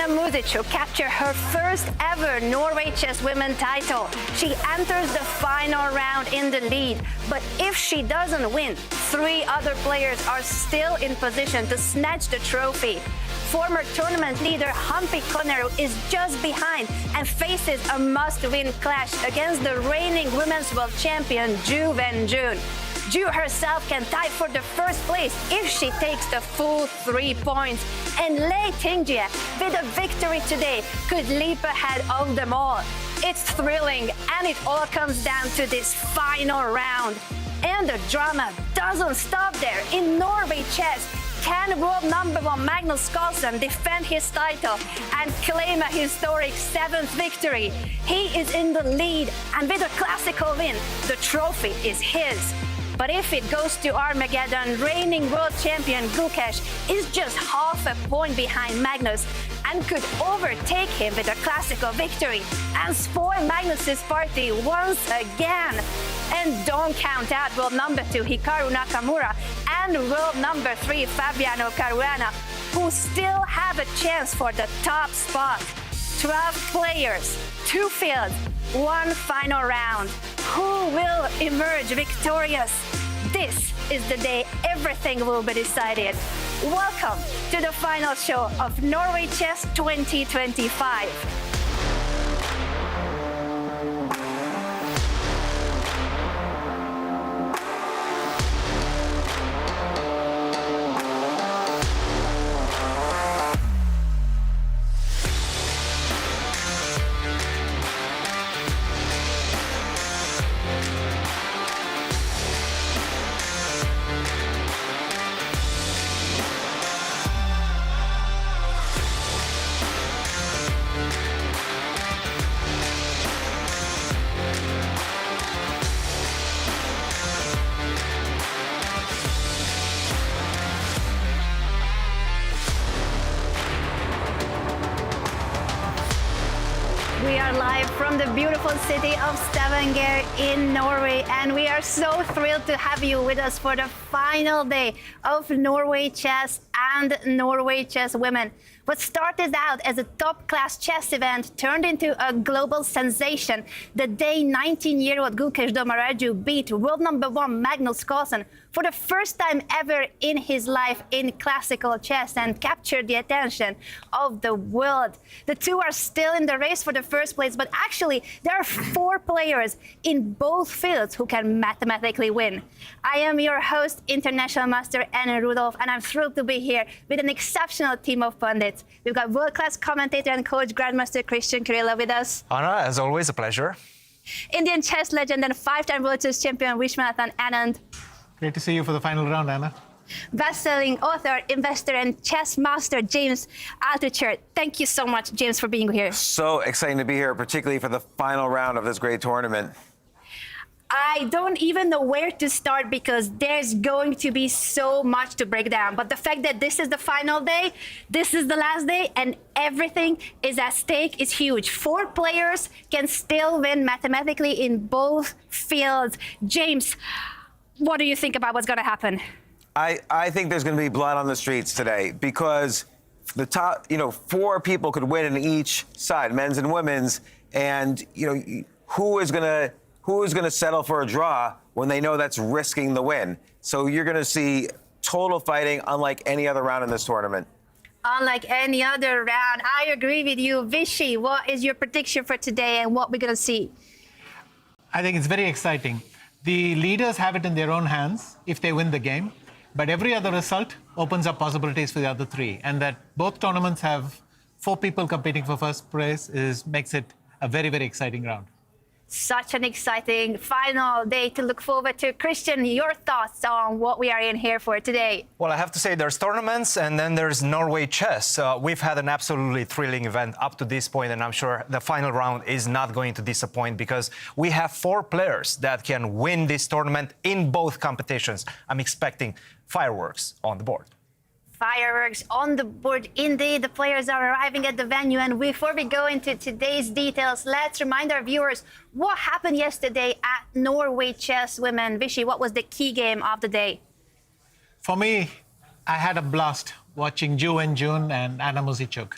Muzichuk captured her first ever Norway Chess Women title. She enters the final round in the lead, but if she doesn't win, 3 other players are still in position to snatch the trophy. Former tournament leader Humpy Conneru is just behind and faces a must-win clash against the reigning women's world champion Ju Wen-jun. Ju herself can tie for the first place if she takes the full 3 points. And Lei Tingjie, with a victory today, could leap ahead of them all. It's thrilling, and it all comes down to this final round. And the drama doesn't stop there. In Norway Chess, can world number 1 Magnus Carlsen defend his title and claim a historic 7th victory? He is in the lead, and with a classical win, the trophy is his. But if it goes to Armageddon, reigning world champion Gukesh is just half a point behind Magnus and could overtake him with a classical victory and spoil Magnus's party once again. And don't count out world number 2 Hikaru Nakamura and world number 3 Fabiano Caruana, who still have a chance for the top spot. 12 players, 2 fields, 1 final round. Who will emerge victorious? This is the day everything will be decided. Welcome to the final show of Norway Chess 2025. We are live from the beautiful city of Stavanger in Norway, and we are so thrilled to have you with us for the final day of Norway Chess and Norway Chess Women. What started out as a top-class chess event turned into a global sensation the day 19-year-old Gukesh beat world number 1 Magnus Carlsen for the first time ever in his life in classical chess and captured the attention of the world. The two are still in the race for the first place, but actually there are 4 players in both fields who can mathematically win. I am your host, International Master Anand Rudolf, and I'm thrilled to be here with an exceptional team of pundits. We've got world-class commentator and coach Grandmaster Chirila with us. Anna, as always, a pleasure. Indian chess legend and 5-time world chess champion Viswanathan Anand. Great to see you for the final round, Anna. Best-selling author, investor, and chess master James Altucher. Thank you so much, James, for being here. So exciting to be here, particularly for the final round of this great tournament. I don't even know where to start because there's going to be so much to break down. But the fact that this is the final day, this is the last day, and everything is at stake is huge. 4 players can still win mathematically in both fields. James, what do you think about what's going to happen? I think there's going to be blood on the streets today because the top, 4 people could win in each side, men's and women's, and who is going to settle for a draw when they know that's risking the win? So you're going to see total fighting unlike any other round in this tournament. Unlike any other round. I agree with you. Vishy, what is your prediction for today and what we're going to see? I think it's very exciting. The leaders have it in their own hands if they win the game, but every other result opens up possibilities for the other 3. And that both tournaments have 4 people competing for first place makes it a very, very exciting round. Such an exciting final day to look forward to. Christian, your thoughts on what we are in here for today? Well, I have to say there's tournaments and then there's Norway Chess. We've had an absolutely thrilling event up to this point, and I'm sure the final round is not going to disappoint because we have 4 players that can win this tournament in both competitions. I'm expecting fireworks on the board. Fireworks on the board. Indeed, the players are arriving at the venue. And before we go into today's details, let's remind our viewers what happened yesterday at Norway Chess Women. Vishy, what was the key game of the day? For me, I had a blast watching Ju Wen-jun and Muzichuk.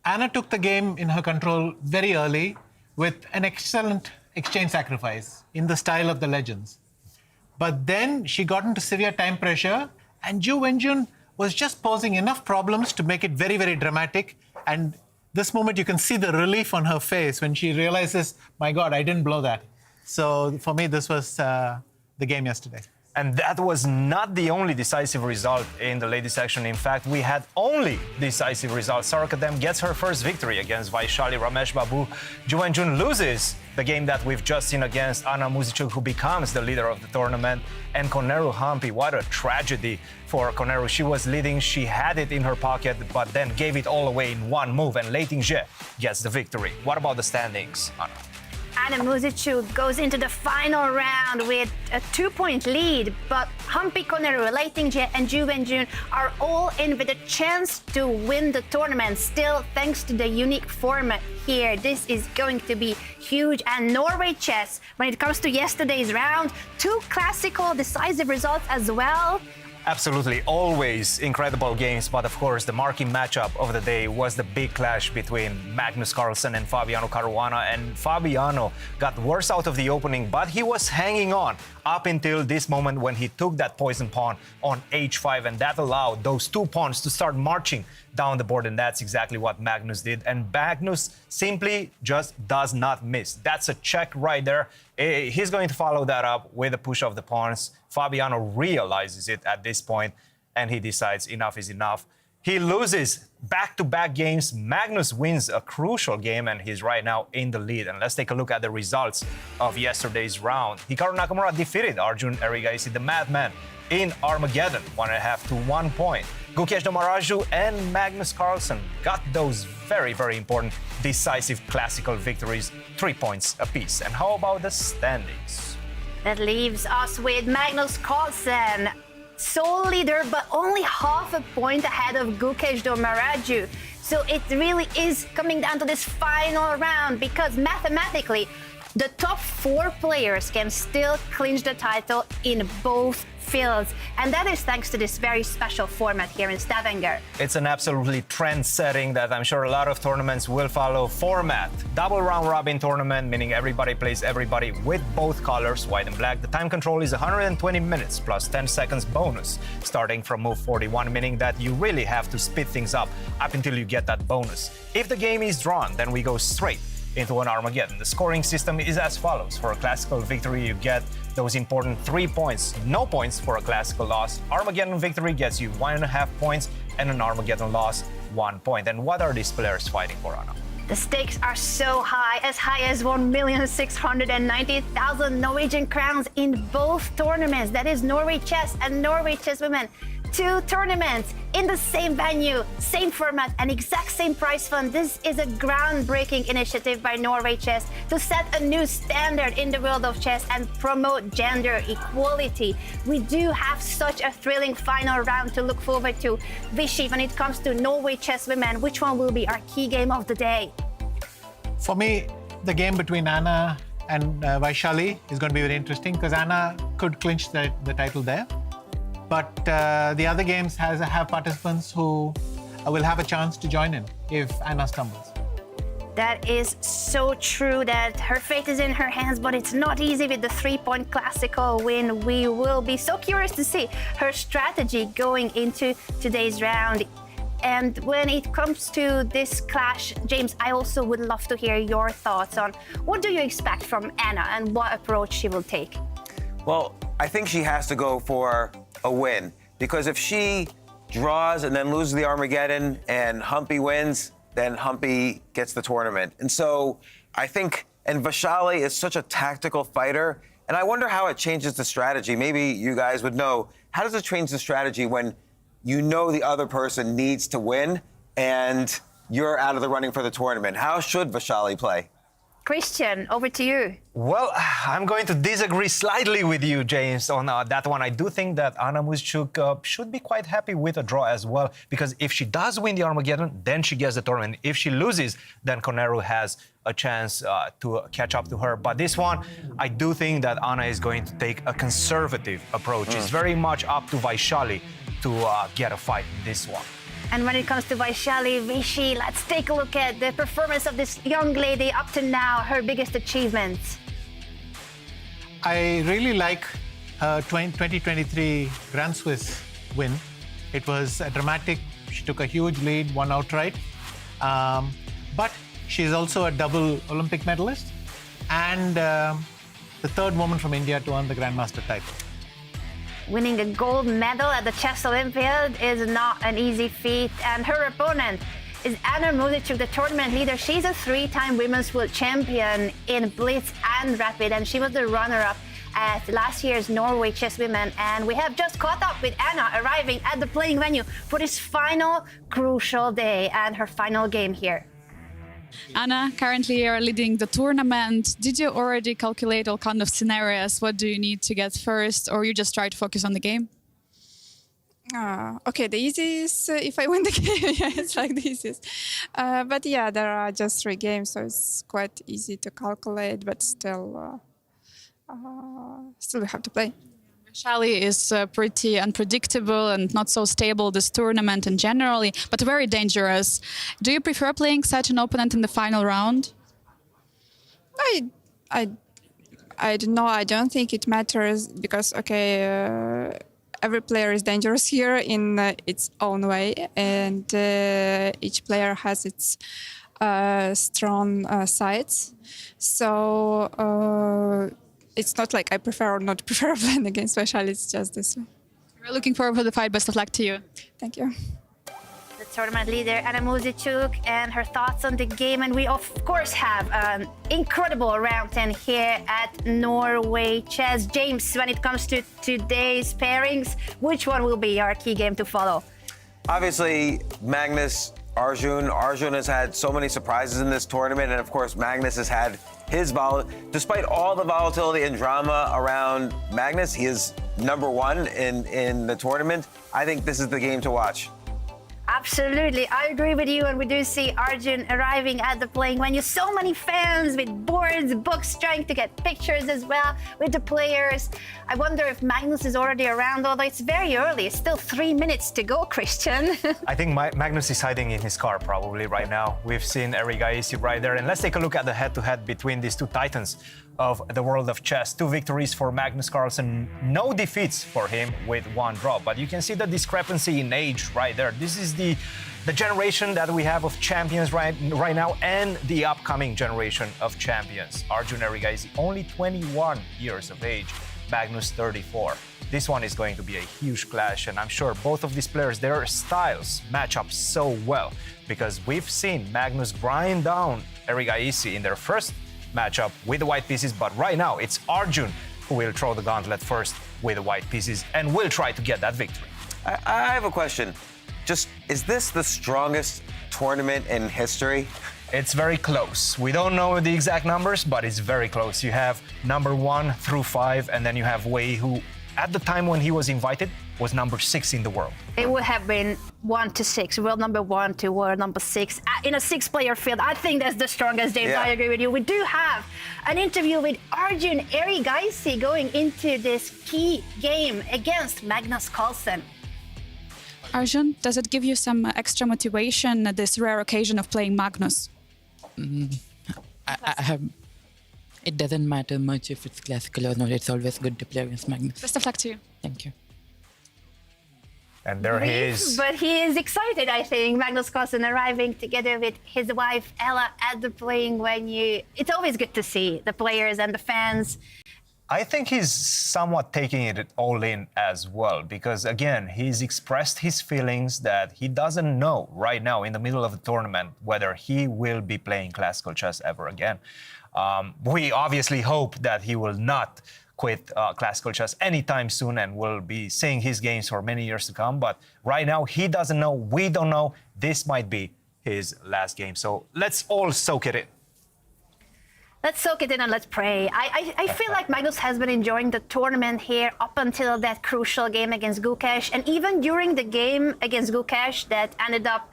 Anna took the game in her control very early with an excellent exchange sacrifice in the style of the legends. But then she got into severe time pressure, and Ju Wenjun was just posing enough problems to make it very, very dramatic. And this moment, you can see the relief on her face when she realizes, my God, I didn't blow that. So for me, this was the game yesterday. And that was not the only decisive result in the ladies section. In fact, we had only decisive results. Sara Kadem gets her first victory against Vaishali. Rameshbabu. Ju Wenjun loses the game that we've just seen against Anna Muzychuk, who becomes the leader of the tournament. And Koneru Hampi, what a tragedy for Koneru. She was leading, she had it in her pocket, but then gave it all away in one move. And Lei Tingzhe gets the victory. What about the standings, Anna? Anna Muzichuk goes into the final round with a 2-point lead, but Hampi Koneru, Lei Tingzhe, and Ju Wenjun are all in with a chance to win the tournament. Still, thanks to the unique format here, this is going to be huge. And Norway Chess, when it comes to yesterday's round, 2 classical decisive results as well. Absolutely, always incredible games, but of course the marquee matchup of the day was the big clash between Magnus Carlsen and Fabiano Caruana, and Fabiano got worse out of the opening, but he was hanging on up until this moment when he took that poison pawn on h5, and that allowed those 2 pawns to start marching down the board, and that's exactly what Magnus did. And Magnus simply just does not miss. That's a check right there. He's going to follow that up with a push of the pawns. Fabiano realizes it at this point, and he decides enough is enough. He loses back-to-back games. Magnus wins a crucial game, and he's right now in the lead. And let's take a look at the results of yesterday's round. Hikaru Nakamura defeated Arjun Erigaisi, the madman, in Armageddon, 1.5 to 1 point. Gukesh Maraju and Magnus Carlsen got those very, very important decisive classical victories, 3 points apiece. And how about the standings? That leaves us with Magnus Carlsen, sole leader, but only half a point ahead of Gukesh Maraju. So it really is coming down to this final round, because mathematically, the top 4 players can still clinch the title in both fields. And that is thanks to this very special format here in Stavanger. It's an absolutely trend-setting that I'm sure a lot of tournaments will follow format. Double round-robin tournament, meaning everybody plays everybody with both colors, white and black. The time control is 120 minutes plus 10 seconds bonus, starting from move 41, meaning that you really have to speed things up until you get that bonus. If the game is drawn, then we go straight into an Armageddon. The scoring system is as follows. For a classical victory, you get those important 3 points. No points for a classical loss. Armageddon victory gets you 1.5 points, and an Armageddon loss, 1 point. And what are these players fighting for, Anna? The stakes are so high as 1,690,000 Norwegian crowns in both tournaments. That is Norway Chess and Norway Chess Women. 2 tournaments in the same venue, same format, and exact same prize fund. This is a groundbreaking initiative by Norway Chess to set a new standard in the world of chess and promote gender equality. We do have such a thrilling final round to look forward to. Vishy, when it comes to Norway Chess Women, which one will be our key game of the day? For me, the game between Anna and Vaishali is going to be very interesting, because Anna could clinch the title there. But the other games have participants who will have a chance to join in if Anna stumbles. That is so true, that her fate is in her hands, but it's not easy with the 3-point classical win. We will be so curious to see her strategy going into today's round. And when it comes to this clash, James, I also would love to hear your thoughts on what do you expect from Anna and what approach she will take? Well, I think she has to go for a win, because if she draws and then loses the Armageddon and Hampi wins, then Hampi gets the tournament. And so I think, and Vaishali is such a tactical fighter, and I wonder how it changes the strategy. Maybe you guys would know. How does it change the strategy when you know the other person needs to win and you're out of the running for the tournament? How should Vaishali play? Christian, over to you. Well, I'm going to disagree slightly with you, James, on that one. I do think that Anna Muzychuk should be quite happy with a draw as well, because if she does win the Armageddon, then she gets the tournament. If she loses, then Koneru has a chance to catch up to her. But this one, I do think that Anna is going to take a conservative approach. It's very much up to Vaishali to get a fight in this one. And when it comes to Vaishali, Vishi, let's take a look at the performance of this young lady up to now, her biggest achievements. I really like her 2023 Grand Swiss win. It was dramatic. She took a huge lead, won outright. But she's also a double Olympic medalist and the third woman from India to earn the Grandmaster title. Winning a gold medal at the Chess Olympiad is not an easy feat, and her opponent is Anand Muzychuk, the tournament leader. She's a three-time women's world champion in Blitz and Rapid, and she was the runner-up at last year's Norway Chess Women. And we have just caught up with Anna, arriving at the playing venue for this final crucial day and her final game here. Anna, currently you're leading the tournament. Did you already calculate all kind of scenarios? What do you need to get first, or you just try to focus on the game? Okay, the easiest, if I win the game, yeah, it's like the easiest. But yeah, there are just 3 games, so it's quite easy to calculate, but still we have to play. Vaishali is pretty unpredictable and not so stable this tournament in generally, but very dangerous. Do you prefer playing such an opponent in the final round? I don't know. I don't think it matters because every player is dangerous here in its own way, and each player has its strong sides. So. It's not like I prefer or not prefer playing against Vaishali, it's just this way. We're looking forward to the fight. Best of luck to you. Thank you. The tournament leader, Anna Muzychuk, and her thoughts on the game. And we, of course, have an incredible round 10 here at Norway Chess. James, when it comes to today's pairings, which one will be our key game to follow? Obviously, Magnus, Arjun. Arjun has had so many surprises in this tournament, and of course, Magnus has had despite all the volatility and drama around Magnus, he is #1 in the tournament. I think this is the game to watch. Absolutely, I agree with you, and we do see Arjun arriving at the playing venue. So many fans with boards, books, trying to get pictures as well with the players. I wonder if Magnus is already around, although it's very early. It's still 3 minutes to go, Christian. I think Magnus is hiding in his car probably right now. We've seen Erigaisi right there. And let's take a look at the head-to-head between these two titans of the world of chess. 2 victories for Magnus Carlsen, no defeats for him with 1 draw. But you can see the discrepancy in age right there. This is the generation that we have of champions right now and the upcoming generation of champions. Arjun Erigaisi, only 21 years of age, Magnus 34. This one is going to be a huge clash, and I'm sure both of these players, their styles match up so well because we've seen Magnus grind down Erigaisi in their first matchup with the white pieces, but right now it's Arjun who will throw the gauntlet first with the white pieces and will try to get that victory. I have a question. Is this the strongest tournament in history? It's very close. We don't know the exact numbers, but it's very close. You have #1 through 5, and then you have Wei, who at the time when he was invited was #6 in the world. It would have been 1 to 6, world #1 to world #6 in a 6-player field. I think that's the strongest, James. Yeah. I agree with you. We do have an interview with Arjun Erigaisi going into this key game against Magnus Carlsen. Arjun, does it give you some extra motivation at this rare occasion of playing Magnus? It doesn't matter much if it's classical or not. It's always good to play against Magnus. Best of luck to you. Thank you. And there he is. But he is excited, I think. Magnus Carlsen arriving together with his wife Ella at the playing venue. It's always good to see the players and the fans. I think he's somewhat taking it all in as well because, again, he's expressed his feelings that he doesn't know right now in the middle of the tournament whether he will be playing classical chess ever again. We obviously hope that he will not quit classical chess anytime soon and will be seeing his games for many years to come. But right now, he doesn't know. We don't know. This might be his last game. So let's all soak it in. Let's soak it in and let's pray. I feel like Magnus has been enjoying the tournament here up until that crucial game against Gukesh. And even during the game against Gukesh that ended up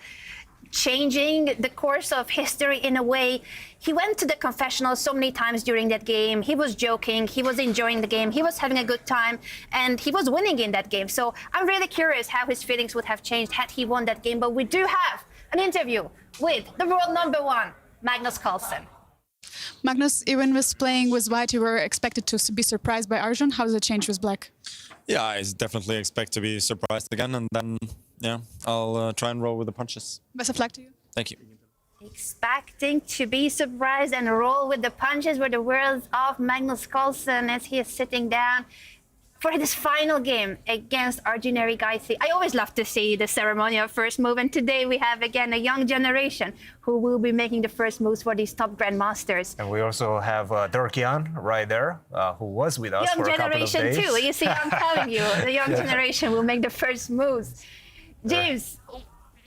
changing the course of history in a way. He went to the confessional so many times during that game. He was joking, he was enjoying the game, he was having a good time, and he was winning in that game. So I'm really curious how his feelings would have changed had he won that game. But we do have an interview with the world #1, Magnus Carlsen. Magnus, even with playing with white, you were expected to be surprised by Arjun. How does it change with black? Yeah, I definitely expect to be surprised again, and then, yeah, I'll try and roll with the punches. Best of luck to you. Thank you. Expecting to be surprised and roll with the punches were the words of Magnus Carlsen as he is sitting down for this final game against Arjun Erigaisi. I always love to see the ceremonial first move, and today we have again a young generation who will be making the first moves for these top grandmasters. And we also have Durkian right there, who was with us Young for a couple of generation days. too. You see, I'm telling you, the young generation will make the first moves. James,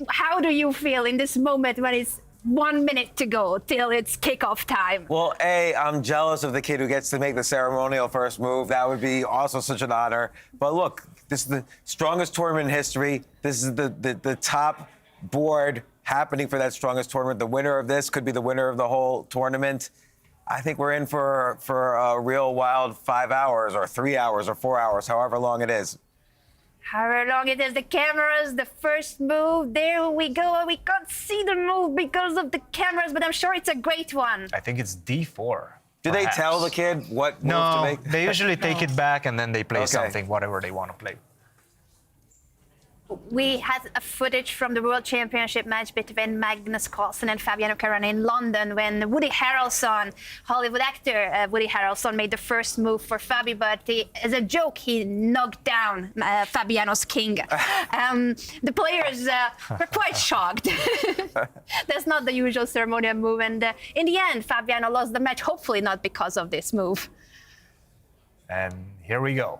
how do you feel in this moment when it's 1 minute to go till it's kickoff time? Well, I'm jealous of the kid who gets to make the ceremonial first move. That would be also such an honor. But look, this is the strongest tournament in history. This is the top board happening for that strongest tournament. The winner of this could be the winner of the whole tournament. I think we're in for a real wild 5 hours or 3 hours or 4 hours, however long it is. However long it is, the cameras, the first move, there we go. We can't see the move because of the cameras, but I'm sure it's a great one. I think it's D4. Do they perhaps. tell the kid what move to No, make? they usually take it back and then they play Okay. something, whatever they want to play. We had a footage from the World Championship match between Magnus Carlsen and Fabiano Caruana in London when Woody Harrelson, Hollywood actor Woody Harrelson, made the first move for Fabi, but as a joke, he knocked down Fabiano's king. The players were quite shocked. That's not the usual ceremonial move, and in the end, Fabiano lost the match, hopefully not because of this move. And here we go.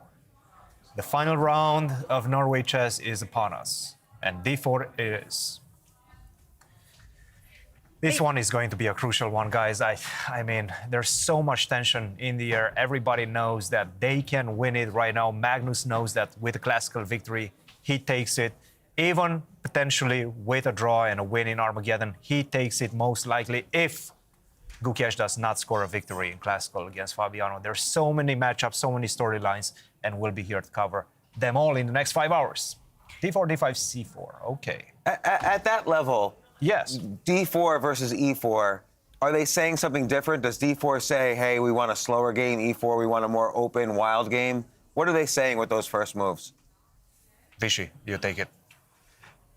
The final round of Norway Chess is upon us, and D4 it is. This one is going to be a crucial one, guys. I mean, there's so much tension in the air. Everybody knows that they can win it right now. Magnus knows that with a classical victory, he takes it. Even potentially with a draw and a win in Armageddon, he takes it most likely if Gukesh does not score a victory in classical against Fabiano. There's so many matchups, so many storylines, and we'll be here to cover them all in the next 5 hours. D4, D5, C4. Okay. At that level, Yes. D4 versus E4, are they saying something different? Does D4 say, hey, we want a slower game, E4, we want a more open, wild game? What are they saying with those first moves? Vishy, you take it.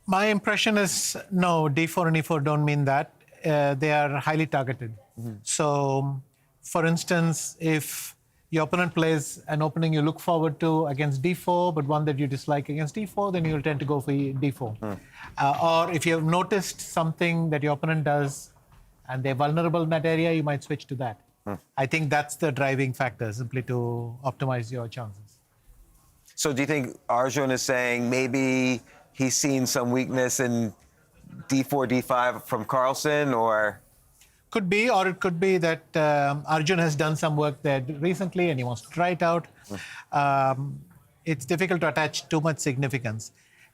My impression is no, D4 and E4 don't mean that. They are highly targeted. So, for instance, if your opponent plays an opening you look forward to against D4, but one that you dislike against D4, then you'll tend to go for D4. Or if you have noticed something that your opponent does and they're vulnerable in that area, you might switch to that. I think that's the driving factor, simply to optimize your chances. So do you think Arjun is saying maybe he's seen some weakness in D4, D5 from Carlsen, or? Could be, or it could be that Arjun has done some work there recently and he wants to try it out. It's difficult to attach too much significance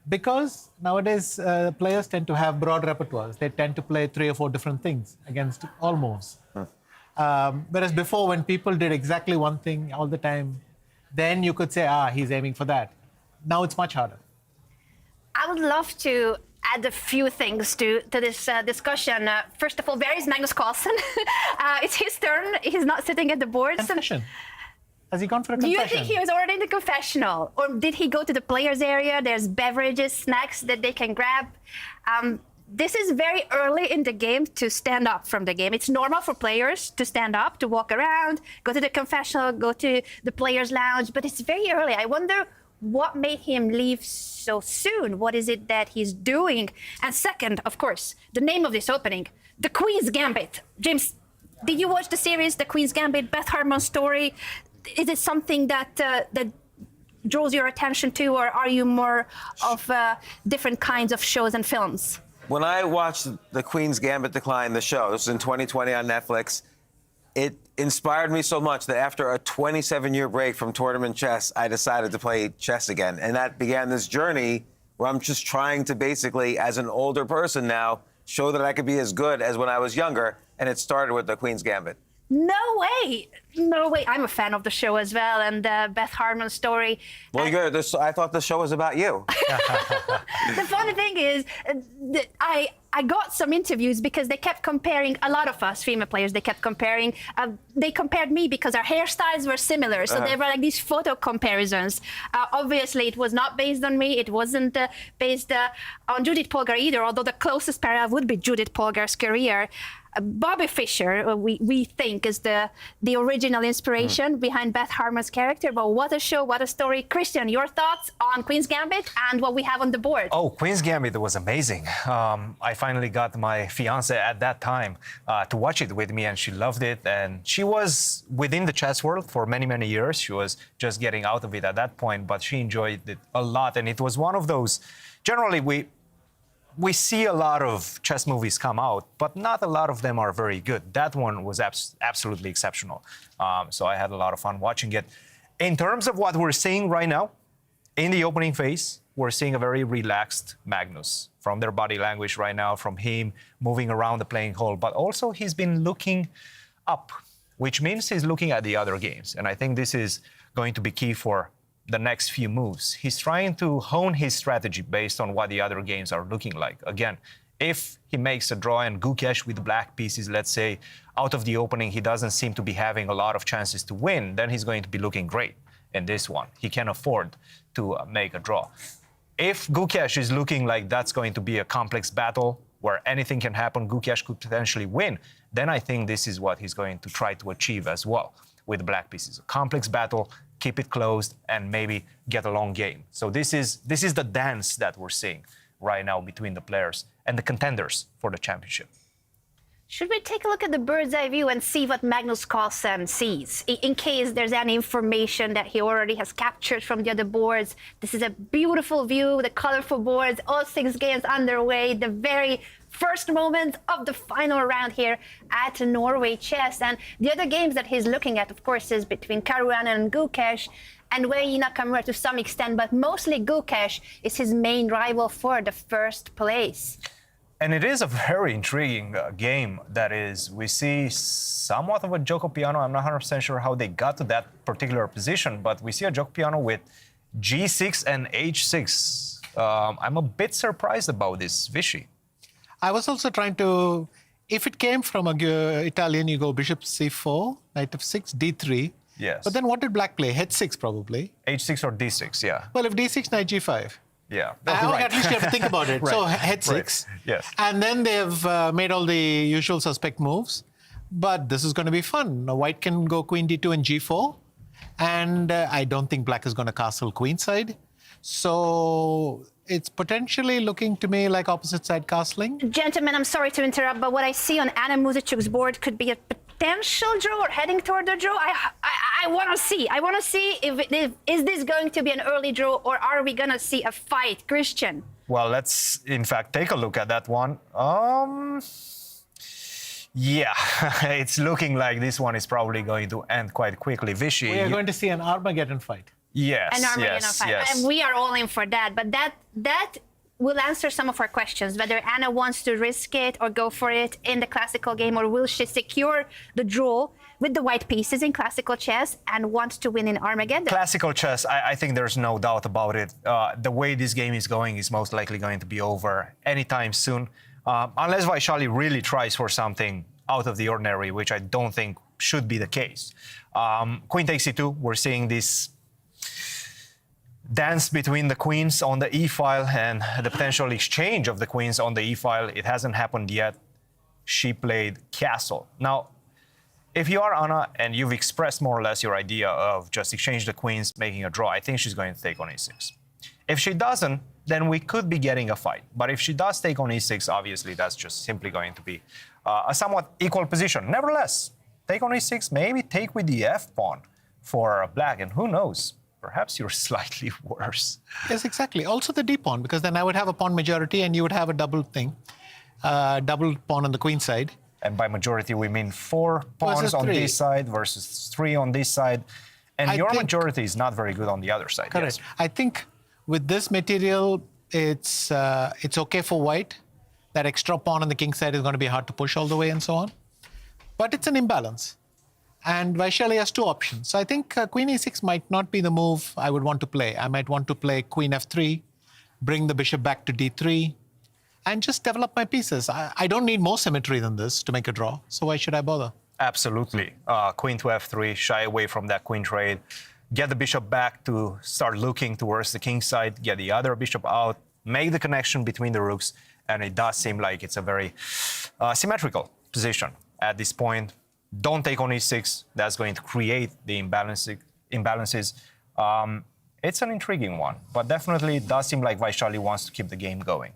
because nowadays players tend to have broad repertoires. They tend to play 3 or 4 different things against all moves. Whereas before, when people did exactly one thing all the time, then you could say, he's aiming for that. Now it's much harder. I would love to add a few things to this discussion. First of all, where is Magnus Carlsen? It's his turn. He's not sitting at the board. Confession. Has he gone for a Do confession? you think he was already in the confessional? Or did he go to the players' area? There's beverages, snacks that they can grab. This is very early in the game to stand up from the game. It's normal for players to stand up, to walk around, go to the confessional, go to the players' lounge, but it's very early. I wonder what made him leave so soon? What is it that he's doing? And second, of course, the name of this opening, The Queen's Gambit. James, did you watch the series, The Queen's Gambit, Beth Harmon's story? Is it something that that draws your attention to, or are you more of different kinds of shows and films? When I watched The Queen's Gambit Decline, the show, this was in 2020 on Netflix, it inspired me so much that after a 27-year break from tournament chess, I decided to play chess again. And that began this journey where I'm just trying to basically, as an older person now, show that I could be as good as when I was younger, and it started with the Queen's Gambit. No way. No way. I'm a fan of the show as well, and Beth Harmon's story. Well, I thought the show was about you. The funny thing is, that I got some interviews because they kept comparing, a lot of us female players, they kept comparing, they compared me because our hairstyles were similar. So they were like these photo comparisons. Obviously, it was not based on me. It wasn't based on Judith Polgar either, although the closest parallel would be Judith Polgar's career. Bobby Fischer, we think, is the original inspiration behind Beth Harmon's character. But what a show, what a story. Christian, your thoughts on Queen's Gambit and what we have on the board? Oh, Queen's Gambit was amazing. I finally got my fiance at that time to watch it with me, and she loved it. And she was within the chess world for many, many years. She was just getting out of it at that point, but she enjoyed it a lot. And it was one of those, generally, we see a lot of chess movies come out, but not a lot of them are very good. That one was absolutely exceptional. So I had a lot of fun watching it. In terms of what we're seeing right now, in the opening phase, we're seeing a very relaxed Magnus from their body language right now, from him moving around the playing hall. But also he's been looking up, which means he's looking at the other games. And I think this is going to be key for the next few moves. He's trying to hone his strategy based on what the other games are looking like. Again, if he makes a draw and Gukesh with black pieces, let's say, out of the opening, he doesn't seem to be having a lot of chances to win, then he's going to be looking great in this one. He can afford to make a draw. If Gukesh is looking like that's going to be a complex battle where anything can happen, Gukesh could potentially win, then I think this is what he's going to try to achieve as well with black pieces. A complex battle, keep it closed, and maybe get a long game. So this is the dance that we're seeing right now between the players and the contenders for the championship. Should we take a look at the bird's eye view and see what Magnus Carlsen sees, in case there's any information that he already has captured from the other boards? This is a beautiful view, the colorful boards, all 6 games underway, the very first moment of the final round here at Norway Chess. And the other games that he's looking at, of course, is between Caruana and Gukesh, and Wei Nakamura to some extent, but mostly Gukesh is his main rival for the first place. And it is a very intriguing game that is, we see somewhat of a gioco piano. I'm not 100% sure how they got to that particular position, but we see a gioco piano with G6 and H6. I'm a bit surprised about this, Vichy. I was also trying to, if it came from Italian, you go bishop c4, knight f6, d3. Yes. But then what did black play? H6 probably. H6 or D6, yeah. Well, if d6, knight g5. Yeah. At least you have to think about it. Right. So h6. Right. Yes. And then they've made all the usual suspect moves. But this is going to be fun. Now, white can go queen d2 and g4. And I don't think black is going to castle queenside. So it's potentially looking to me like opposite side castling. Gentlemen, I'm sorry to interrupt, but what I see on Anand Muzychuk's board could be a potential draw or heading toward the draw. I want to see. I want to see if is this going to be an early draw, or are we going to see a fight, Christian? Well, let's in fact take a look at that one. Yeah, it's looking like this one is probably going to end quite quickly. Vichy, We are going to see an Armageddon fight. Yes, An Armageddon fight. yes. And we are all in for that. But that will answer some of our questions, whether Anna wants to risk it or go for it in the classical game, or will she secure the draw with the white pieces in classical chess and want to win in Armageddon? Classical chess, I think there's no doubt about it. The way this game is going is most likely going to be over anytime soon, unless Vaishali really tries for something out of the ordinary, which I don't think should be the case. Queen takes e2, we're seeing this dance between the queens on the e-file and the potential exchange of the queens on the e-file. It hasn't happened yet. She played castle. Now, if you are Anna and you've expressed more or less your idea of just exchange the queens, making a draw, I think she's going to take on e6. If she doesn't, then we could be getting a fight. But if she does take on e6, obviously that's just simply going to be a somewhat equal position. Nevertheless, take on e6, maybe take with the f-pawn for black, and who knows? Perhaps you're slightly worse. Yes, exactly. Also the d-pawn, because then I would have a pawn majority and you would have a double thing, double pawn on the queen side. And by majority, we mean 4 pawns Versus on 3. this side versus 3 on this side. And your majority is not very good on the other side. Correct. Yes. I think with this material, it's okay for white. That extra pawn on the king side is going to be hard to push all the way and so on. But it's an imbalance. And Vaishali has two options. So I think queen e6 might not be the move I would want to play. I might want to play queen f3, bring the bishop back to d3, and just develop my pieces. I don't need more symmetry than this to make a draw, so why should I bother? Absolutely. Queen to f3, shy away from that queen trade, get the bishop back to start looking towards the king side, get the other bishop out, make the connection between the rooks, and it does seem like it's a very symmetrical position at this point. Don't take on e6. That's going to create the imbalances. It's an intriguing one, but definitely it does seem like Vaishali wants to keep the game going.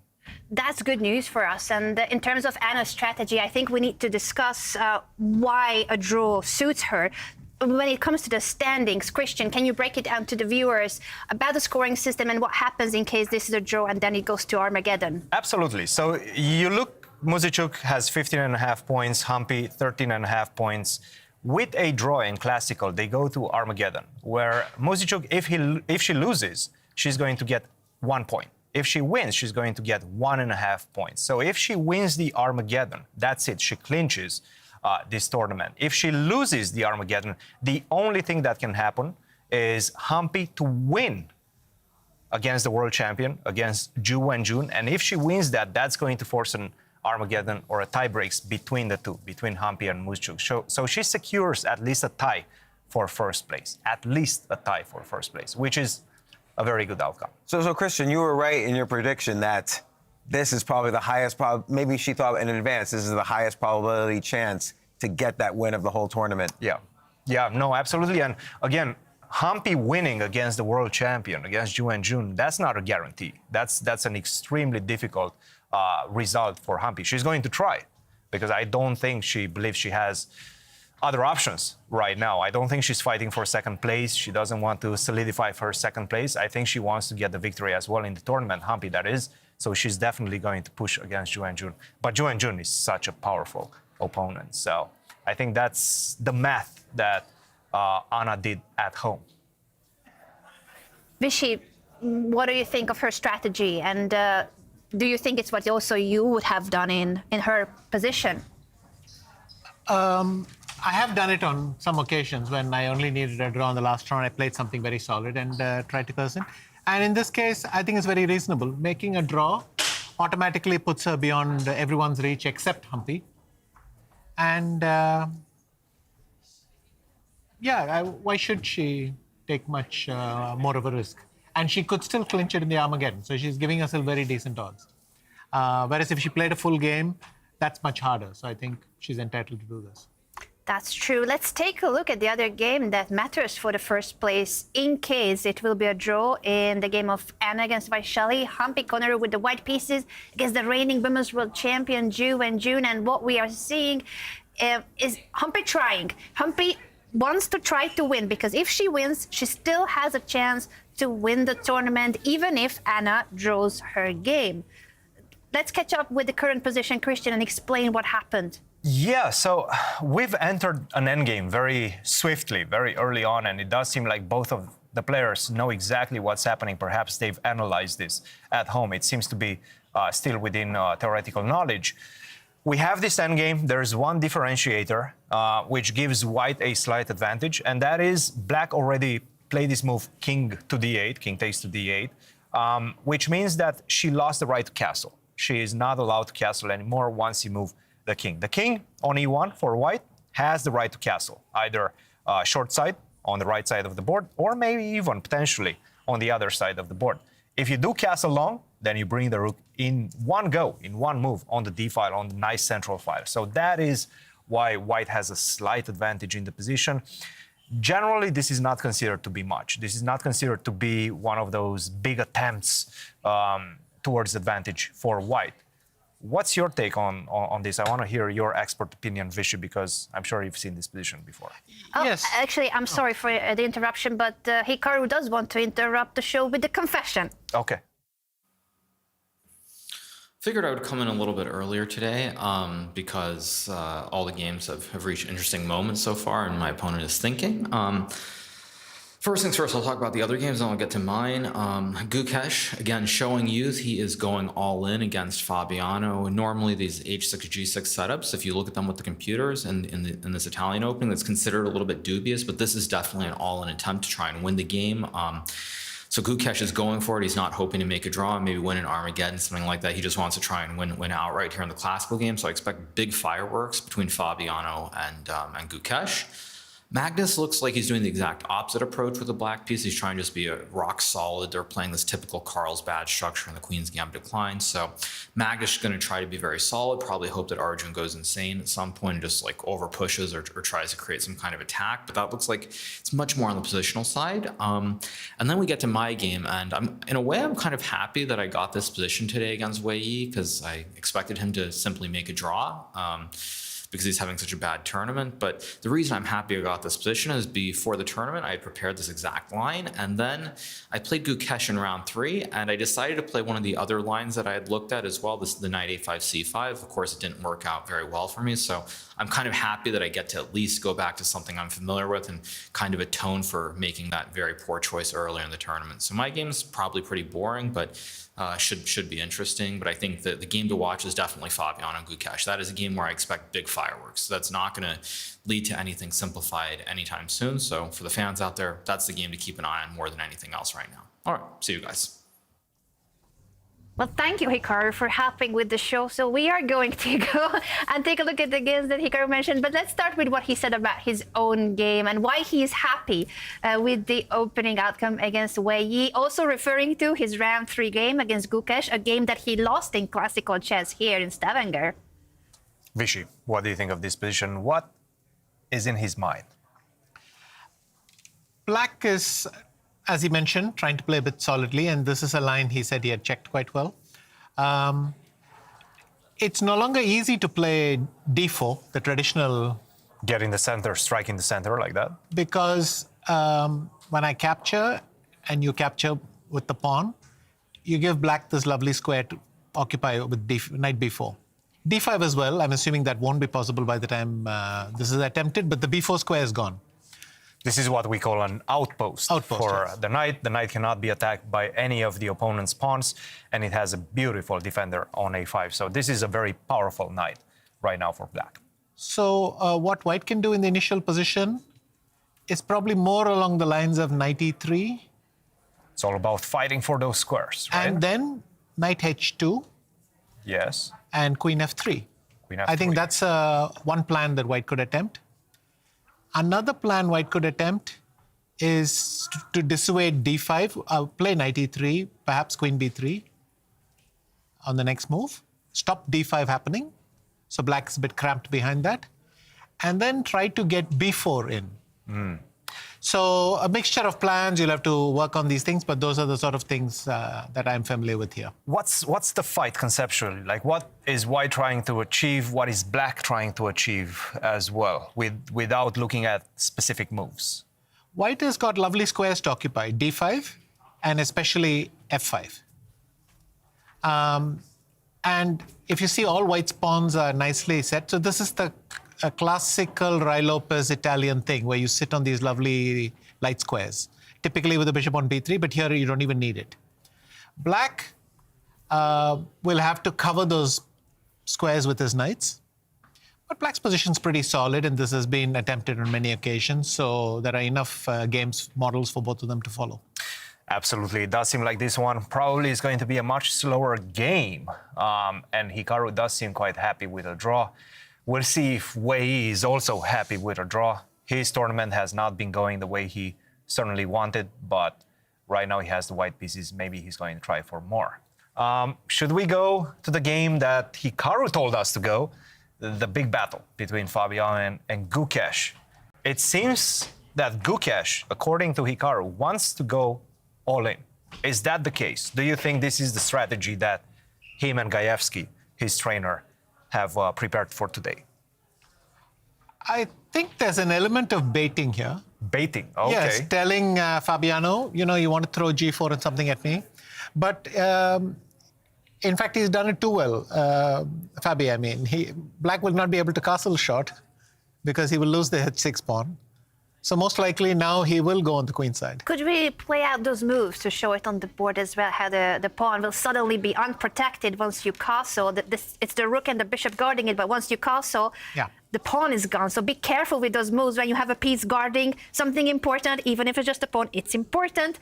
That's good news for us. And in terms of Anna's strategy, I think we need to discuss why a draw suits her. When it comes to the standings, Christian, can you break it down to the viewers about the scoring system and what happens in case this is a draw and then it goes to Armageddon? Absolutely. So you look, Muzichuk has 15.5 points, Humpy 13.5 points. With a draw in Classical, they go to Armageddon, where Muzychuk, if she loses, she's going to get 1 point. If she wins, she's going to get 1.5 points. So if she wins the Armageddon, that's it. She clinches this tournament. If she loses the Armageddon, the only thing that can happen is Humpy to win against the world champion, against Ju Wenjun. And if she wins that, that's going to force an Armageddon or a tie breaks between the two, between Humpy and Muzychuk. So she secures at least a tie for first place, at least a tie for first place, which is a very good outcome. So Christian, you were right in your prediction that this is probably the highest, maybe she thought in advance, this is the highest probability chance to get that win of the whole tournament. Yeah, no, absolutely. And again, Humpy winning against the world champion, against Ju Wenjun, that's not a guarantee. That's an extremely difficult result for Humpy. She's going to try, because I don't think she believes she has other options right now. I don't think she's fighting for second place. She doesn't want to solidify her second place. I think she wants to get the victory as well in the tournament, Humpy that is. So she's definitely going to push against Ju Wenjun. But Ju Wenjun is such a powerful opponent. So I think that's the math that Anna did at home. Vishy, what do you think of her strategy? And do you think it's what also you would have done in her position? I have done it on some occasions when I only needed a draw in the last round. I played something very solid and tried to curse it. And in this case, I think it's very reasonable. Making a draw automatically puts her beyond everyone's reach except Humpy. And why should she take much more of a risk? And she could still clinch it in the Armageddon. So she's giving herself very decent odds. Whereas if she played a full game, that's much harder. So I think she's entitled to do this. That's true. Let's take a look at the other game that matters for the first place in case it will be a draw in the game of Anna against Vaishali. Humpy Conor with the white pieces against the reigning women's world champion Ju Wenjun. And what we are seeing is Humpy trying. Humpy wants to try to win, because if she wins, she still has a chance to win the tournament, even if Anna draws her game. Let's catch up with the current position, Christian, and explain what happened. Yeah, so we've entered an endgame very swiftly, very early on, and it does seem like both of the players know exactly what's happening. Perhaps they've analyzed this at home. It seems to be still within theoretical knowledge. We have this endgame. There's one differentiator, which gives white a slight advantage, and that is black already played this move, king to d8, king takes to d8, which means that she lost the right to castle. She is not allowed to castle anymore once you move the king. The king on e1 for white has the right to castle, either short side on the right side of the board, or maybe even potentially on the other side of the board. If you do castle long, then you bring the rook in one go, in one move on the d file, on the nice central file. So that is why white has a slight advantage in the position. Generally, this is not considered to be much. This is not considered to be one of those big attempts towards advantage for white. What's your take on this? I want to hear your expert opinion, Vishy, because I'm sure you've seen this position before. Yes. Actually, I'm sorry for the interruption, but Hikaru does want to interrupt the show with the confession. Okay. Figured I would come in a little bit earlier today because all the games have reached interesting moments so far, and my opponent is thinking. First things first, I'll talk about the other games, and I'll get to mine. Gukesh, again, showing youth, he is going all in against Fabiano. Normally, these H6, G6 setups, if you look at them with the computers in this Italian opening, that's considered a little bit dubious, but this is definitely an all-in attempt to try and win the game. So Gukesh is going for it. He's not hoping to make a draw, maybe win an Armageddon, something like that. He just wants to try and win outright here in the classical game. So I expect big fireworks between Fabiano and Gukesh. Magnus looks like he's doing the exact opposite approach with the black piece. He's trying to just be a rock solid. They're playing this typical Carlsbad structure in the Queen's Gambit decline. So Magnus is going to try to be very solid, probably hope that Arjun goes insane at some point and just like over pushes or tries to create some kind of attack. But that looks like it's much more on the positional side. And then we get to my game, and in a way, I'm kind of happy that I got this position today against Wei Yi, because I expected him to simply make a draw. Because he's having such a bad tournament. But the reason I'm happy I got this position is before the tournament, I had prepared this exact line, and then I played Gukesh in round 3, and I decided to play one of the other lines that I had looked at as well. This is the knight a5 c5. Of course, it didn't work out very well for me, so I'm kind of happy that I get to at least go back to something I'm familiar with and kind of atone for making that very poor choice earlier in the tournament. So my game's probably pretty boring, but should be interesting. But I think that the game to watch is definitely Fabiano and Gukesh. That is a game where I expect big fireworks. So that's not going to lead to anything simplified anytime soon. So for the fans out there, that's the game to keep an eye on more than anything else right now. All right, see you guys. Well, thank you, Hikaru, for helping with the show. So we are going to go and take a look at the games that Hikaru mentioned. But let's start with what he said about his own game and why he is happy with the opening outcome against Wei Yi. Also referring to his round 3 game against Gukesh, a game that he lost in classical chess here in Stavanger. Vishy, what do you think of this position? What is in his mind? Black is, as he mentioned, trying to play a bit solidly, and this is a line he said he had checked quite well. It's no longer easy to play d4, the traditional... Getting the center, striking the center like that? Because when I capture and you capture with the pawn, you give black this lovely square to occupy with knight b4. d5 as well, I'm assuming that won't be possible by the time this is attempted, but the b4 square is gone. This is what we call an outpost for yes. The knight. The knight cannot be attacked by any of the opponent's pawns, and it has a beautiful defender on a5. So this is a very powerful knight right now for black. So what white can do in the initial position is probably more along the lines of knight e3. It's all about fighting for those squares, right? And then knight h2. Yes. And queen f3. Queen f3. I think that's one plan that white could attempt. Another plan white could attempt is to dissuade d5, play knight e3, perhaps queen b3 on the next move, stop d5 happening, so black is a bit cramped behind that, and then try to get b4 in. So a mixture of plans, you'll have to work on these things, but those are the sort of things that I'm familiar with here. What's the fight conceptually? Like, what is white trying to achieve? What is black trying to achieve as well, without looking at specific moves? White has got lovely squares to occupy, d5 and especially f5. And if you see, all white's pawns are nicely set. So this is a classical Ruy Lopez Italian thing where you sit on these lovely light squares, typically with the bishop on b3, but here you don't even need it. Black will have to cover those squares with his knights, but black's position is pretty solid, and this has been attempted on many occasions, so there are enough games models for both of them to follow. Absolutely. It does seem like this one probably is going to be a much slower game, and Hikaru does seem quite happy with a draw. We'll see if Wei Yi is also happy with a draw. His tournament has not been going the way he certainly wanted, but right now he has the white pieces. Maybe he's going to try for more. Should we go to the game that Hikaru told us to go, the big battle between Fabiano and Gukesh? It seems that Gukesh, according to Hikaru, wants to go all in. Is that the case? Do you think this is the strategy that him and Gajewski, his trainer, have prepared for today? I think there's an element of baiting here. Baiting, okay. Yes, telling Fabiano, you want to throw g4 and something at me. But in fact, he's done it too well, Fabi. Black will not be able to castle shot because he will lose the h6 pawn. So most likely now he will go on the queen side. Could we play out those moves to show it on the board as well, how the pawn will suddenly be unprotected once you castle? It's the rook and the bishop guarding it, but once you castle, Yeah. the pawn is gone. So be careful with those moves when you have a piece guarding something important, even if it's just a pawn, it's important.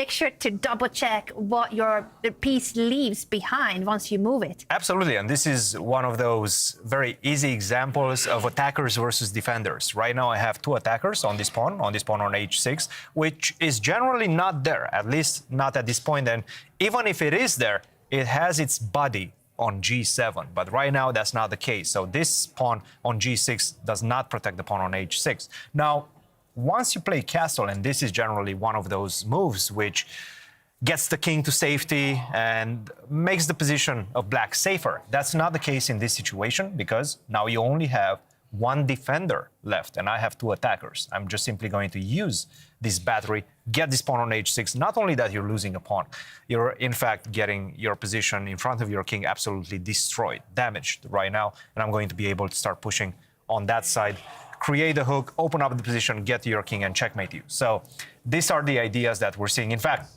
Make sure to double check what your piece leaves behind once you move it. Absolutely, and this is one of those very easy examples of attackers versus defenders. Right now I have two attackers on this pawn on h6, which is generally not there, at least not at this point. And even if it is there, it has its body on g7, but right now that's not the case. So this pawn on g6 does not protect the pawn on h6. Now, once you play castle, and this is generally one of those moves which gets the king to safety and makes the position of black safer. That's not the case in this situation because now you only have one defender left and I have two attackers. I'm just simply going to use this battery, get this pawn on h6. Not only that you're losing a pawn, you're in fact getting your position in front of your king absolutely destroyed, damaged right now, and I'm going to be able to start pushing on that side, create a hook, open up the position, get to your king and checkmate you. So these are the ideas that we're seeing. In fact,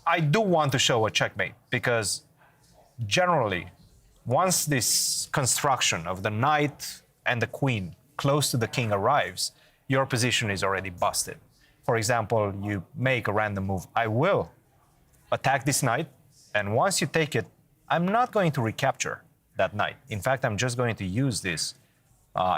I do want to show a checkmate because generally, once this construction of the knight and the queen close to the king arrives, your position is already busted. For example, you make a random move. I will attack this knight, and once you take it, I'm not going to recapture that knight. In fact, I'm just going to use this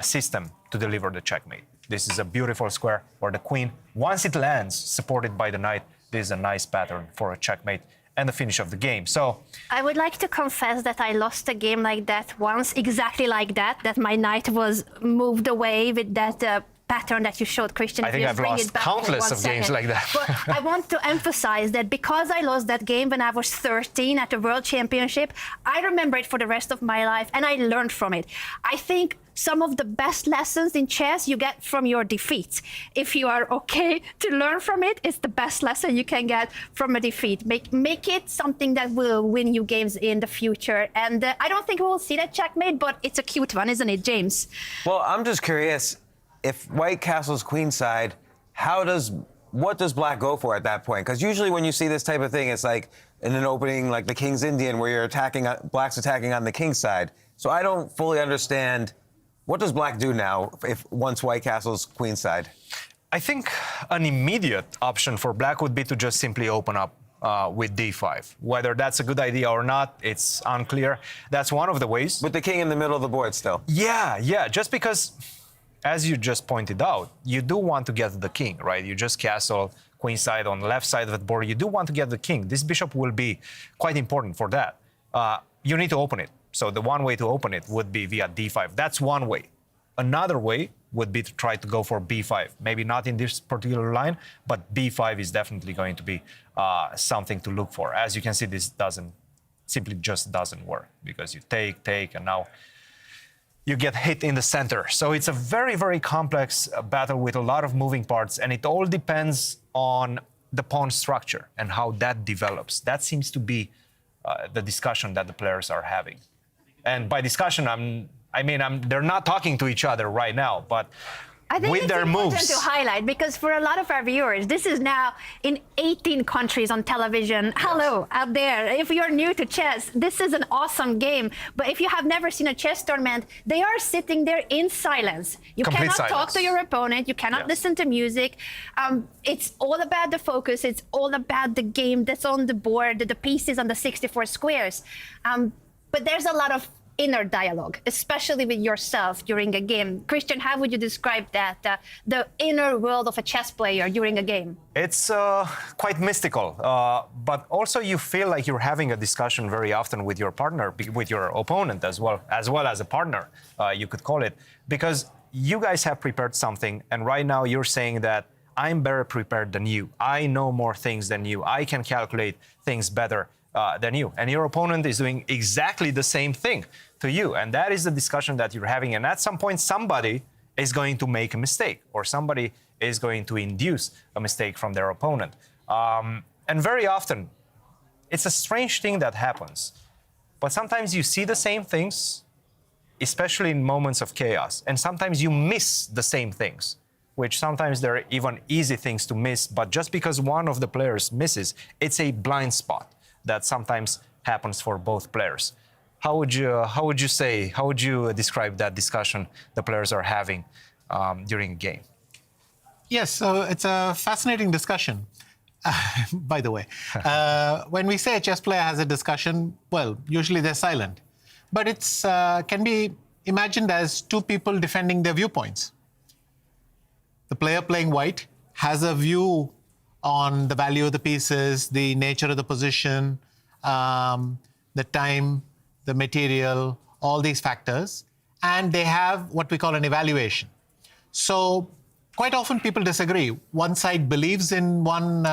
system to deliver the checkmate. This is a beautiful square where the queen, once it lands, supported by the knight, this is a nice pattern for a checkmate and the finish of the game. So I would like to confess that I lost a game like that once, exactly like that my knight was moved away with that pattern that you showed, Christian. I think I've lost countless of games like that. But I want to emphasize that because I lost that game when I was 13 at the World Championship, I remember it for the rest of my life and I learned from it. I think some of the best lessons in chess you get from your defeats. If you are okay to learn from it, it's the best lesson you can get from a defeat. Make it something that will win you games in the future. And I don't think we'll see that checkmate, but it's a cute one, isn't it, James? Well, I'm just curious, if white castles queenside, what does black go for at that point? Because usually when you see this type of thing, it's like in an opening like the King's Indian where you're attacking, black's attacking on the king's side. So I don't fully understand, what does black do now if once white castles queenside? I think an immediate option for black would be to just simply open up with d5. Whether that's a good idea or not, it's unclear. That's one of the ways. With the king in the middle of the board still. Yeah, just because, as you just pointed out, you do want to get the king, right? You just castle queenside on the left side of the board. You do want to get the king. This bishop will be quite important for that. You need to open it. So the one way to open it would be via d5. That's one way. Another way would be to try to go for b5. Maybe not in this particular line, but b5 is definitely going to be something to look for. As you can see, this simply just doesn't work because you take, and now you get hit in the center. So it's a very, very complex battle with a lot of moving parts, and it all depends on the pawn structure and how that develops. That seems to be the discussion that the players are having. And by discussion, they're not talking to each other right now, but I think with it's their important moves. to highlight because for a lot of our viewers, this is now in 18 countries on television. Hello, out there. If you're new to chess, this is an awesome game. But if you have never seen a chess tournament, they are sitting there in silence. You Complete cannot talk silence. to your opponent. You cannot listen to music. It's all about the focus. It's all about the game that's on the board, the pieces on the 64 squares. But there's a lot of inner dialogue, especially with yourself during a game. Christian, how would you describe that, the inner world of a chess player during a game? It's quite mystical, but also you feel like you're having a discussion very often with your partner, with your opponent as well as a partner, you could call it, because you guys have prepared something, and right now you're saying that I'm better prepared than you. I know more things than you. I can calculate things better than you. And your opponent is doing exactly the same thing to you. And that is the discussion that you're having. And at some point, somebody is going to make a mistake, or somebody is going to induce a mistake from their opponent. And very often, it's a strange thing that happens. But sometimes you see the same things, especially in moments of chaos. And sometimes you miss the same things. which sometimes there are even easy things to miss, but just because one of the players misses, it's a blind spot that sometimes happens for both players. How would you describe that discussion the players are having during a game? Yes, so it's a fascinating discussion. By the way, when we say a chess player has a discussion, well, usually they're silent. But it can be imagined as two people defending their viewpoints. The player playing white has a view on the value of the pieces, the nature of the position, the time, the material, all these factors, and they have what we call an evaluation. So quite often people disagree. One side believes in one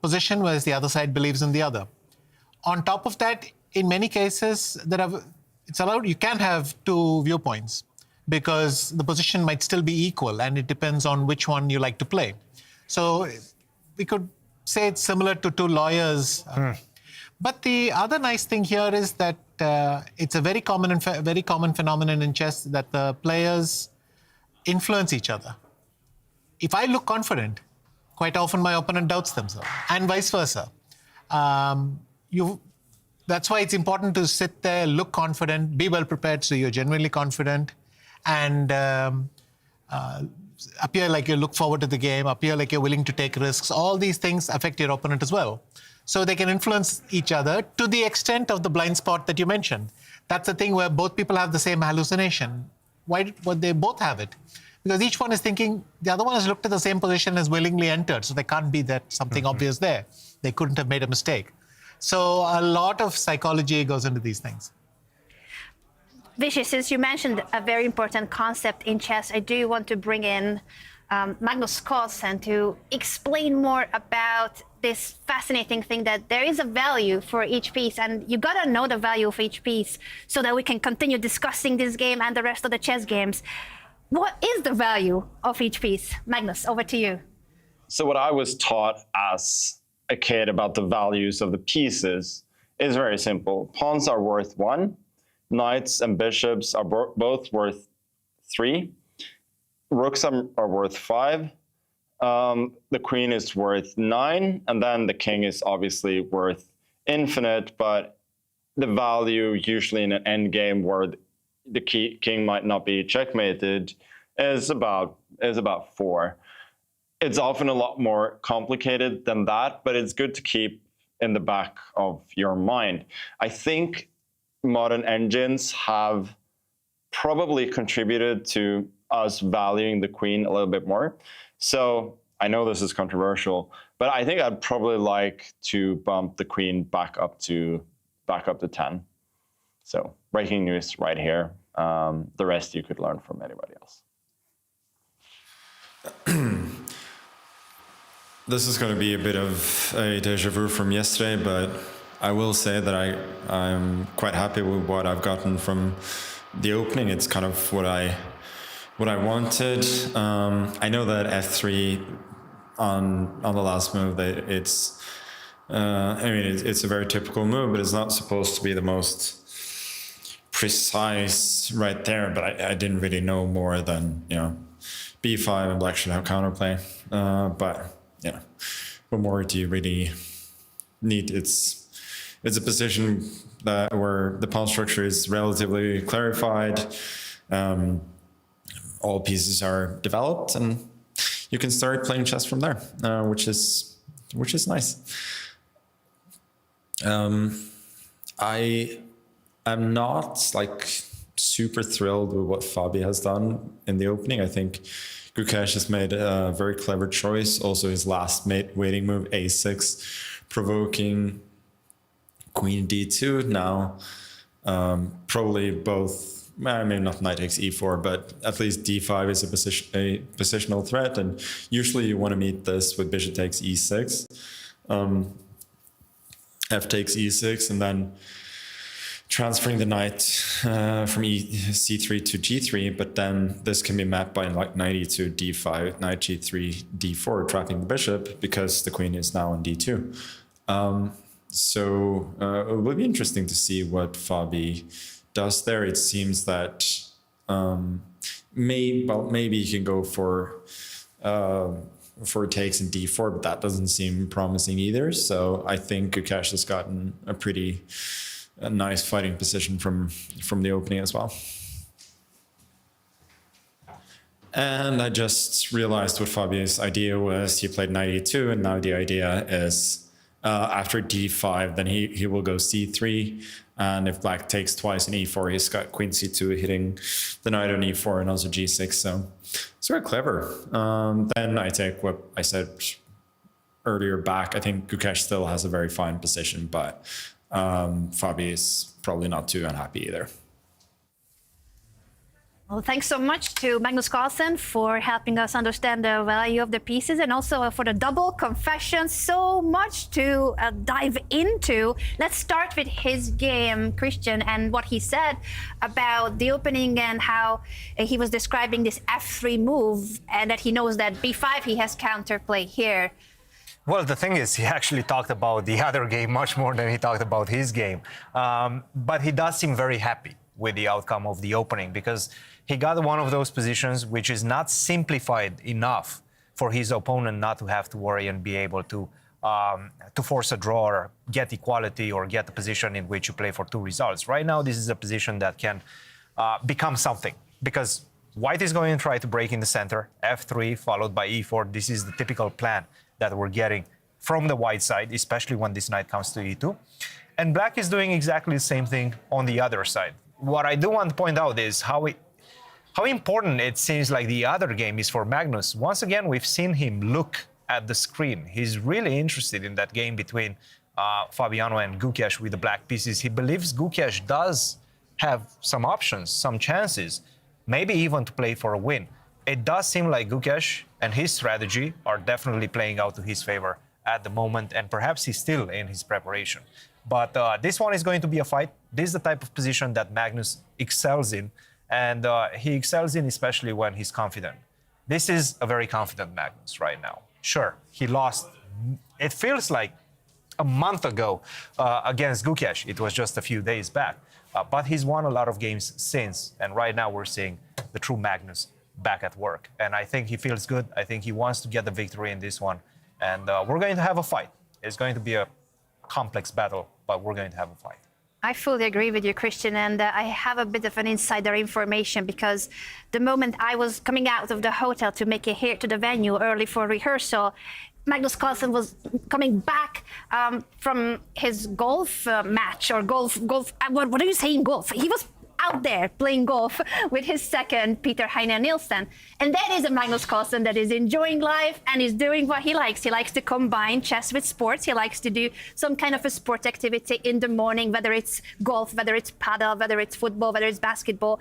position, whereas the other side believes in the other. On top of that, in many cases, it's allowed, you can have two viewpoints because the position might still be equal and it depends on which one you like to play. So we could say it's similar to two lawyers. But the other nice thing here is that it's a very common phenomenon in chess that the players influence each other. If I look confident, quite often my opponent doubts themselves, and vice versa. That's why it's important to sit there, look confident, be well prepared so you're genuinely confident, and appear like you look forward to the game, appear like you're willing to take risks. All these things affect your opponent as well. So they can influence each other to the extent of the blind spot that you mentioned. That's the thing where both people have the same hallucination. Why would they both have it? Because each one is thinking, the other one has looked at the same position as willingly entered, so there can't be that something obvious there. They couldn't have made a mistake. So a lot of psychology goes into these things. Vishy, since you mentioned a very important concept in chess, I do want to bring in Magnus Carlsen to explain more about this fascinating thing that there is a value for each piece, and you gotta know the value of each piece so that we can continue discussing this game and the rest of the chess games. What is the value of each piece? Magnus, over to you. So what I was taught as a kid about the values of the pieces is very simple. Pawns are worth 1, knights and bishops are both worth 3, rooks are worth 5, the queen is worth 9, and then the king is obviously worth infinite, but the value usually in an endgame where the king might not be checkmated is about 4. It's often a lot more complicated than that, but it's good to keep in the back of your mind. I think modern engines have probably contributed to us valuing the queen a little bit more. So I know this is controversial, but I think I'd probably like to bump the queen back up to 10. So breaking news right here. The rest you could learn from anybody else. This is going to be a bit of a deja vu from yesterday, but I will say that I'm quite happy with what I've gotten from the opening. It's kind of what I wanted. I know that f3 on the last move, it's a very typical move, but it's not supposed to be the most precise right there. But I didn't really know more than b5 and black should have counterplay. But what more do you really need? It's a position where the pawn structure is relatively clarified. All pieces are developed, and you can start playing chess from there, which is nice. I am not super thrilled with what Fabi has done in the opening. I think Gukesh has made a very clever choice. Also, his last waiting move, a6, provoking queen d2. Now, probably both. Maybe not knight takes e4, but at least d5 is a positional threat, and usually you want to meet this with bishop takes e6, f takes e6, and then transferring the knight from c3 to g3, but then this can be mapped by knight e2, d5, knight g3, d4, trapping the bishop because the queen is now on d2. So it will be interesting to see what Fabi does there. It seems that maybe he can go for takes in d4, but that doesn't seem promising either. So I think Gukesh has gotten a nice fighting position from the opening as well. And I just realized what Fabio's idea was. He played knight e2, and now the idea is after d5, then he will go c3. And if black takes twice in e4, he's got queen c2 hitting the knight on e4 and also g6. So it's very clever. Then I take what I said earlier back. I think Gukesh still has a very fine position, but Fabio is probably not too unhappy either. Well, thanks so much to Magnus Carlsen for helping us understand the value of the pieces, and also for the double confession. So much to dive into. Let's start with his game, Christian, and what he said about the opening and how he was describing this f3 move, and that he knows that b5 he has counterplay here. Well, the thing is, he actually talked about the other game much more than he talked about his game. But he does seem very happy with the outcome of the opening, because he got one of those positions which is not simplified enough for his opponent not to have to worry and be able to force a draw or get equality or get a position in which you play for 2 results. Right now, this is a position that can become something, because white is going to try to break in the center, f3 followed by e4. This is the typical plan that we're getting from the white side, especially when this knight comes to e2. And black is doing exactly the same thing on the other side. What I do want to point out is how important it seems like the other game is for Magnus. Once again, we've seen him look at the screen. He's really interested in that game between Fabiano and Gukesh with the black pieces. He believes Gukesh does have some options, some chances, maybe even to play for a win. It does seem like Gukesh and his strategy are definitely playing out to his favor at the moment, and perhaps he's still in his preparation. But this one is going to be a fight. This is the type of position that Magnus excels in, and he excels in especially when he's confident. This is a very confident Magnus right now. Sure, he lost, it feels like a month ago against Gukesh. It was just a few days back. But he's won a lot of games since, and right now we're seeing the true Magnus back at work. And I think he feels good. I think he wants to get the victory in this one. And we're going to have a fight. It's going to be a complex battle, but we're going to have a fight. I fully agree with you, Christian, and I have a bit of an insider information, because the moment I was coming out of the hotel to make it here to the venue early for rehearsal, Magnus Carlsen was coming back from his golf match, or golf. What are you saying, golf? He was out there playing golf with his second, Peter Heine Nielsen. And that is a Magnus Carlsen that is enjoying life and is doing what he likes. He likes to combine chess with sports. He likes to do some kind of a sport activity in the morning, whether it's golf, whether it's paddle, whether it's football, whether it's basketball.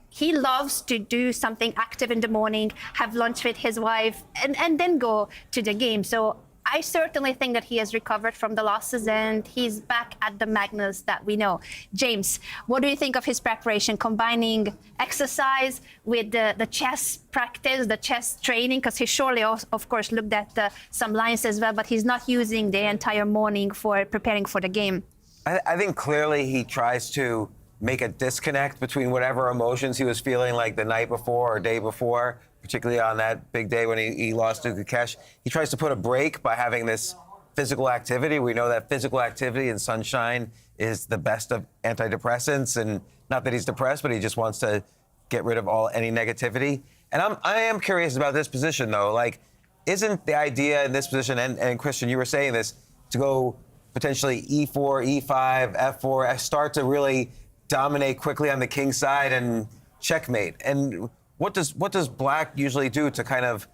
He loves to do something active in the morning, have lunch with his wife, and then go to the game. So I certainly think that he has recovered from the losses, and he's back at the Magnus that we know. James, what do you think of his preparation, combining exercise with the chess practice, the chess training? Because he surely, of course, looked at some lines as well, but he's not using the entire morning for preparing for the game. I think clearly he tries to make a disconnect between whatever emotions he was feeling like the night before or day before, particularly on that big day when he lost to Gukesh. He tries to put a break by having this physical activity. We know that physical activity and sunshine is the best of antidepressants, and not that he's depressed, but he just wants to get rid of any negativity. And I am curious about this position, though. Like, isn't the idea in this position, and Christian, you were saying this, to go potentially e4, e5, f4, start to really dominate quickly on the king side and checkmate? And what does black usually do to kind of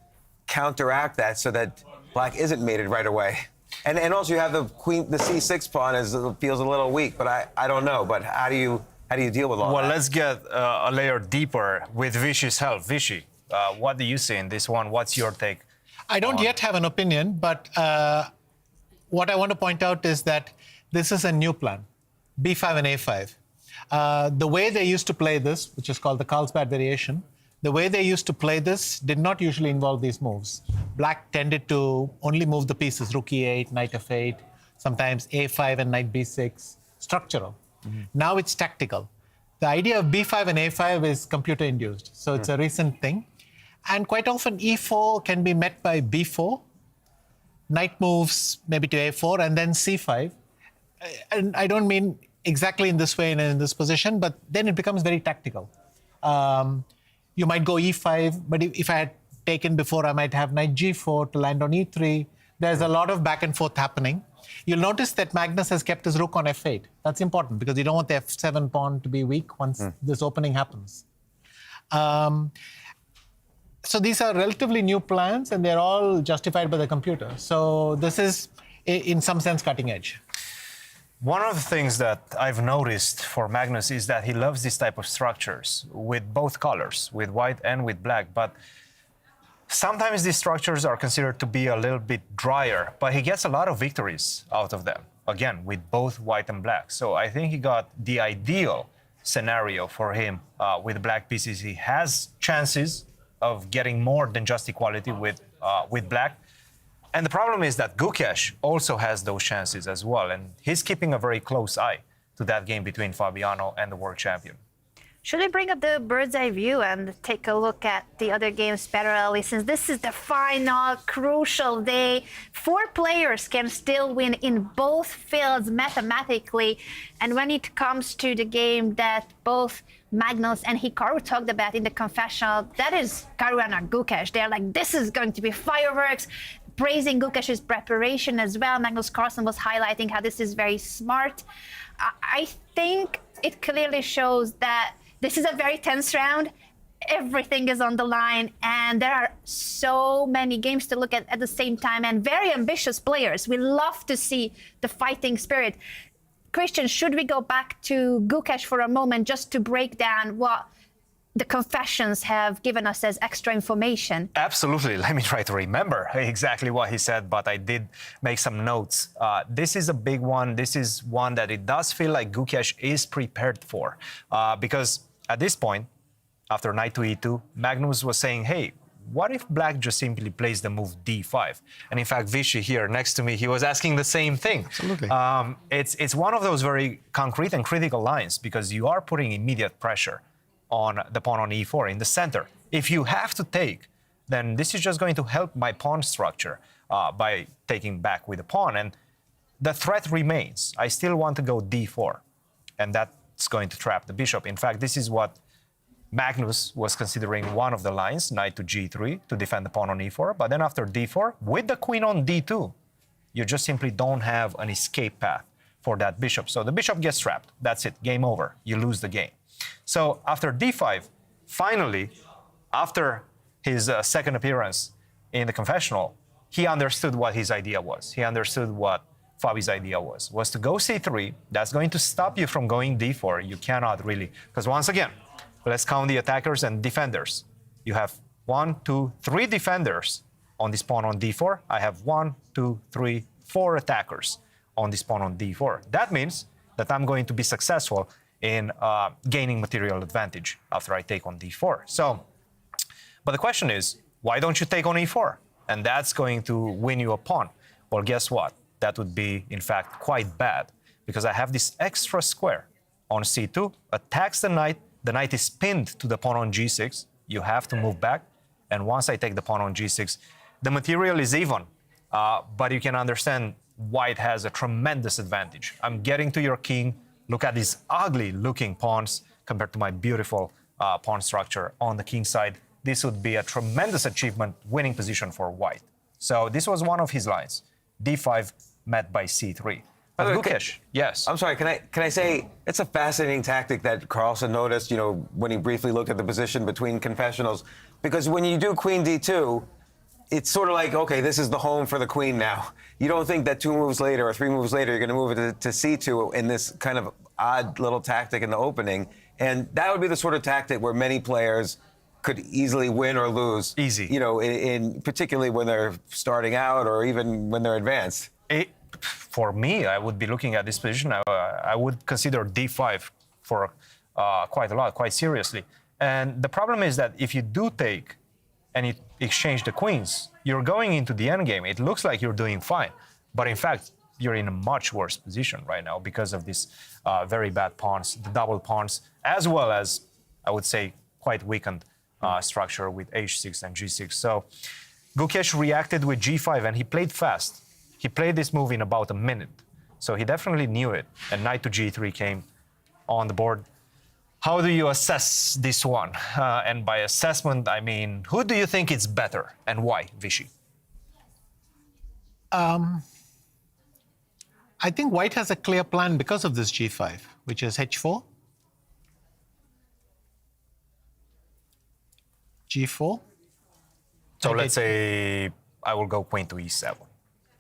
counteract that so that black isn't mated right away? And also you have the queen, the c6 pawn feels a little weak, but I don't know. But how do you deal with all that? Well, let's get a layer deeper with Vishy's help. Vishy, what do you see in this one? What's your take? I don't yet have an opinion, but what I want to point out is that this is a new plan, b5 and a5. The way they used to play this, which is called the Carlsbad variation, the way they used to play this did not usually involve these moves. Black tended to only move the pieces, rook e8, knight f8, sometimes a5 and knight b6, structural. Mm-hmm. Now it's tactical. The idea of b5 and a5 is computer-induced, so it's a recent thing. And quite often e4 can be met by b4, knight moves maybe to a4, and then c5. And I don't mean exactly in this way and in this position, but then it becomes very tactical. You might go e5, but if I had taken before, I might have knight g4 to land on e3. There's a lot of back and forth happening. You'll notice that Magnus has kept his rook on f8. That's important because you don't want the f7 pawn to be weak once this opening happens. So these are relatively new plans, and they're all justified by the computer. So this is, in some sense, cutting edge. One of the things that I've noticed for Magnus is that he loves this type of structures with both colors, with white and with black. But sometimes these structures are considered to be a little bit drier, but he gets a lot of victories out of them, again, with both white and black. So I think he got the ideal scenario for him with black pieces. He has chances of getting more than just equality with black. And the problem is that Gukesh also has those chances as well, and he's keeping a very close eye to that game between Fabiano and the world champion. Should we bring up the bird's eye view and take a look at the other games parallelly, since this is the final crucial day? 4 players can still win in both fields mathematically. And when it comes to the game that both Magnus and Hikaru talked about in the confessional, that is Caruana Gukesh. They're like, this is going to be fireworks, praising Gukesh's preparation as well. Magnus Carlsen was highlighting how this is very smart. I think it clearly shows that this is a very tense round. Everything is on the line, and there are so many games to look at the same time, and very ambitious players. We love to see the fighting spirit. Christian, should we go back to Gukesh for a moment just to break down what the confessions have given us as extra information? Absolutely. Let me try to remember exactly what he said, but I did make some notes. This is a big one. This is one that it does feel like Gukesh is prepared for, because at this point, after knight to e2, Magnus was saying, hey, what if black just simply plays the move d5? And in fact, Vichy here next to me, he was asking the same thing. Absolutely. It's one of those very concrete and critical lines because you are putting immediate pressure on the pawn on e4 in the center. If you have to take, then this is just going to help my pawn structure by taking back with the pawn. And the threat remains. I still want to go d4, and that's going to trap the bishop. In fact, this is what Magnus was considering one of the lines, knight to g3, to defend the pawn on e4. But then after d4, with the queen on d2, you just simply don't have an escape path for that bishop. So the bishop gets trapped. That's it. Game over. You lose the game. So after d5, finally, after his second appearance in the confessional, he understood what his idea was. He understood what Fabi's idea was to go c3. That's going to stop you from going d4. You cannot really, because once again, let's count the attackers and defenders. You have 1, 2, 3 defenders on this pawn on d4. I have 1, 2, 3, 4 attackers on this pawn on d4. That means that I'm going to be successful in gaining material advantage after I take on d4. So, but the question is, why don't you take on e4? And that's going to win you a pawn. Well, guess what? That would be, in fact, quite bad, because I have this extra square on c2, attacks the knight is pinned to the pawn on g6, you have to move back, and once I take the pawn on g6, the material is even, but you can understand white has a tremendous advantage. I'm getting to your king. Look at these ugly-looking pawns compared to my beautiful pawn structure on the king side. This would be a tremendous achievement, winning position for white. So this was one of his lines, d5 met by c3. But Gukesh, yes. I'm sorry, can I say it's a fascinating tactic that Carlsen noticed, when he briefly looked at the position between confessionals, because when you do queen d2, it's sort of like, okay, this is the home for the queen now. You don't think that 2 moves later or 3 moves later, you're going to move it to c2 in this kind of odd little tactic in the opening. And that would be the sort of tactic where many players could easily win or lose. Easy. Particularly when they're starting out or even when they're advanced. For me, I would be looking at this position. I would consider d5 for quite seriously. And the problem is that if you do take and you exchange the queens, you're going into the endgame. It looks like you're doing fine. But in fact, you're in a much worse position right now because of these very bad pawns, the double pawns, as well as, I would say, quite weakened structure with h6 and g6. So Gukesh reacted with g5, and he played fast. He played this move in about a minute. So he definitely knew it, and knight to g3 came on the board. How do you assess this one? And by assessment, I mean, who do you think is better and why, Vishy? I think white has a clear plan because of this g5, which is h4, g4. So let's say I will go queen to e7.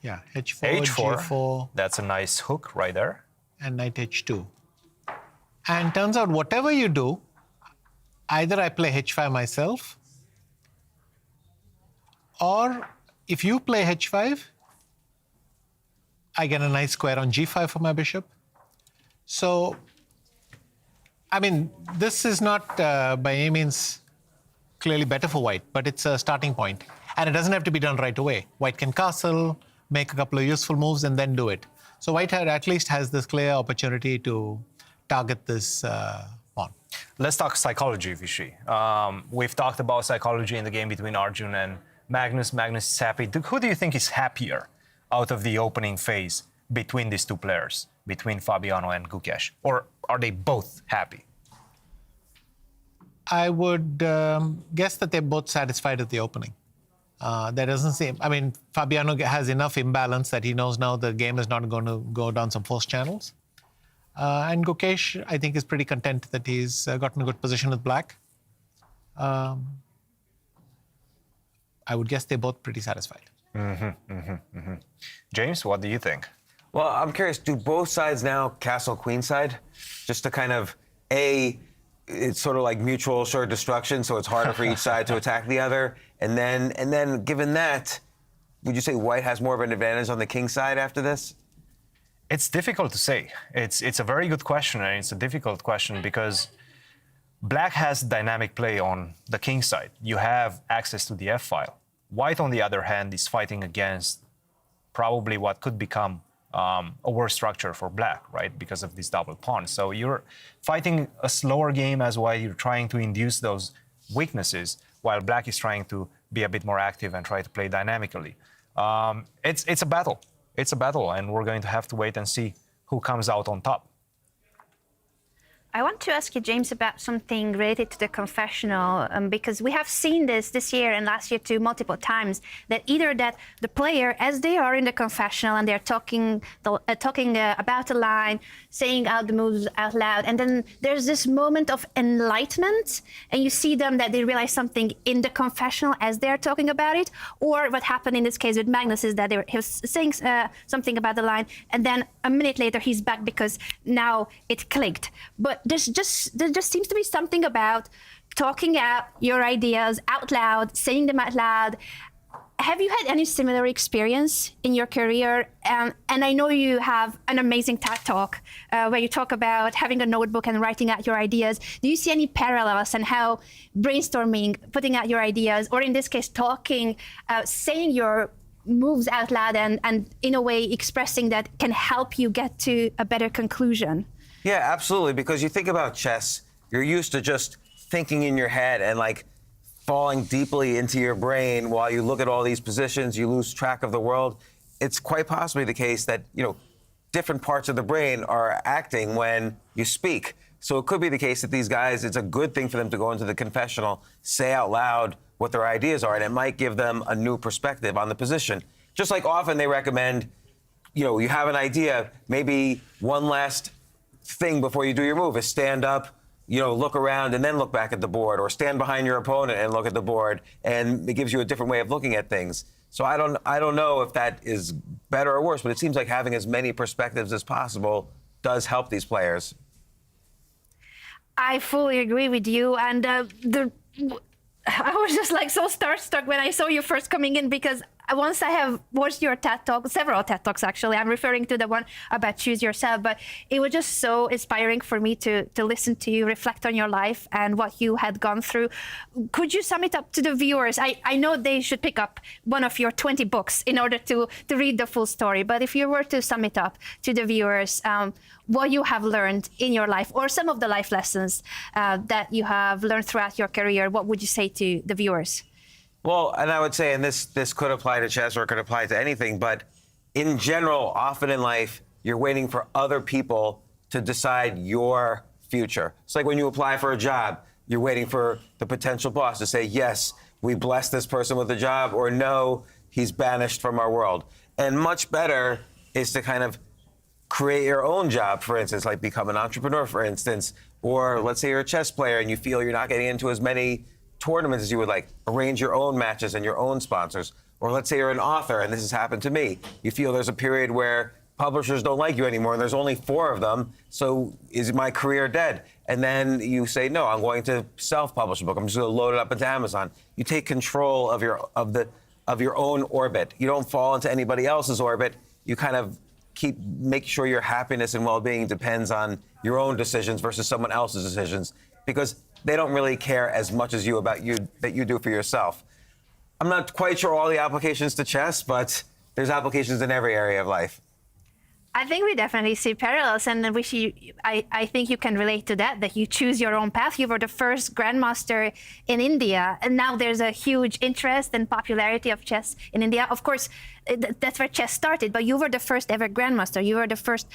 Yeah, h4, h4, g4. That's a nice hook right there. And knight h2. And turns out whatever you do, either I play h5 myself, or if you play h5, I get a nice square on g5 for my bishop. So, I mean, this is not by any means clearly better for white, but it's a starting point. And it doesn't have to be done right away. White can castle, make a couple of useful moves, and then do it. So white at least has this clear opportunity to target this pawn. Let's talk psychology, Vishy. We've talked about psychology in the game between Arjun and Magnus. Magnus is happy. Who do you think is happier out of the opening phase between these two players, between Fabiano and Gukesh? Or are they both happy? I would guess that they're both satisfied at the opening. There doesn't seem, I mean, Fabiano has enough imbalance that he knows now the game is not going to go down some forced channels. And Gukesh, I think, is pretty content that he's gotten a good position with black. I would guess they're both pretty satisfied. James, what do you think? Well, I'm curious, do both sides now castle queenside? Just to kind of, it's sort of like mutual assured destruction, so it's harder for each side to attack the other. And then given that, would you say white has more of an advantage on the king side after this? It's difficult to say. It's a very good question, and it's a difficult question because black has dynamic play on the king side. You have access to the f-file. White, on the other hand, is fighting against probably what could become a worse structure for black, right? Because of these double pawns. So you're fighting a slower game as while you're trying to induce those weaknesses, while black is trying to be a bit more active and try to play dynamically. It's a battle. It's a battle, and we're going to have to wait and see who comes out on top. I want to ask you, James, about something related to the confessional, because we have seen this year and last year too multiple times, that either that the player, as they are in the confessional and they're talking about the line, saying out the moves out loud, and then there's this moment of enlightenment, and you see them that they realize something in the confessional as they're talking about it, or what happened in this case with Magnus is that he was saying something about the line, and then a minute later he's back because now it clicked. But there just seems to be something about talking out your ideas out loud, saying them out loud. Have you had any similar experience in your career? And I know you have an amazing TED Talk where you talk about having a notebook and writing out your ideas. Do you see any parallels in how brainstorming, putting out your ideas, or in this case, talking, saying your moves out loud and in a way expressing that can help you get to a better conclusion? Yeah, absolutely, because you think about chess, you're used to just thinking in your head and like falling deeply into your brain while you look at all these positions, you lose track of the world. It's quite possibly the case that, different parts of the brain are acting when you speak. So it could be the case that these guys, it's a good thing for them to go into the confessional, say out loud what their ideas are, and it might give them a new perspective on the position. Just like often they recommend, you have an idea, maybe one last thing before you do your move is stand up, look around and then look back at the board, or stand behind your opponent and look at the board, and it gives you a different way of looking at things. So I don't know if that is better or worse, but it seems like having as many perspectives as possible does help these players. I fully agree with you, and I was just like so starstruck when I saw you first coming in, because once I have watched your TED Talk, several TED Talks actually, I'm referring to the one about choose yourself, but it was just so inspiring for me to listen to you reflect on your life and what you had gone through. Could you sum it up to the viewers? I know they should pick up one of your 20 books in order to read the full story, but if you were to sum it up to the viewers, what you have learned in your life or some of the life lessons that you have learned throughout your career, what would you say to the viewers? Well, and I would say, and this could apply to chess or it could apply to anything, but in general, often in life, you're waiting for other people to decide your future. It's like when you apply for a job, you're waiting for the potential boss to say, yes, we bless this person with a job, or no, he's banished from our world. And much better is to kind of create your own job, for instance, like become an entrepreneur, for instance, or let's say you're a chess player and you feel you're not getting into as many tournaments as you would like, arrange your own matches and your own sponsors. Or let's say you're an author, and this has happened to me. You feel there's a period where publishers don't like you anymore, and there's only 4 of them, so is my career dead? And then you say, no, I'm going to self-publish a book. I'm just going to load it up into Amazon. You take control of your own orbit. You don't fall into anybody else's orbit. You kind of make sure your happiness and well-being depends on your own decisions versus someone else's decisions, because they don't really care as much as you about you that you do for yourself. I'm not quite sure all the applications to chess, but there's applications in every area of life. I think we definitely see parallels, and I think you can relate to that you choose your own path. You were the first Grandmaster in India, and now there's a huge interest and popularity of chess in India. Of course, that's where chess started, but you were the first ever Grandmaster. You were the first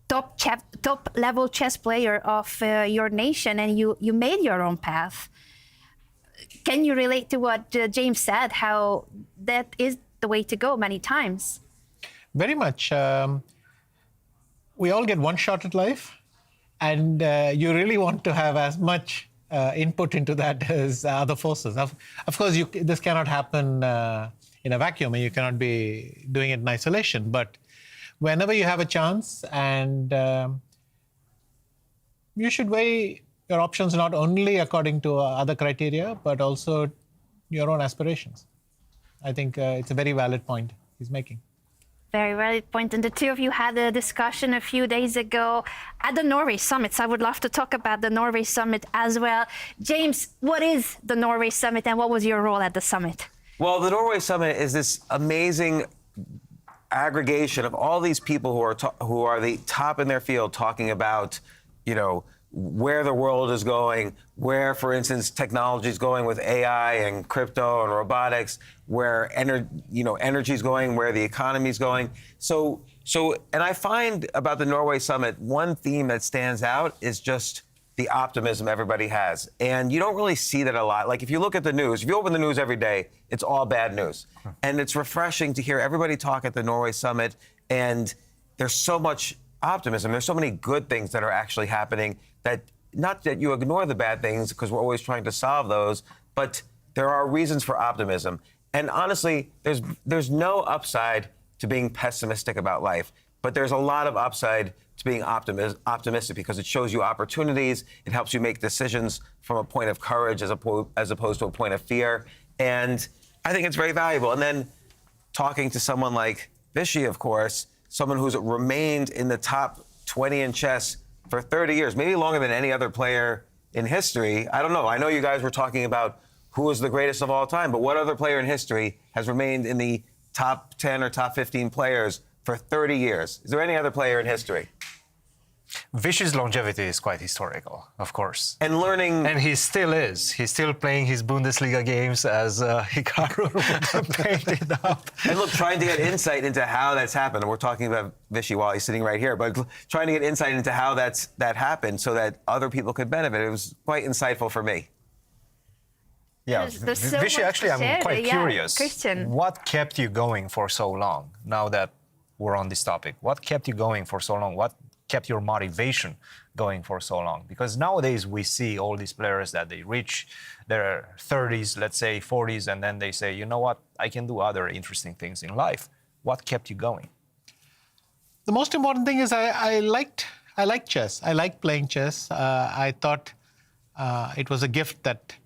top level chess player of your nation, and you made your own path. Can you relate to what James said, how that is the way to go many times? Very much. We all get one shot at life, and you really want to have as much input into that as other forces. Of course, this cannot happen in a vacuum, and you cannot be doing it in isolation, but whenever you have a chance, and you should weigh your options not only according to other criteria, but also your own aspirations. I think it's a very valid point he's making. Very valid point. And the two of you had a discussion a few days ago at the Norway Summit. So I would love to talk about the Norway Summit as well. James, what is the Norway Summit and what was your role at the summit? Well, the Norway Summit is this amazing aggregation of all these people who are the top in their field, talking about, where the world is going, where, for instance, technology is going with AI and crypto and robotics, where energy is going, where the economy is going. So, and I find about the Norway Summit, one theme that stands out is just the optimism everybody has. And you don't really see that a lot. Like if you look at the news, if you open the news every day, it's all bad news. And it's refreshing to hear everybody talk at the Norway Summit, and there's so much optimism. There's so many good things that are actually happening, that not that you ignore the bad things because we're always trying to solve those, but there are reasons for optimism. And honestly, there's no upside to being pessimistic about life, but there's a lot of upside to being optimistic, because it shows you opportunities. It helps you make decisions from a point of courage as opposed to a point of fear. And I think it's very valuable. And then talking to someone like Vishy, of course, someone who's remained in the top 20 in chess for 30 years, maybe longer than any other player in history. I don't know. I know you guys were talking about who is the greatest of all time, but what other player in history has remained in the top 10 or top 15 players for 30 years? Is there any other player in history? Vishy's longevity is quite historical, of course. And learning... And he still is. He's still playing his Bundesliga games as Hikaru painted up. And look, trying to get insight into how that's happened. We're talking about Vishy while he's sitting right here, but trying to get insight into how that happened so that other people could benefit. It was quite insightful for me. Yeah, There's so Vishy, much actually, to I'm share. quite curious. Christian. What kept you going for so long, now that we're on this topic? What kept you going for so long? What kept your motivation going for so long? Because nowadays we see all these players that they reach their 30s, let's say 40s, and then they say, you know what, I can do other interesting things in life. What kept you going? The most important thing is I liked chess. I liked playing chess. I thought it was a gift that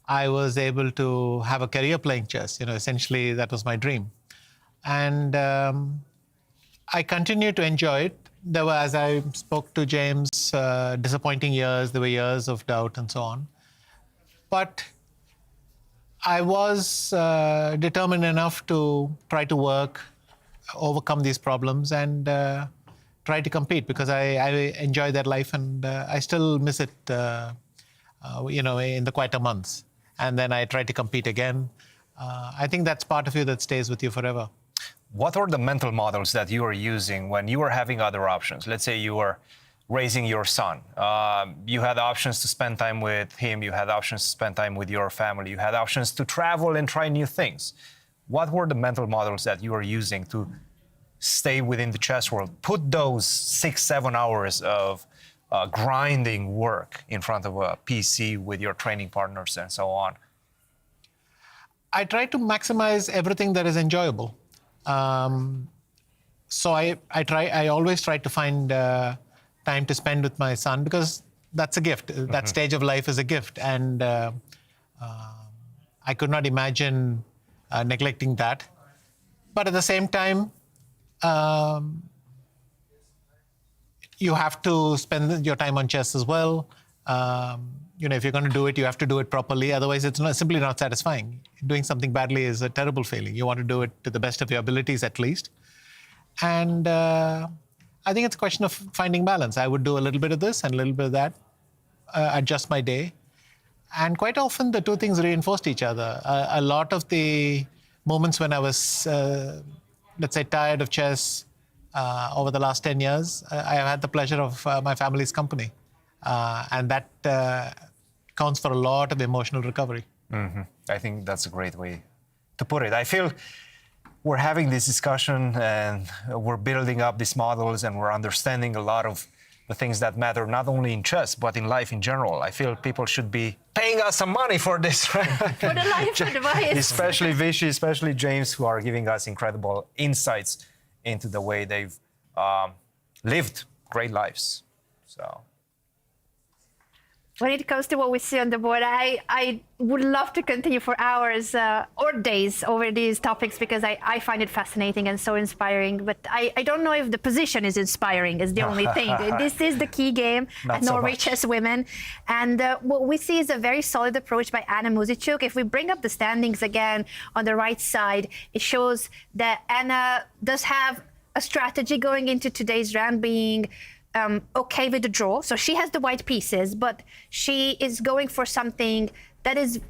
I was able to have a career playing chess. Essentially that was my dream. And I continue to enjoy it. There were, as I spoke to James, disappointing years. There were years of doubt and so on. But I was determined enough to try to work, overcome these problems, and try to compete because I enjoy that life, and I still miss it, in the quieter months. And then I try to compete again. I think that's part of you that stays with you forever. What are the mental models that you are using when you are having other options? Let's say you are raising your son. You had options to spend time with him. You had options to spend time with your family. You had options to travel and try new things. What were the mental models that you are using to stay within the chess world? Put those 6-7 hours of grinding work in front of a PC with your training partners and so on. I try to maximize everything that is enjoyable. So I always try to find time to spend with my son because that's a gift. That stage of life is a gift. And I could not imagine neglecting that. But at the same time, you have to spend your time on chess as well. If you're going to do it, you have to do it properly. Otherwise, it's simply not satisfying. Doing something badly is a terrible feeling. You want to do it to the best of your abilities, at least. And I think it's a question of finding balance. I would do a little bit of this and a little bit of that, adjust my day. And quite often, the two things reinforced each other. A lot of the moments when I was, let's say, tired of chess over the last 10 years, I have had the pleasure of my family's company. And that counts for a lot of emotional recovery. I think that's a great way to put it. I feel we're having this discussion and we're building up these models and we're understanding a lot of the things that matter, not only in chess, but in life in general. I feel people should be paying us some money for this, right? For the life advice. Especially Vishy, especially James, who are giving us incredible insights into the way they've lived great lives. So. When it comes to what we see on the board, I would love to continue for hours or days over these topics because I find it fascinating and so inspiring. But I don't know if the position is inspiring is the only thing. This is the key game at Norway Chess Women. And what we see is a very solid approach by Anna Muzychuk. If we bring up the standings again on the right side, it shows that Anna does have a strategy going into today's round being okay with the draw. So she has the white pieces, but she is going for something that is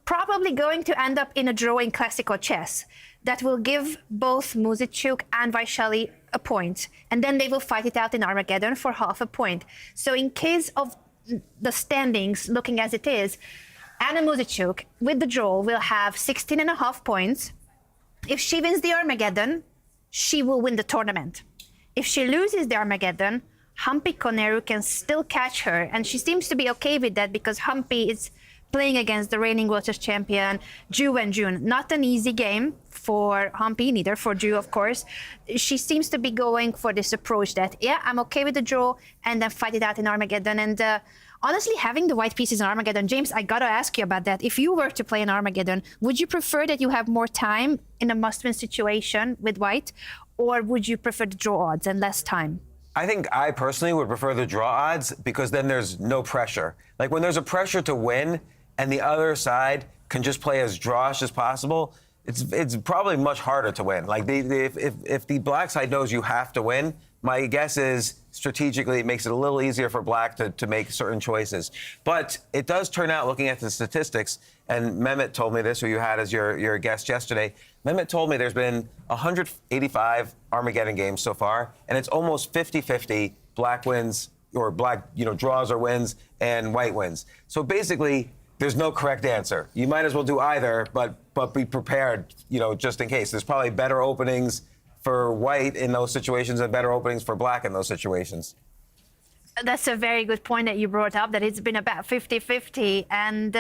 probably going to end up in a draw in classical chess that will give both Muzychuk and Vaishali a point. And then they will fight it out in Armageddon for half a point. So in case of the standings looking as it is, Anna Muzychuk with the draw will have 16.5 points. If she wins the Armageddon, she will win the tournament. If she loses the Armageddon, Humpy Koneru can still catch her. And she seems to be okay with that because Humpy is playing against the reigning World Chess Champion, Ju Wenjun. Not an easy game for Humpy, neither for Ju, of course. She seems to be going for this approach that, yeah, I'm okay with the draw and then fight it out in Armageddon. And honestly, having the white pieces in Armageddon, James, I gotta ask you about that. If you were to play in Armageddon, would you prefer that you have more time in a must-win situation with white? Or would you prefer the draw odds and less time? I think I personally would prefer the draw odds because then there's no pressure. Like when there's a pressure to win and the other side can just play as drawish as possible, it's probably much harder to win. Like if the black side knows you have to win, my guess is strategically it makes it a little easier for black to make certain choices. But it does turn out, looking at the statistics, and Mehmet told me this, who you had as your guest yesterday, Mehmet told me there's been 185 Armageddon games so far, and it's almost 50-50 black wins, or black draws or wins, and white wins. So basically, there's no correct answer. You might as well do either, but be prepared, just in case. There's probably better openings for white in those situations and better openings for black in those situations. That's a very good point that you brought up, that it's been about 50-50. And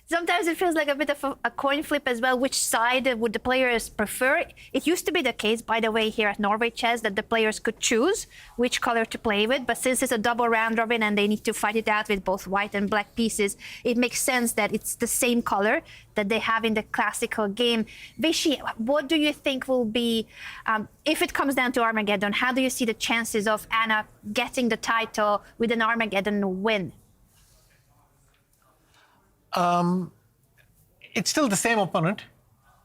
Sometimes it feels like a bit of a coin flip as well. Which side would the players prefer? It used to be the case, by the way, here at Norway Chess, that the players could choose which color to play with. But since it's a double round robin and they need to fight it out with both white and black pieces, it makes sense that it's the same color that they have in the classical game. Vaishi, what do you think will be, if it comes down to Armageddon, how do you see the chances of Anna getting the title with an Armageddon win? It's still the same opponent.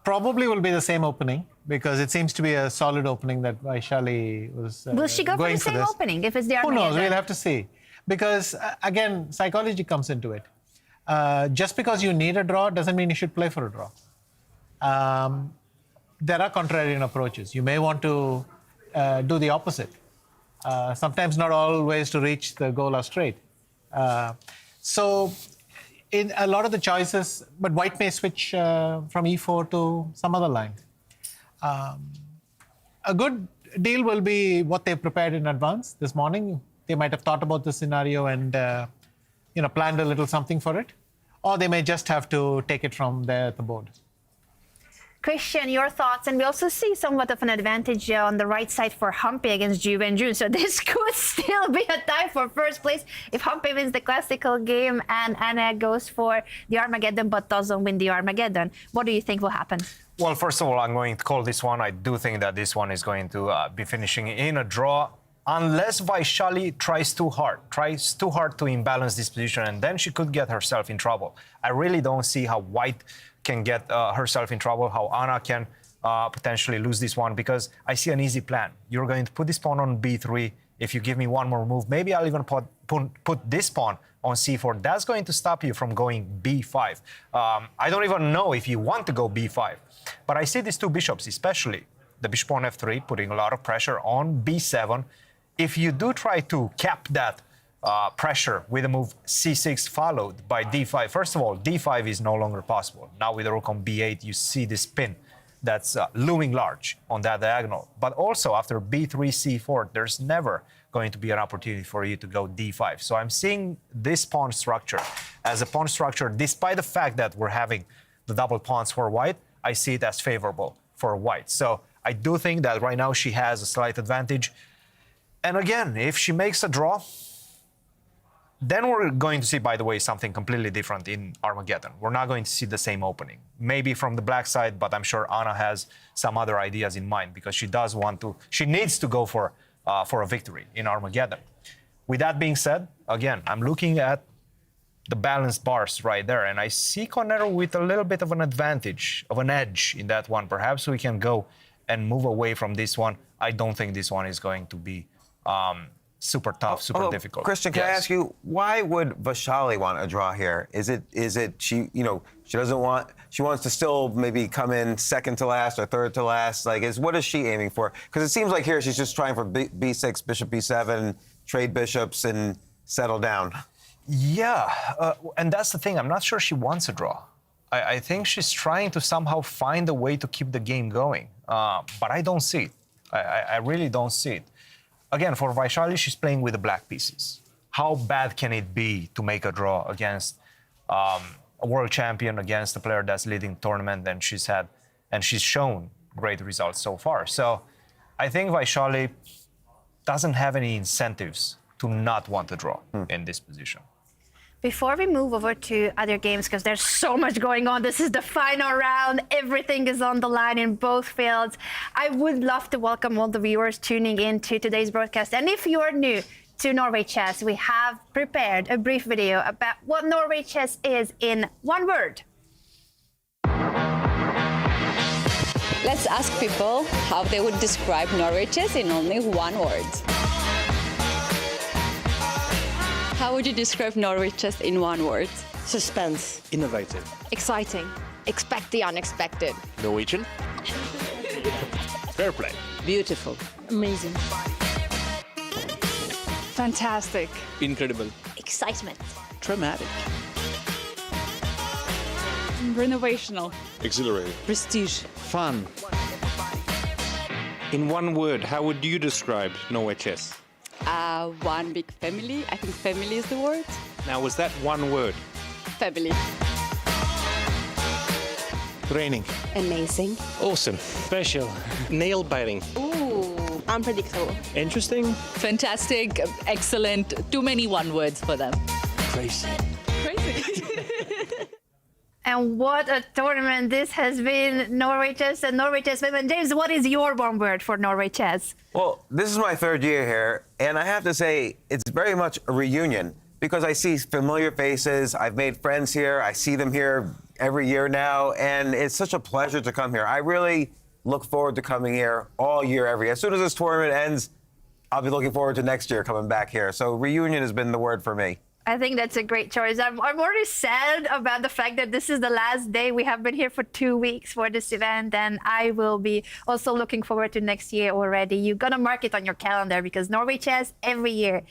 Probably will be the same opening because it seems to be a solid opening that Vaishali was Will she go for the same opening if it's the Who Armageddon? knows? We'll have to see. Because, again, psychology comes into it. Just because you need a draw doesn't mean you should play for a draw. There are contrarian approaches. You may want to do the opposite. Sometimes not all ways to reach the goal are straight. So in a lot of the choices, but white may switch from e4 to some other line. A good deal will be what they prepared in advance this morning. They might have thought about the scenario and planned a little something for it. Or they may just have to take it from there at the board. Christian, your thoughts? And we also see somewhat of an advantage on the right side for Humpy against Juve and June. So this could still be a tie for first place if Humpy wins the classical game and Anna goes for the Armageddon but doesn't win the Armageddon. What do you think will happen? Well, first of all, I'm going to call this one. I do think that this one is going to be finishing in a draw. Unless Vaishali tries too hard to imbalance this position, and then she could get herself in trouble. I really don't see how white can get herself in trouble, how Anna can potentially lose this one, because I see an easy plan. You're going to put this pawn on b3. If you give me one more move, maybe I'll even put this pawn on c4. That's going to stop you from going b5. I don't even know if you want to go b5, but I see these two bishops, especially the bishop on f3, putting a lot of pressure on b7. If you do try to cap that pressure with a move c6 followed by d5, first of all, d5 is no longer possible. Now with the rook on b8, you see this pin that's looming large on that diagonal. But also after b3, c4, there's never going to be an opportunity for you to go d5. So I'm seeing this pawn structure as a pawn structure, despite the fact that we're having the double pawns for white, I see it as favorable for white. So I do think that right now she has a slight advantage. And again, if she makes a draw, then we're going to see, by the way, something completely different in Armageddon. We're not going to see the same opening. Maybe from the black side, but I'm sure Anna has some other ideas in mind because she needs to go for a victory in Armageddon. With that being said, again, I'm looking at the balanced bars right there, and I see Conero with a little bit of an advantage, of an edge in that one. Perhaps we can go and move away from this one. I don't think this one is going to be super tough, super difficult. Christian, can I ask you, why would Vaishali want a draw here? Is it she wants to still maybe come in second to last or third to last? What is she aiming for? Because it seems like here she's just trying for b6, bishop b7, trade bishops and settle down. Yeah, and that's the thing. I'm not sure she wants a draw. I think she's trying to somehow find a way to keep the game going, but I don't see it. I really don't see it. Again, for Vaishali, she's playing with the black pieces. How bad can it be to make a draw against a world champion, against a player that's leading the tournament, and she's shown great results so far. So I think Vaishali doesn't have any incentives to not want to draw in this position. Before we move over to other games, because there's so much going on, this is the final round, everything is on the line in both fields. I would love to welcome all the viewers tuning in to today's broadcast. And if you're new to Norway Chess, we have prepared a brief video about what Norway Chess is in one word. Let's ask people how they would describe Norway Chess in only one word. How would you describe Norway Chess in one word? Suspense. Innovative. Exciting. Expect the unexpected. Norwegian. Fair play. Beautiful. Amazing. Fantastic. Incredible. Excitement. Dramatic. Renovational. Exhilarating. Prestige. Fun. In one word, how would you describe Norway Chess? One big family. I think family is the word. Now, was that one word? Family. Raining. Amazing. Awesome. Special. Nail biting. Ooh, unpredictable. Interesting. Fantastic, excellent. Too many one words for them. Crazy. And what a tournament this has been, Norway Chess and Norway Chess Women. James, what is your one word for Norway Chess? Well, this is my third year here, and I have to say it's very much a reunion because I see familiar faces. I've made friends here. I see them here every year now, and it's such a pleasure to come here. I really look forward to coming here all year, every year. As soon as this tournament ends, I'll be looking forward to next year coming back here. So reunion has been the word for me. I think that's a great choice. I'm already sad about the fact that this is the last day. We have been here for 2 weeks for this event, and I will be also looking forward to next year already. You're gonna mark it on your calendar because Norway Chess every year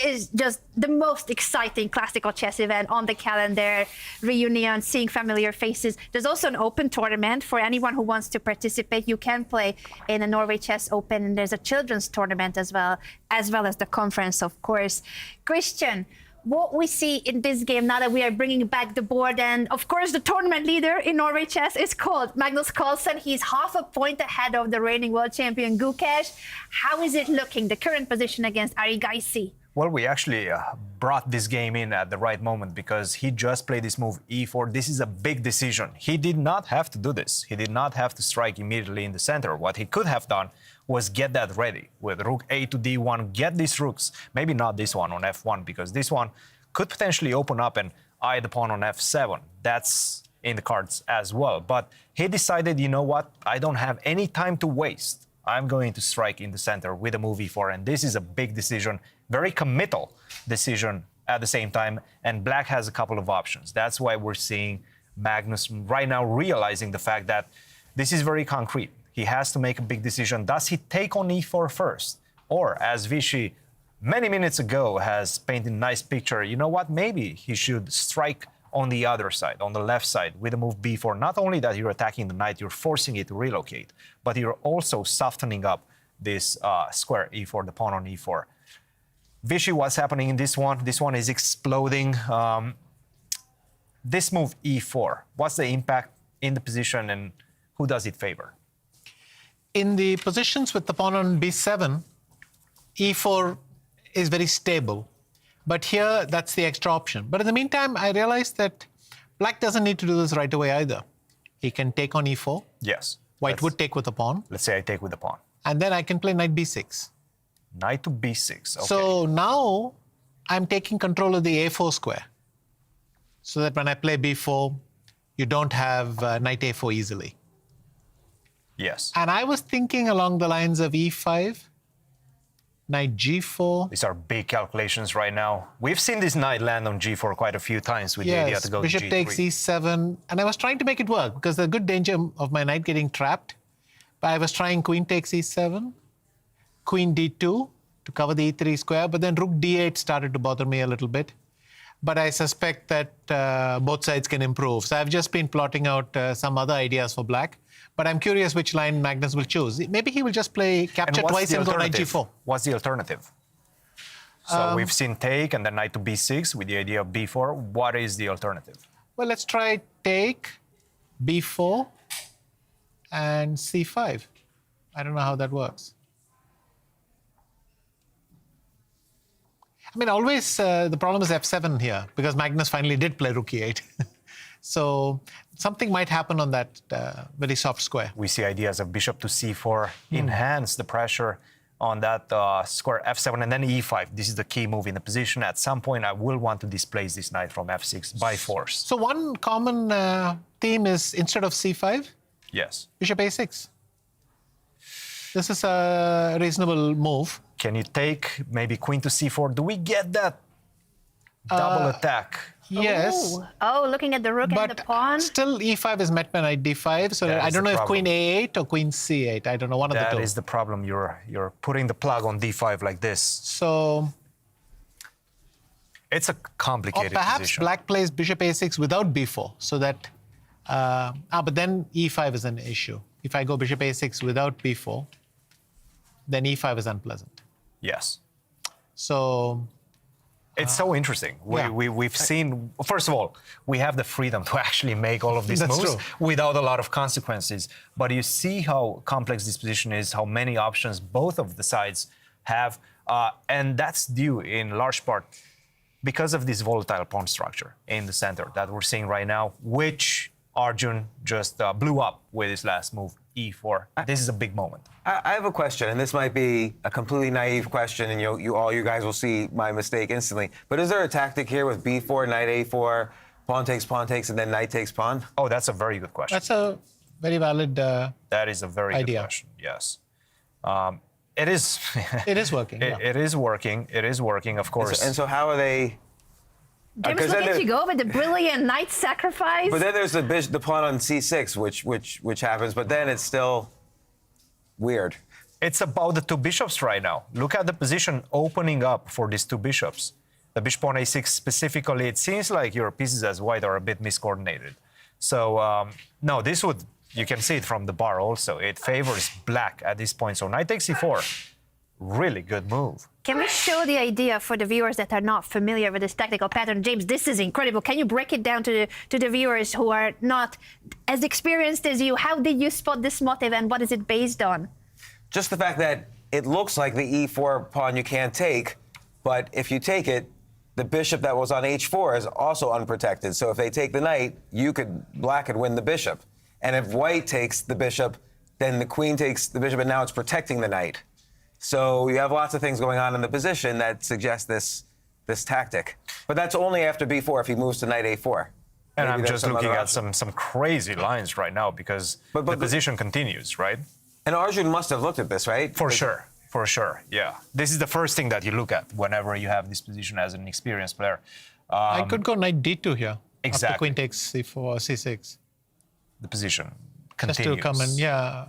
is just the most exciting classical chess event on the calendar. Reunion, seeing familiar faces. There's also an open tournament for anyone who wants to participate. You can play in a Norway Chess Open, and there's a children's tournament as well as the conference, of course. Christian, what we see in this game now that we are bringing back the board, and of course the tournament leader in Norway Chess is called Magnus Carlsen. He's half a point ahead of the reigning world champion Gukesh. How is it looking, the current position against Erigaisi? Well, we actually brought this game in at the right moment because he just played this move e4. This is a big decision. He did not have to do this. He did not have to strike immediately in the center. What he could have done was get that ready with rook a to d1, get these rooks, maybe not this one on f1 because this one could potentially open up and eye the pawn on f7. That's in the cards as well. But he decided, you know what, I don't have any time to waste. I'm going to strike in the center with a move e4, and this is a big decision, very committal decision at the same time, and black has a couple of options. That's why we're seeing Magnus right now realizing the fact that this is very concrete. He has to make a big decision. Does he take on e4 first? Or, as Vichy many minutes ago has painted a nice picture, you know what, maybe he should strike on the other side, on the left side, with a move b4. Not only that you're attacking the knight, you're forcing it to relocate, but you're also softening up this square e4, the pawn on e4. Vichy, what's happening in this one? This one is exploding. This move e4, what's the impact in the position and who does it favor? In the positions with the pawn on b7, e4 is very stable. But here, that's the extra option. But in the meantime, I realized that black doesn't need to do this right away either. He can take on e4. Yes. White would take with the pawn. Let's say I take with the pawn. And then I can play knight b6. Knight to b6, okay. So now I'm taking control of the a4 square. So that when I play b4, you don't have knight a4 easily. Yes. And I was thinking along the lines of e5, knight g4. These are big calculations right now. We've seen this knight land on g4 quite a few times with the idea to go bishop g3. takes e7. And I was trying to make it work because there's a good danger of my knight getting trapped. But I was trying queen takes e7, queen d2 to cover the e3 square. But then rook d8 started to bother me a little bit. But I suspect that both sides can improve. So I've just been plotting out some other ideas for black. But I'm curious which line Magnus will choose. Maybe he will just play capture twice and go knight g4. What's the alternative? So we've seen take and then knight to b6 with the idea of b4. What is the alternative? Well, let's try take, b4, and c5. I don't know how that works. I mean, always the problem is f7 here, because Magnus finally did play rook e8. So something might happen on that very soft square. We see ideas of bishop to c4, enhance the pressure on that square f7, and then e5. This is the key move in the position. At some point, I will want to displace this knight from f6 by force. So one common theme is instead of c5, yes, bishop a6. This is a reasonable move. Can you take maybe queen to c4? Do we get that double attack? Yes. Ooh. Oh, looking at the rook and the pawn. Still, e5 is met by knight d5. So I don't know if queen a8 or queen c8. I don't know, one of the two. That is the problem. You're putting the plug on d5 like this. So it's a complicated perhaps position. black plays bishop a6 without b4, so that. But then e5 is an issue. If I go bishop a6 without b4, then e5 is unpleasant. Yes. So It's so interesting. We've seen, first of all, we have the freedom to actually make all of these That's moves true. without a lot of consequences. But you see how complex this position is, how many options both of the sides have. And that's due in large part because of this volatile pawn structure in the center that we're seeing right now, which Arjun just blew up with his last move, e4. This is a big moment. I have a question, and this might be a completely naive question, and all you guys will see my mistake instantly. But is there a tactic here with b4, knight a4, pawn takes, and then knight takes pawn? Oh, that's a very good question. That's a very valid That is a very idea. good question, yes. It is. It is working. It is working. It is working, of course. And so how are they... James, look at you go with the brilliant knight sacrifice. But then there's the pawn on c6, which happens, but then it's still weird. It's about the two bishops right now. Look at the position opening up for these two bishops. The bishop on a6 specifically, it seems like your pieces as white are a bit miscoordinated. So, no, this would, you can see it from the bar also. It favors black at this point. So knight takes e4, really good move. Can we show the idea for the viewers that are not familiar with this tactical pattern? James, this is incredible. Can you break it down to the viewers who are not as experienced as you? How did you spot this motive and what is it based on? Just the fact that it looks like the e4 pawn you can't take, but if you take it, the bishop that was on h4 is also unprotected. So if they take the knight, black could win the bishop. And if white takes the bishop, then the queen takes the bishop, and now it's protecting the knight. So you have lots of things going on in the position that suggest this tactic. But that's only after b4 if he moves to knight a4. And Maybe I'm there's just some looking other at option. some crazy lines right now because the position continues, right? And Arjun must have looked at this, right? For sure, yeah. This is the first thing that you look at whenever you have this position as an experienced player. I could go knight d2 here. Exactly. After queen takes c4, c6. The position Just continues. to come in, yeah.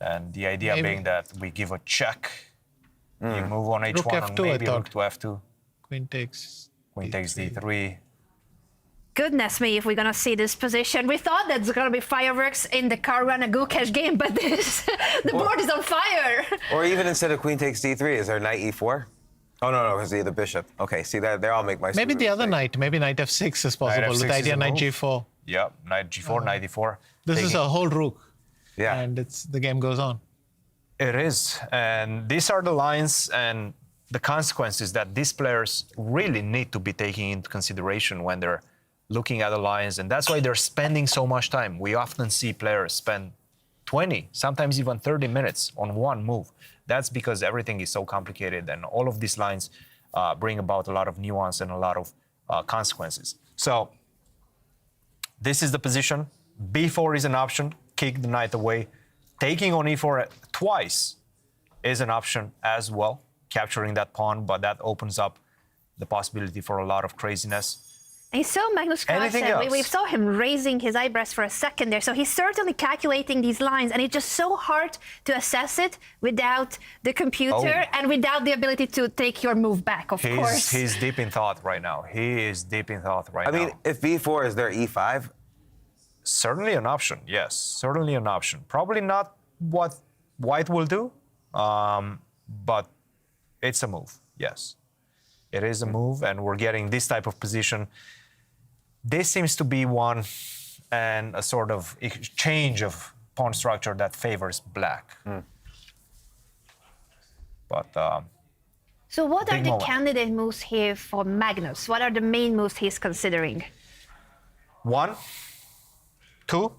And the idea Maybe. being that we give a check. You move on h1 Rook or f2, I maybe rook thought. to f2. Queen takes Queen takes d3. Goodness me, if we're gonna see this position. We thought that's gonna be fireworks in the Caruana Gukesh game, but this, the board is on fire. Or even instead of queen takes d3, is there knight e4? Oh, no, because the bishop. Okay, see, they all make my... Maybe the other knight, maybe knight f6 is possible. F6 With the is idea a knight move. g4. Yep, knight g4, knight e4. This is a whole rook. Yeah. And the game goes on. It is, and these are the lines and the consequences that these players really need to be taking into consideration when they're looking at the lines, and that's why they're spending so much time. We often see players spend 20, sometimes even 30 minutes on one move. That's because everything is so complicated, and all of these lines bring about a lot of nuance and a lot of consequences. So this is the position. b4 is an option, kick the knight away. Taking on e4 twice is an option as well, capturing that pawn, but that opens up the possibility for a lot of craziness. And you saw Magnus Anything Carlsen, else? we saw him raising his eyebrows for a second there, so he's certainly calculating these lines, and it's just so hard to assess it without the computer and without the ability to take your move back, of course. He's deep in thought right now. He is deep in thought right now. I mean, if b4 is there e5? Certainly an option, yes. Certainly an option. Probably not what white will do, but it's a move, yes. It is a move, and we're getting this type of position. This seems to be one and a sort of exchange of pawn structure that favors black. But So what are big the moment. candidate moves here for Magnus? What are the main moves he's considering? 1, 2,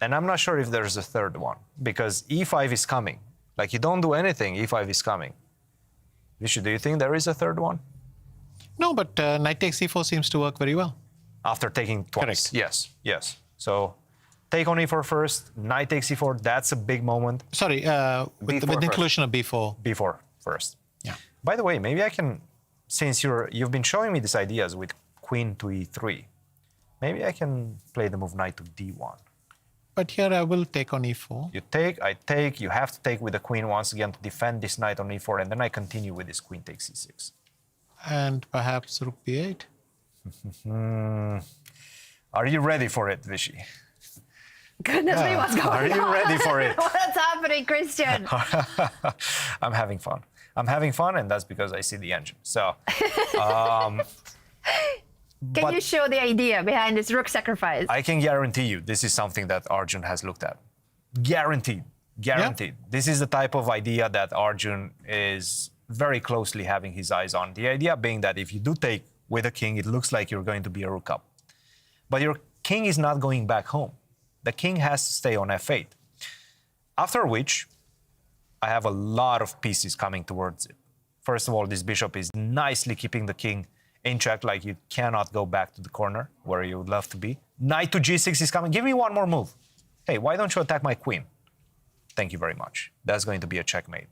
and I'm not sure if there's a third one, because e5 is coming. Like, you don't do anything, e5 is coming. Vishu, do you think there is a third one? No, but knight takes e4 seems to work very well. After taking twice. Correct. Yes, yes. So take on e4 first, knight takes e4, that's a big moment. Sorry, with the inclusion of b4. b4 first. Yeah. By the way, maybe I can, since you've been showing me these ideas with queen to e3, maybe I can play the move knight to d1. But here I will take on e4. You take, I take, you have to take with the queen once again to defend this knight on e4, and then I continue with this queen takes e6. And perhaps rook b8. Are you ready for it, Vishy? Goodness me, what's going on? Are you ready for it? What's happening, Christian? I'm having fun. I'm having fun, and that's because I see the engine. So, Can you show the idea behind this rook sacrifice? I can guarantee you this is something that Arjun has looked at. Guaranteed. Guaranteed. Yeah. This is the type of idea that Arjun is very closely having his eyes on. The idea being that if you do take with a king, it looks like you're going to be a rook up. But your king is not going back home. The king has to stay on f8. After which, I have a lot of pieces coming towards it. First of all, this bishop is nicely keeping the king in check, like you cannot go back to the corner where you would love to be. Knight to g6 is coming. Give me one more move. Hey, why don't you attack my queen? Thank you very much. That's going to be a checkmate.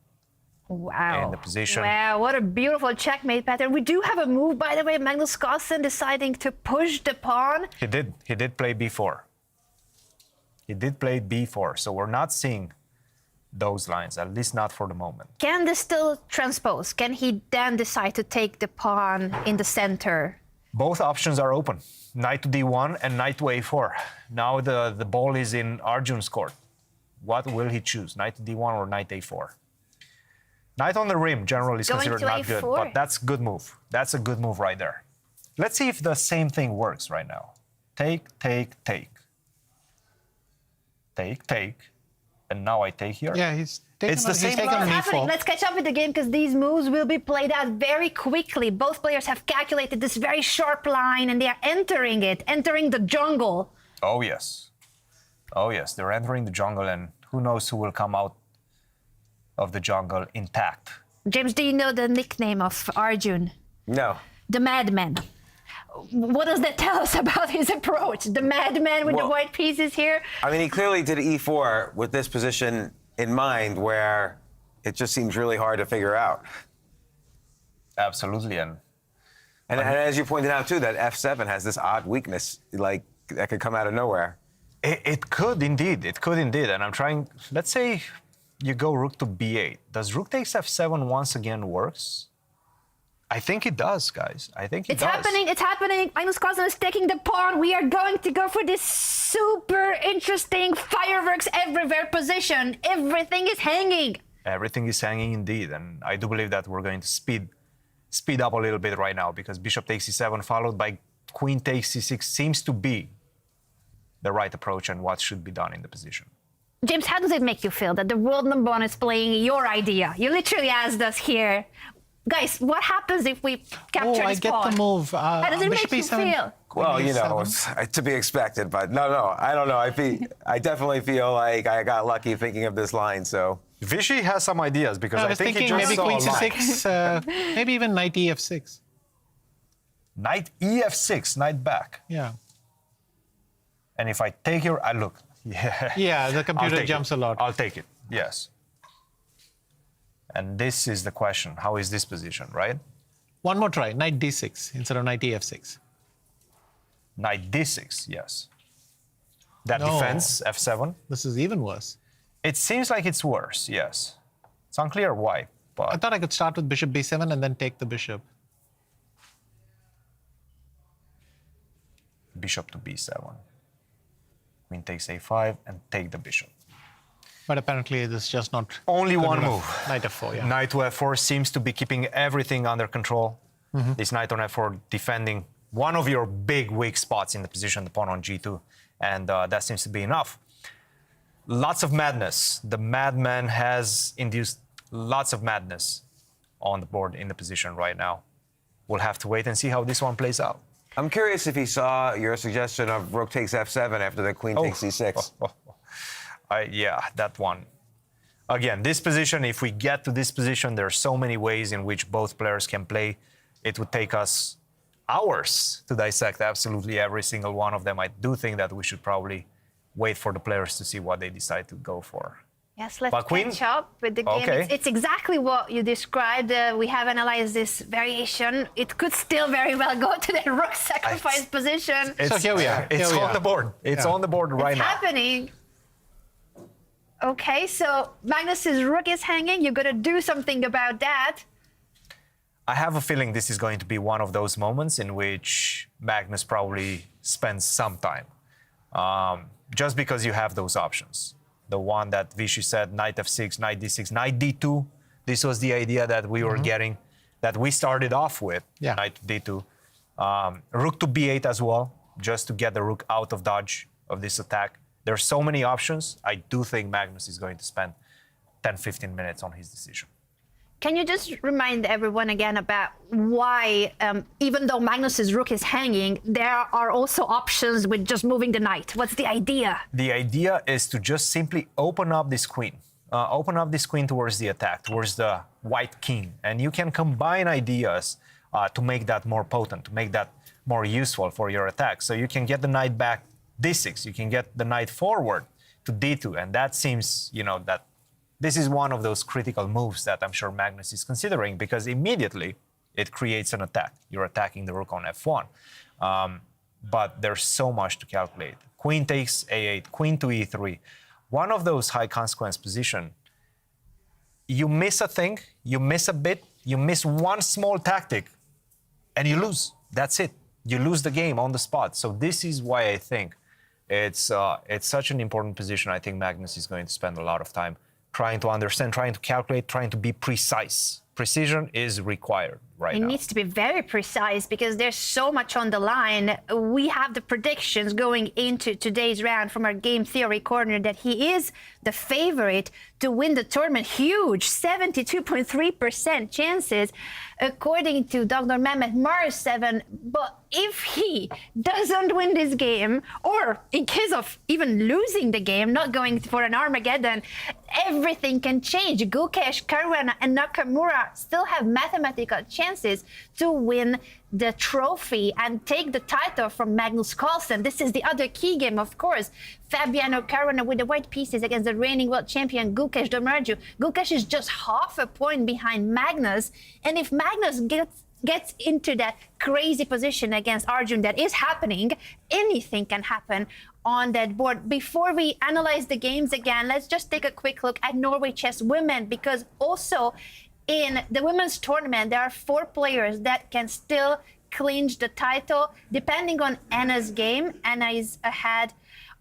Wow. In the position. Wow, what a beautiful checkmate pattern. We do have a move, by the way, Magnus Carlsen deciding to push the pawn. He did play b4. He did play b4, so we're not seeing those lines, at least not for the moment. Can this still transpose? Can he then decide to take the pawn in the center? Both options are open. Knight to d1 and knight to a4. Now the ball is in Arjun's court. What will he choose, knight to d1 or knight a4? Knight on the rim generally is considered not good, but that's a good move. That's a good move right there. Let's see if the same thing works right now. Take, take, take. Take, take. And now I take here. Yeah, he's taking it's the same What's happening? Let's catch up with the game because these moves will be played out very quickly. Both players have calculated this very sharp line and they are entering it, entering the jungle. Oh, yes. Oh, yes. They're entering the jungle and who knows who will come out of the jungle intact. James, do you know the nickname of Arjun? No. The Madman. What does that tell us about his approach? The madman with the white pieces here? I mean, he clearly did e4 with this position in mind where it just seems really hard to figure out. Absolutely. And as you pointed out, too, that f7 has this odd weakness, like, that could come out of nowhere. It could indeed. It could indeed. And I'm trying, let's say you go rook to b8. Does rook takes f7 once again works? I think it does, guys. I think it does. It's happening. Magnus Carlsen is taking the pawn. We are going to go for this super interesting fireworks everywhere position. Everything is hanging. Everything is hanging indeed. And I do believe that we're going to speed up a little bit right now because bishop takes c7 followed by queen takes c6 seems to be the right approach and what should be done in the position. James, how does it make you feel that the world number one is playing your idea? You literally asked us here, guys, what happens if we capture this pawn? I get the move. How does it make you feel? Well, you know, it's to be expected, but no, I don't know. I definitely feel like I got lucky thinking of this line, so. Vishy has some ideas because I think he just maybe saw queen a line. c6, maybe even knight ef6. Knight ef6, knight back. Yeah. And if I take your, look. Yeah, the computer jumps a lot. I'll take it, yes. And this is the question. How is this position, right? One more try, knight d6 instead of knight ef6. Knight d6, yes. That defense, f7. This is even worse. It seems like it's worse, yes. It's unclear why, but... I thought I could start with bishop b7 and then take the bishop. Bishop to b7. Queen takes a5 and take the bishop. But apparently this is just not... Only one enough. move. Knight f4, yeah. Knight to f4 seems to be keeping everything under control. This knight on f4 defending one of your big weak spots in the position, the pawn on g2. And that seems to be enough. Lots of madness. The madman has induced lots of madness on the board in the position right now. We'll have to wait and see how this one plays out. I'm curious if he saw your suggestion of rook takes f7 after the queen takes c6. Yeah, that one. Again, this position, if we get to this position, there are so many ways in which both players can play. It would take us hours to dissect absolutely every single one of them. I do think that we should probably wait for the players to see what they decide to go for. Yes, let's catch up with the game. Okay. It's exactly what you described. We have analyzed this variation. It could still very well go to the rook sacrifice position. So here we are. It's on the board. It's on the board right now. It's happening. Okay, so Magnus's rook is hanging. You're going to do something about that. I have a feeling this is going to be one of those moments in which Magnus probably spends some time. Just because you have those options. The one that Vishy said, knight f6, knight d6, knight d2, This was the idea that we were getting, that we started off with, knight to d2. Rook to b8 as well, just to get the rook out of dodge of this attack. There's so many options. I do think Magnus is going to spend 10-15 minutes on his decision. Can you just remind everyone again about why, even though Magnus's rook is hanging, there are also options with just moving the knight? What's the idea? The idea is to just simply open up this queen. Open up this queen towards the attack, towards the white king. And you can combine ideas to make that more potent, to make that more useful for your attack. So you can get the knight back d6, you can get the knight forward to d2. And that seems, that this is one of those critical moves that I'm sure Magnus is considering, because immediately it creates an attack. You're attacking the rook on f1. But there's so much to calculate. Queen takes a8, queen to e3. One of those high consequence position, you miss a thing, you miss a bit, you miss one small tactic, and you lose. That's it. You lose the game on the spot. So this is why I think it's such an important position. I think Magnus is going to spend a lot of time trying to understand, trying to calculate, trying to be precise. Precision is required right now. It needs to be very precise because there's so much on the line. We have the predictions going into today's round from our game theory corner that he is the favorite to win the tournament. Huge, 72.3% chances, according to Dr. Mehmet Mars 7. But if he doesn't win this game, or in case of even losing the game, not going for an Armageddon, everything can change. Gukesh, Caruana, and Nakamura still have mathematical chances to win the trophy and take the title from Magnus Carlsen. This is the other key game, of course. Fabiano Caruana with the white pieces against the reigning world champion Gukesh Domraju. Gukesh is just half a point behind Magnus, and if Magnus gets into that crazy position against Arjun that is happening, anything can happen on that board. Before we analyze the games again, let's just take a quick look at Norway Chess Women, because also in the women's tournament, there are 4 players that can still clinch the title. Depending on Anna's game, Anna is ahead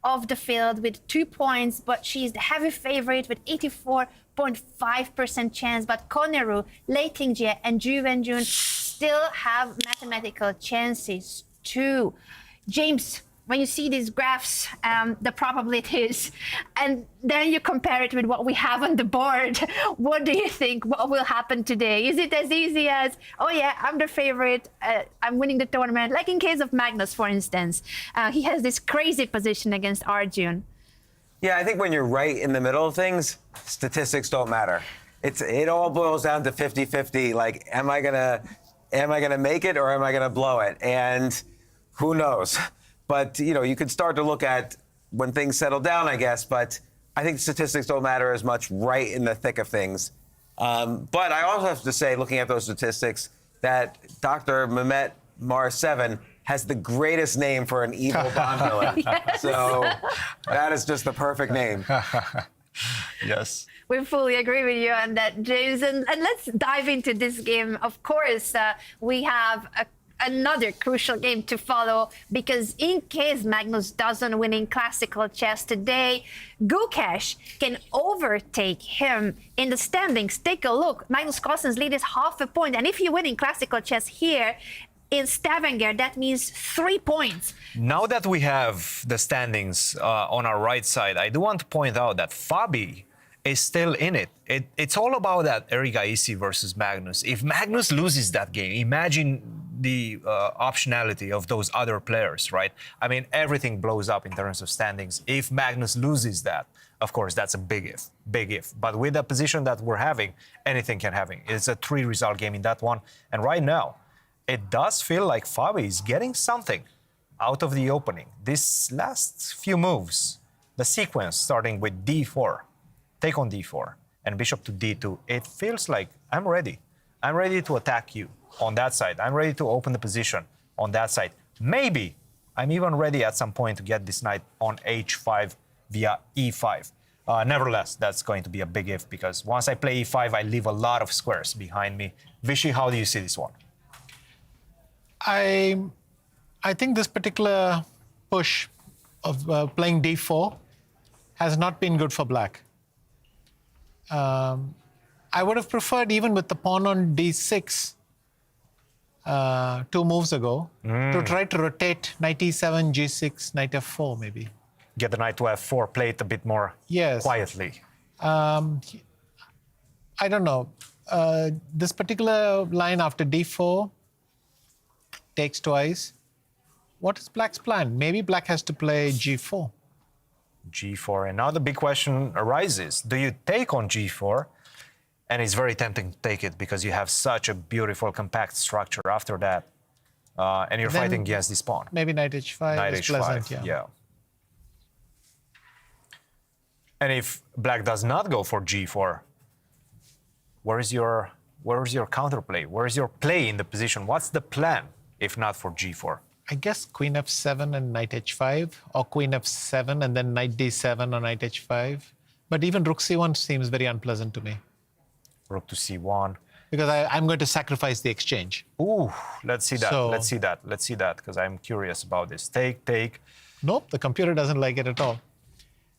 of the field with 2 points, but she's the heavy favorite with 84.5% chance. But Koneru, Lei Tingjie, and Ju Wenjun still have mathematical chances too. James, when you see these graphs, the probabilities, and then you compare it with what we have on the board, what do you think? What will happen today? Is it as easy as, oh yeah, I'm the favorite, I'm winning the tournament? Like in case of Magnus, for instance, he has this crazy position against Arjun. Yeah, I think when you're right in the middle of things, statistics don't matter. It all boils down to 50-50. Like, am I gonna make it or am I gonna blow it? And who knows? But, you could start to look at when things settle down, I guess. But I think statistics don't matter as much right in the thick of things. But I also have to say, looking at those statistics, that Dr. Mehmet Mars 7 has the greatest name for an evil Bond villain. Yes. So that is just the perfect name. Yes. We fully agree with you on that, James. And let's dive into this game. Of course, we have another crucial game to follow, because in case Magnus doesn't win in classical chess today, Gukesh can overtake him in the standings. Take a look. Magnus Carlsen's lead is half a point. And if you win in classical chess here in Stavanger, that means 3 points. Now that we have the standings on our right side, I do want to point out that Fabi is still in it. It's all about that Erigaisi versus Magnus. If Magnus loses that game, imagine the optionality of those other players, right? I mean, everything blows up in terms of standings. If Magnus loses that, of course, that's a big if. But with the position that we're having, anything can happen. It's a 3-result game in that one. And right now, it does feel like Fabi is getting something out of the opening. This last few moves, the sequence starting with d4, take on d4, and bishop to d2, it feels like I'm ready. I'm ready to attack you on that side. I'm ready to open the position on that side. Maybe I'm even ready at some point to get this knight on h5 via e5. Nevertheless, that's going to be a big if, because once I play e5, I leave a lot of squares behind me. Vishy, how do you see this one? I think this particular push of playing d4 has not been good for black. I I would have preferred, even with the pawn on d6 2 moves ago, to try to rotate knight e7, g6, knight f4 maybe. Get the knight to f4, play it a bit more quietly. I don't know. This particular line after d4 takes twice. What is Black's plan? Maybe Black has to play g4. G4, and now the big question arises. Do you take on g4? And it's very tempting to take it because you have such a beautiful, compact structure after that. And you're fighting against this pawn. Maybe knight h5 Knight is h5, pleasant, yeah. And if Black does not go for g4, where is your counterplay? Where is your play in the position? What's the plan if not for g4? I guess queen f7 and knight h5, or queen f7 and then knight d7 or knight h5. But even rook c1 seems very unpleasant to me. Rook to c1. Because I'm going to sacrifice the exchange. Ooh, let's see that. So, let's see that, because I'm curious about this. Take. Nope, the computer doesn't like it at all.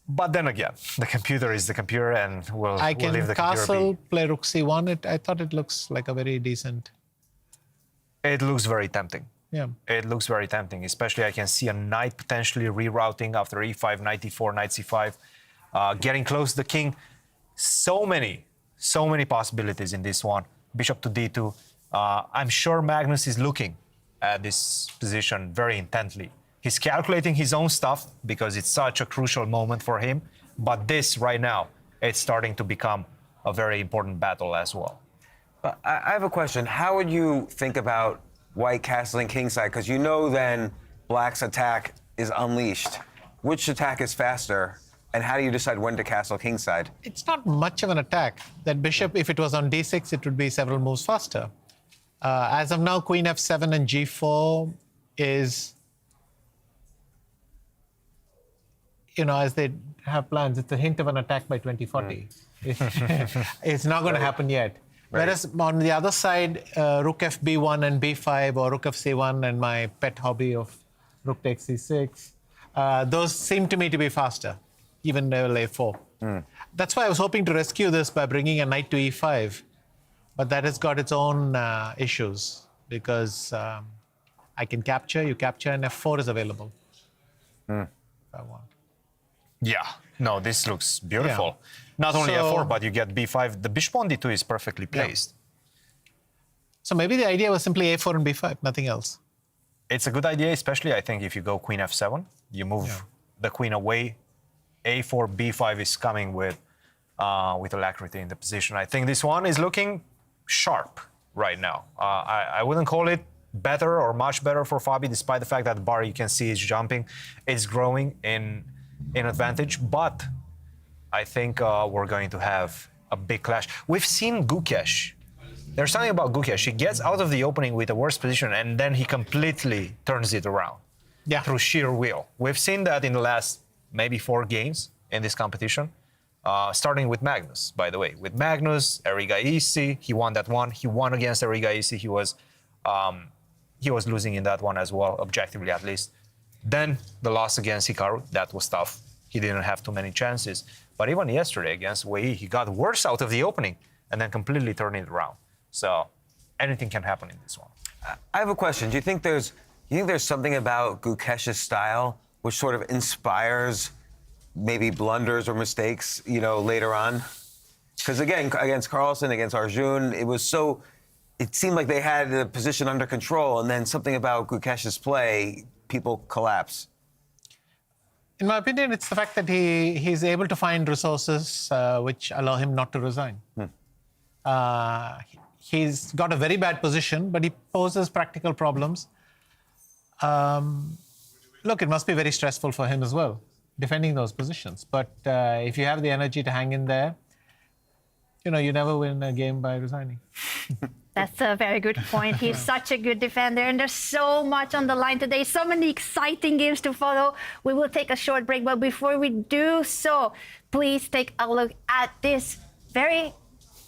But then again, the computer is the computer, and we'll leave the computer be. I can castle, play rook c1. I thought it looks like a very decent... It looks very tempting. Yeah. It looks very tempting, especially I can see a knight potentially rerouting after e5, knight e4, knight c5, getting close to the king. So many possibilities in this one. Bishop to d2. I'm sure Magnus is looking at this position very intently. He's calculating his own stuff because it's such a crucial moment for him. But this right now, it's starting to become a very important battle as well. I have a question. How would you think about White castling kingside? Because you know then Black's attack is unleashed. Which attack is faster? And how do you decide when to castle kingside? It's not much of an attack. That bishop, if it was on d6, it would be several moves faster. As of now, queen f7 and g4 is, as they have plans, it's a hint of an attack by 2040. It's not going to happen yet. Right. Whereas on the other side, rook fb1 and b5, or rook f c1 and my pet hobby of rook takes c6, those seem to me to be faster, even level a4. That's why I was hoping to rescue this by bringing a knight to e5, but that has got its own issues, because I can capture, you capture, and f4 is available. If I want. Yeah, no, this looks beautiful. Yeah. Not only f4, but you get b5. The bishop on d2 is perfectly placed. Yeah. So maybe the idea was simply a4 and b5, nothing else. It's a good idea, especially I think if you go queen f7, you move the queen away. a4, b5 is coming with alacrity in the position. I think this one is looking sharp right now. I wouldn't call it better or much better for Fabi, despite the fact that the bar you can see is jumping. It's growing in advantage, but I think we're going to have a big clash. We've seen Gukesh. There's something about Gukesh. He gets out of the opening with a worse position, and then he completely turns it around through sheer will. We've seen that in the last maybe 4 games in this competition, starting with Magnus, by the way. With Magnus, Erigaisi, he won that one. He won against Erigaisi. He was losing in that one as well, objectively at least. Then the loss against Hikaru, that was tough. He didn't have too many chances. But even yesterday against Wei, he got worse out of the opening and then completely turned it around. So anything can happen in this one. I have a question. Do you think there's something about Gukesh's style which sort of inspires maybe blunders or mistakes, later on? Because again, against Carlsen, against Arjun, it seemed like they had the position under control, and then something about Gukesh's play, people collapse. In my opinion, it's the fact that he's able to find resources which allow him not to resign. He's got a very bad position, but he poses practical problems. Look, it must be very stressful for him as well, defending those positions. But if you have the energy to hang in there, you never win a game by resigning. That's a very good point. He's such a good defender, and there's so much on the line today, so many exciting games to follow. We will take a short break, but before we do so, please take a look at this very,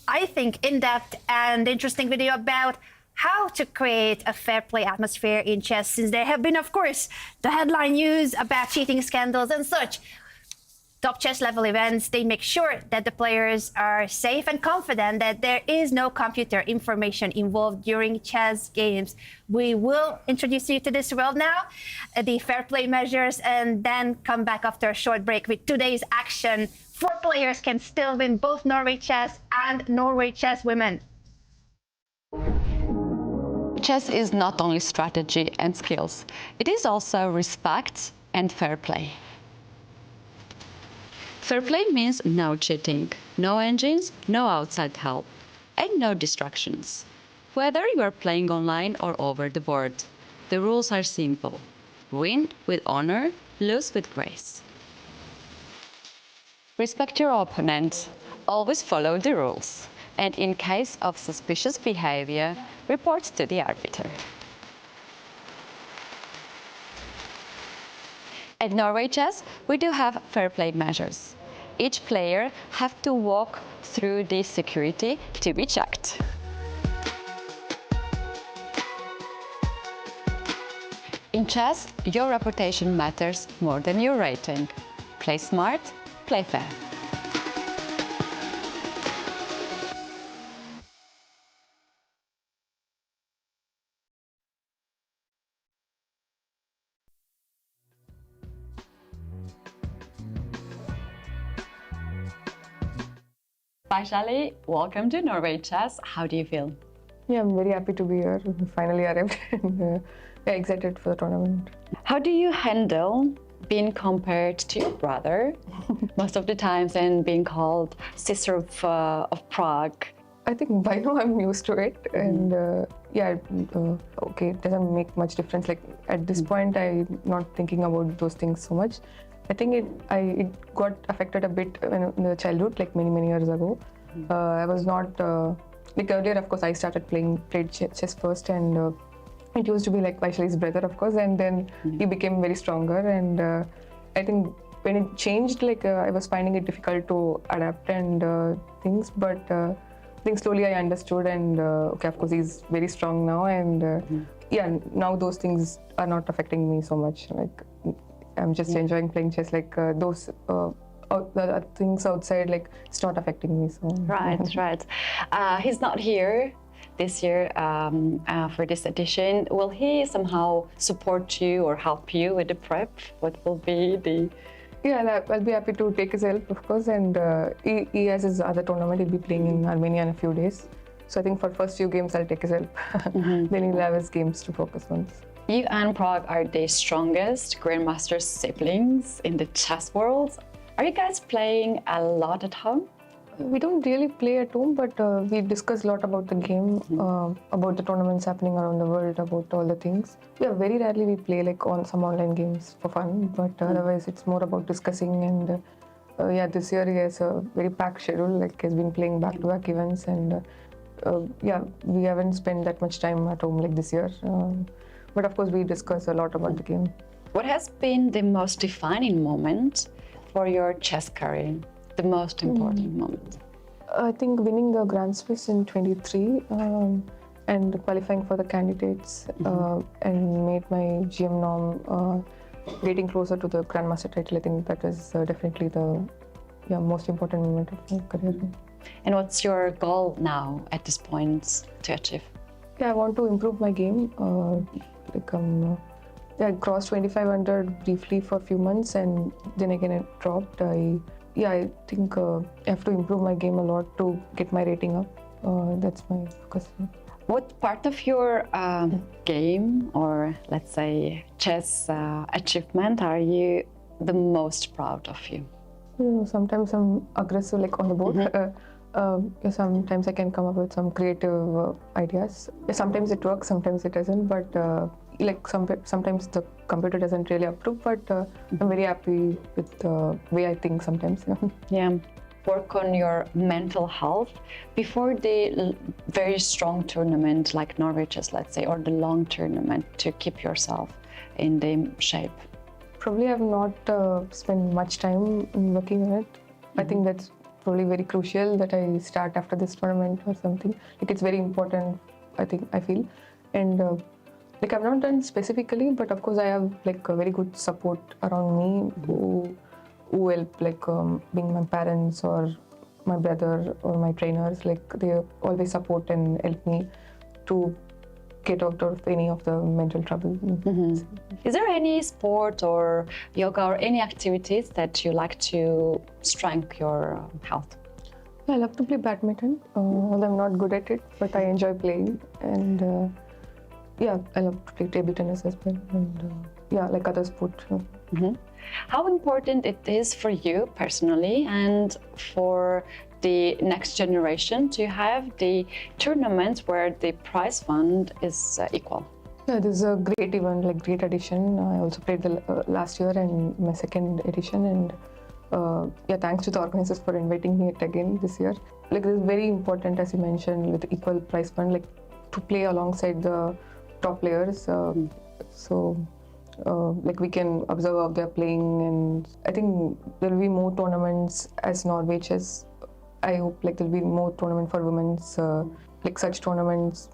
I think, in-depth and interesting video about how to create a fair play atmosphere in chess, since there have been, of course, the headline news about cheating scandals and such. Top chess level events, they make sure that the players are safe and confident that there is no computer information involved during chess games. We will introduce you to this world now, the fair play measures, and then come back after a short break with today's action. 4 players can still win both Norway Chess and Norway Chess Women. Chess is not only strategy and skills, it is also respect and fair play. Fair play means no cheating, no engines, no outside help, and no distractions. Whether you are playing online or over the board, the rules are simple. Win with honor, lose with grace. Respect your opponent. Always follow the rules. And in case of suspicious behavior, report to the arbiter. At Norway Chess, we do have fair play measures. Each player have to walk through this security to be checked. In chess, your reputation matters more than your rating. Play smart, play fair. Vaishali, welcome to Norway Chess. How do you feel? Yeah, I'm very happy to be here. Finally arrived and excited for the tournament. How do you handle being compared to your brother most of the times and being called sister of Prague? I think by now I'm used to it, and okay, it doesn't make much difference. Like at this point, I'm not thinking about those things so much. I think it got affected a bit in the childhood, like many years ago. I was not like earlier. Of course, I played chess first, and it used to be like Vaishali's brother, of course, and then he became very stronger. And I think when it changed, like I was finding it difficult to adapt and things, but I think slowly I understood, and okay, of course, he's very strong now, and now those things are not affecting me so much. Like I'm just enjoying playing chess. Like those the things outside, like it's not affecting me. So Right. He's not here this year for this edition. Will he somehow support you or help you with the prep? What will be the... Yeah, I'll be happy to take his help, of course. And he has his other tournament. He'll be playing in Armenia in a few days. So I think for first few games, I'll take his help. Then he'll have his games to focus on. You and Prague are the strongest Grandmaster siblings in the chess world. Are you guys playing a lot at home? We don't really play at home, but we discuss a lot about the game, about the tournaments happening around the world, about all the things. Yeah, very rarely we play like on some online games for fun, but otherwise it's more about discussing. And this year he has a very packed schedule, like he's been playing back-to-back events, and we haven't spent that much time at home like this year. But of course we discuss a lot about the game. What has been the most defining moment for your chess career? The most important moment? I think winning the Grand Swiss in 23 and qualifying for the candidates and made my GM norm getting closer to the Grandmaster title. I think that was definitely the most important moment of my career. And what's your goal now at this point to achieve? Yeah, I want to improve my game. I crossed 2500 briefly for a few months, and then again it dropped. I think I have to improve my game a lot to get my rating up. That's my focus. What part of your game, or let's say chess achievement, are you the most proud of you? Sometimes I'm aggressive, like on the board. Sometimes I can come up with some creative ideas. Sometimes it works, sometimes it doesn't. But sometimes the computer doesn't really approve. But I'm very happy with the way I think sometimes. Yeah. Work on your mental health before the very strong tournament like Norway Chess, let's say, or the long tournament, to keep yourself in the shape. Probably I have not spent much time in working on it. I think that's probably very crucial that I start after this tournament or something. Like it's very important, I feel. And I've not done specifically, but of course I have like a very good support around me who help, like being my parents or my brother or my trainers, like they always support and help me to get out of any of the mental trouble. Is there any sport or yoga or any activities that you like to strengthen your health? I love to play badminton, although I'm not good at it, but I enjoy playing. And yeah, I love to play table tennis as well. And yeah, like other sports. How important it is for you personally and for the next generation to have the tournament where the prize fund is equal? Yeah, this is a great event, like great addition. I also played the last year and my second edition, and yeah, thanks to the organizers for inviting me again this year. Like, this is very important, as you mentioned, with equal prize fund, like to play alongside the top players. Like we can observe how they're playing, and I think there will be more tournaments as Norway Chess. I hope like there'll be more tournament for women's, like such tournaments.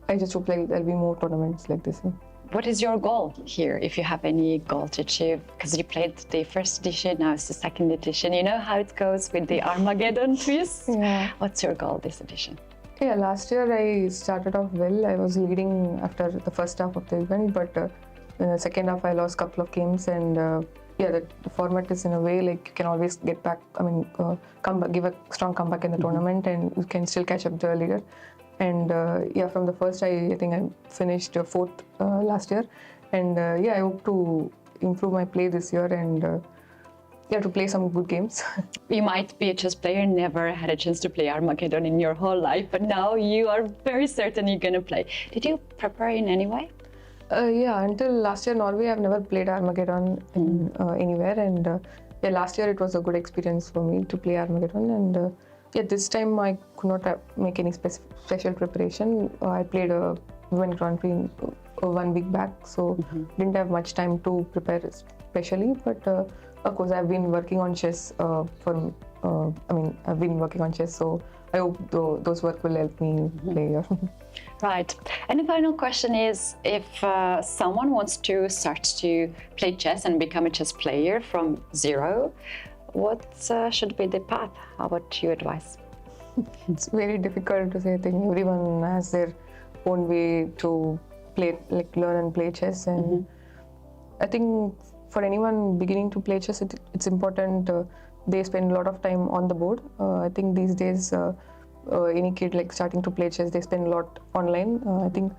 I just hope like there'll be more tournaments like this. What is your goal here, if you have any goal to achieve? Because you played the first edition, now it's the second edition. You know how it goes with the Armageddon twist? Yeah. What's your goal this edition? Yeah, last year I started off well. I was leading after the first half of the event, but in the second half I lost a couple of games, and yeah, the format is in a way like you can always get back. I mean, come back, give a strong comeback in the tournament, and you can still catch up the leader. And yeah, from the first, I think I finished fourth last year, and yeah, I hope to improve my play this year and yeah, to play some good games. You might be a chess player, never had a chance to play Armageddon in your whole life, but now you are very certain you're going to play. Did you prepare in any way? Yeah, until last year Norway, I've never played Armageddon in, anywhere, and yeah, last year it was a good experience for me to play Armageddon, and yeah, this time I could not make any special preparation. I played a WIN Grand Prix 1 week back, so didn't have much time to prepare especially, but of course I've been working on chess I've been working on chess, so I hope those work will help me play here. Right. And the final question is, if someone wants to start to play chess and become a chess player from zero, what should be the path? How would you advise? It's very difficult to say. I think everyone has their own way to play, like learn and play chess. And I think for anyone beginning to play chess, it's important they spend a lot of time on the board. I think these days, any kid like starting to play chess, they spend a lot online. I think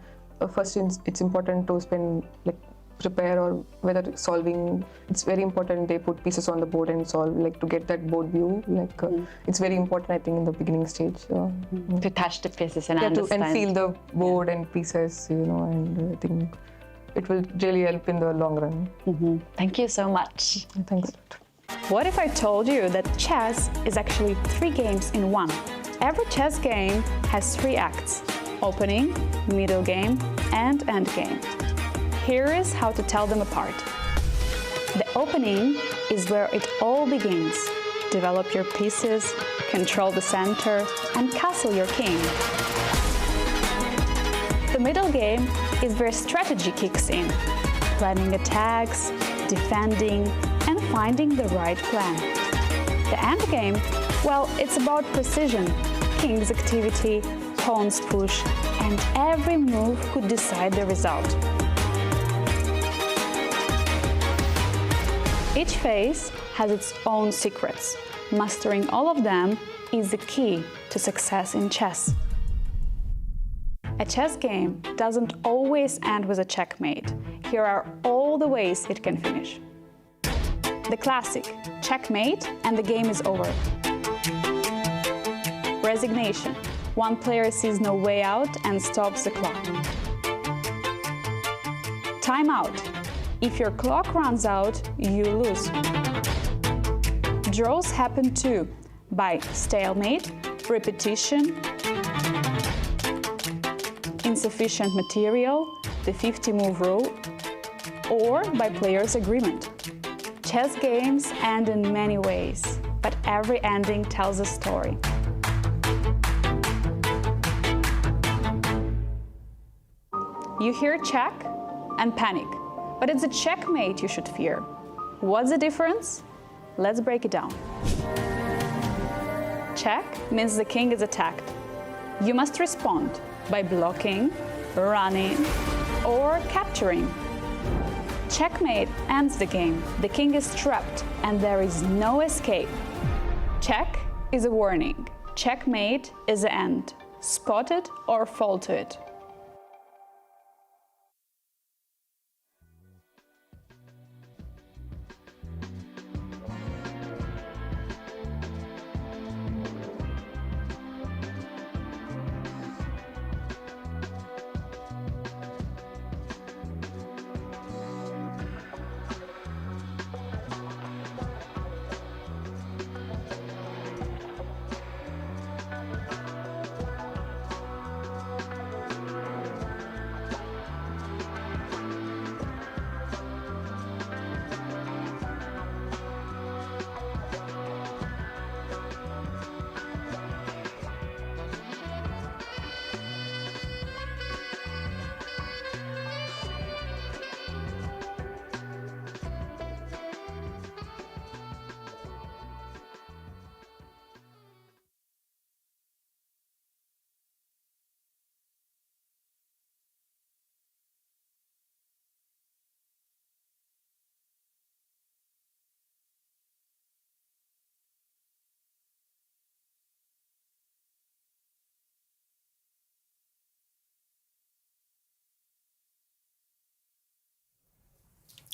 first it's important to spend like prepare, or whether solving, it's very important they put pieces on the board and solve, like to get that board view, like it's very important, I think, in the beginning stage. To touch the pieces and yeah, understand. And feel the board and pieces, you know, and I think it will really help in the long run. Thank you so much. Thanks. What if I told you that chess is actually 3 games in one? Every chess game has 3 acts: opening, middle game, and end game. Here is how to tell them apart. The opening is where it all begins. Develop your pieces, control the center, and castle your king. The middle game is where strategy kicks in. Planning attacks, defending, and finding the right plan. The end game, well, it's about precision, king's activity, pawn's push, and every move could decide the result. Each phase has its own secrets. Mastering all of them is the key to success in chess. A chess game doesn't always end with a checkmate. Here are all the ways it can finish. The classic, checkmate, and the game is over. Resignation. One player sees no way out and stops the clock. Timeout. If your clock runs out, you lose. Draws happen too, by stalemate, repetition, insufficient material, the 50-move rule, or by players' agreement. Chess games end in many ways, but every ending tells a story. You hear check and panic, but it's a checkmate you should fear. What's the difference? Let's break it down. Check means the king is attacked. You must respond by blocking, running, or capturing. Checkmate ends the game. The king is trapped and there is no escape. Check is a warning. Checkmate is the end. Spot it or fall to it.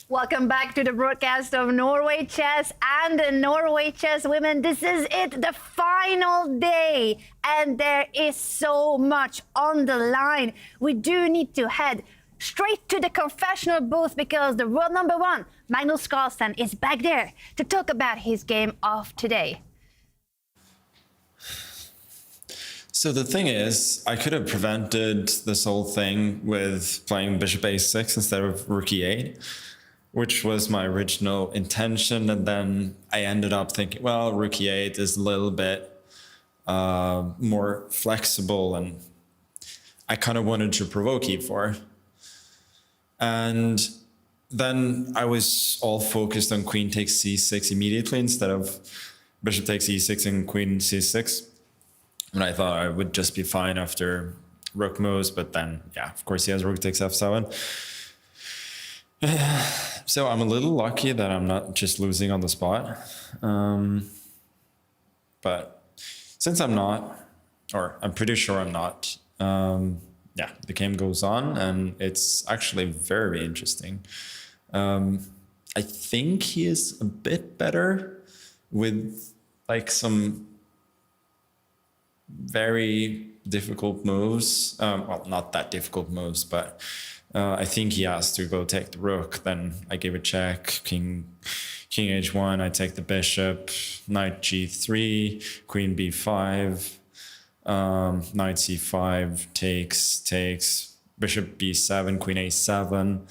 Welcome back to the broadcast of Norway Chess and the Norway Chess Women. This is it, the final day, and there is so much on the line. We do need to head straight to the confessional booth because the world number one, Magnus Carlsen, is back there to talk about his game of today. So the thing is, I could have prevented this whole thing with playing bishop a6 instead of rook e8, which was my original intention. And then I ended up thinking, well, rook e8 is a little bit more flexible, and I kind of wanted to provoke e4. And then I was all focused on queen takes c6 immediately instead of bishop takes e6 and queen c6. And I thought I would just be fine after rook moves, but then, yeah, of course he has rook takes f7. So I'm a little lucky that I'm not just losing on the spot. But since I'm not, or I'm pretty sure I'm not, yeah, the game goes on and it's actually very interesting. I think he is a bit better with like some very difficult moves. Well, not that difficult moves, but I think he has to go take the rook. Then I give a check, king h1, I take the bishop, knight g3, queen b5, knight c5, takes, bishop b7, queen a7.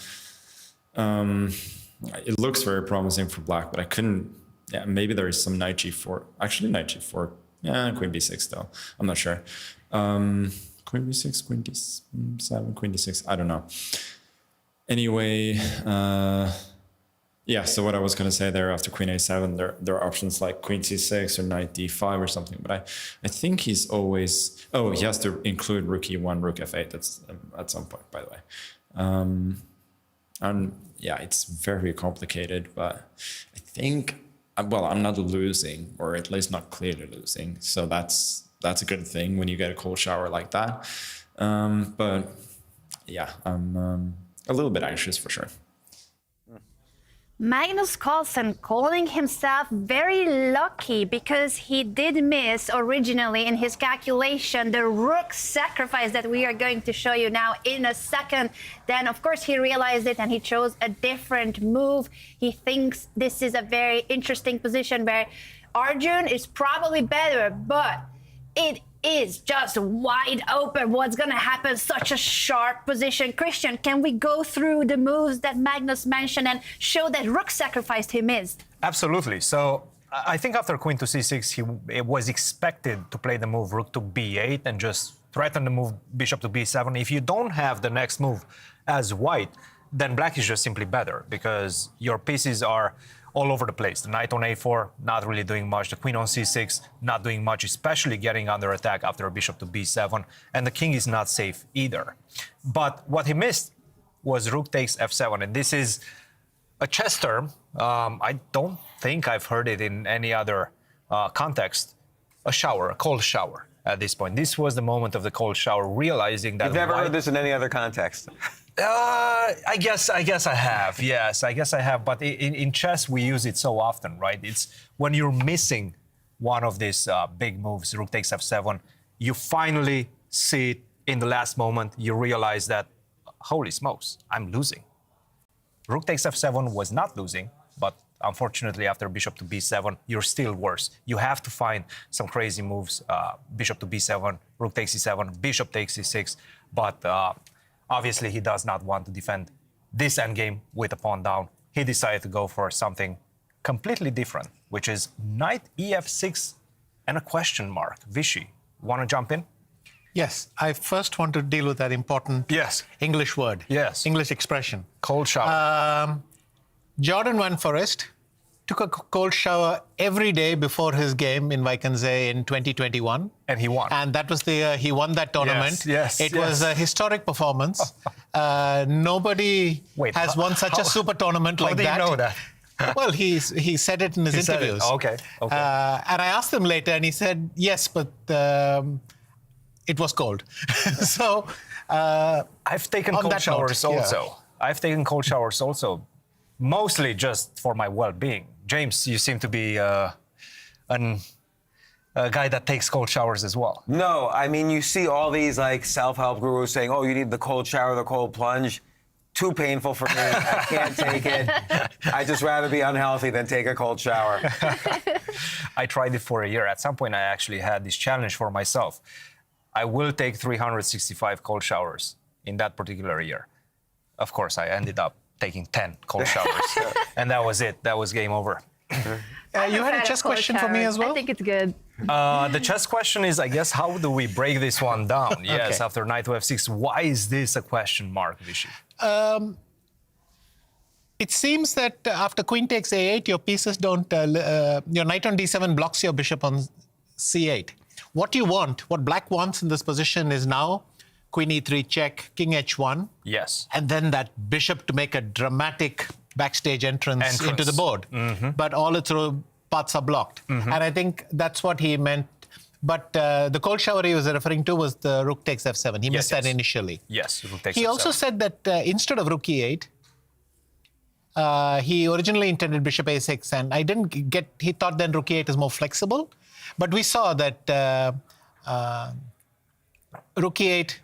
It looks very promising for black, but I couldn't, yeah, maybe there is some knight g4. Actually, knight g4, yeah, queen b6 though, I'm not sure. Queen b6, queen d7, queen d6, I don't know. Anyway, yeah, so what I was going to say there after queen a7, there are options like queen c6 or knight d5 or something, but I think he's always, oh, he has to include rook e1, rook f8, that's at some point, by the way. And yeah, it's very complicated, but I think, well, I'm not losing, or at least not clearly losing, so that's a good thing when you get a cold shower like that. But yeah, I'm a little bit anxious for sure. Magnus Carlsen calling himself very lucky because he did miss originally in his calculation the rook sacrifice that we are going to show you now in a second. Then, of course, he realized it and he chose a different move. He thinks this is a very interesting position where Arjun is probably better, but it is just wide open. What's going to happen? Such a sharp position. Christian, can we go through the moves that Magnus mentioned and show that rook sacrifice he missed? Absolutely. So I think after queen to c6, it was expected to play the move rook to b8 and just threaten the move bishop to b7. If you don't have the next move as white, then black is just simply better because your pieces are all over the place. The knight on a4, not really doing much. The queen on c6, not doing much, especially getting under attack after a bishop to b7. And the king is not safe either. But what he missed was rook takes f7. And this is a chess term. I don't think I've heard it in any other context. A cold shower at this point. This was the moment of the cold shower, realizing that... You've never heard this in any other context? I guess I have. Yes, I guess I have. But in chess, we use it so often, right? It's when you're missing one of these big moves, rook takes f7, you finally see it in the last moment. You realize that, holy smokes, I'm losing. Rook takes f7 was not losing, but unfortunately, after bishop to b7, you're still worse. You have to find some crazy moves. Bishop to b7, rook takes e7, bishop takes e6, but obviously, he does not want to defend this endgame with a pawn down. He decided to go for something completely different, which is knight ef6 and a question mark. Vishy, want to jump in? Yes, I first want to deal with that important English word. Yes. English expression. Cold shower. Jordan Van Forest took a cold shower every day before his game in Vaikense in 2021. And he won. And that was the year he won that tournament. Yes, It was a historic performance. Nobody has won such a super tournament like that. How do you know that? Well, he said it in his interviews. Okay. And I asked him later, and he said, yes, but it was cold. So I've taken cold showers also. I've taken cold showers also, mostly just for my well-being. James, you seem to be a guy that takes cold showers as well. No, I mean, you see all these like self-help gurus saying, oh, you need the cold shower, the cold plunge. Too painful for me. I can't take it. I'd just rather be unhealthy than take a cold shower. I tried it for a year. At some point, I actually had this challenge for myself. I will take 365 cold showers in that particular year. Of course, I ended up taking 10 cold showers. And that was it. That was game over. You had a chess question for me as well? I think it's good. The chess question is, I guess, how do we break this one down? Yes, after knight to f6. Why is this a question mark, Vishy? It seems that after queen takes a8, your pieces don't... your knight on d7 blocks your bishop on c8. What you want, what black wants in this position is now queen e3 check, king h1. Yes. And then that bishop to make a dramatic backstage entrance into the board. But all its paths are blocked. And I think that's what he meant. But the cold shower he was referring to was the rook takes f7. He missed that initially. Yes, rook takes He f7. also said that instead of rook e8, he originally intended bishop a6, and I didn't get... He thought then rook e8 is more flexible. But we saw that rook e8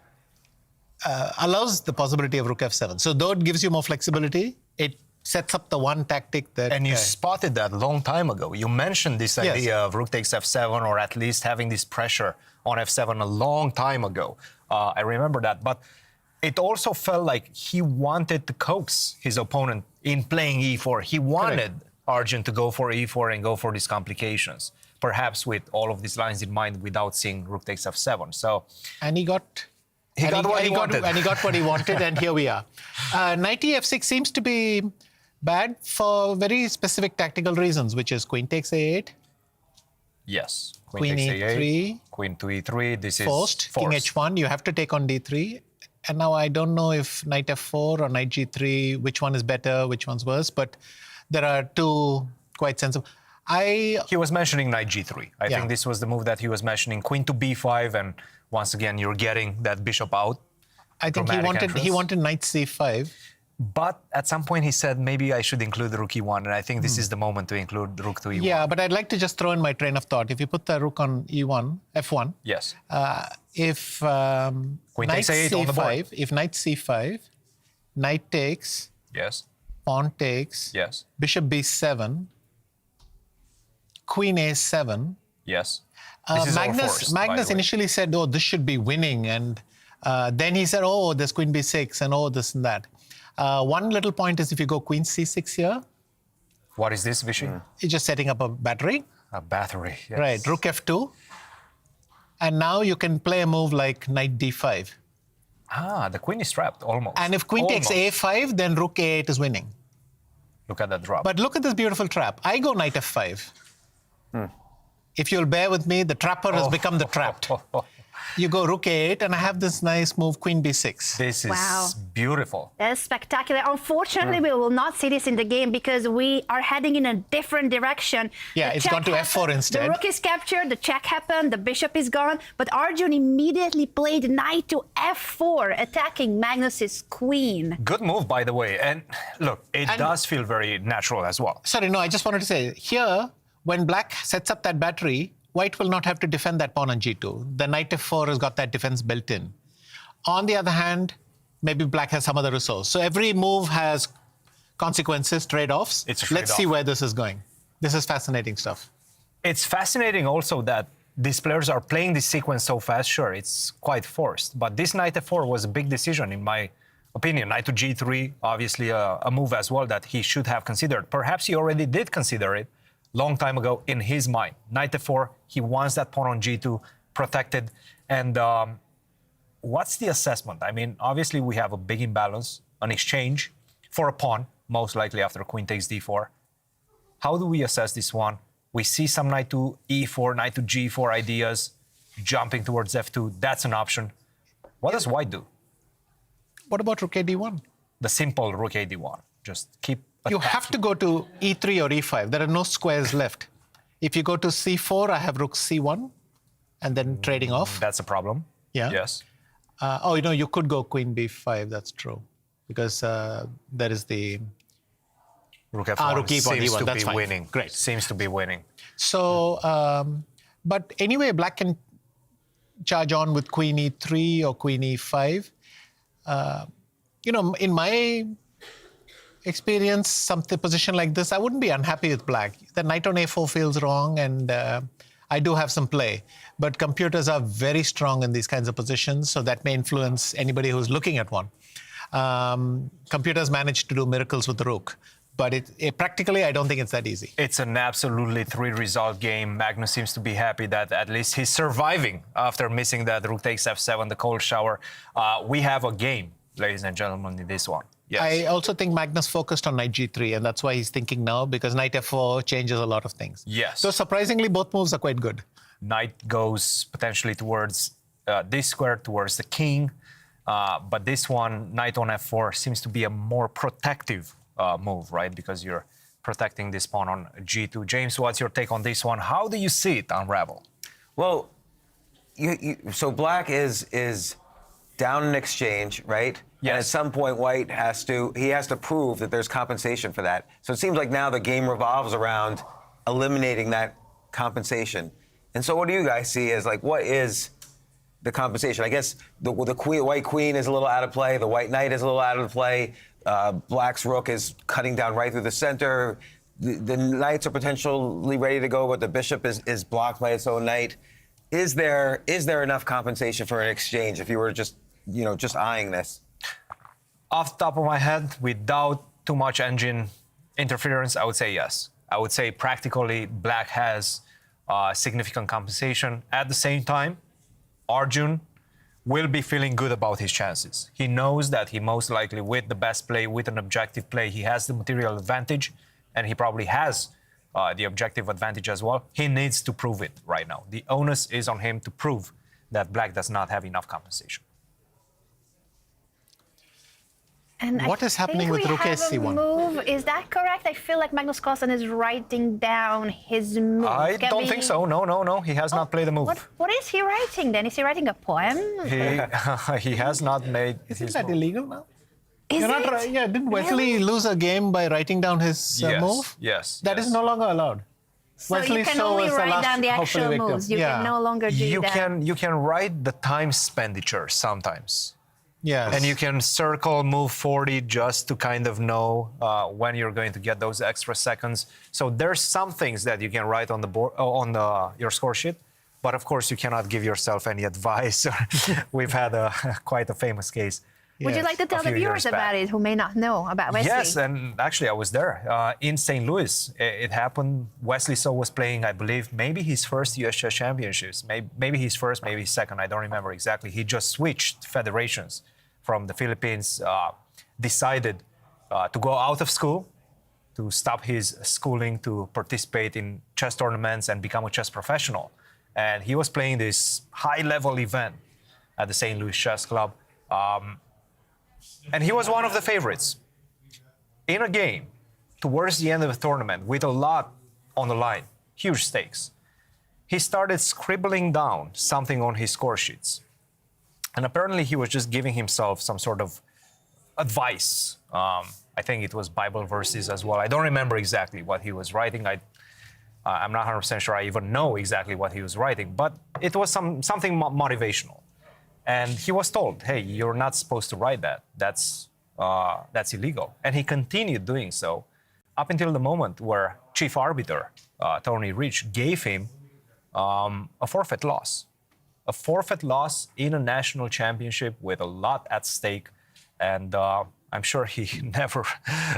allows the possibility of rook f7. So though it gives you more flexibility, it sets up the one tactic that... And you spotted that a long time ago. You mentioned this idea of rook takes f7, or at least having this pressure on f7 a long time ago. I remember that. But it also felt like he wanted to coax his opponent in playing e4. He wanted Arjun to go for e4 and go for these complications, perhaps with all of these lines in mind without seeing rook takes f7. So... And he got... He got what he wanted. And he got what he wanted, and here we are. Knight f6 seems to be bad for very specific tactical reasons, which is queen takes a8. Yes. Queen takes e3. a8. Queen to e3. This is forced. King h1. You have to take on d3. And now I don't know if knight f4 or knight g3, which one is better, which one's worse, but there are two quite sensible. He was mentioning knight g3. I think this was the move that he was mentioning. Queen to b5, and once again, you're getting that bishop out. I think he wanted knight c5. But at some point he said, maybe I should include rook e1, and I think this is the moment to include rook to e1. Yeah, but I'd like to just throw in my train of thought. If you put the rook on e1, f1, yes. If Queen knight takes a8 on the board. if knight c5, knight takes, yes, pawn takes, yes, bishop b7, queen a7. Yes. Magnus initially said, oh, this should be winning. And then he said, oh, there's queen b6 and oh, this and that. One little point is if you go queen c6 here. What is this, Vishy? You're just setting up a battery. A battery, yes. Right, rook f2. And now you can play a move like knight d5. Ah, the queen is trapped, almost. And if queen takes a5, then rook a8 is winning. Look at that drop. But look at this beautiful trap. I go knight f5. If you'll bear with me, the trapper has become the trapped. You go rook a8, and I have this nice move, queen b6. This is Wow. beautiful. That is spectacular. Unfortunately, we will not see this in the game because we are heading in a different direction. Yeah, The it's check gone to f4 happened, instead. The rook is captured, the check happened, the bishop is gone, but Arjun immediately played knight to f4, attacking Magnus's queen. Good move, by the way. And look, it does feel very natural as well. Sorry, no, I just wanted to say, here, when black sets up that battery, white will not have to defend that pawn on g2. The knight f4 has got that defense built in. On the other hand, maybe black has some other resource. So every move has consequences, trade-offs. It's a Let's see trade-off. where this is going. This is fascinating stuff. It's fascinating also that these players are playing this sequence so fast. Sure, it's quite forced. But this knight f4 was a big decision, in my opinion. Knight to g3, obviously a move as well that he should have considered. Perhaps he already did consider it long time ago in his mind. Knight f4, he wants that pawn on g2 protected. And what's the assessment? I mean, obviously we have a big imbalance, an exchange for a pawn, most likely after queen takes d4. How do we assess this one? We see some knight to e4, knight to g4 ideas, jumping towards f2. That's an option. What does white do? What about rook a d1? The simple rook a d1. Just keep You have to go to e3 or e5. There are no squares left. If you go to c4, I have rook c1, and then trading off. That's a problem. Yeah. Yes. You could go queen b5. That's true, because there is the rook f1 rook e1, seems e1, to that's be fine. winning. Great. Seems to be winning. So, but anyway, black can charge on with queen e3 or queen e5. In my experience, something position like this, I wouldn't be unhappy with black. The knight on a4 feels wrong, and I do have some play. But computers are very strong in these kinds of positions, so that may influence anybody who's looking at one. Computers manage to do miracles with the rook, but practically, I don't think it's that easy. It's an absolutely three-result game. Magnus seems to be happy that at least he's surviving after missing that rook takes f7, the cold shower. We have a game, ladies and gentlemen, in this one. Yes. I also think Magnus focused on knight g3, and that's why he's thinking now, because knight f4 changes a lot of things. Yes. So surprisingly, both moves are quite good. Knight goes potentially towards this square, towards the king. But this one, knight on f4, seems to be a more protective move, right? Because you're protecting this pawn on g2. James, what's your take on this one? How do you see it unravel? Well, so black is down in exchange, right? Yes. And at some point, white has to prove that there's compensation for that. So it seems like now the game revolves around eliminating that compensation. And so what do you guys see as what is the compensation? I guess the white queen is a little out of play. The white knight is a little out of play. Black's rook is cutting down right through the center. The knights are potentially ready to go, but the bishop is blocked by its own knight. Is there enough compensation for an exchange if you were just eyeing this? Off the top of my head, without too much engine interference, I would say yes. I would say practically black has significant compensation. At the same time, Arjun will be feeling good about his chances. He knows that he most likely, with the best play, with an objective play, he has the material advantage, and he probably has the objective advantage as well. He needs to prove it right now. The onus is on him to prove that black does not have enough compensation. And What is happening with rook c1? Move. Is that correct? I feel like Magnus Carlsen is writing down his move. I don't think so. No. He has not played the move. What is he writing then? Is he writing a poem? He has not made Isn't that illegal now? Is You're it? not right. Yeah, didn't Wesley lose a game by writing down his move? Yes. That is no longer allowed. So Wesley you can So only was the write last down the actual hopefully victim. moves. You Yeah. can no longer do that. You can write the time expenditure sometimes. Yes. And you can circle move 40 just to kind of know when you're going to get those extra seconds. So there's some things that you can write on the board your score sheet, but of course you cannot give yourself any advice. We've had quite a famous case. Would you like to tell the viewers about it who may not know about Wesley? Yes, and actually I was there in St. Louis. It happened. Wesley So was playing, I believe, maybe his first US Chess Championships. Maybe his first, maybe his second. I don't remember exactly. He just switched federations from the Philippines, decided to go out of school, to stop his schooling to participate in chess tournaments and become a chess professional. And he was playing this high-level event at the St. Louis Chess Club. And he was one of the favorites. In a game, towards the end of the tournament, with a lot on the line, huge stakes, he started scribbling down something on his score sheets. And apparently he was just giving himself some sort of advice. I think it was Bible verses as well. I don't remember exactly what he was writing. I'm not 100% sure I even know exactly what he was writing, but it was something motivational. And he was told, hey, you're not supposed to write that. That's illegal. And he continued doing so up until the moment where chief arbiter, Tony Rich, gave him a forfeit loss. A forfeit loss in a national championship with a lot at stake. And I'm sure he never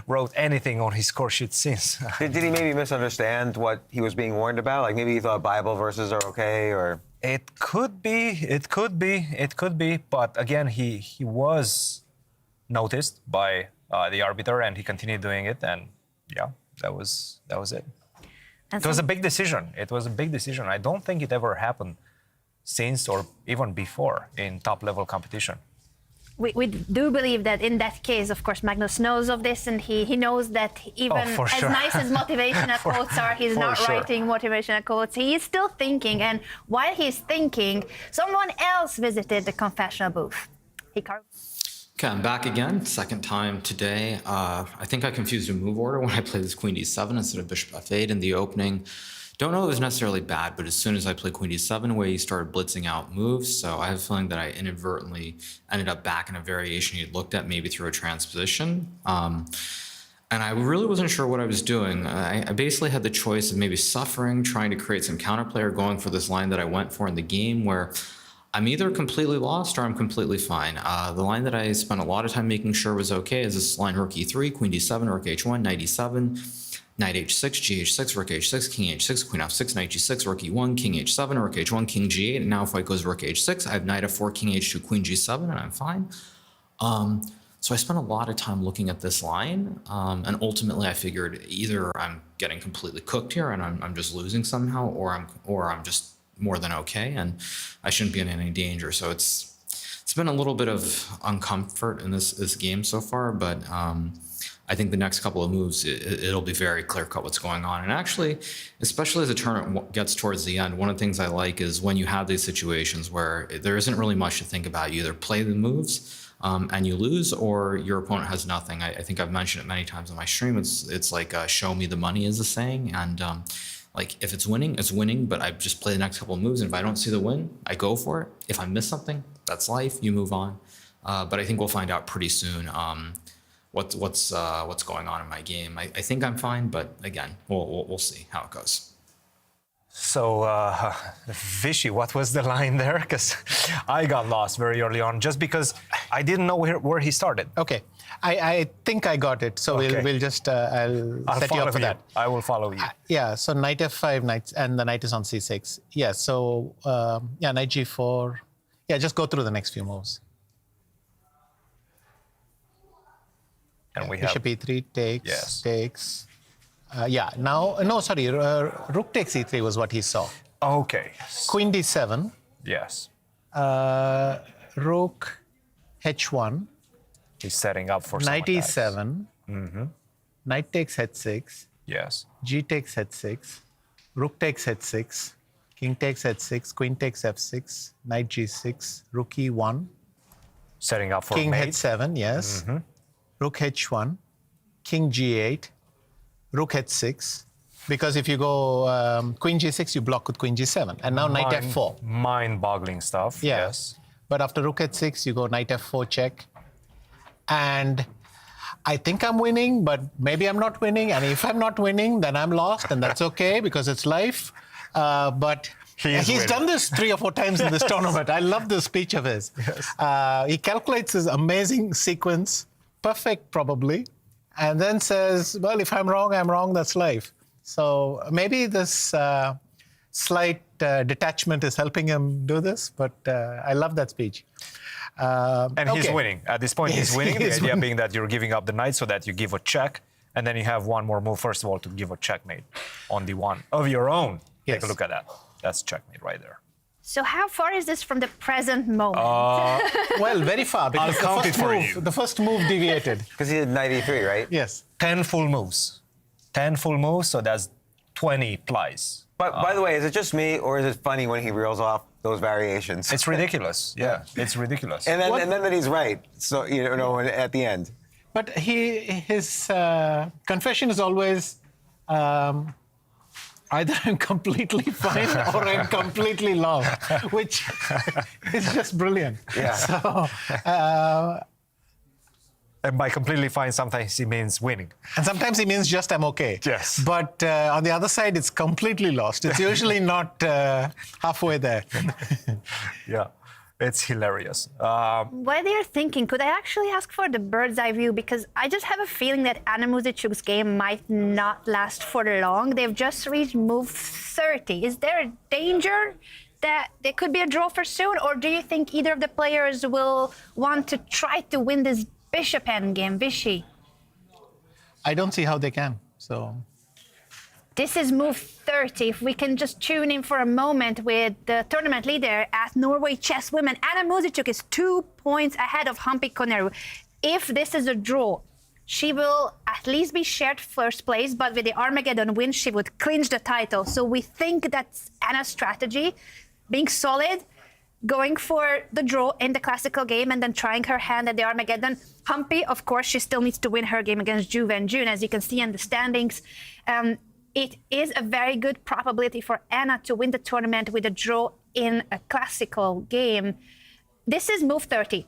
wrote anything on his score sheet since. Did he maybe misunderstand what he was being warned about? Like maybe he thought Bible verses are okay, or? It could be. But again, he was noticed by the arbiter, and he continued doing it. And yeah, that was it. It was a big decision. I don't think it ever happened since or even before in top-level competition. We do believe that in that case, of course, Magnus knows of this, and he knows that even as nice as motivational quotes are, he's not writing motivational quotes. He is still thinking, and while he's thinking, someone else visited the confessional booth. Hikaru. Okay, I'm back again, second time today. I think I confused a move order when I played this Queen D7 instead of Bishop F8 in the opening. Don't know it was necessarily bad, but as soon as I played Queen D7 away, he started blitzing out moves. So I have a feeling that I inadvertently ended up back in a variation he had looked at, maybe through a transposition. And I really wasn't sure what I was doing. I basically had the choice of maybe suffering, trying to create some counterplay, or going for this line that I went for in the game where I'm either completely lost or I'm completely fine. The line that I spent a lot of time making sure was okay is this line rook e3, queen d7, rook h1, knight e7, knight h6, gh6, rook h6, king h6, queen f6, knight g6, rook e1, king h7, rook h1, king g8, and now if white goes rook h6, I have knight f4, king h2, queen g7, and I'm fine. So I spent a lot of time looking at this line, and ultimately I figured either I'm getting completely cooked here and I'm just losing somehow, or I'm just more than okay, and I shouldn't be in any danger. So it's been a little bit of uncomfort in this game so far, but I think the next couple of moves, it'll be very clear-cut what's going on. And actually, especially as the tournament gets towards the end, one of the things I like is when you have these situations where there isn't really much to think about. You either play the moves and you lose, or your opponent has nothing. I think I've mentioned it many times on my stream. It's like show me the money is the saying. And like if it's winning, but I just play the next couple of moves. And if I don't see the win, I go for it. If I miss something, that's life. You move on. But I think we'll find out pretty soon what's going on in my game. I think I'm fine, but again, we'll see how it goes. So, Vishy, what was the line there? Because I got lost very early on, just because I didn't know where he started. Okay, I think I got it. So okay. we'll just I'll set you up for that. I will follow you. Yeah. So knight f5, knight, and the knight is on c6. Yeah. So yeah, knight g4. Yeah, just go through the next few moves. And we bishop have e3 takes, yes. takes. Yeah, now, no, sorry, rook takes e3 was what he saw. Okay. Queen d7. Yes. Rook h1. He's setting up for knight some e7. Mm-hmm. Knight takes h6. Yes. G takes h6. Rook takes h6. King takes h6. Queen takes f6. Knight g6. Rook e1. Setting up for King mate. h7, yes. Mm-hmm. Rook h1. King g8. Rook h6, because if you go queen g6, you block with queen g7, and now knight f4. Mind-boggling stuff. Yeah. Yes. But after rook h6, you go knight f4 check, and I think I'm winning, but maybe I'm not winning. And if I'm not winning, then I'm lost, and that's okay because it's life. But he's done this 3 or 4 times in this tournament. I love this speech of his. Yes. He calculates his amazing sequence, perfect probably. And then says, well, if I'm wrong, that's life. So maybe this slight detachment is helping him do this, but I love that speech. And he's winning. At this point, he's winning. The idea being that you're giving up the knight so that you give a check And then you have one more move, first of all, to give a checkmate on the one of your own. Yes. Take a look at that. That's checkmate right there. So how far is this from the present moment? Well, very far, because I'll count it for you. the first move deviated. Because he did 93, right? Yes. 10 full moves. 10 full moves, so that's 20 plies. But by the way, is it just me, or is it funny when he reels off those variations? It's ridiculous. Yeah, it's ridiculous. And then that he's right. So at the end. But his confession is always either I'm completely fine or I'm completely lost, which is just brilliant. Yeah. So, and by completely fine, sometimes he means winning. and sometimes he means just I'm okay. Yes. But on the other side, it's completely lost. It's usually not halfway there. Yeah, it's hilarious. While they're thinking, could I actually ask for the bird's eye view? Because I just have a feeling that Anand Muzychuk's game might not last for long. They've just reached move 30. Is there a danger that there could be a draw for soon? Or do you think either of the players will want to try to win this bishop endgame, Vishy? I don't see how they can. So This is move 30. If we can just tune in for a moment with the tournament leader at Norway Chess Women, Anand Muzychuk is 2 points ahead of Hampi Koneru. If this is a draw, she will at least be shared first place, but with the Armageddon win, she would clinch the title. So we think that's Anna's strategy, being solid, going for the draw in the classical game and then trying her hand at the Armageddon. Hampi, of course, she still needs to win her game against Juve and June, as you can see in the standings. It is a very good probability for Anna to win the tournament with a draw in a classical game. This is move 30.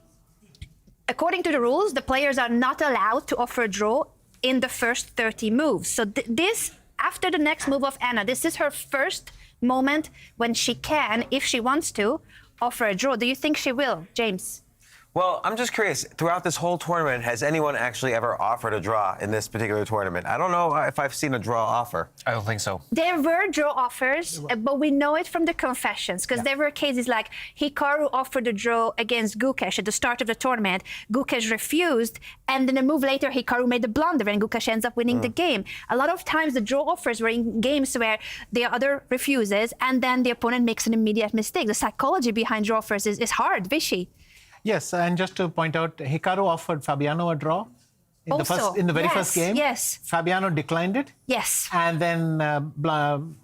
According to the rules, the players are not allowed to offer a draw in the first 30 moves. So this, after the next move of Anna, this is her first moment when she can, if she wants to, offer a draw. Do you think she will, James? Well, I'm just curious. Throughout this whole tournament, has anyone actually ever offered a draw in this particular tournament? I don't know if I've seen a draw offer. I don't think so. There were draw offers, but we know it from the confessions, because there were cases like Hikaru offered a draw against Gukesh at the start of the tournament. Gukesh refused, and then a move later, Hikaru made a blunder, and Gukesh ends up winning the game. A lot of times, the draw offers were in games where the other refuses, and then the opponent makes an immediate mistake. The psychology behind draw offers is hard. Vishy? yes, and just to point out, Hikaru offered Fabiano a draw in the very first game. Yes. Fabiano declined it. Yes. And then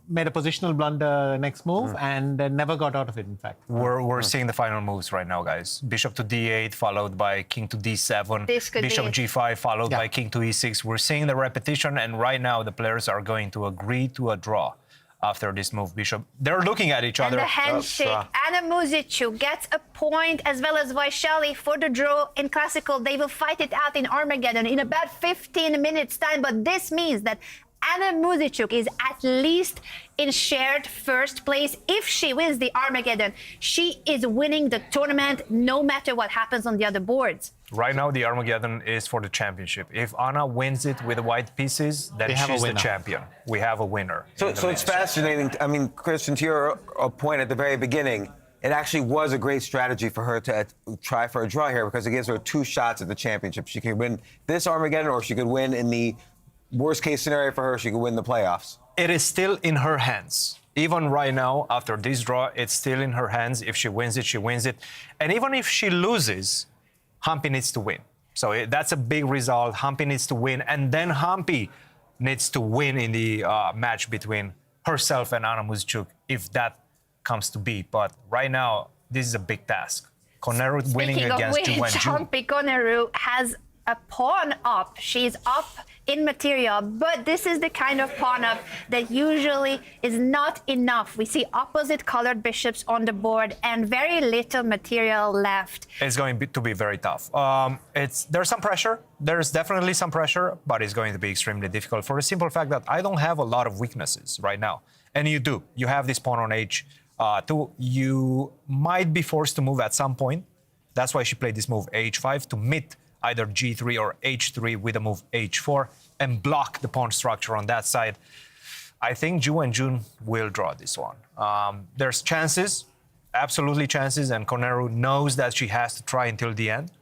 made a positional blunder next move and never got out of it, in fact. We're seeing the final moves right now, guys. Bishop to d8, followed by king to d7. This could Bishop be g5, followed by king to e6. We're seeing the repetition, and right now the players are going to agree to a draw after this move. Bishop, they're looking at each other. And the handshake. Anand Muzychuk gets a point, as well as Vaishali for the draw in classical. They will fight it out in Armageddon in about 15 minutes time, but this means that Anand Muzychuk is at least in shared first place. If she wins the Armageddon, she is winning the tournament no matter what happens on the other boards. Right now, the Armageddon is for the championship. If Anna wins it with the white pieces, then she's the champion. We have a winner. So it's fascinating. I mean, Christian, to your point at the very beginning, it actually was a great strategy for her to try for a draw here, because it gives her 2 shots at the championship. She could win this Armageddon, or she could win in the worst case scenario for her, she could win the playoffs. It is still in her hands. Even right now, after this draw, it's still in her hands. If she wins it, she wins it. And even if she loses, Hampi needs to win. So that's a big result. Hampi needs to win. And then Hampi needs to win in the match between herself and Anand Muzychuk, if that comes to be. But right now, this is a big task. Koneru winning against Ju and Ju. Hampi Koneru has a pawn up. She's up in material, but this is the kind of pawn up that usually is not enough. We see opposite colored bishops on the board and very little material left. It's going to be very tough. There's some pressure. There's definitely some pressure, but it's going to be extremely difficult for the simple fact that I don't have a lot of weaknesses right now. And you do. You have this pawn on h2. You might be forced to move at some point. That's why she played this move h5 to meet either g3 or h3 with a move h4 and block the pawn structure on that side. I think Ju and June will draw this one. There's chances, absolutely chances, and Koneru knows that she has to try until the end,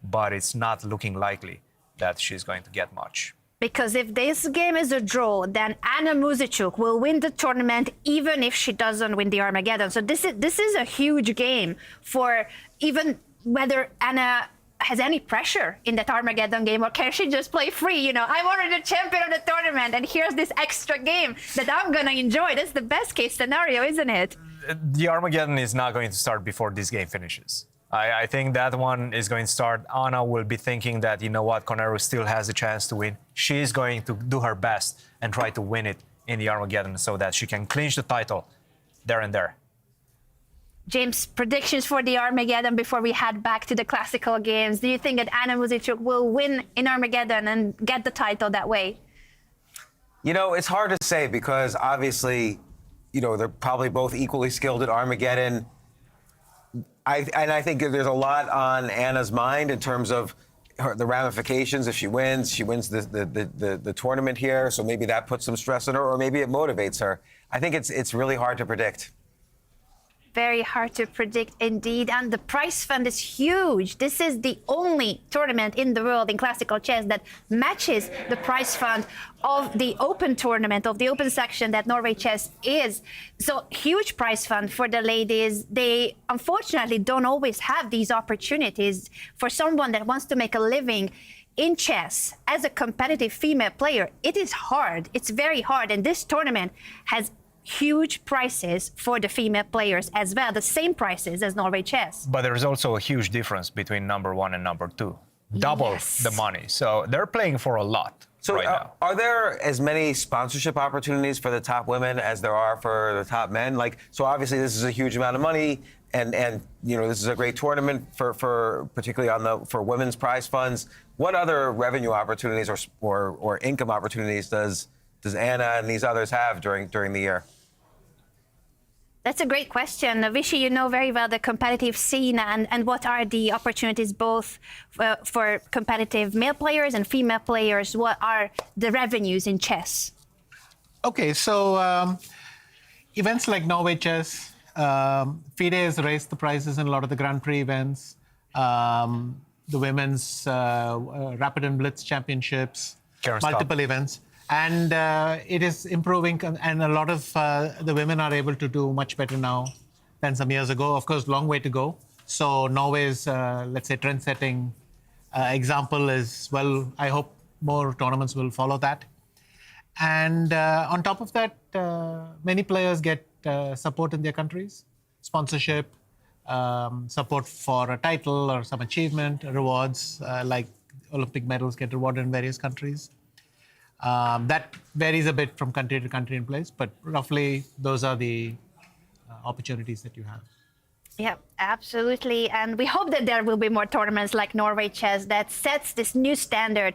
but it's not looking likely that she's going to get much. Because if this game is a draw, then Anna Muzychuk will win the tournament even if she doesn't win the Armageddon. So this is a huge game for even whether Anna has any pressure in that Armageddon game, or can she just play free? You know, I'm already the champion of the tournament, and here's this extra game that I'm gonna enjoy. That's the best case scenario, isn't it? The Armageddon is not going to start before this game finishes. I think that one is going to start. Anna will be thinking that, you know what, Koneru still has a chance to win. She is going to do her best and try to win it in the Armageddon so that she can clinch the title there and there. James, predictions for the Armageddon before we head back to the classical games. Do you think that Anna Muzychuk will win in Armageddon and get the title that way? You know, it's hard to say because obviously, you know, they're probably both equally skilled at Armageddon. I think there's a lot on Anna's mind in terms of the ramifications. If she wins the tournament here, so maybe that puts some stress on her, or maybe it motivates her. I think it's really hard to predict. Very hard to predict indeed, and the prize fund is huge. This is the only tournament in the world in classical chess that matches the prize fund of the open tournament, of the open section that Norway Chess is. So huge prize fund for the ladies. They unfortunately don't always have these opportunities. For someone that wants to make a living in chess as a competitive female player, it is hard. It's very hard, and this tournament has huge prices for the female players as well, the same prices as Norway Chess. But there's also a huge difference between number one and number two. Double the money. So they're playing for a lot right now. Are there as many sponsorship opportunities for the top women as there are for the top men? Like, so obviously this is a huge amount of money, and you know, this is a great tournament for particularly for women's prize funds. What other revenue opportunities or income opportunities does Anna and these others have during the year? That's a great question. Vishy, you know very well the competitive scene and what are the opportunities both for competitive male players and female players. What are the revenues in chess? Okay, so events like Norway Chess, FIDE has raised the prices in a lot of the Grand Prix events, the women's Rapid and Blitz championships, multiple events. And it is improving, and a lot of the women are able to do much better now than some years ago. Of course, long way to go. So Norway's, let's say, trend-setting example is, well, I hope more tournaments will follow that. And on top of that, many players get support in their countries, sponsorship, support for a title or some achievement, rewards, like Olympic medals get rewarded in various countries. That varies a bit from country to country in place, but roughly those are the opportunities that you have. Yeah, absolutely. And we hope that there will be more tournaments like Norway Chess that sets this new standard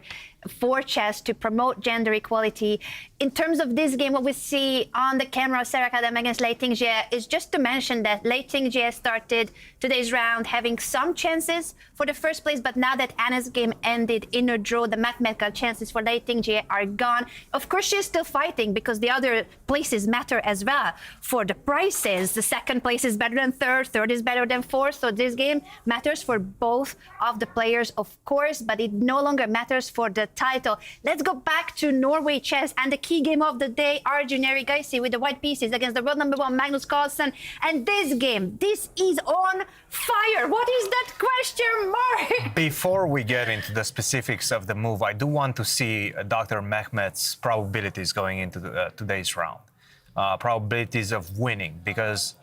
for chess to promote gender equality. In terms of this game, what we see on the camera of Sarah Kadam against Lei Tingjie is just to mention that Lei Tingjie started today's round having some chances for the first place, but now that Anna's game ended in a draw, the mathematical chances for Lei Tingjie are gone. Of course, she's still fighting because the other places matter as well. For the prizes, the second place is better than third, third is better than fourth, so this game matters for both of the players, of course, but it no longer matters for the title. Let's go back to Norway Chess and the key game of the day, Arjun Erigaisi with the white pieces against the world number one Magnus Carlsen. And this game, this is on fire. What is that question mark? Before we get into the specifics of the move, I do want to see Dr. Mehmet's probabilities going into today's round. Probabilities of winning, because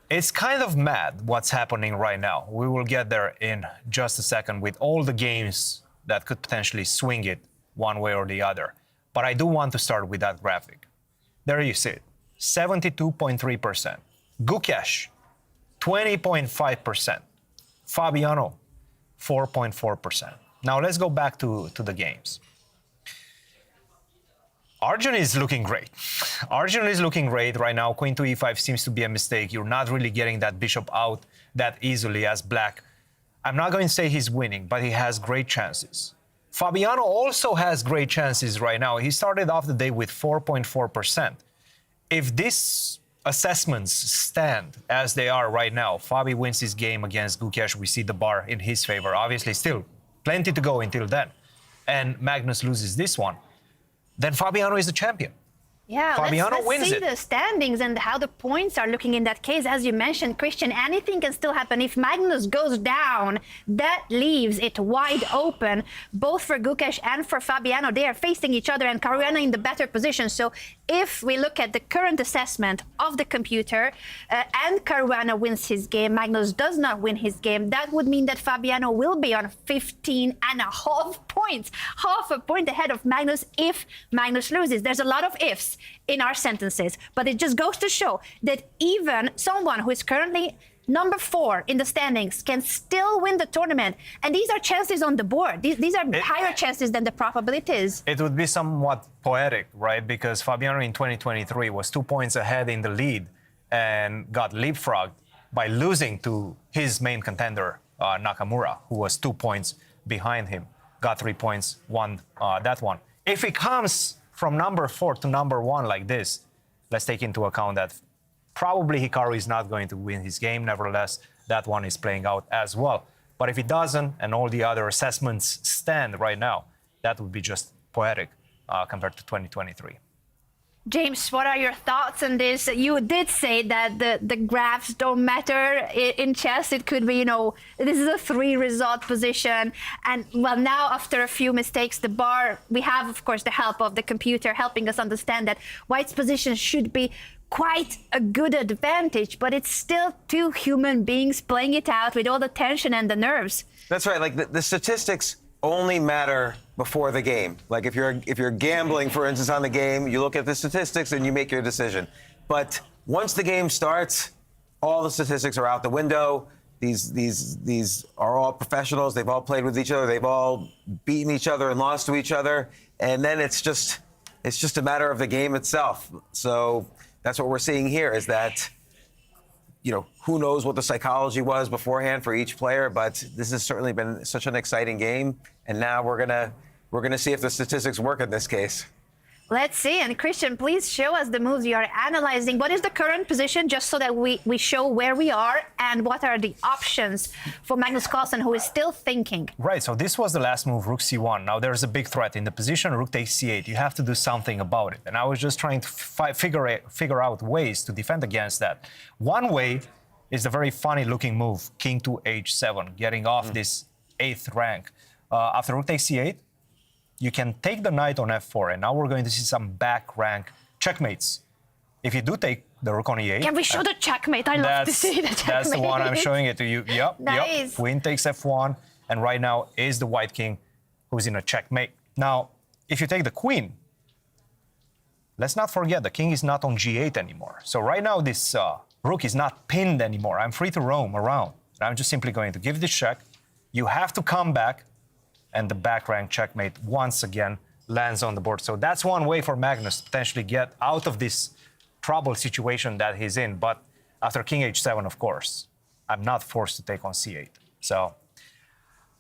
it's kind of mad what's happening right now. We will get there in just a second with all the games that could potentially swing it one way or the other. But I do want to start with that graphic. There you see it, 72.3%. Gukesh, 20.5%. Fabiano, 4.4%. Now let's go back to the games. Arjun is looking great. Arjun is looking great right now. Queen to e5 seems to be a mistake. You're not really getting that bishop out that easily as black. I'm not going to say he's winning, but he has great chances. Fabiano also has great chances right now. He started off the day with 4.4%. If these assessments stand as they are right now, Fabi wins his game against Gukesh. We see the bar in his favor. Obviously, still plenty to go until then. and Magnus loses this one, then Fabiano is the champion. Yeah, Fabiano let's wins see it. the standings and how the points are looking in that case. As you mentioned, Christian, anything can still happen. If Magnus goes down, that leaves it wide open, both for Gukesh and for Fabiano. They are facing each other and Caruana in the better position. So if we look at the current assessment of the computer and Caruana wins his game, Magnus does not win his game, that would mean that Fabiano will be on 15.5 points, half a point ahead of Magnus if Magnus loses. There's a lot of ifs in our sentences, but it just goes to show that even someone who is currently number 4 in the standings can still win the tournament. And these are chances on the board. These are higher chances than the probabilities. It would be somewhat poetic, right? Because Fabiano in 2023 was 2 points ahead in the lead and got leapfrogged by losing to his main contender, Nakamura, who was 2 points behind him, got 3 points, won that one. If he comes from number 4 to number 1 like this, let's take into account that probably Hikaru is not going to win his game. Nevertheless, that one is playing out as well. But if it doesn't, and all the other assessments stand right now, that would be just poetic compared to 2023. James, what are your thoughts on this? You did say that the graphs don't matter in chess. It could be, this is a 3-result position. And well, now after a few mistakes, the bar, we have, of course, the help of the computer helping us understand that White's position should be quite a good advantage, but it's still 2 human beings playing it out with all the tension and the nerves. That's right. Like the statistics only matter before the game. Like if you're gambling, for instance, on the game, you look at the statistics and you make your decision. But once the game starts, all the statistics are out the window. These are all professionals. They've all played with each other. They've all beaten each other and lost to each other. And then it's just a matter of the game itself. So that's what we're seeing here is that, who knows what the psychology was beforehand for each player, but this has certainly been such an exciting game. And now we're gonna see if the statistics work in this case. Let's see. And Christian, please show us the moves you are analyzing. What is the current position, just so that we show where we are and what are the options for Magnus Carlsen, who is still thinking. Right, so this was the last move, rook c1. Now there's a big threat in the position, rook takes c8. You have to do something about it. And I was just trying to figure out ways to defend against that. One way is the very funny looking move, king to h7, getting off this 8th rank. After rook takes c8, you can take the knight on f4, and now we're going to see some back rank checkmates. If you do take the rook on e8... Can we show the checkmate? I love to see the checkmate. That's the one I'm showing it to you. Yep, nice. Yep. Queen takes f1, and right now is the white king who's in a checkmate. Now, if you take the queen, let's not forget the king is not on g8 anymore. So right now this rook is not pinned anymore. I'm free to roam around. I'm just simply going to give this check. You have to come back, and the back rank checkmate once again lands on the board. So that's one way for Magnus to potentially get out of this trouble situation that he's in. But after king h7, of course, I'm not forced to take on c8. So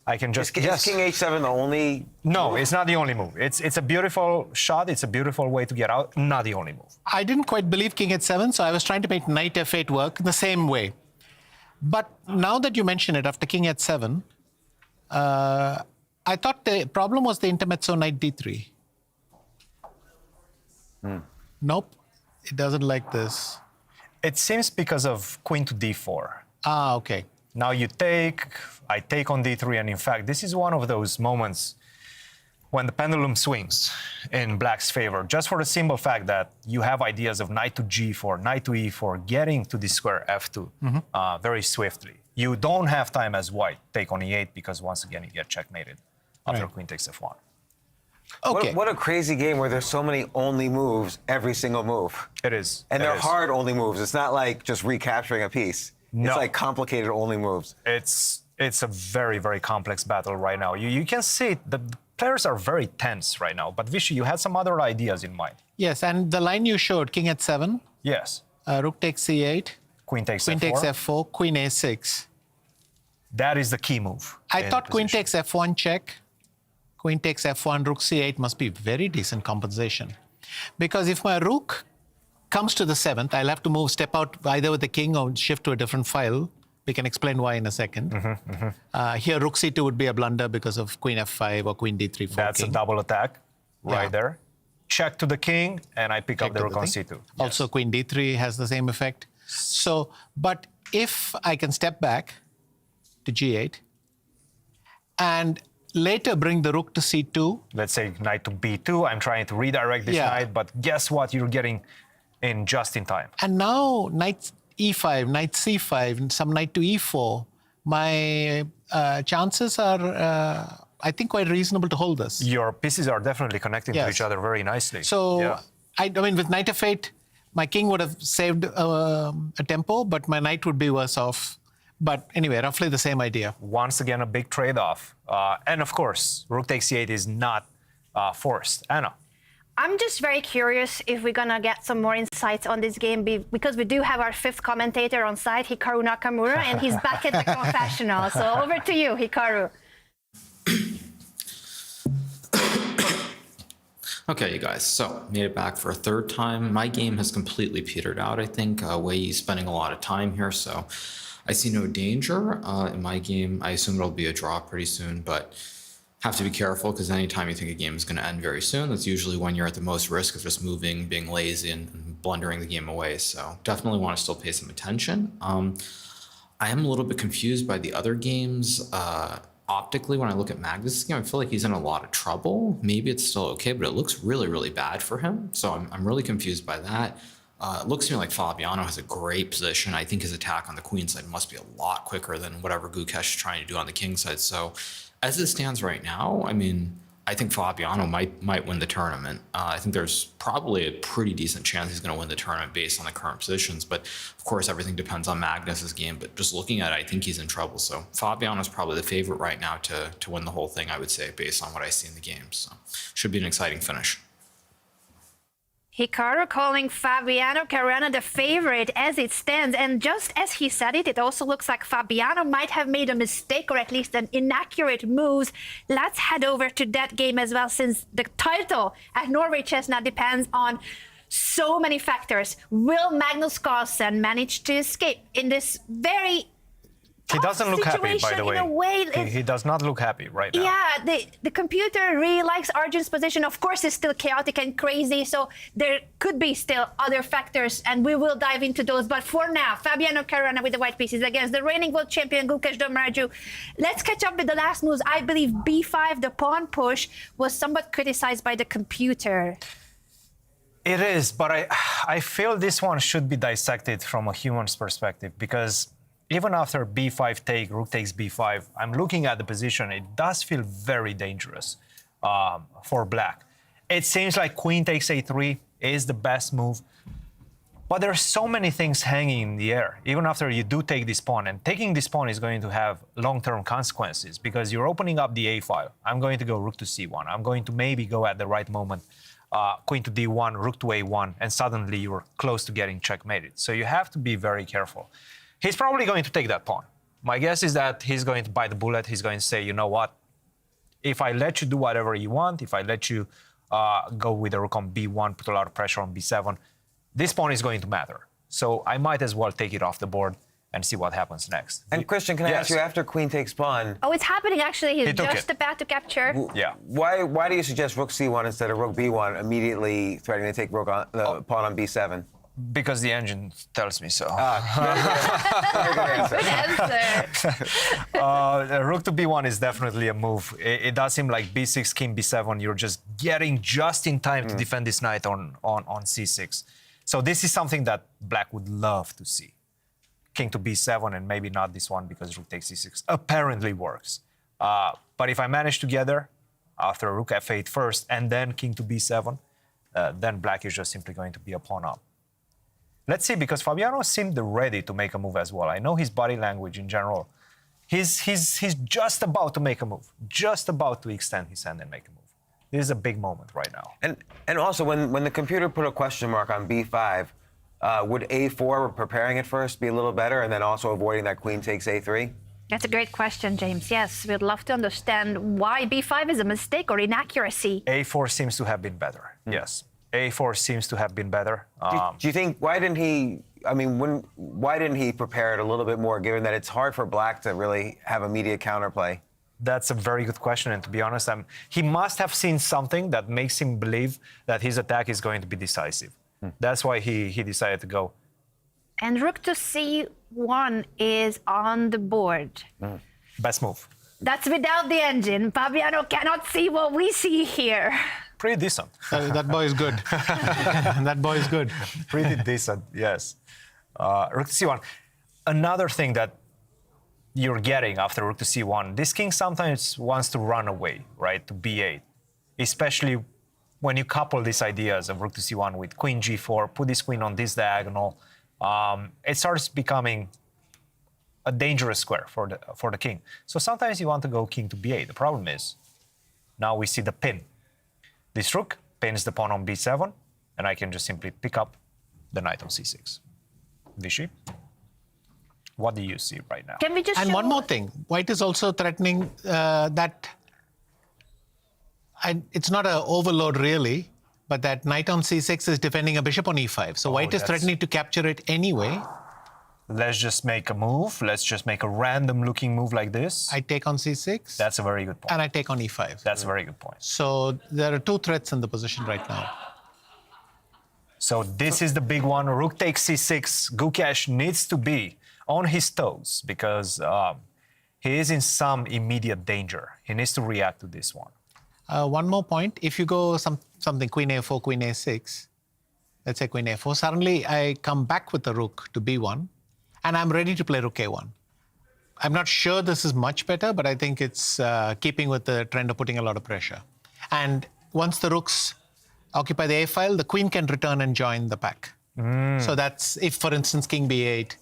I can just... Is king h7 the only... No, move? It's not the only move. It's a beautiful shot. It's a beautiful way to get out. Not the only move. I didn't quite believe king h7, so I was trying to make knight f8 work the same way. But now that you mention it, after king h7, I thought the problem was the intermezzo knight d3. Nope, it doesn't like this. It seems because of queen to d4. Ah, okay. Now you take, I take on d3, and in fact, this is one of those moments when the pendulum swings in black's favor, just for the simple fact that you have ideas of knight to g4, knight to e4, getting to the square f2 very swiftly. You don't have time as white, take on e8, because once again, you get checkmated after queen takes f1. Okay. What a crazy game where there's so many only moves every single move. It is. And they're hard only moves. It's not like just recapturing a piece. No. It's like complicated only moves. It's a very, very complex battle right now. You can see the players are very tense right now. But Vishy, you had some other ideas in mind. Yes, and the line you showed, king h7. Yes. Rook takes c8. Queen takes Queen f4. takes f4, queen a6. That is the key move. I thought queen takes f1 check. Queen takes f1, rook c8 must be very decent compensation. Because if my rook comes to the 7th, I'll have to step out either with the king or shift to a different file. We can explain why in a second. Here, rook c2 would be a blunder because of queen f5 or queen d3 for That's king. a double attack right there. Check to the king, and I pick up the rook on c2. Yes. Also, queen d3 has the same effect. So, but if I can step back to g8 and later bring the rook to c2. Let's say knight to b2. I'm trying to redirect this knight, but guess what? You're getting in just in time. And now knight e5, knight c5, and some knight to e4. My chances are, I think, quite reasonable to hold this. Your pieces are definitely connecting to each other very nicely. So, I mean, with knight f8, my king would have saved a tempo, but my knight would be worse off. But anyway, roughly the same idea. Once again, a big trade-off. And of course, rook takes c8 is not forced. Anna. I'm just very curious if we're going to get some more insights on this game because we do have our fifth commentator on site, Hikaru Nakamura, and he's back at the confessional. So over to you, Hikaru. Okay, you guys, so made it back for a third time. My game has completely petered out, I think. Wei's spending a lot of time here, so I see no danger in my game. I assume it'll be a draw pretty soon, but have to be careful because anytime you think a game is going to end very soon, that's usually when you're at the most risk of just moving, being lazy, and blundering the game away. So definitely want to still pay some attention. I am a little bit confused by the other games. Optically, when I look at Magnus' game, I feel like he's in a lot of trouble. Maybe it's still okay, but it looks really, really bad for him. So I'm really confused by that. It looks to me like Fabiano has a great position. I think his attack on the queen side must be a lot quicker than whatever Gukesh is trying to do on the king side. So as it stands right now, I mean, I think Fabiano might win the tournament. I think there's probably a pretty decent chance he's going to win the tournament based on the current positions. But of course, everything depends on Magnus's game. But just looking at it, I think he's in trouble. So Fabiano's probably the favorite right now to win the whole thing, I would say, based on what I see in the game. So should be an exciting finish. Hikaru calling Fabiano Caruana the favorite as it stands. And just as he said it, it also looks like Fabiano might have made a mistake or at least an inaccurate move. Let's head over to that game as well, since the title at Norway Chess now depends on so many factors. Will Magnus Carlsen manage to escape in this very He doesn't look happy, by the way. In a way, he does not look happy right now. Yeah, the computer really likes Arjun's position. Of course, it's still chaotic and crazy, so there could be still other factors, and we will dive into those. But for now, Fabiano Caruana with the white pieces against the reigning world champion, Gukesh Domaraju. Let's catch up with the last moves. I believe b5, the pawn push, was somewhat criticized by the computer. It is, but I feel this one should be dissected from a human's perspective, because even after b5 take, rook takes b5, I'm looking at the position. It does feel very dangerous for black. It seems like queen takes a3 is the best move, but there are so many things hanging in the air, even after you do take this pawn. And taking this pawn is going to have long-term consequences because you're opening up the a file. I'm going to go rook to c1. I'm going to maybe go at the right moment, queen to d1, rook to a1, and suddenly you're close to getting checkmated. So you have to be very careful. He's probably going to take that pawn. My guess is that he's going to bite the bullet. He's going to say, you know what? If I let you do whatever you want, if I let you go with the rook on b1, put a lot of pressure on b7, this pawn is going to matter. So I might as well take it off the board and see what happens next. And Christian, can I ask you, after queen takes pawn... Oh, it's happening, actually. He's just about to capture. Yeah. Why do you suggest rook c1 instead of rook b1, immediately threatening to take rook on, the pawn on b7? Because the engine tells me so. Good answer. Rook to b1 is definitely a move. It does seem like b6, king b7, you're just getting just in time to defend this knight on c6. So this is something that black would love to see. King to b7, and maybe not this one because rook takes c6 apparently works. But if I manage to get there after rook f8 first and then king to b7, then black is just simply going to be a pawn up. Let's see, because Fabiano seemed ready to make a move as well. I know his body language in general. He's just about to make a move, just about to extend his hand and make a move. This is a big moment right now. And also, when the computer put a question mark on b5, would a4, preparing it first, be a little better, and then also avoiding that queen takes a3? That's a great question, James. Yes, we'd love to understand why b5 is a mistake or inaccuracy. a4 seems to have been better, yes. a4 seems to have been better. Do you think, why didn't he I mean, why didn't he prepare it a little bit more, given that it's hard for Black to really have immediate counterplay? That's a very good question, and to be honest, he must have seen something that makes him believe that his attack is going to be decisive. That's why he decided to go. And rook to c1 is on the board. Best move. That's without the engine. Fabiano cannot see what we see here. Pretty decent. That boy is good. That boy is good. Pretty decent, yes. Rook to c1. Another thing that you're getting after rook to c1, this king sometimes wants to run away, right, to b8, especially when you couple these ideas of rook to c1 with queen g4, put this queen on this diagonal, it starts becoming a dangerous square for the king. So sometimes you want to go king to b8. The problem is, now we see the pin. This rook pins the pawn on b7, and I can just simply pick up the knight on c6. Vishy, what do you see right now? Can we just And show... one more thing. White is also threatening that... it's not an overload, really, but that knight on c6 is defending a bishop on e5. So White is threatening to capture it anyway. Let's just make a move. Let's just make a random-looking move like this. I take on c6. That's a very good point. And I take on e5. That's a very good point. So there are two threats in the position right now. So this is the big one. Rook takes c6. Gukesh needs to be on his toes because he is in some immediate danger. He needs to react to this one. One more point. If you go something queen a4, queen a6, let's say queen a4, suddenly I come back with the rook to b1, and I'm ready to play rook a1. I'm not sure this is much better, but I think it's keeping with the trend of putting a lot of pressure. And once the rooks occupy the a file, the queen can return and join the pack. So that's if, for instance, king b8,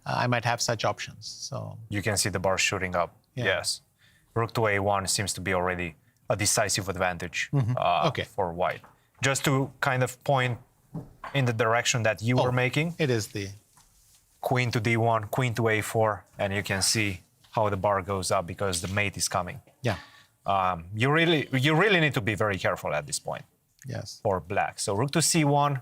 I might have such options. So you can see the bar shooting up. Yeah. Yes. Rook to a1 seems to be already a decisive advantage for White. Just to kind of point in the direction that you were making. It is the queen to d1, queen to a4, and you can see how the bar goes up because the mate is coming. Yeah. You really need to be very careful at this point. Yes. For Black. So rook to c1.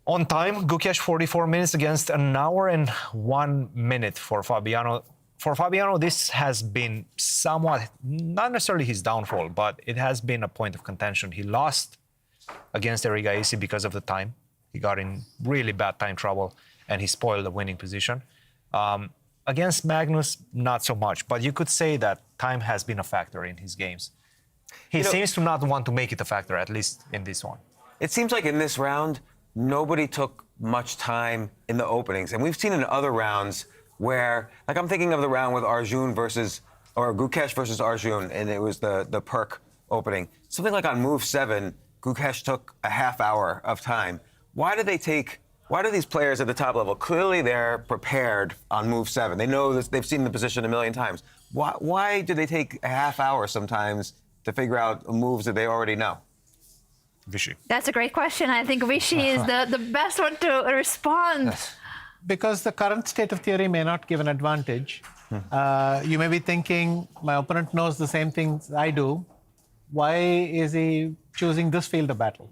On time, Gukesh 44 minutes against an hour and 1 minute for Fabiano. For Fabiano, this has been somewhat, not necessarily his downfall, but it has been a point of contention. He lost against Erigaisi because of the time. He got in really bad time trouble, and he spoiled the winning position. Against Magnus, not so much, but you could say that time has been a factor in his games. He seems to not want to make it a factor, at least in this one. It seems like in this round, nobody took much time in the openings. And we've seen in other rounds where, like I'm thinking of the round with Arjun or Gukesh versus Arjun, and it was the perk opening. Something like on move 7, Gukesh took a half hour of time. Why do these players at the top level, clearly they're prepared on move 7. They know this, they've seen the position a million times. Why do they take a half hour sometimes to figure out moves that they already know? Vishy. That's a great question. I think Vishy is the best one to respond. Because the current state of theory may not give an advantage. You may be thinking, my opponent knows the same things I do. Why is he choosing this field of battle?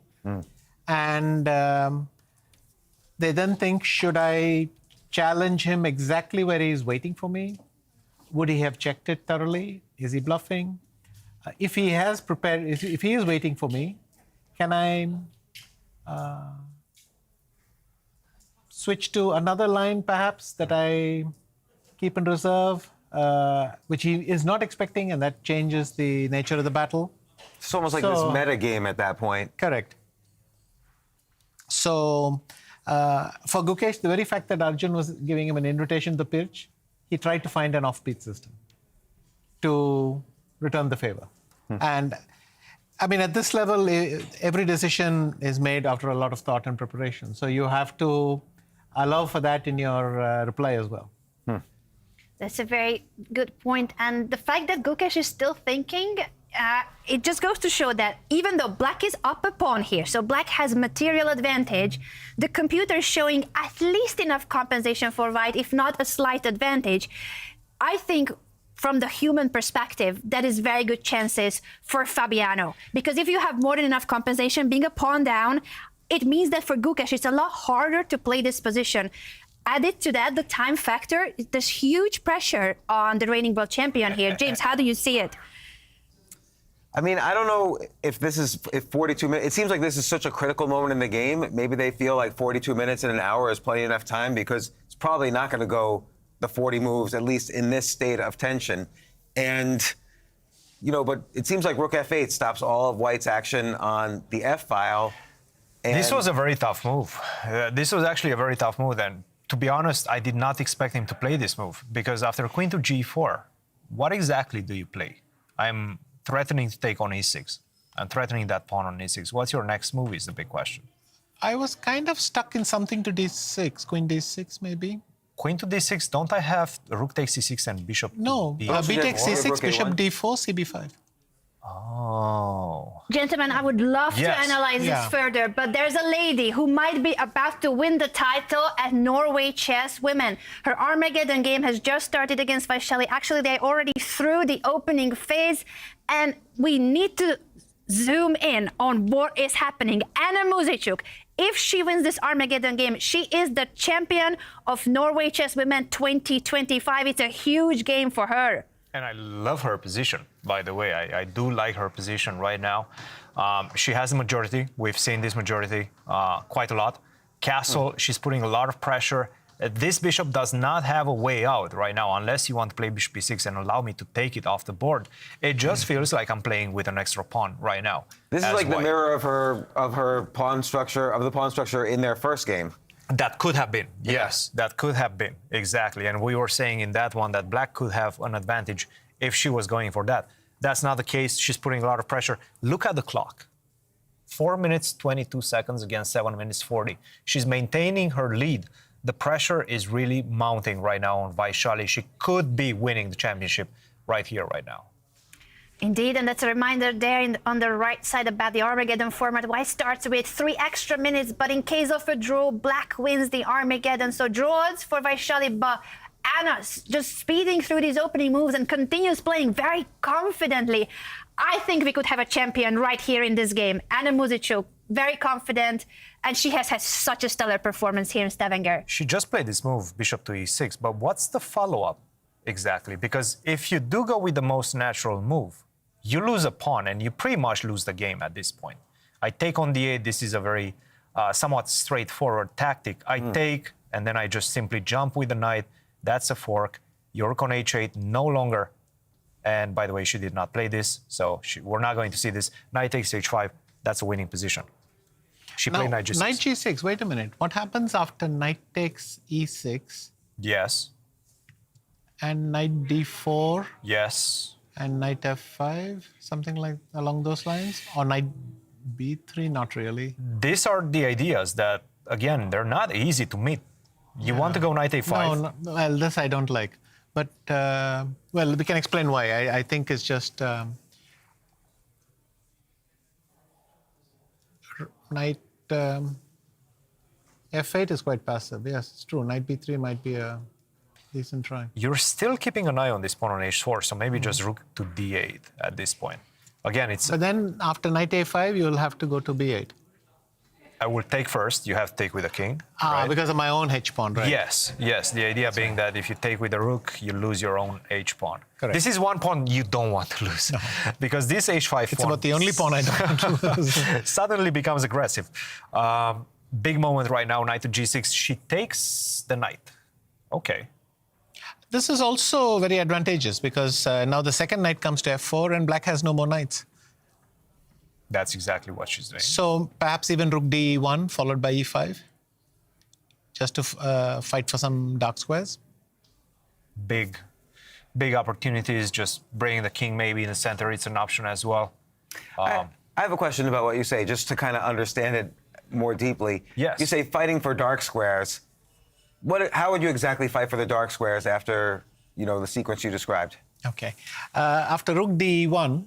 And they then think, should I challenge him exactly where he's waiting for me? Would he have checked it thoroughly? Is he bluffing? If he has prepared, if he is waiting for me, can I switch to another line, perhaps, that I keep in reserve, which he is not expecting, and that changes the nature of the battle? It's almost like this meta game at that point. Correct. So for Gukesh, the very fact that Arjun was giving him an invitation to the pitch, he tried to find an offbeat system to return the favor. And I mean, at this level, every decision is made after a lot of thought and preparation. So you have to allow for that in your reply as well. That's a very good point. And the fact that Gukesh is still thinking, it just goes to show that even though Black is up a pawn here, so Black has material advantage, the computer is showing at least enough compensation for White, if not a slight advantage. I think from the human perspective, that is very good chances for Fabiano. Because if you have more than enough compensation, being a pawn down, it means that for Gukesh, it's a lot harder to play this position. Added to that, the time factor, there's huge pressure on the reigning world champion here. James, how do you see it? I mean, I don't know if 42 minutes, it seems like this is such a critical moment in the game. Maybe they feel like 42 minutes in an hour is plenty enough time because it's probably not going to go the 40 moves, at least in this state of tension. And, but it seems like Rook F8 stops all of White's action on the F file. And this was a very tough move. This was actually a very tough move. And to be honest, I did not expect him to play this move because after Queen to G4, what exactly do you play? I'm threatening to take on E6 and threatening that pawn on E6. What's your next move is the big question. I was kind of stuck in something to D6, Queen D6 maybe. Queen to D6, don't I have Rook takes C6 and Bishop No, B takes C6, Bishop D4, CB5. Oh. Gentlemen, I would love to analyze this further, but there's a lady who might be about to win the title at Norway Chess Women. Her Armageddon game has just started against Vaishali. Actually, they already threw the opening phase, and we need to zoom in on what is happening. Anand Muzychuk, if she wins this Armageddon game, she is the champion of Norway Chess Women 2025. It's a huge game for her. And I love her position, by the way. I do like her position right now. She has the majority. We've seen this majority quite a lot. Castle, she's putting a lot of pressure. This bishop does not have a way out right now, unless you want to play bishop e6 and allow me to take it off the board. It just feels like I'm playing with an extra pawn right now. This is like the mirror of her pawn structure, of the pawn structure in their first game. That could have been, yes, that could have been, exactly. And we were saying in that one that black could have an advantage if she was going for that. That's not the case. She's putting a lot of pressure. Look at the clock. 4 minutes, 22 seconds against 7 minutes, 40. She's maintaining her lead. The pressure is really mounting right now on Vaishali. She could be winning the championship right here, right now. Indeed, and that's a reminder there on the right side about the Armageddon format. White starts with 3 extra minutes, but in case of a draw, black wins the Armageddon. So draws for Vaishali, but Anna's just speeding through these opening moves and continues playing very confidently. I think we could have a champion right here in this game. Anna Muzychuk, very confident, and she has had such a stellar performance here in Stavanger. She just played this move, bishop to e6, but what's the follow-up exactly? Because if you do go with the most natural move, you lose a pawn and you pretty much lose the game at this point. I take on d8, this is a very somewhat straightforward tactic. I take, and then I just simply jump with the knight. That's a fork. You rook on h8, no longer. And by the way, she did not play this, so we're not going to see this. Knight takes h5, that's a winning position. She played knight g6. Knight g6, wait a minute. What happens after knight takes e6? Yes. And knight d4? Yes. And knight f5, something like along those lines? Or knight b3, not really. These are the ideas that, again, they're not easy to meet. You want to go knight a5? No, well, this I don't like. But, well, we can explain why. I think it's just knight f8 is quite passive. Yes, it's true. Knight b3 might be a decent try. You're still keeping an eye on this pawn on h4, so maybe just rook to d8 at this point. Again, it's... But then after knight a5, you'll have to go to b8. I will take first. You have to take with the king. Right? Because of my own h-pawn, right? Yes, yes. The idea being that if you take with the rook, you lose your own h-pawn. Correct. This is one pawn you don't want to lose. No. Because this h5 pawn... It's about the only pawn I don't want to lose. Suddenly becomes aggressive. Big moment right now, knight to g6. She takes the knight. Okay. This is also very advantageous because now the second knight comes to f4 and black has no more knights. That's exactly what she's doing. So perhaps even rook d1 followed by e5, just to fight for some dark squares. Big opportunities. Just bringing the king maybe in the center. It's an option as well. I have a question about what you say, just to kind of understand it more deeply. Yes. You say fighting for dark squares. How would you exactly fight for the dark squares after, the sequence you described? Okay. After rook d1,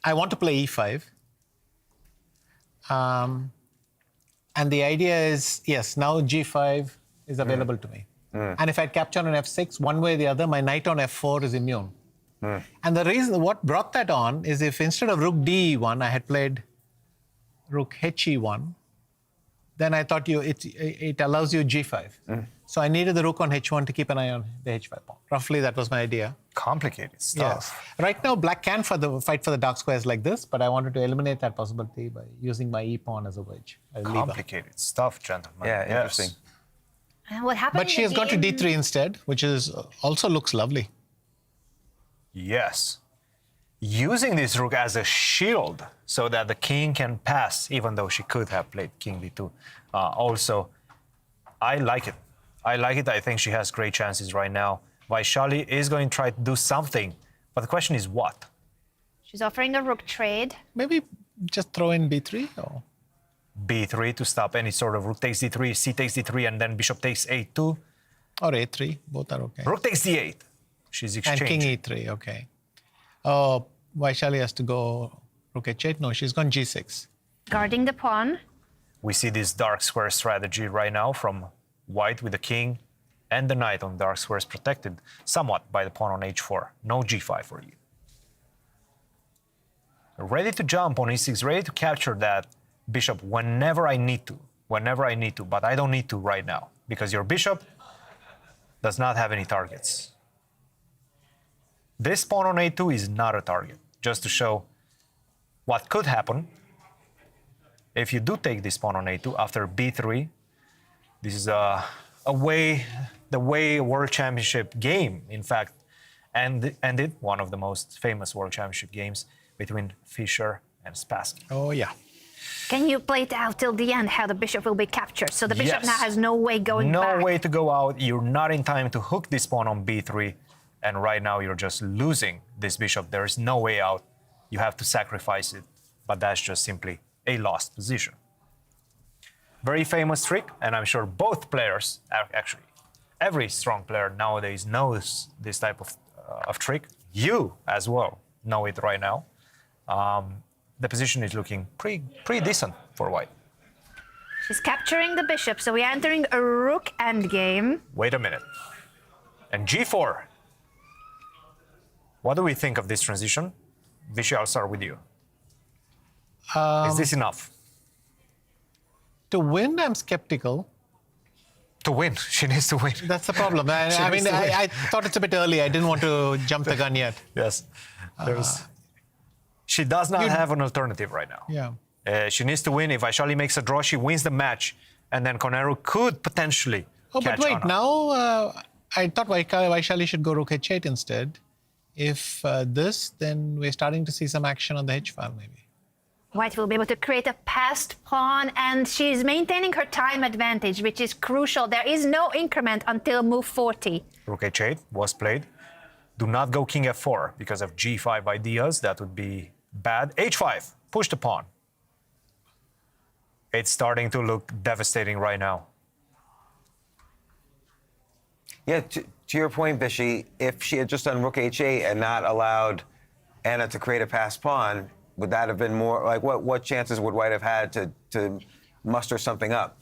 I want to play e5. And the idea is, yes, now g5 is available to me. And if I capture on f6, one way or the other, my knight on f4 is immune. And the reason, what brought that on is if instead of rook d1, I had played rook he1, then I thought it allows you g5. So I needed the rook on h1 to keep an eye on the h5 pawn. Roughly, that was my idea. Complicated stuff. Yes. Right now, black can fight for the dark squares like this, but I wanted to eliminate that possibility by using my e-pawn as a wedge. Complicated stuff, gentlemen. Yeah, interesting. And what happened? But she has gone to d3 instead, which is also looks lovely. Yes. Using this rook as a shield so that the king can pass, even though she could have played king d2. Also, I like it. I like it. I think she has great chances right now. Vaishali is going to try to do something, but the question is what? She's offering a rook trade. Maybe just throw in b3 or b3 to stop any sort of rook takes d3, c takes d3, and then bishop takes a2. Or a3. Both are okay. Rook takes d8. She's exchanging. And king e3, okay. Oh, Vaishali has to go rook h8. No, she's gone g6. Guarding the pawn. We see this dark square strategy right now from white with the king and the knight on dark squares protected somewhat by the pawn on h4. No g5 for you. Ready to jump on e6, ready to capture that bishop whenever I need to. But I don't need to right now because your bishop does not have any targets. This pawn on a2 is not a target, just to show what could happen if you do take this pawn on a2 after b3. This is the way World Championship game, in fact, ended, one of the most famous World Championship games between Fischer and Spassky. Oh, yeah. Can you play it out till the end, how the bishop will be captured? So the bishop Yes. now has no way going back. No way to go out. You're not in time to hook this pawn on b3. And right now you're just losing this bishop. There is no way out. You have to sacrifice it. But that's just simply a lost position. Very famous trick, and I'm sure both players, actually, every strong player nowadays knows this type of trick. You as well know it right now. The position is looking pretty decent for white. She's capturing the bishop, so we're entering a rook endgame. Wait a minute. And g4. What do we think of this transition? Vishy, I'll start with you. Is this enough? To win, I'm skeptical. To win, she needs to win. That's the problem. I thought it's a bit early. I didn't want to jump the gun yet. Yes. She does not have an alternative right now. Yeah. She needs to win. If Vaishali makes a draw, she wins the match. And then Koneru could potentially catch but wait, Anand. now I thought Vaishali should go rook h8 instead. If this, then we're starting to see some action on the h file, maybe. White will be able to create a passed pawn, and she's maintaining her time advantage, which is crucial. There is no increment until move 40. Rook h8 was played. Do not go king f4 because of g5 ideas. That would be bad. h5, push the pawn. It's starting to look devastating right now. Yeah, to your point, Vishy, if she had just done rook h8 and not allowed Anna to create a passed pawn, would that have been more, like, what chances would white have had to muster something up?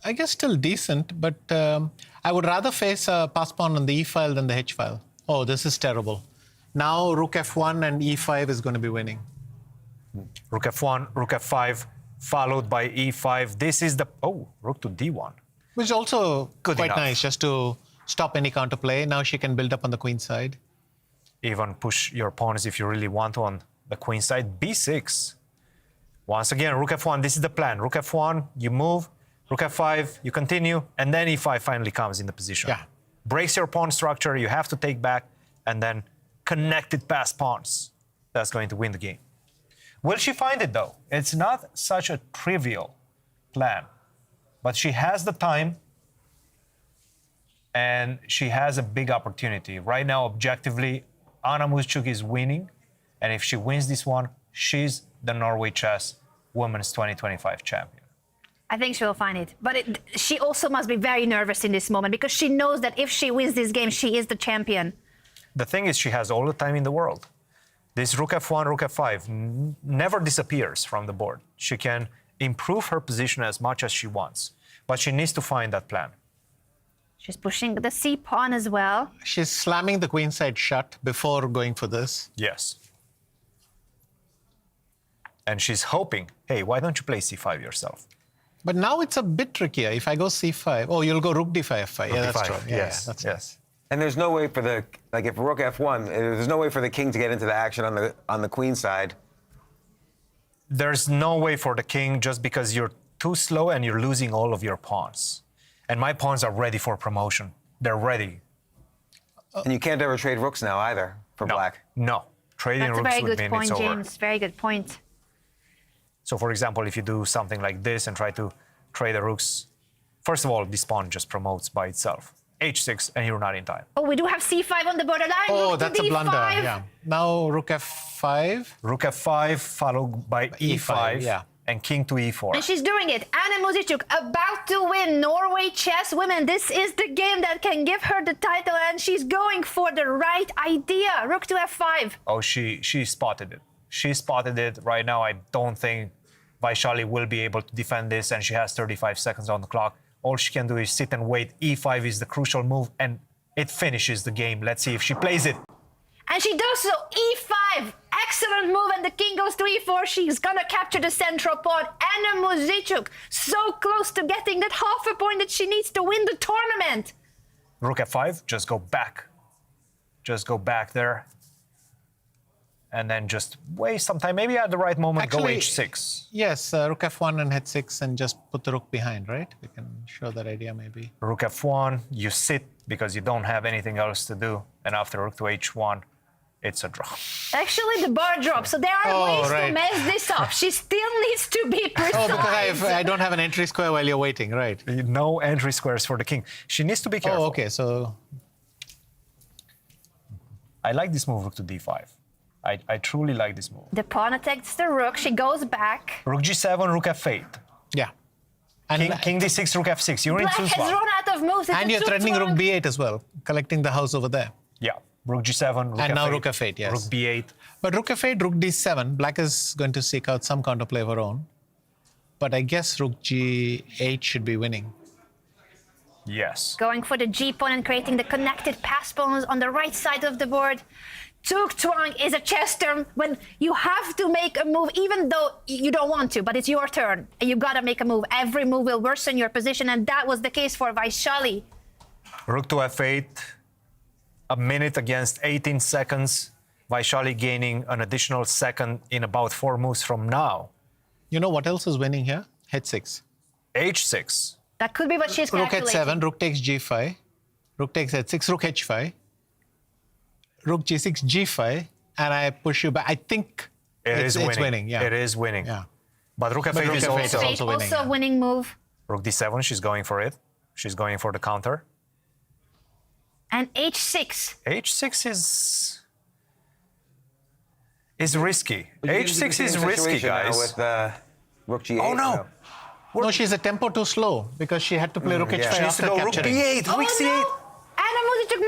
I guess still decent, but I would rather face a pass pawn on the e file than the h file. Oh, this is terrible. Now rook f1 and e5 is going to be winning. Rook f1, rook f5, followed by e5. This is the, rook to d1. Which is also Good quite enough. nice, just to stop any counterplay. Now she can build up on the queen side. Even push your pawns if you really want to on the queen side. b6. Once again, rook f1, this is the plan. Rook f1, you move. Rook f5, you continue. And then e5 finally comes in the position. Yeah. Breaks your pawn structure, you have to take back, and then connected pass pawns. That's going to win the game. Will she find it, though? It's not such a trivial plan. But she has the time, and she has a big opportunity. Right now, objectively, Anna Muzychuk is winning, and if she wins this one, she's the Norway Chess Women's 2025 champion. I think she will find it. But she also must be very nervous in this moment because she knows that if she wins this game, she is the champion. The thing is, she has all the time in the world. This rook f1, rook f5 never disappears from the board. She can improve her position as much as she wants, but she needs to find that plan. She's pushing the c pawn as well. She's slamming the queen side shut before going for this. Yes. And she's hoping, hey, why don't you play c5 yourself? But now it's a bit trickier. If I go c5, oh, you'll go rook d5, f5. Yeah, that's d5. true. Yeah, Yes, that's yes. And there's no way for the, like if rook f1, there's no way for the king to get into the action on the queen side. There's no way for the king just because you're too slow and you're losing all of your pawns. And my pawns are ready for promotion. They're ready. And you can't ever trade rooks now either for black. No. Trading That's a rooks very would good mean point, it's over. James. Very good point. So, for example, if you do something like this and try to trade the rooks, first of all, this pawn just promotes by itself. h6, and you're not in time. Oh, we do have c5 on the borderline. Oh, Rook to that's a d5. blunder. Yeah. Now rook f5. Rook f5 followed by e5, yeah. and king to e4. And she's doing it. Anna Muzychuk about to win Norway Chess Women. This is the game that can give her the title, and she's going for the right idea. Rook to f5. Oh, she spotted it. She spotted it. Right now, I don't think Vaishali will be able to defend this, and she has 35 seconds on the clock. All she can do is sit and wait. e5 is the crucial move, and it finishes the game. Let's see if she plays it. And she does so. e5. Excellent move, and the king goes to e4. She's gonna capture the central pawn. Anna Muzychuk so close to getting that half a point that she needs to win the tournament. Rook f5, just go back. Just go back there. And then just waste some time. Maybe at the right moment, Actually, go h6. Yes, rook f1 and h6 and just put the rook behind, right? We can show that idea maybe. Rook f1, you sit because you don't have anything else to do. And after rook to h1, it's a draw. Actually, the bar drops, so there are ways to mess this up. She still needs to be precise. Oh, because I don't have an entry square while you're waiting, right? No entry squares for the king. She needs to be careful. Oh, okay, so... I like this move, rook to d5. I truly like this move. The pawn attacks the rook. She goes back. Rook g7, rook f8. Yeah. And king d6, rook f6. You're Black in has run out of moves. And you're threatening rook b8 as well, collecting the house over there. Yeah. Rook g7, rook and f8. now rook f8, yes. Rook b8. But rook f8, rook d7, black is going to seek out some counterplay of her own. But I guess rook g8 should be winning. Yes. Going for the g pawn and creating the connected pass pawns on the right side of the board. Tuk Tuang is a chess term when you have to make a move, even though you don't want to, but it's your turn. And you gotta make a move. Every move will worsen your position, and that was the case for Vaishali. Rook to f8. A minute against 18 seconds. Vaishali gaining an additional second in about 4 moves from now. You know what else is winning here? h6. h6. That could be what she's Rook calculating. h7, rook takes g5, rook takes h6, rook h5, rook g6, g5, and I push you back. I think it's winning. Yeah. It is winning. Yeah. But rook f8 rook is f8 also, also winning. Also a winning move. Rook d7, she's going for it. She's going for the counter. And h6. h6 is risky. h6 is risky, guys. With rook g8. Oh, no. No, she's a tempo too slow because she had to play rook h5 She needs to after go rook capturing. b8, rook c8. No! Anna Muzychuk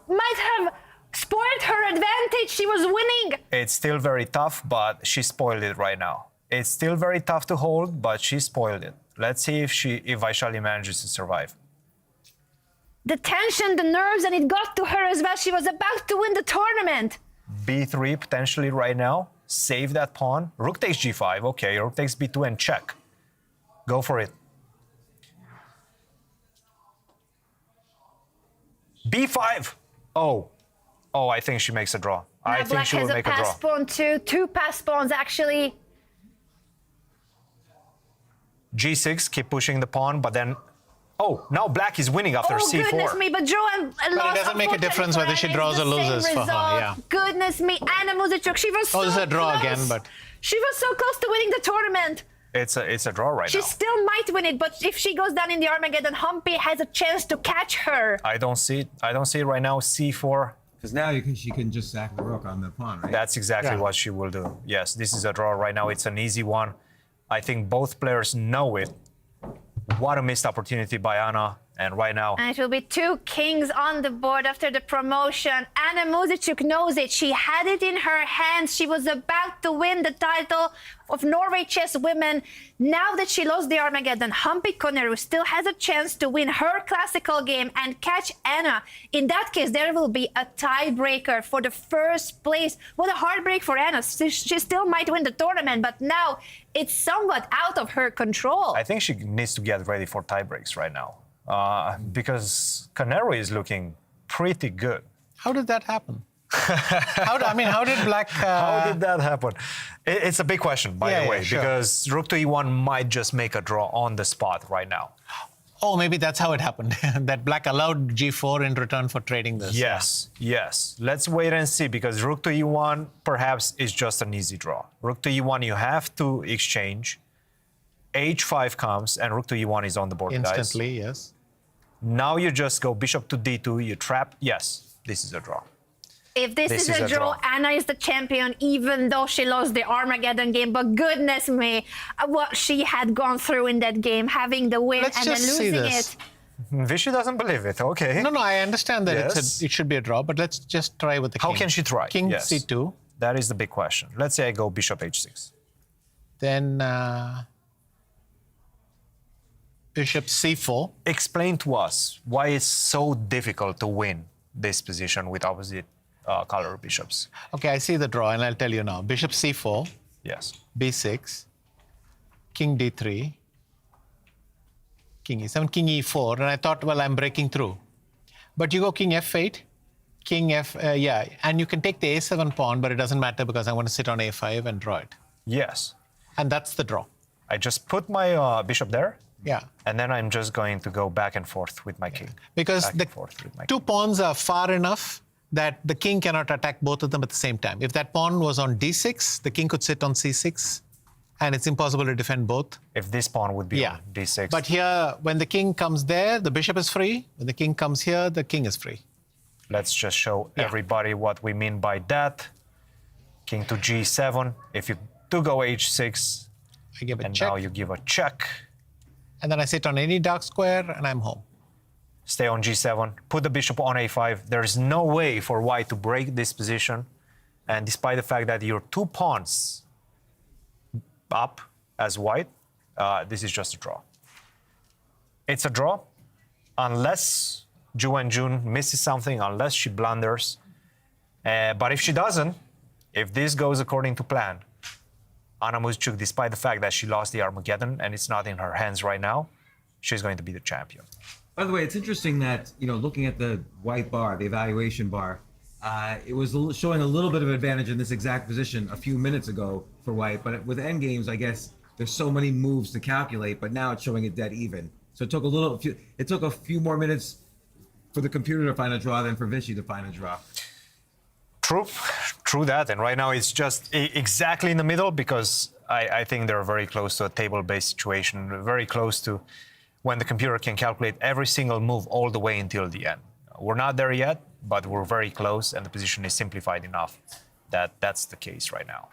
might have spoiled her advantage. She was winning. It's still very tough, but she spoiled it right now. It's still very tough to hold, but she spoiled it. Let's see if Vaishali manages to survive. The tension, the nerves, and it got to her as well. She was about to win the tournament. b3 potentially right now. Save that pawn. Rook takes g5. Okay, rook takes b2 and check. Go for it. b5. Oh, I think she makes a draw. I think Black she will has a make a draw. pass pawn too. 2 pass pawns actually. g6, keep pushing the pawn, but then... Oh, now black is winning after c4. Oh, goodness me, but Joanne lost. But it doesn't make a difference whether she draws or loses for her, yeah. Goodness me, Anna Muzychuk, she was so Oh, this is a draw close. again, but... She was so close to winning the tournament. It's a draw right She now. still might win it, but if she goes down in the Armageddon, Humpy has a chance to catch her. I don't see it right now. c4. Because now she can just sack the rook on the pawn, right? That's exactly what she will do. Yes, this is a draw right now. It's an easy one. I think both players know it. What a missed opportunity by Anna. And right now... And it will be 2 kings on the board after the promotion. Anna Muzychuk knows it. She had it in her hands. She was about to win the title of Norway Chess Women. Now that she lost the Armageddon, Humpy Koneru still has a chance to win her classical game and catch Anna. In that case, there will be a tiebreaker for the first place. What a heartbreak for Anna. She still might win the tournament, but now it's somewhat out of her control. I think she needs to get ready for tiebreaks right now. Because Koneru is looking pretty good. How did that happen? How did Black... How did that happen? It's a big question, by the way, sure. because Rook to E1 might just make a draw on the spot right now. Oh, maybe that's how it happened. That Black allowed G4 in return for trading this. Yes. Let's wait and see, because Rook to E1 perhaps is just an easy draw. Rook to E1, you have to exchange. H5 comes, and Rook to E1 is on the board, Instantly, guys. yes. Now you just go Bishop to D2, you trap. Yes, this is a draw. If this is a draw, Anna is the champion, even though she lost the Armageddon game. But goodness me, what she had gone through in that game, having the win and then losing it. Vishy doesn't believe it, okay. No, I understand that it should be a draw, but let's just try with the king. How can she try? King C2. That is the big question. Let's say I go Bishop H6. Then Bishop C4. Explain to us why it's so difficult to win this position with opposite color bishops. Okay, I see the draw, and I'll tell you now. Bishop C4. Yes. B6. King D3. King E7, King E4, and I thought, well, I'm breaking through. But you go King F8, King F, and you can take the A7 pawn, but it doesn't matter because I want to sit on A5 and draw it. Yes. And that's the draw. I just put my bishop there. Yeah. And then I'm just going to go back and forth with my king. Because the 2 pawns are far enough that the king cannot attack both of them at the same time. If that pawn was on D6, the king could sit on C6, and it's impossible to defend both. If this pawn would be on D6. But here, when the king comes there, the bishop is free. When the king comes here, the king is free. Let's just show everybody what we mean by that. King to G7. If you do go H6, I give a and check. now you give a check. And then I sit on any dark square, and I'm home. Stay on G7, put the bishop on A5. There's no way for white to break this position. And despite the fact that you're 2 pawns up as white, this is just a draw. It's a draw unless Ju and Jun misses something, unless she blunders. But if she doesn't, if this goes according to plan, Anna Muzychuk, despite the fact that she lost the Armageddon and it's not in her hands right now, she's going to be the champion. By the way, it's interesting that, looking at the white bar, the evaluation bar, it was showing a little bit of advantage in this exact position a few minutes ago for white. But with endgames, I guess there's so many moves to calculate, but now it's showing it dead even. So it took a few more minutes for the computer to find a draw than for Vishy to find a draw. True that. And right now it's just exactly in the middle because I think they're very close to a table-based situation, very close to when the computer can calculate every single move all the way until the end. We're not there yet, but we're very close and the position is simplified enough that that's the case right now.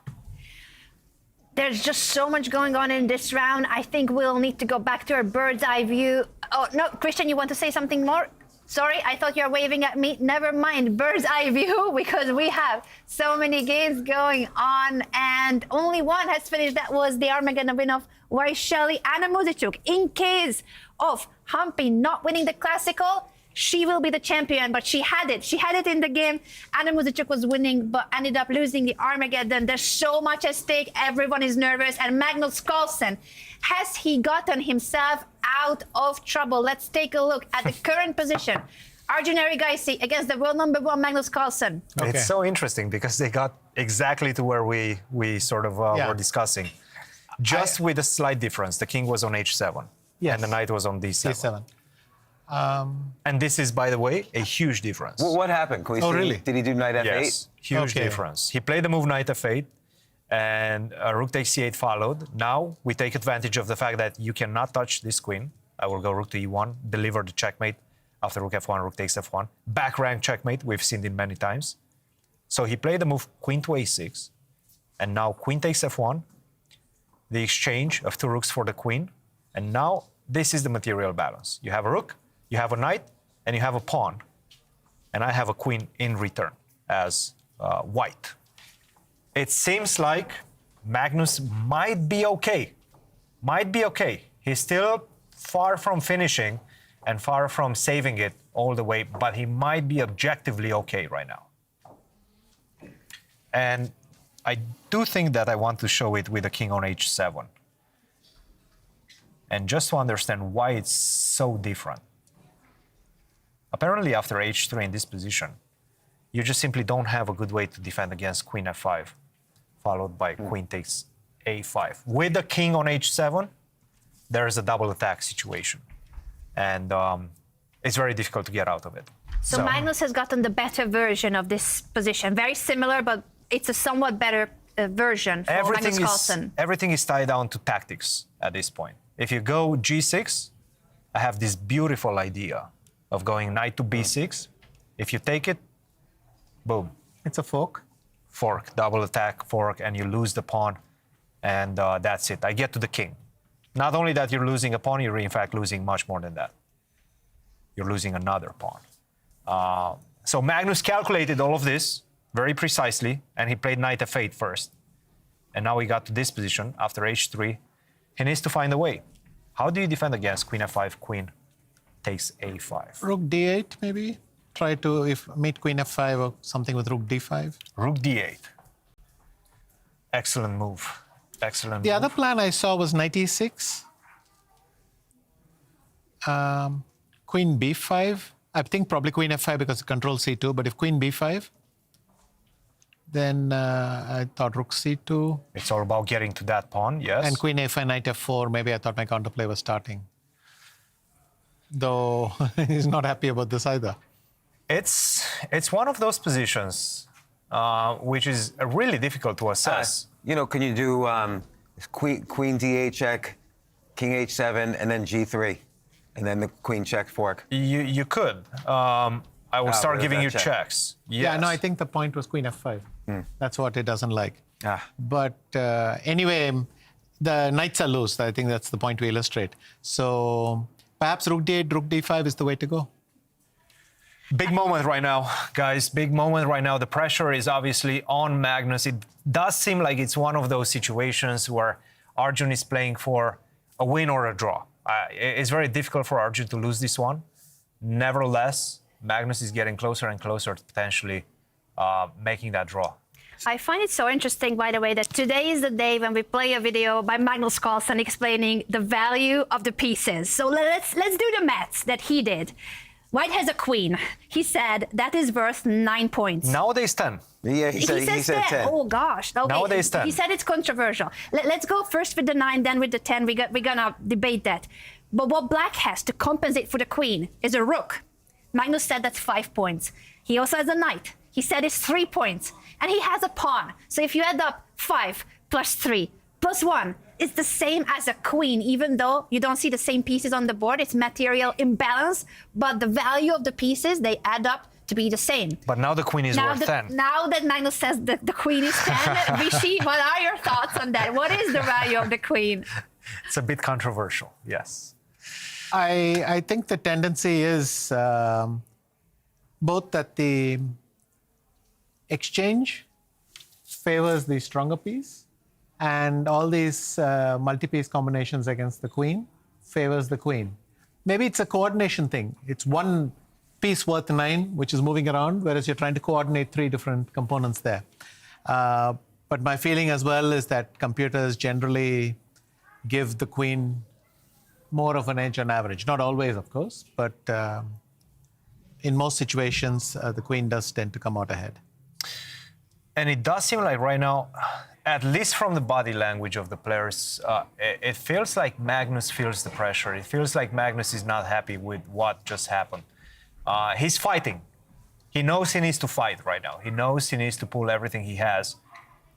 There's just so much going on in this round. I think we'll need to go back to our bird's eye view. Oh, no, Christian, you want to say something more? Sorry, I thought you were waving at me. Never mind, bird's eye view, because we have so many games going on and only one has finished. That was the Armageddon win of Vaishali, Anna Muzychuk. In case of Humpy not winning the classical, she will be the champion, but she had it. She had it in the game. Anna Muzychuk was winning, but ended up losing the Armageddon. There's so much at stake. Everyone is nervous. And Magnus Carlsen, has he gotten himself out of trouble? Let's take a look at the current position. Arjun Erigaisi against the world number 1 Magnus Carlsen. Okay. It's so interesting because they got exactly to where we sort of were discussing. Just with a slight difference. The king was on H7 and the knight was on D7. D7. And this is, by the way, a huge difference. What happened? Can we see? Really? Did he do knight F8? Yes, huge difference. He played the move knight F8 and rook takes C8 followed. Now we take advantage of the fact that you cannot touch this queen. I will go rook to E1, deliver the checkmate after rook F1, rook takes F1. Back rank checkmate, we've seen it many times. So he played the move queen to A6 and now queen takes F1, the exchange of 2 rooks for the queen. And now this is the material balance. You have a rook, You have a knight and you have a pawn. And I have a queen in return as white. It seems like Magnus might be okay. Might be okay. He's still far from finishing and far from saving it all the way, but he might be objectively okay right now. And I do think that I want to show it with the king on h7. And just to understand why it's so different. Apparently after h3 in this position, you just simply don't have a good way to defend against queen f5, followed by queen takes a5. With the king on h7, there is a double attack situation. And it's very difficult to get out of it. So Magnus has gotten the better version of this position. Very similar, but it's a somewhat better version for Magnus Carlsen. Everything is tied down to tactics at this point. If you go g6, I have this beautiful idea of going knight to b6. If you take it, boom. It's a fork. Fork, double attack, fork, and you lose the pawn. And that's it. I get to the king. Not only that you're losing a pawn, you're in fact losing much more than that. You're losing another pawn. So Magnus calculated all of this very precisely, and he played knight f8 first. And now we got to this position after h3. He needs to find a way. How do you defend against queen f5, queen takes a5? Rook d8, maybe? Try to meet queen f5 or something with rook d5. Rook d8. Excellent move. Excellent The move. other plan I saw was knight e6. Queen b5. I think probably queen f5 because it controls c2, but if queen b5, then I thought rook c2. It's all about getting to that pawn, yes. And queen a5, knight f4, maybe I thought my counterplay was starting. Though he's not happy about this either. It's one of those positions which is really difficult to assess. Can you do queen d8 check, king h7, and then g3, and then the queen check fork? You could. I will start giving you checks. Yes. Yeah, no, I think the point was queen f5. That's what it doesn't like. But anyway, the knights are loose. I think that's the point we illustrate. So perhaps rook d8, rook d5 is the way to go. Big moment right now, guys. Big moment right now. The pressure is obviously on Magnus. It does seem like it's one of those situations where Arjun is playing for a win or a draw. It's very difficult for Arjun to lose this one. Nevertheless, Magnus is getting closer and closer to potentially making that draw. I find it so interesting, by the way, that today is the day when we play a video by Magnus Carlsen explaining the value of the pieces. So let's do the maths that he did. White has a queen. He said that is worth 9 points. Nowadays 10. Yeah, he said 10. Oh gosh. Okay. Nowadays 10. He said it's controversial. Let's go first with the 9, then with the 10. We're gonna debate that. But what black has to compensate for the queen is a rook. Magnus said that's 5 points. He also has a knight. He said it's 3 points. And he has a pawn. So if you add up 5 plus 3 plus 1, it's the same as a queen, even though you don't see the same pieces on the board. It's material imbalance, but the value of the pieces, they add up to be the same. But now the queen is worth 10. Now that Magnus says that the queen is 10, Vishy, what are your thoughts on that? What is the value of the queen? It's a bit controversial, yes. I think the tendency is both that the exchange favors the stronger piece, and all these multi-piece combinations against the queen favors the queen. Maybe it's a coordination thing. It's one piece worth 9, which is moving around, whereas you're trying to coordinate 3 different components there. But my feeling as well is that computers generally give the queen more of an edge on average. Not always, of course, but in most situations, the queen does tend to come out ahead. And it does seem like right now, at least from the body language of the players, it feels like Magnus feels the pressure. It feels like Magnus is not happy with what just happened. He's fighting. He knows he needs to fight right now. He knows he needs to pull everything he has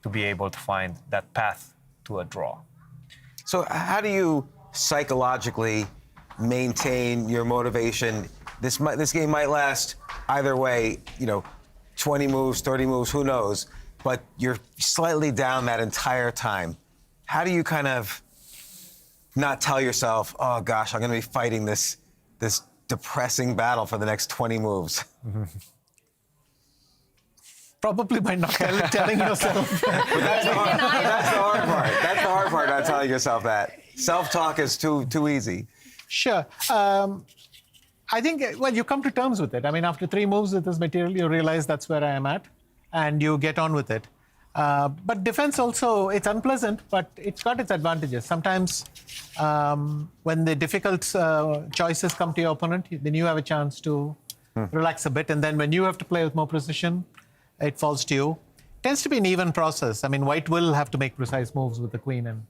to be able to find that path to a draw. So how do you psychologically maintain your motivation? This game might last either way, 20 moves, 30 moves, who knows? But you're slightly down that entire time. How do you kind of not tell yourself, oh gosh, I'm going to be fighting this depressing battle for the next 20 moves? Probably by not telling yourself. But that's the hard part. That's the hard part, not telling yourself that. Self-talk is too easy. Sure. I think, well, you come to terms with it. I mean, after 3 moves with this material, you realize that's where I am at, and you get on with it. But defense also, it's unpleasant, but it's got its advantages. Sometimes when the difficult choices come to your opponent, then you have a chance to relax a bit. And then when you have to play with more precision, it falls to you. It tends to be an even process. I mean, white will have to make precise moves with the queen, and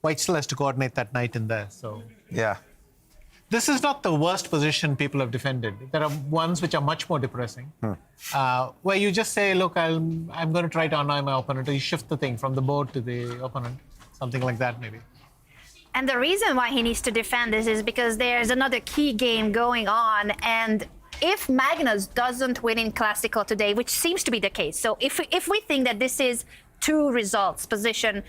white still has to coordinate that knight in there. So yeah. This is not the worst position people have defended. There are ones which are much more depressing, where you just say, look, I'm going to try to annoy my opponent, or you shift the thing from the board to the opponent, something like that maybe. And the reason why he needs to defend this is because there's another key game going on, and if Magnus doesn't win in Classical today, which seems to be the case, so if we think that this is 2 results position,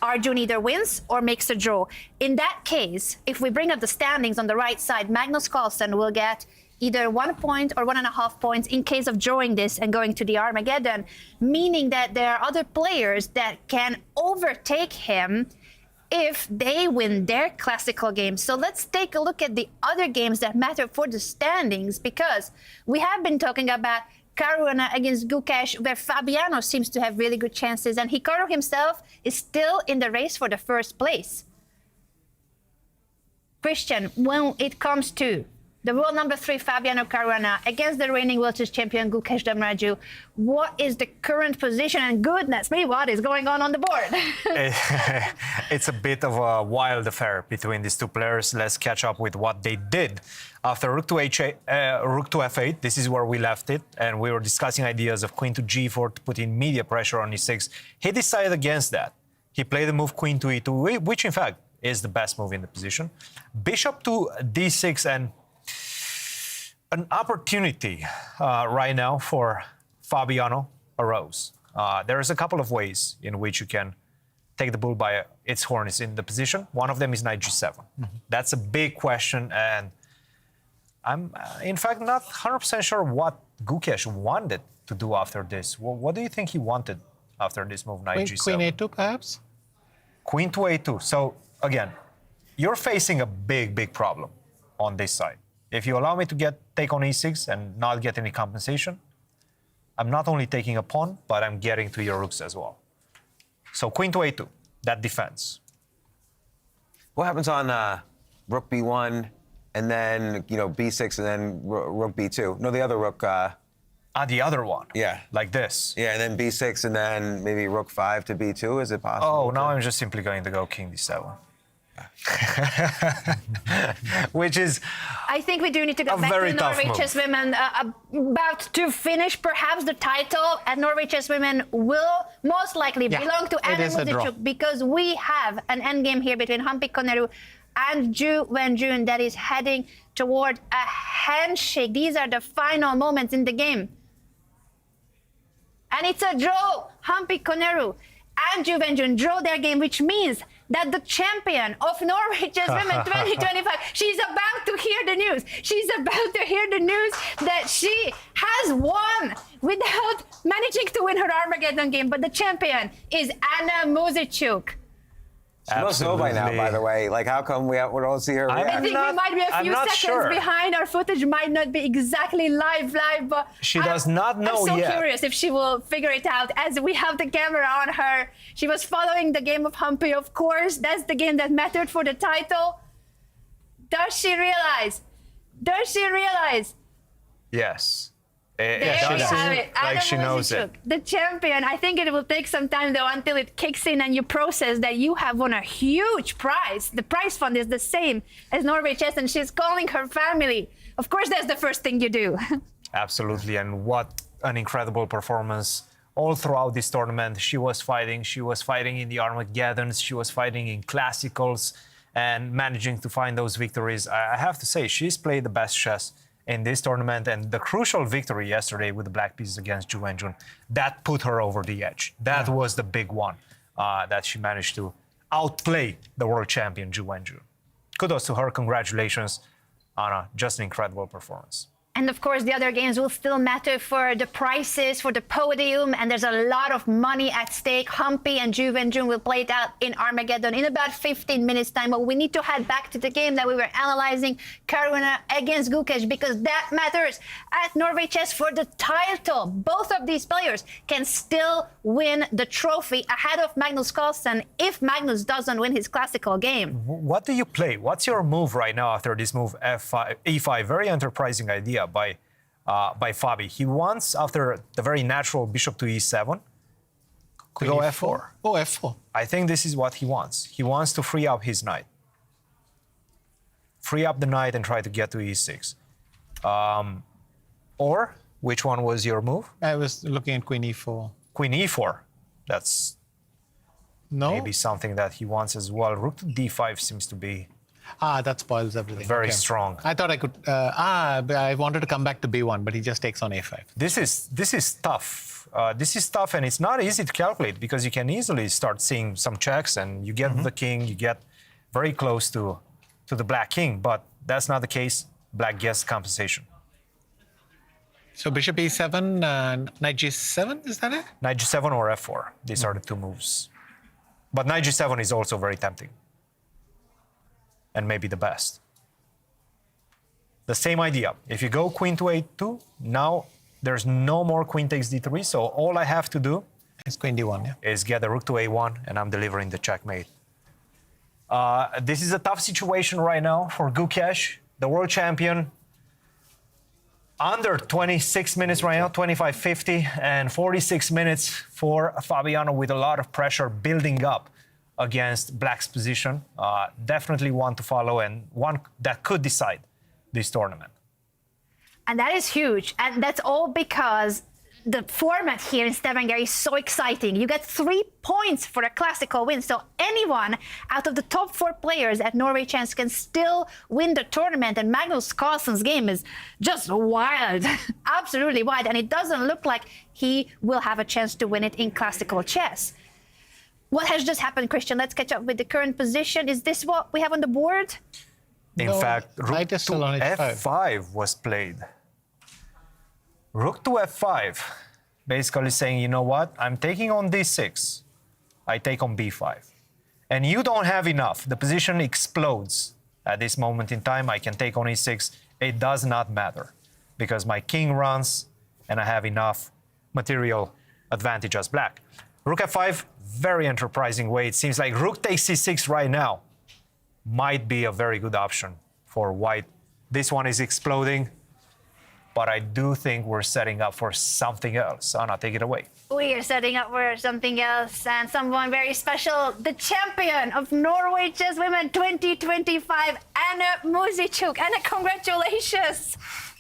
Arjun either wins or makes a draw. In that case, if we bring up the standings on the right side, Magnus Carlsen will get either 1 point or 1.5 points in case of drawing this and going to the Armageddon, meaning that there are other players that can overtake him if they win their Classical games. So let's take a look at the other games that matter for the standings, because we have been talking about Caruana against Gukesh, where Fabiano seems to have really good chances, and Hikaru himself is still in the race for the first place. Christian, when it comes to the world number 3 Fabiano Caruana against the reigning world chess champion Gukesh Damraju, what is the current position? And goodness me, what is going on the board? It's a bit of a wild affair between these 2 players. Let's catch up with what they did. After rook to f8, this is where we left it, and we were discussing ideas of queen to g4 to put in media pressure on e6. He decided against that. He played the move queen to e2, which in fact is the best move in the position. Bishop to d6, and an opportunity right now for Fabiano arose. There's a couple of ways in which you can take the bull by its horns in the position. One of them is knight g7. That's a big question, and I'm, in fact, not 100% sure what Gukesh wanted to do after this. What do you think he wanted after this move, knight g7? Queen a2, perhaps? Queen to a2. So, again, you're facing a big problem on this side. If you allow me to take on e6 and not get any compensation, I'm not only taking a pawn, but I'm getting to your rooks as well. So queen to a2, that defense. What happens on rook b1, and then b6, and then rook b2? No, the other rook. The other one. Yeah. Like this. Yeah, and then b6, and then maybe rook 5 to b2. Is it possible? Oh, now I'm just simply going to go king d7. Which is I think we do need to go back to Norway Chess Women. About to finish perhaps the title, and Norway Chess Women will most likely belong to Anand Muzichuk, because we have an endgame here between Hampi Koneru and Ju Wenjun that is heading toward a handshake. These are the final moments in the game. And it's a draw. Hampi Koneru and Ju Wenjun draw their game, which means that the champion of Norway Chess Women 2025, she's about to hear the news. She's about to hear the news that she has won without managing to win her Armageddon game. But the champion is Anna Muzychuk. She must know by now, by the way. Like, how come we don't see her? I think we might be a few seconds behind. Our footage might not be exactly live, but she does not know yet. I'm yet. so curious if she will figure it out as we have the camera on her. She was following the game of Hampi, of course. That's the game that mattered for the title. Does she realize? Does she realize? Yes. There you have it. Like she knows it. The champion. I think it will take some time though until it kicks in and you process that you have won a huge prize. The prize fund is the same as Norway Chess, and she's calling her family. Of course, that's the first thing you do. Absolutely, and what an incredible performance all throughout this tournament. She was fighting in the Armageddons, she was fighting in Classicals, and managing to find those victories. I have to say, she's played the best chess in this tournament, and the crucial victory yesterday with the black pieces against Ju Wenjun, that put her over the edge. That was the big one, that she managed to outplay the world champion Ju Wenjun. Kudos to her, congratulations. Anna, just an incredible performance. And of course, the other games will still matter for the prizes, for the podium, and there's a lot of money at stake. Humpy and Jun will play it out in Armageddon in about 15 minutes' time. But we need to head back to the game that we were analyzing, Caruana against Gukesh, because that matters at Norway Chess for the title. Both of these players can still win the trophy ahead of Magnus Carlsen if Magnus doesn't win his classical game. What do you play? What's your move right now after this move, F5, E5? Very enterprising idea by Fabi. He wants, after the very natural bishop to E7, to go F4. Oh, F4. I think this is what he wants. He wants to free up his knight. Free up the knight and try to get to E6. Or, which one was your move? I was looking at Queen E4. Queen E4. That's maybe something that he wants as well. Rook to D5 seems to be... that spoils everything. Very strong. I thought I could. But I wanted to come back to B1, but he just takes on A5. This is tough. This is tough, and it's not easy to calculate because you can easily start seeing some checks, and you get the king. You get very close to the black king, but that's not the case. Black gets compensation. So bishop E7, knight G7, is that it? Knight G7 or F4. These are the two moves. But knight G7 is also very tempting. And maybe the best. The same idea. If you go queen to A2, now there's no more queen takes D3, so all I have to do is queen D1, is get a rook to A1, and I'm delivering the checkmate. This is a tough situation right now for Gukesh, the world champion. Under 26 minutes right now, 25-50, and 46 minutes for Fabiano with a lot of pressure building up against Black's position. Definitely one to follow and one that could decide this tournament. And that is huge. And that's all because the format here in Stavanger is so exciting. You get 3 points for a classical win. So anyone out of the top 4 players at Norway Chess can still win the tournament. And Magnus Carlsen's game is just wild, absolutely wild. And it doesn't look like he will have a chance to win it in classical chess. What has just happened, Christian? Let's catch up with the current position. Is this what we have on the board? In fact, rook to F5 was played. Rook to F5, basically saying, you know what, I'm taking on D6. I take on B5. And you don't have enough. The position explodes at this moment in time. I can take on E6. It does not matter because my king runs and I have enough material advantage as black. Rook F5, very enterprising way. It seems like rook takes C6 right now might be a very good option for white. This one is exploding. But I do think we're setting up for something else. Anna, take it away. We are setting up for something else and someone very special, the champion of Norway Chess Women 2025, Anna Muzychuk. Anna, congratulations.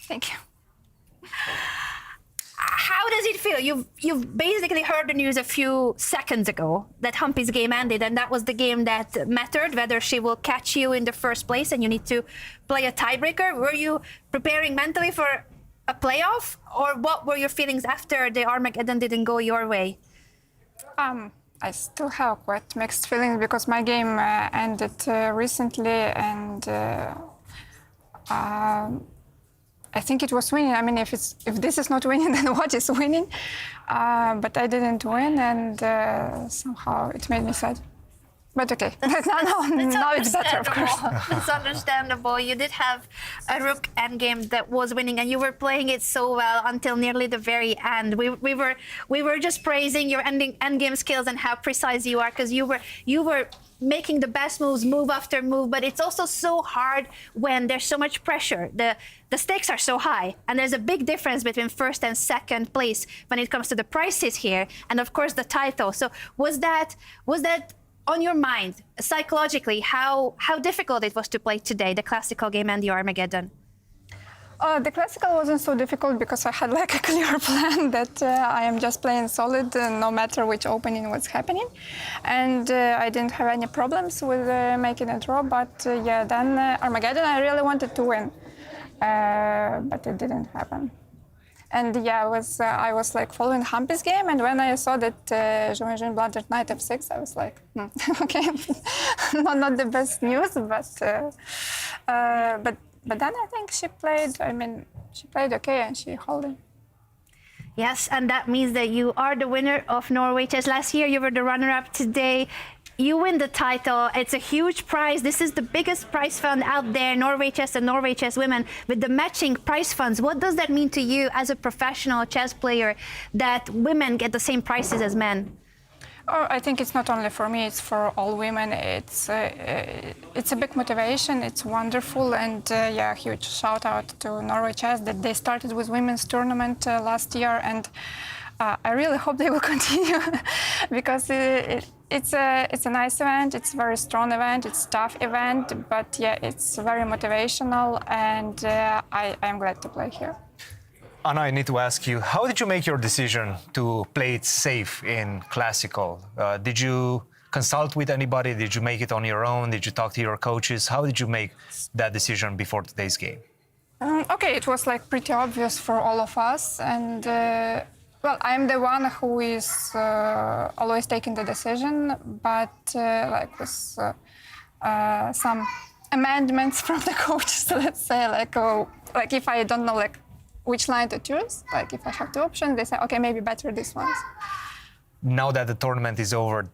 Thank you. How does it feel? You've basically heard the news a few seconds ago that Humpy's game ended, and that was the game that mattered, whether she will catch you in the first place and you need to play a tiebreaker. Were you preparing mentally for a playoff, or what were your feelings after the Armageddon didn't go your way? I still have quite mixed feelings because my game ended recently, and I think it was winning. I mean, if this is not winning, then what is winning? But I didn't win, and somehow it made me sad. But okay, now it's better, of course. It's understandable. You did have a rook endgame that was winning, and you were playing it so well until nearly the very end. We were just praising your endgame skills and how precise you are, because you were making the best moves, move after move. But it's also so hard when there's so much pressure. The stakes are so high, and there's a big difference between first and second place when it comes to the prizes here, and of course the title. So was that on your mind psychologically how difficult it was to play today, the classical game and the Armageddon? The classical wasn't so difficult because I had like a clear plan that I am just playing solid no matter which opening was happening, and I didn't have any problems with making a draw. But yeah, then Armageddon I really wanted to win, but it didn't happen. And yeah, I was like following Humpy's game, and when I saw that Jean blundered knight f6, I was like, okay, not the best news, but But then I think she played okay and she held it. Yes, and that means that you are the winner of Norway Chess. Last year, you were the runner-up. Today, you win the title. It's a huge prize. This is the biggest prize fund out there, Norway Chess and Norway Chess Women, with the matching prize funds. What does that mean to you as a professional chess player, that women get the same prices as men? Oh, I think it's not only for me, it's for all women. It's a big motivation, it's wonderful, and yeah, huge shout out to Norway Chess that they started with women's tournament last year, and I really hope they will continue because it's a nice event, it's a very strong event, it's a tough event, but yeah, it's very motivational, and I'm glad to play here. Anna, I need to ask you, how did you make your decision to play it safe in classical? Did you consult with anybody? Did you make it on your own? Did you talk to your coaches? How did you make that decision before today's game? Okay, it was like pretty obvious for all of us, and well, I'm the one who is always taking the decision, but like with some amendments from the coaches, let's say, like if I don't know like which line to choose, like if I have two options, they say, okay, maybe better this one. Now that the tournament is over,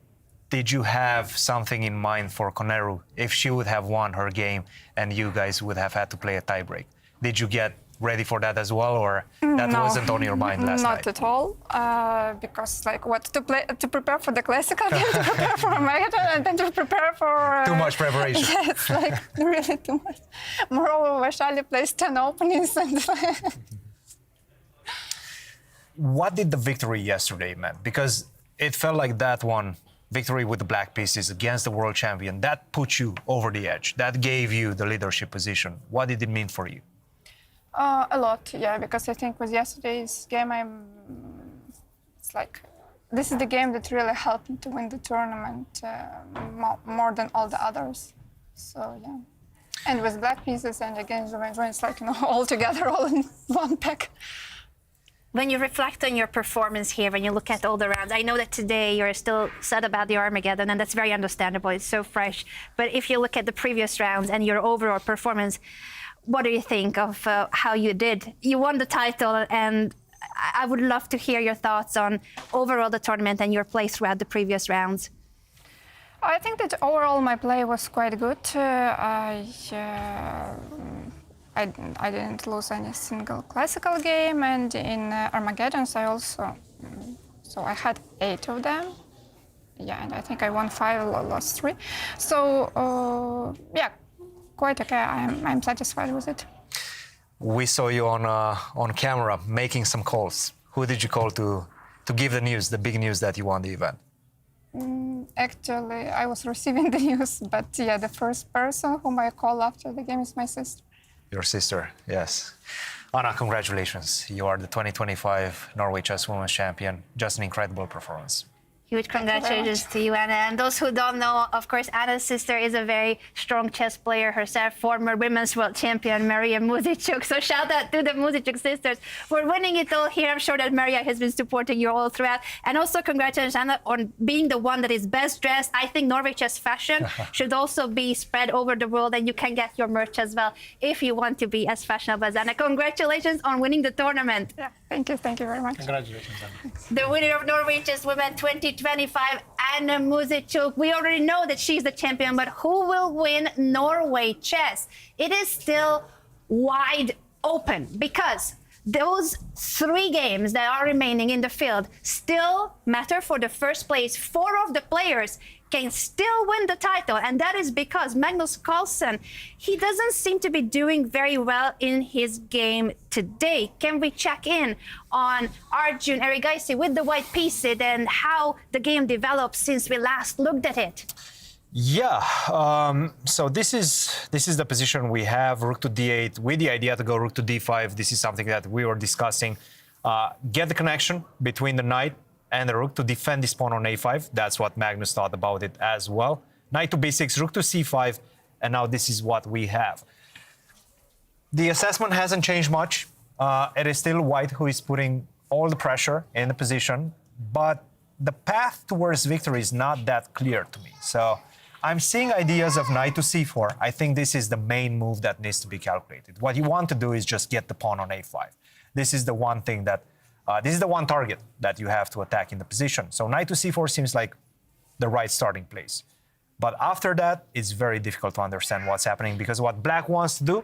did you have something in mind for Koneru if she would have won her game and you guys would have had to play a tiebreak? Did you get ready for that as well, or that wasn't on your mind last night? Not at all, because like what to prepare for the classical game, to prepare for Armageddon, and then to prepare for too much preparation. Yeah, it's like really too much. Moreover, Vaishali plays 10 openings, and what did the victory yesterday mean? Because it felt like that one victory with the black pieces against the world champion, that put you over the edge. That gave you the leadership position. What did it mean for you? A lot, yeah, because I think with yesterday's game, it's like, this is the game that really helped me to win the tournament more than all the others. So, yeah. And with black pieces and against the Arjun, it's like, all together, all in one pack. When you reflect on your performance here, when you look at all the rounds, I know that today you're still sad about the Armageddon, and that's very understandable. It's so fresh. But if you look at the previous rounds and your overall performance, what do you think of how you did? You won the title, and I would love to hear your thoughts on overall the tournament and your play throughout the previous rounds. I think that overall my play was quite good. I didn't lose any single classical game, and in Armageddons I also, so I had 8 of them. Yeah, and I think I won 5, lost 3. So yeah, quite okay. I'm satisfied with it. We saw you on camera making some calls. Who did you call to give the news, the big news that you won the event? Actually, I was receiving the news, but yeah, the first person whom I call after the game is my sister. Your sister, yes. Anna, congratulations. You are the 2025 Norway Chess Women's Champion. Just an incredible performance. Huge congratulations to you, Anna. And those who don't know, of course, Anna's sister is a very strong chess player herself, former women's world champion, Maria Muzychuk. So shout out to the Muzichuk sisters for winning it all here. I'm sure that Maria has been supporting you all throughout. And also congratulations, Anna, on being the one that is best dressed. I think Norway Chess fashion should also be spread over the world, and you can get your merch as well if you want to be as fashionable as Anna. Congratulations on winning the tournament. Yeah, thank you very much. Congratulations, Anna. The winner of Norway Chess Women 2025, Anna Muzychuk. We already know that she's the champion, but who will win Norway Chess? It is still wide open because those 3 games that are remaining in the field still matter for the first place. 4 of the players can still win the title, and that is because Magnus Carlsen, he doesn't seem to be doing very well in his game today. Can we check in on Arjun Erigaisi with the white pieces and how the game developed since we last looked at it? Yeah, so this is the position we have, rook to d8, with the idea to go rook to d5. This is something that we were discussing. Get the connection between the knight and the rook to defend this pawn on a5. That's what Magnus thought about it as well. Knight to b6, rook to c5, and now this is what we have. The assessment hasn't changed much. It is still white who is putting all the pressure in the position, but the path towards victory is not that clear to me. So I'm seeing ideas of knight to c4. I think this is the main move that needs to be calculated. What you want to do is just get the pawn on a5. This is the one thing that, this is the one target that you have to attack in the position. So knight to c4 seems like the right starting place. But after that, it's very difficult to understand what's happening because what black wants to do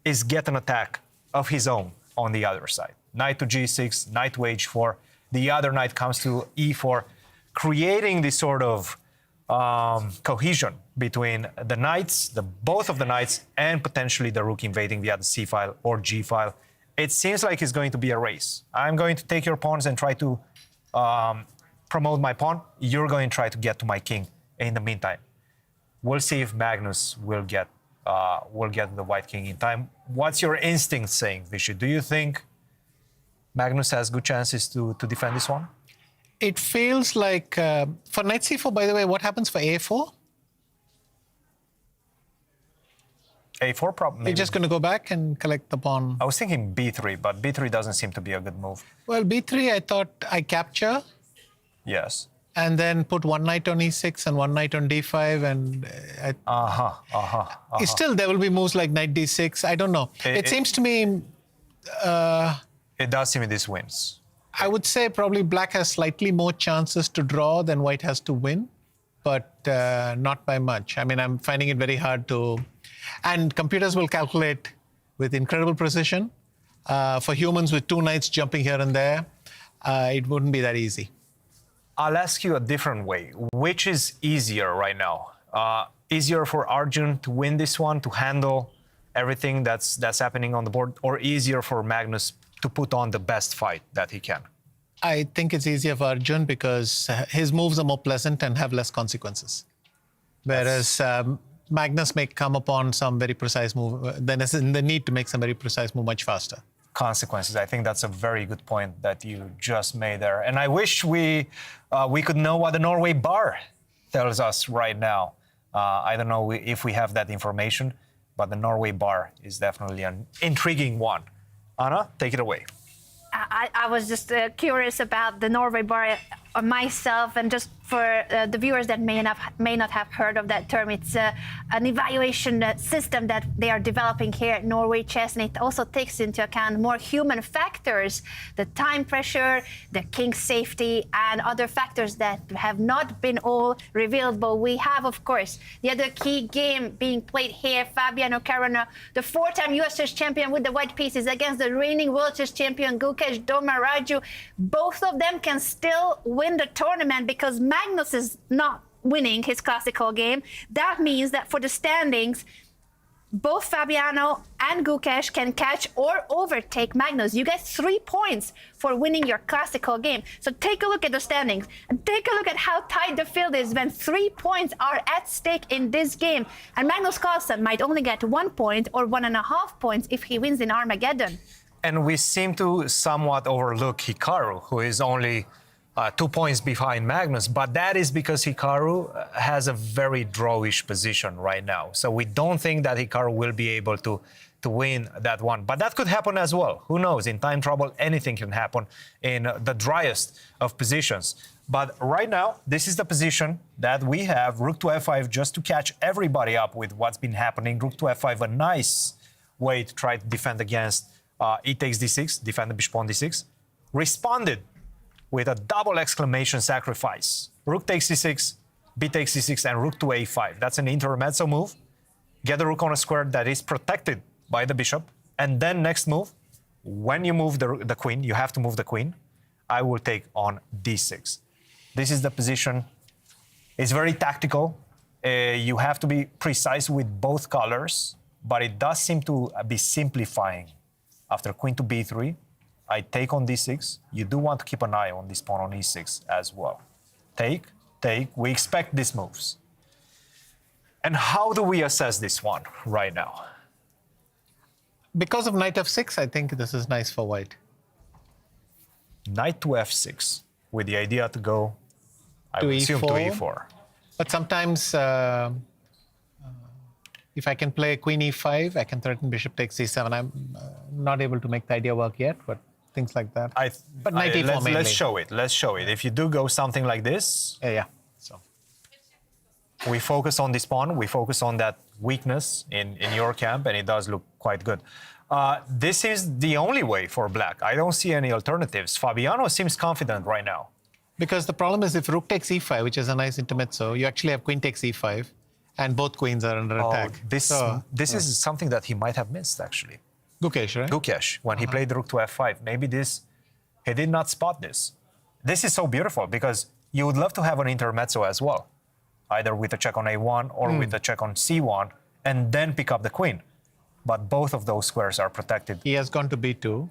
is get an attack of his own on the other side. Knight to g6, knight to h4, the other knight comes to e4, creating this sort of cohesion between the knights, both of the knights, and potentially the rook invading via the c file or g file. It seems like it's going to be a race. I'm going to take your pawns and try to promote my pawn. You're going to try to get to my king in the meantime. We'll see if Magnus will get the white king in time. What's your instinct saying, Vishy? Do you think Magnus has good chances to defend this one? It feels like, for knight c4, by the way, what happens for a4? a4 probably. You're just going to go back and collect the pawn. I was thinking b3, but b3 doesn't seem to be a good move. Well, b3, I thought I capture. Yes. And then put one knight on e6 and one knight on d5, and Still, there will be moves like knight d6. I don't know. It seems to me. It does seem this wins. I would say probably black has slightly more chances to draw than white has to win, but not by much. I mean, I'm finding it very hard to. And computers will calculate with incredible precision. For humans with two knights jumping here and there, it wouldn't be that easy. I'll ask you a different way. Which is easier right now? Easier for Arjun to win this one, to handle everything that's happening on the board, or easier for Magnus to put on the best fight that he can? I think it's easier for Arjun because his moves are more pleasant and have less consequences. Whereas Magnus may come upon some very precise move, then is in the need to make some very precise move much faster. Consequences. I think that's a very good point that you just made there. And I wish we could know what the Norway bar tells us right now. I don't know if we have that information, but the Norway bar is definitely an intriguing one. Anna, take it away. I was just curious about the Norway bar myself, and just for the viewers that may not have heard of that term, it's an evaluation system that they are developing here at Norway Chess, and it also takes into account more human factors, the time pressure, the king's safety, and other factors that have not been all revealed. But we have, of course, the other key game being played here, Fabiano Caruana, the four-time US chess champion with the white pieces, against the reigning world chess champion Gukesh Domaraju. Both of them can still win the tournament because Magnus is not winning his classical game. That means that for the standings, both Fabiano and Gukesh can catch or overtake Magnus. You get 3 points for winning your classical game. So take a look at the standings and take a look at how tight the field is when 3 points are at stake in this game. And Magnus Carlsen might only get 1 point or 1.5 points if he wins in Armageddon. And we seem to somewhat overlook Hikaru, who is only 2 points behind Magnus, but that is because Hikaru has a very drawish position right now. So we don't think that Hikaru will be able to win that one. But that could happen as well. Who knows? In time trouble, anything can happen in the driest of positions. But right now, this is the position that we have. Rook to f5, just to catch everybody up with what's been happening. Rook to f5, a nice way to try to defend against e takes d6, defend the bishop on d6. Responded with a double exclamation sacrifice. Rook takes c6, b takes c6, and rook to a5. That's an intermezzo move. Get the rook on a square that is protected by the bishop. And then next move, when you move the queen, you have to move the queen. I will take on d6. This is the position. It's very tactical. You have to be precise with both colors, but it does seem to be simplifying. After queen to b3, I take on d6. You do want to keep an eye on this pawn on e6 as well. Take. We expect these moves. And how do we assess this one right now? Because of knight f6, I think this is nice for white. Knight to f6, with the idea to go, I would assume, to e4. But sometimes, if I can play queen e5, I can threaten bishop takes c7. I'm not able to make the idea work yet, but things like that. But knight e4 mainly. Let's show it. If you do go something like this. Yeah. So. We focus on this pawn. We focus on that weakness in your camp, and it does look quite good. This is the only way for black. I don't see any alternatives. Fabiano seems confident right now. Because the problem is if rook takes e5, which is a nice intermezzo, you actually have queen takes e5, and both queens are under attack. This is something that he might have missed, actually. Gukesh, right? Gukesh, when he played rook to f5. Maybe he did not spot this. This is so beautiful because you would love to have an intermezzo as well, either with a check on a1 or with a check on c1, and then pick up the queen. But both of those squares are protected. He has gone to b2.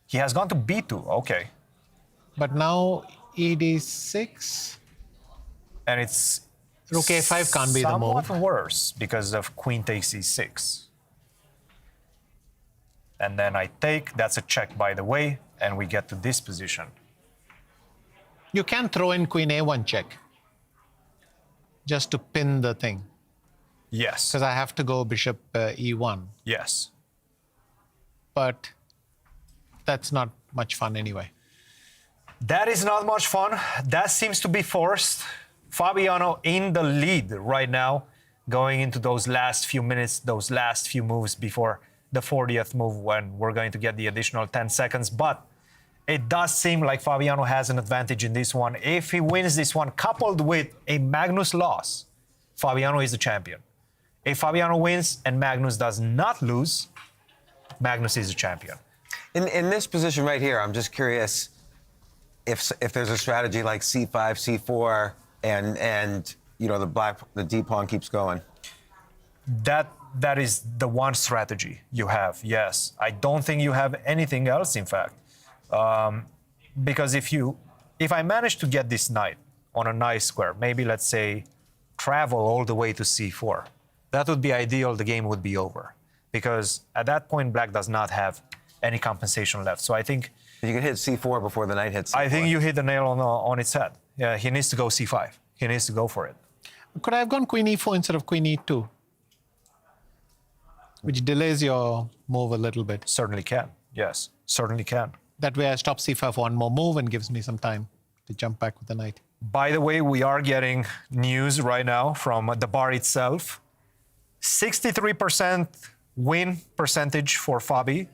He has gone to b2, okay. But now ed6. And it's rook a5 can't be the move. Somewhat worse because of queen takes e6. And then I take, that's a check by the way, and we get to this position. You can throw in queen a1 check, just to pin the thing. Yes. Because I have to go bishop e1. Yes. But that's not much fun anyway. That is not much fun. That seems to be forced. Fabiano in the lead right now, going into those last few minutes, those last few moves before the 40th move when we're going to get the additional 10 seconds. But it does seem like Fabiano has an advantage in this one. If he wins this one, coupled with a Magnus loss, Fabiano is the champion. If Fabiano wins and Magnus does not lose, Magnus is the champion. In this position right here, I'm just curious if there's a strategy like c5, c4, and you know the d pawn keeps going. That is the one strategy you have. Yes, I don't think you have anything else. In fact, because if I manage to get this knight on a nice square, maybe let's say travel all the way to c4, that would be ideal. The game would be over because at that point black does not have any compensation left. So I think you can hit c4 before the knight hits c4. I think you hit the nail on its head. Yeah, he needs to go c5. He needs to go for it. Could I have gone queen e4 instead of queen e2? Which delays your move a little bit. Certainly can. Yes, certainly can. That way I stop c5 for one more move and gives me some time to jump back with the knight. By the way, we are getting news right now from the bar itself. 63% win percentage for Fabi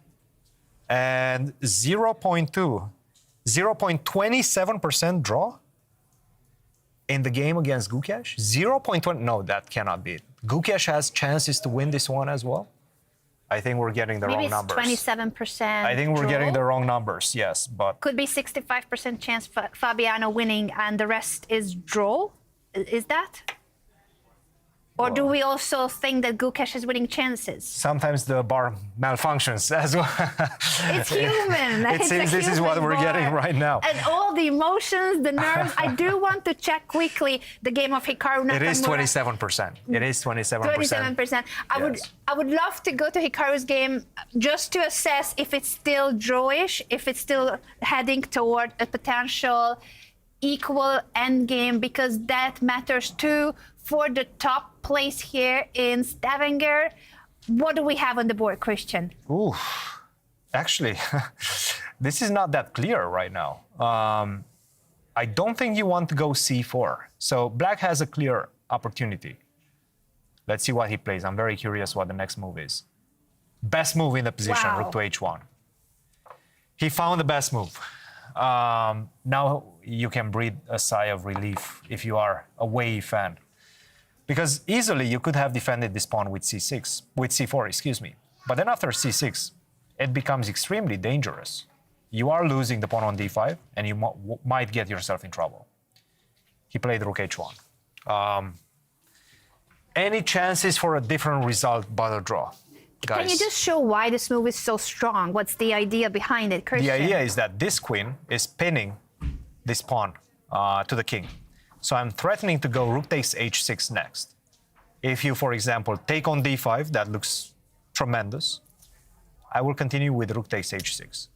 and 0.27% draw in the game against Gukesh. 0.20, no, that cannot be it. Gukesh has chances to win this one as well. I think we're getting the wrong numbers. Maybe it's 27%. I think we're getting the wrong numbers, yes, but... Could be 65% chance for Fabiano winning and the rest is draw? Is that? Or do we also think that Gukesh is winning chances? Sometimes the bar malfunctions as well. It's human. It seems this is what we're getting right now. And all the emotions, the nerves. I do want to check quickly the game of Hikaru Nakamura. It is 27%. It is 27%. 27%. I would love to go to Hikaru's game just to assess if it's still drawish, if it's still heading toward a potential equal endgame, because that matters too for the top place here in Stavanger. What do we have on the board, Christian? Ooh, actually, this is not that clear right now. I don't think you want to go c4. So black has a clear opportunity. Let's see what he plays. I'm very curious what the next move is. Best move in the position, Wow. rook to h1. He found the best move. Now you can breathe a sigh of relief if you are a Wei fan. Because easily you could have defended this pawn with c4, excuse me. But then after c6, it becomes extremely dangerous. You are losing the pawn on d5, and you might get yourself in trouble. He played rook h1. Any chances for a different result but a draw, guys? Can you just show why this move is so strong? What's the idea behind it, Christian? The idea is that this queen is pinning this pawn to the king. So I'm threatening to go rook takes h6 next. If you, for example, take on d5, that looks tremendous. I will continue with rook takes h6.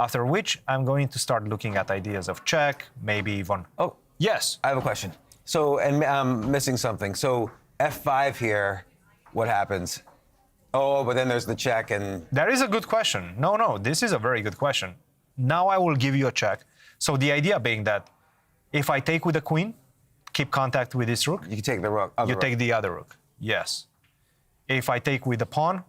After which, I'm going to start looking at ideas of check, maybe even... Oh, yes. I have a question. So, and I'm missing something. So f5 here, what happens? Oh, but then there's the check and... That is a good question. No, this is a very good question. Now I will give you a check. So the idea being that if I take with the queen, keep contact with this rook. You can take the rook. You take the other rook. Yes. If I take with the pawn,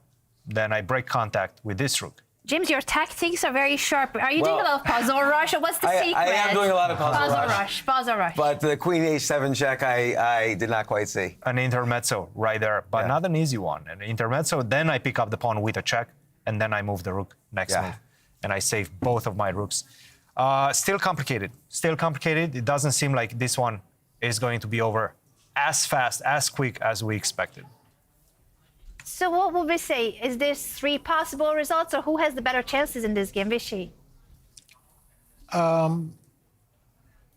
then I break contact with this rook. James, your tactics are very sharp. Are you doing a little puzzle rush, or what's the secret? I am doing a lot of puzzle rush. Puzzle rush. But the queen h7 check, I did not quite see. An intermezzo right there, but not an easy one. An intermezzo, then I pick up the pawn with a check, and then I move the rook next move. And I save both of my rooks. Still complicated. Still complicated. It doesn't seem like this one is going to be over as fast, as quick as we expected. So what will we say? Is there 3 possible results, or who has the better chances in this game, Vishy?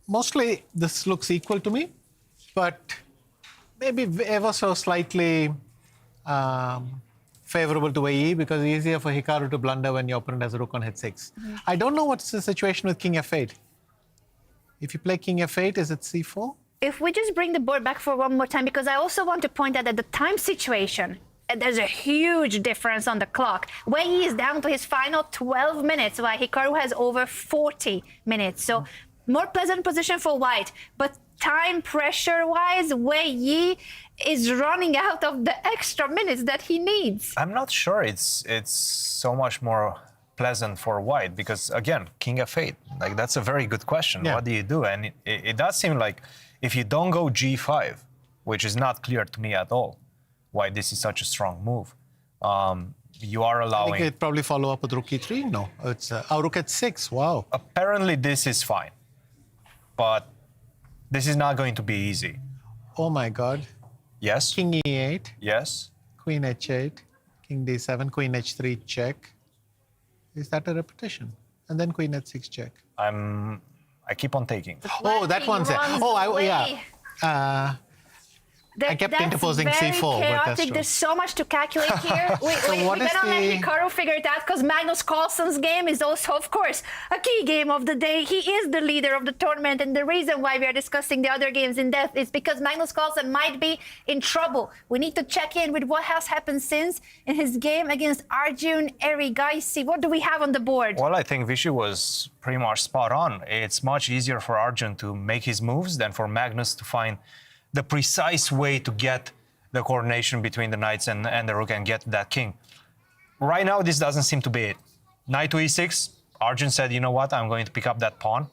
Mostly this looks equal to me, but maybe ever so slightly favorable to AE, because it's easier for Hikaru to blunder when your opponent has a rook on h6. I don't know what's the situation with king f8. If you play king f8, is it c4? If we just bring the board back for one more time, because I also want to point out that the time situation, there's a huge difference on the clock. Wei is down to his final 12 minutes, while Hikaru has over 40 minutes. So more pleasant position for white. But time pressure-wise, Wei Yi is running out of the extra minutes that he needs. I'm not sure it's so much more pleasant for white, because again, king f8, like that's a very good question. What do you do? And it does seem like if you don't go g5, which is not clear to me at all, why this is such a strong move. You are allowing... I think it'd probably follow up with rook e3. No, it's rook h6. Wow. Apparently this is fine, but this is not going to be easy. Oh my God. Yes. King e8. Yes. Queen h8. King d7. Queen h3 check. Is that a repetition? And then queen h6 check. I keep on taking. Oh, that one's it. Oh, yeah. I kept interposing c4, but that's true. There's so much to calculate here. We better let Hikaru figure it out, because Magnus Carlsen's game is also, of course, a key game of the day. He is the leader of the tournament, and the reason why we are discussing the other games in depth is because Magnus Carlsen might be in trouble. We need to check in with what has happened since in his game against Arjun Erigaisi. What do we have on the board? Well, I think Vishy was pretty much spot on. It's much easier for Arjun to make his moves than for Magnus to find the precise way to get the coordination between the knights and the rook and get that king. Right now, this doesn't seem to be it. Knight to e6, Arjun said, you know what, I'm going to pick up that pawn.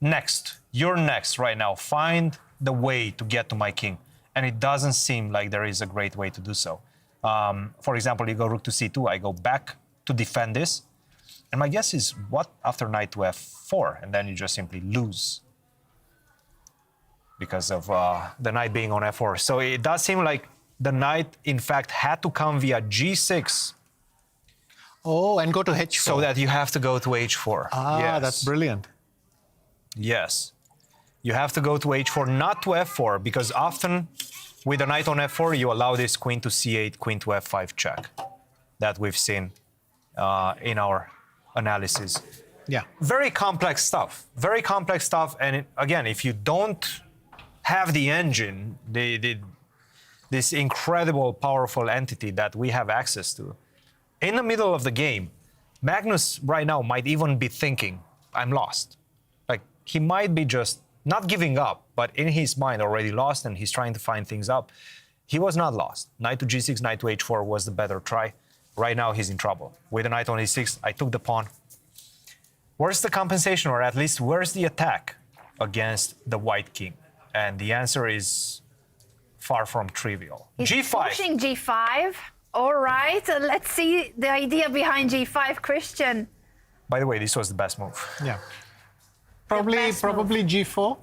Next, you're next right now. Find the way to get to my king. And it doesn't seem like there is a great way to do so. For example, you go rook to c2, I go back to defend this. And my guess is, what after knight to f4? And then you just simply lose, because of the knight being on f4. So it does seem like the knight, in fact, had to come via g6. Oh, and go to h4. So that you have to go to h4. Yes. That's brilliant. Yes. You have to go to h4, not to f4, because often with the knight on f4, you allow this queen to c8, queen to f5 check that we've seen in our analysis. Yeah. Very complex stuff. Very complex stuff. And again, if you don't have the engine, this incredible, powerful entity that we have access to, in the middle of the game, Magnus right now might even be thinking, I'm lost. Like, he might be just not giving up, but in his mind already lost, and he's trying to find things up. He was not lost. Knight to g6, knight to h4 was the better try. Right now, he's in trouble. With the knight on e6, I took the pawn. Where's the compensation, or at least where's the attack against the white king? And the answer is far from trivial. He's g5. pushing g5. All right, let's see the idea behind g5, Christian. By the way, this was the best move. Yeah. Probably g4.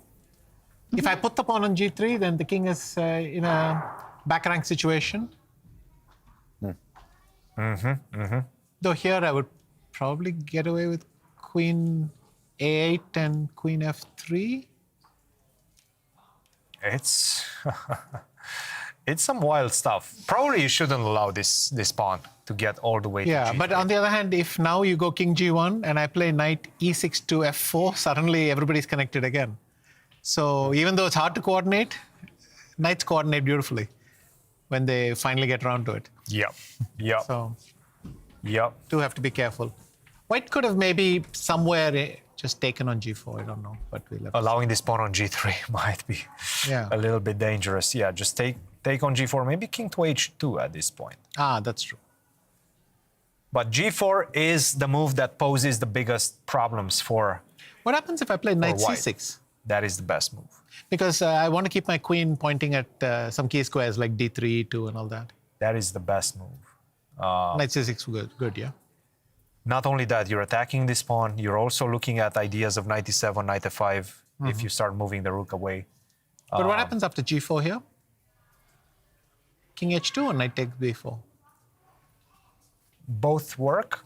If I put the pawn on g3, then the king is in a back rank situation. Though here I would probably get away with queen a8 and queen f3. It's some wild stuff. Probably you shouldn't allow this pawn to get all the way to g3. But on the other hand, if now you go king g1 and I play knight e6 to f4, suddenly everybody's connected again. So even though it's hard to coordinate, knights coordinate beautifully when they finally get around to it. Yep. So do have to be careful. White could have maybe somewhere just taken on g4. I don't know, but we'll have Allowing this pawn on g3 might be Yeah. a little bit dangerous. Yeah, just take on g4, maybe king to h2 at this point. That's true. But g4 is the move that poses the biggest problems for What happens if I play knight white. c6? That is the best move. Because I want to keep my queen pointing at some key squares like d3, e2, and all that. That is the best move. Knight c6 good, yeah. Not only that, you're attacking this pawn, you're also looking at ideas of knight e7, knight f5 if you start moving the rook away. But what happens after g4 here? King h2 or knight takes b4? Both work.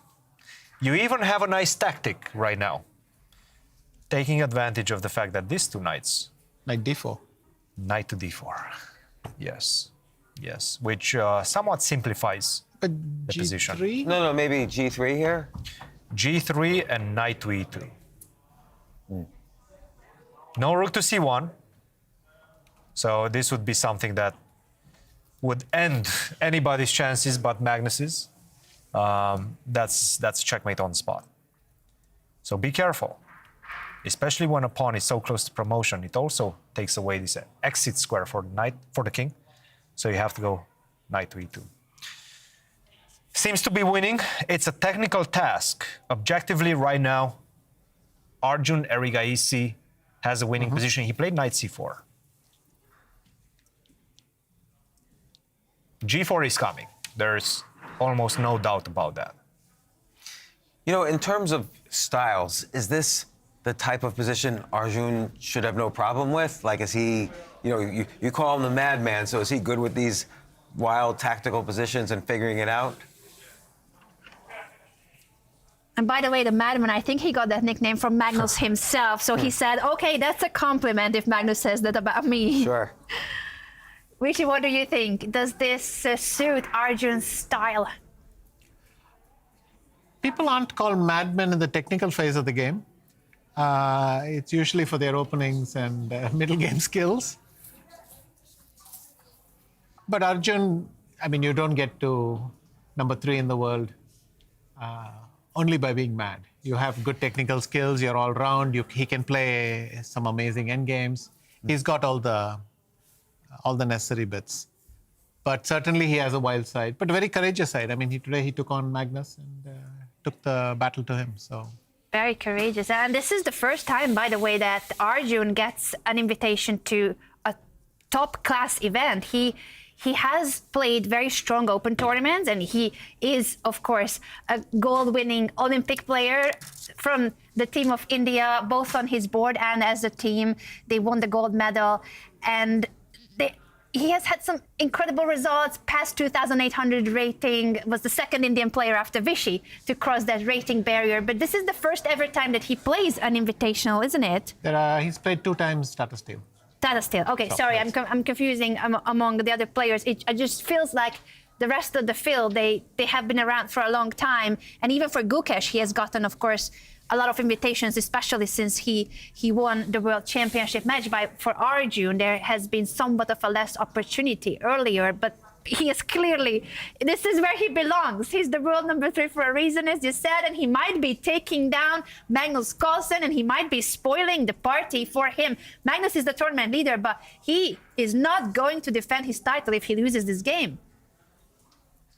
You even have a nice tactic right now, taking advantage of the fact that these two knights. Knight d4. Knight to d4. Yes, yes, which somewhat simplifies But the position. g3? No, maybe g3 here. G3 and knight to e2. No rook to c1. So this would be something that would end anybody's chances but Magnus's. That's checkmate on the spot. So be careful, especially when a pawn is so close to promotion. It also takes away this exit square for the knight, for the king. So you have to go knight to e2. Seems to be winning. It's a technical task. Objectively, right now, Arjun Erigaisi has a winning position. He played knight c4. g4 is coming. There's almost no doubt about that. You know, in terms of styles, is this the type of position Arjun should have no problem with? Like, is he, you call him the madman, so is he good with these wild tactical positions and figuring it out? And by the way, the madman, I think he got that nickname from Magnus himself. So he said, okay, that's a compliment if Magnus says that about me. Sure. Rishi, what do you think? Does this suit Arjun's style? People aren't called madmen in the technical phase of the game. It's usually for their openings and middle game skills. But Arjun, I mean, you don't get to number 3 in the world only by being mad. You have good technical skills, you're all round, he can play some amazing endgames. He's got all the necessary bits. But certainly he has a wild side, but a very courageous side. I mean, today he took on Magnus and took the battle to him, so. Very courageous. And this is the first time, by the way, that Arjun gets an invitation to a top-class event. He has played very strong open tournaments, and he is, of course, a gold-winning Olympic player from the team of India, both on his board and as a team. They won the gold medal, and he has had some incredible results. Past 2,800 rating, was the second Indian player after Vishy to cross that rating barrier. But this is the first ever time that he plays an invitational, isn't it? He's played 2 times Tata Steel. Tata Steel. Okay, sorry, I'm confusing among the other players. It just feels like the rest of the field, they have been around for a long time. And even for Gukesh, he has gotten, of course, a lot of invitations, especially since he won the World Championship match. For Arjun, there has been somewhat of a less opportunity earlier, but he is clearly, this is where he belongs. He's the world number 3 for a reason, as you said, and he might be taking down Magnus Carlsen, and he might be spoiling the party for him. Magnus is the tournament leader, but he is not going to defend his title if he loses this game.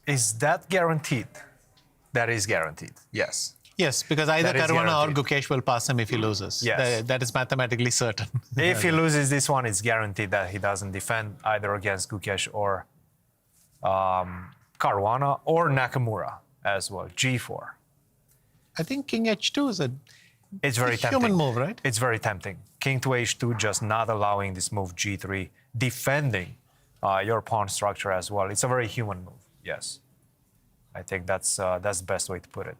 Is that guaranteed? That is guaranteed, yes. Yes, because either Caruana or Gukesh will pass him if he loses. Yes. That is mathematically certain. If he loses this one, it's guaranteed that he doesn't defend either against Gukesh or Caruana or Nakamura as well. G4. I think King H2 is it's very tempting. Human move, right? It's very tempting. King to H2, just not allowing this move G3, defending your pawn structure as well. It's a very human move. Yes, I think that's the best way to put it.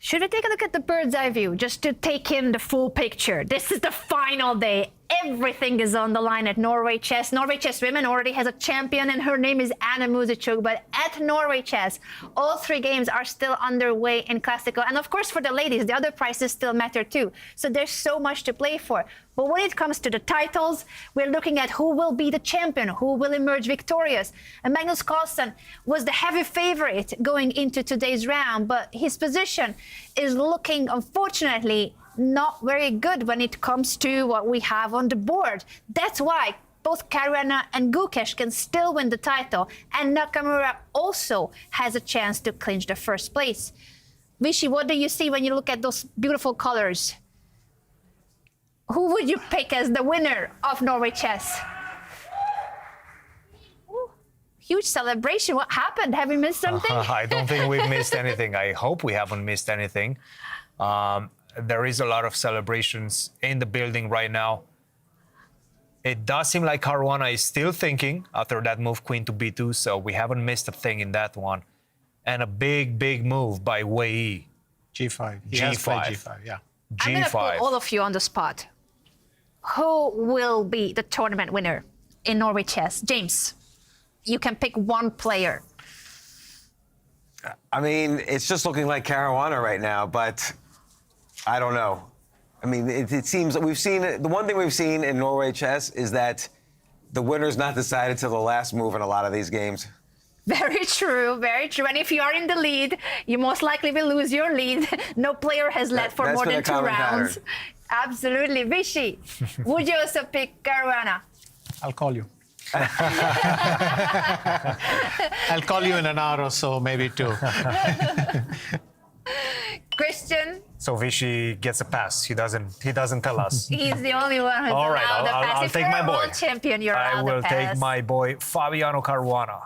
Should we take a look at the bird's eye view just to take in the full picture? This is the final day. Everything is on the line at Norway Chess. Norway Chess Women already has a champion, and her name is Anand Muzychuk. But at Norway Chess, all 3 games are still underway in Classical. And of course, for the ladies, the other prizes still matter too. So there's so much to play for. But when it comes to the titles, we're looking at who will be the champion, who will emerge victorious. And Magnus Carlsen was the heavy favorite going into today's round, but his position is looking, unfortunately, not very good when it comes to what we have on the board. That's why both Caruana and Gukesh can still win the title, and Nakamura also has a chance to clinch the first place. Vichy, what do you see when you look at those beautiful colors? Who would you pick as the winner of Norway Chess? Ooh, huge celebration. What happened? Have we missed something? I don't think we've missed anything. I hope we haven't missed anything. There is a lot of celebrations in the building right now. It does seem like Caruana is still thinking after that move queen to b2, so we haven't missed a thing in that one. And a big move by Wei. G5. He G5. has played G5, yeah. I'm going to put all of you on the spot. Who will be the tournament winner in Norway Chess? James, you can pick one player. I mean, it's just looking like Caruana right now, but I don't know. I mean, it seems we've seen the one thing we've seen in Norway Chess is that the winner's not decided till the last move in a lot of these games. Very true, very true. And if you are in the lead, you most likely will lose your lead. No player has led for more than 2 rounds. Pattern. Absolutely. Vichy, would you also pick Caruana? I'll call you. I'll call you in an hour or so, maybe 2. Christian? So Vichy gets a pass. He doesn't tell us. He's the only one who's All right, allowed the pass. I'll If take you're my a boy. world champion, you're I allowed will the pass. take my boy, Fabiano Caruana.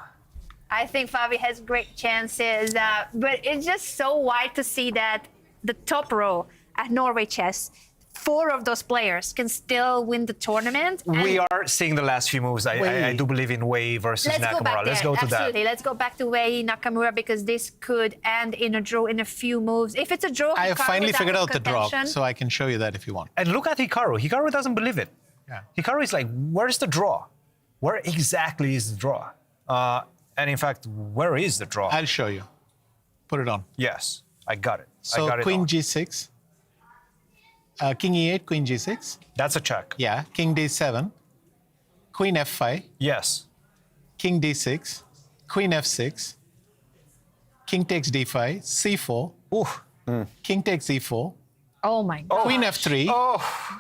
I think Fabi has great chances, but it's just so wide to see that the top row at Norway Chess, 4 of those players can still win the tournament. We are seeing the last few moves. I do believe in Wei versus Let's Nakamura. go back there. Let's go to Absolutely. Let's go back to Wei Nakamura, because this could end in a draw in a few moves. If it's a draw, I have Hikaru finally is figured out out of the draw, contention. so I can show you that if you want. And look at Hikaru. Hikaru doesn't believe it. Yeah. Hikaru is like, where's the draw? Where exactly is the draw? And in fact, where is the draw? I'll show you. Put it on. Yes, I got it. So I got Queen it on. G6, King E8, Queen G6. That's a check. Yeah, King D7, Queen F5. Yes. King D6, Queen F6, King takes D5, C4. Ooh. King takes E4. Oh my God. Queen F3.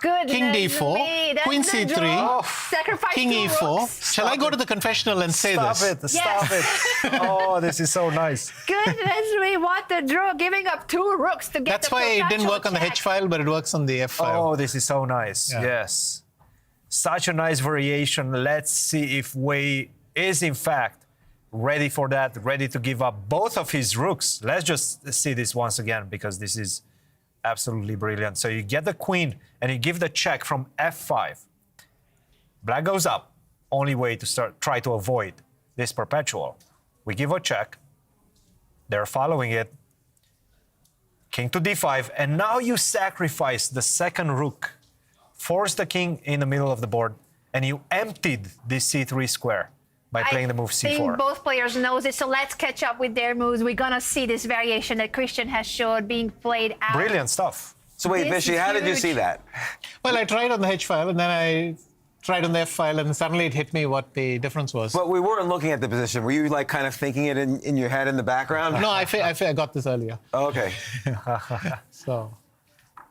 Goodness King D4. me, that's Queen the C3. draw. Sacrifice King 2 E4. rooks. Shall I go to the confessional and say Stop this? it. Stop it. Oh, this is so nice. Goodness me, what a draw, giving up 2 rooks to get That's the why it didn't perpetual work on the check. H file, but it works on the F file. Oh, this is so nice. Yeah. Yes. Such a nice variation. Let's see if Wei is in fact ready for that, ready to give up both of his rooks. Let's just see this once again, because this is absolutely brilliant. So you get the queen and you give the check from F5. Black goes up. Only way to try to avoid this perpetual. We give a check. They're following it. King to D5, and now you sacrifice the second rook. Force the king in the middle of the board, and you emptied this C3 square by playing the move C4. I think both players knows it, so let's catch up with their moves. We're gonna see this variation that Christian has showed being played out. Brilliant stuff. So wait, This Vichy, is how did you huge. see that? Well, I tried on the H file, and then I tried on the F file, and suddenly it hit me what the difference was. But we weren't looking at the position. Were you like kind of thinking it in your head in the background? No, I got this earlier. Oh, okay. So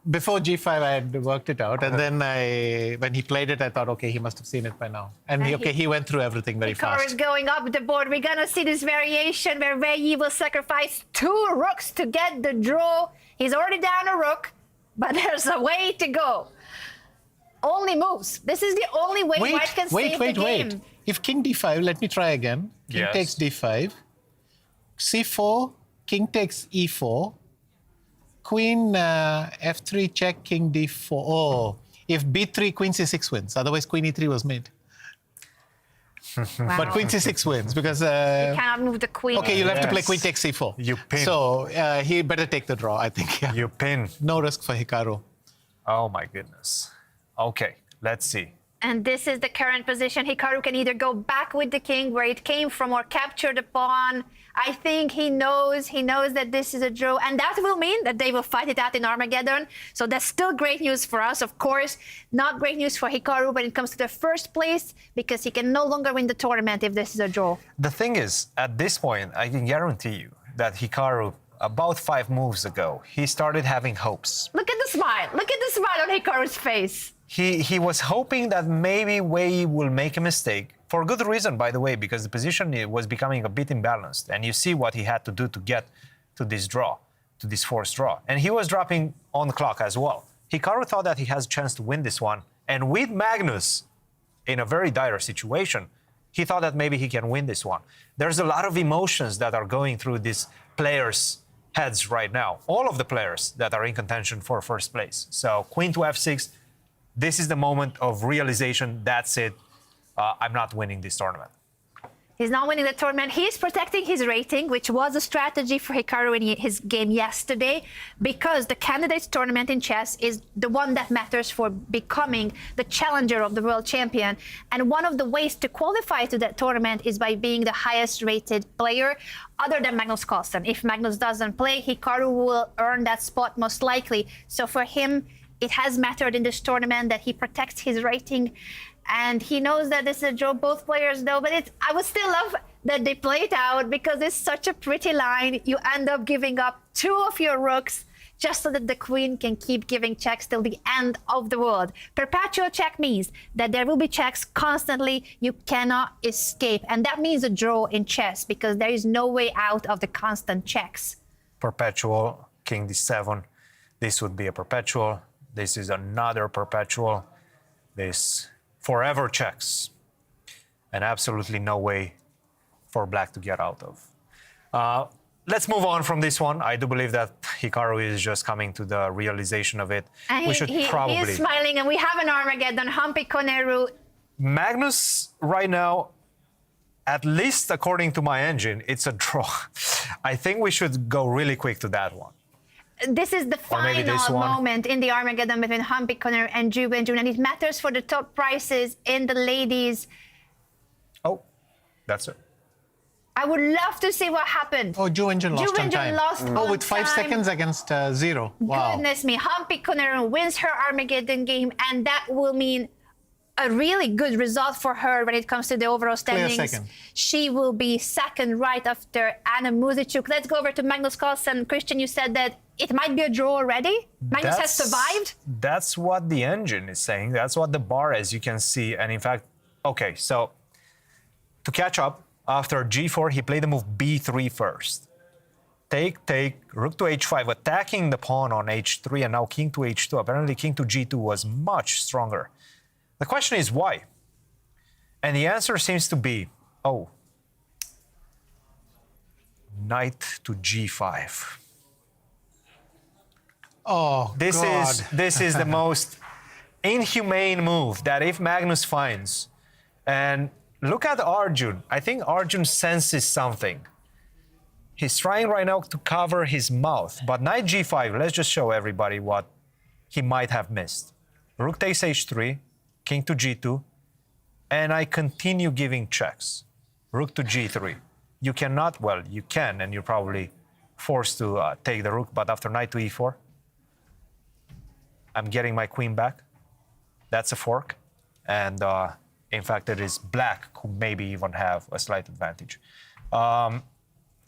before G5, I had worked it out, and then when he played it, I thought, okay, he must have seen it by now. And he went through everything very Hikaru is fast. going up the board. We're gonna see this variation where Wei will sacrifice 2 rooks to get the draw. He's already down a rook, but there's a way to go. Only moves. This is the only way White can save the game. If King D5, let me try again. King Yes. takes D5. C4, King takes E4. Queen F3 check, King D4. Oh, if B3, Queen C6 wins. Otherwise, Queen E3 was made. But Queen C6 wins because... You cannot move the queen. Okay, you'll have to play Yes. Queen takes C4. You pin. So he better take the draw, I think. Yeah. You pin. No risk for Hikaru. Oh my goodness. Okay, Let's see. And this is the current position. Hikaru can either go back with the king where it came from or capture the pawn. I think he knows that this is a draw, and that will mean that they will fight it out in Armageddon. So that's still great news for us, of course. Not great news for Hikaru when it comes to the first place, because he can no longer win the tournament if this is a draw. The thing is, at this point, I can guarantee you that Hikaru, about 5 moves ago, he started having hopes. Look at the smile. Look at the smile on Hikaru's face. He was hoping that maybe Wei will make a mistake, for good reason, by the way, because the position was becoming a bit imbalanced. And you see what he had to do to get to this draw, to this forced draw. And he was dropping on the clock as well. Hikaru thought that he has a chance to win this one. And with Magnus in a very dire situation, he thought that maybe he can win this one. There's a lot of emotions that are going through these players' heads right now. All of the players that are in contention for first place. So queen to f6, this is the moment of realization. That's it. I'm not winning this tournament. He's not winning the tournament. He's protecting his rating, which was a strategy for Hikaru in his game yesterday, because the candidates tournament in chess is the one that matters for becoming the challenger of the world champion. And one of the ways to qualify to that tournament is by being the highest rated player, other than Magnus Carlsen. If Magnus doesn't play, Hikaru will earn that spot most likely. So for him, it has mattered in this tournament that he protects his rating. And he knows that this is a draw, both players know, but I would still love that they play it out, because it's such a pretty line. You end up giving up 2 of your rooks just so that the queen can keep giving checks till the end of the world. Perpetual check means that there will be checks constantly. You cannot escape. And that means a draw in chess, because there is no way out of the constant checks. Perpetual, king d7. This would be a perpetual. This is another perpetual. This forever checks, and absolutely no way for black to get out of. Let's move on from this one. I do believe that Hikaru is just coming to the realization of it. And we should he probably... is smiling, and we have an Armageddon, Hampi Koneru. Magnus, right now, at least according to my engine, it's a draw. I think we should go really quick to that one. This is the final moment in the Armageddon between Hampi Koneru and Ju Wenjun, and it matters for the top prizes in the ladies. Oh, that's it. I would love to see what happened. Oh, Ju Wenjun lost on time. Oh, with 5 seconds against 0. Wow. Goodness me. Hampi Koneru wins her Armageddon game, and that will mean a really good result for her when it comes to the overall standings. Clear second. She will be second right after Anna Muzychuk. Let's go over to Magnus Carlsen. Christian, you said that it might be a draw already. Magnus has survived. That's what the engine is saying. That's what the bar, as you can see. And in fact, okay, so to catch up, after g4, he played the move b3 first. Take, rook to h5, attacking the pawn on h3, and now king to h2. Apparently, king to g2 was much stronger. The question is why? And the answer seems to be, oh, knight to g5. Oh, this God. this is the most inhumane move that if Magnus finds. And look at Arjun. I think Arjun senses something. He's trying right now to cover his mouth. But knight g5, let's just show everybody what he might have missed. Rook takes h3, king to g2, and I continue giving checks. Rook to g3. You cannot, well, you can, and you're probably forced to take the rook, but after knight to e4, I'm getting my queen back. That's a fork. And in fact, it is black who maybe even have a slight advantage.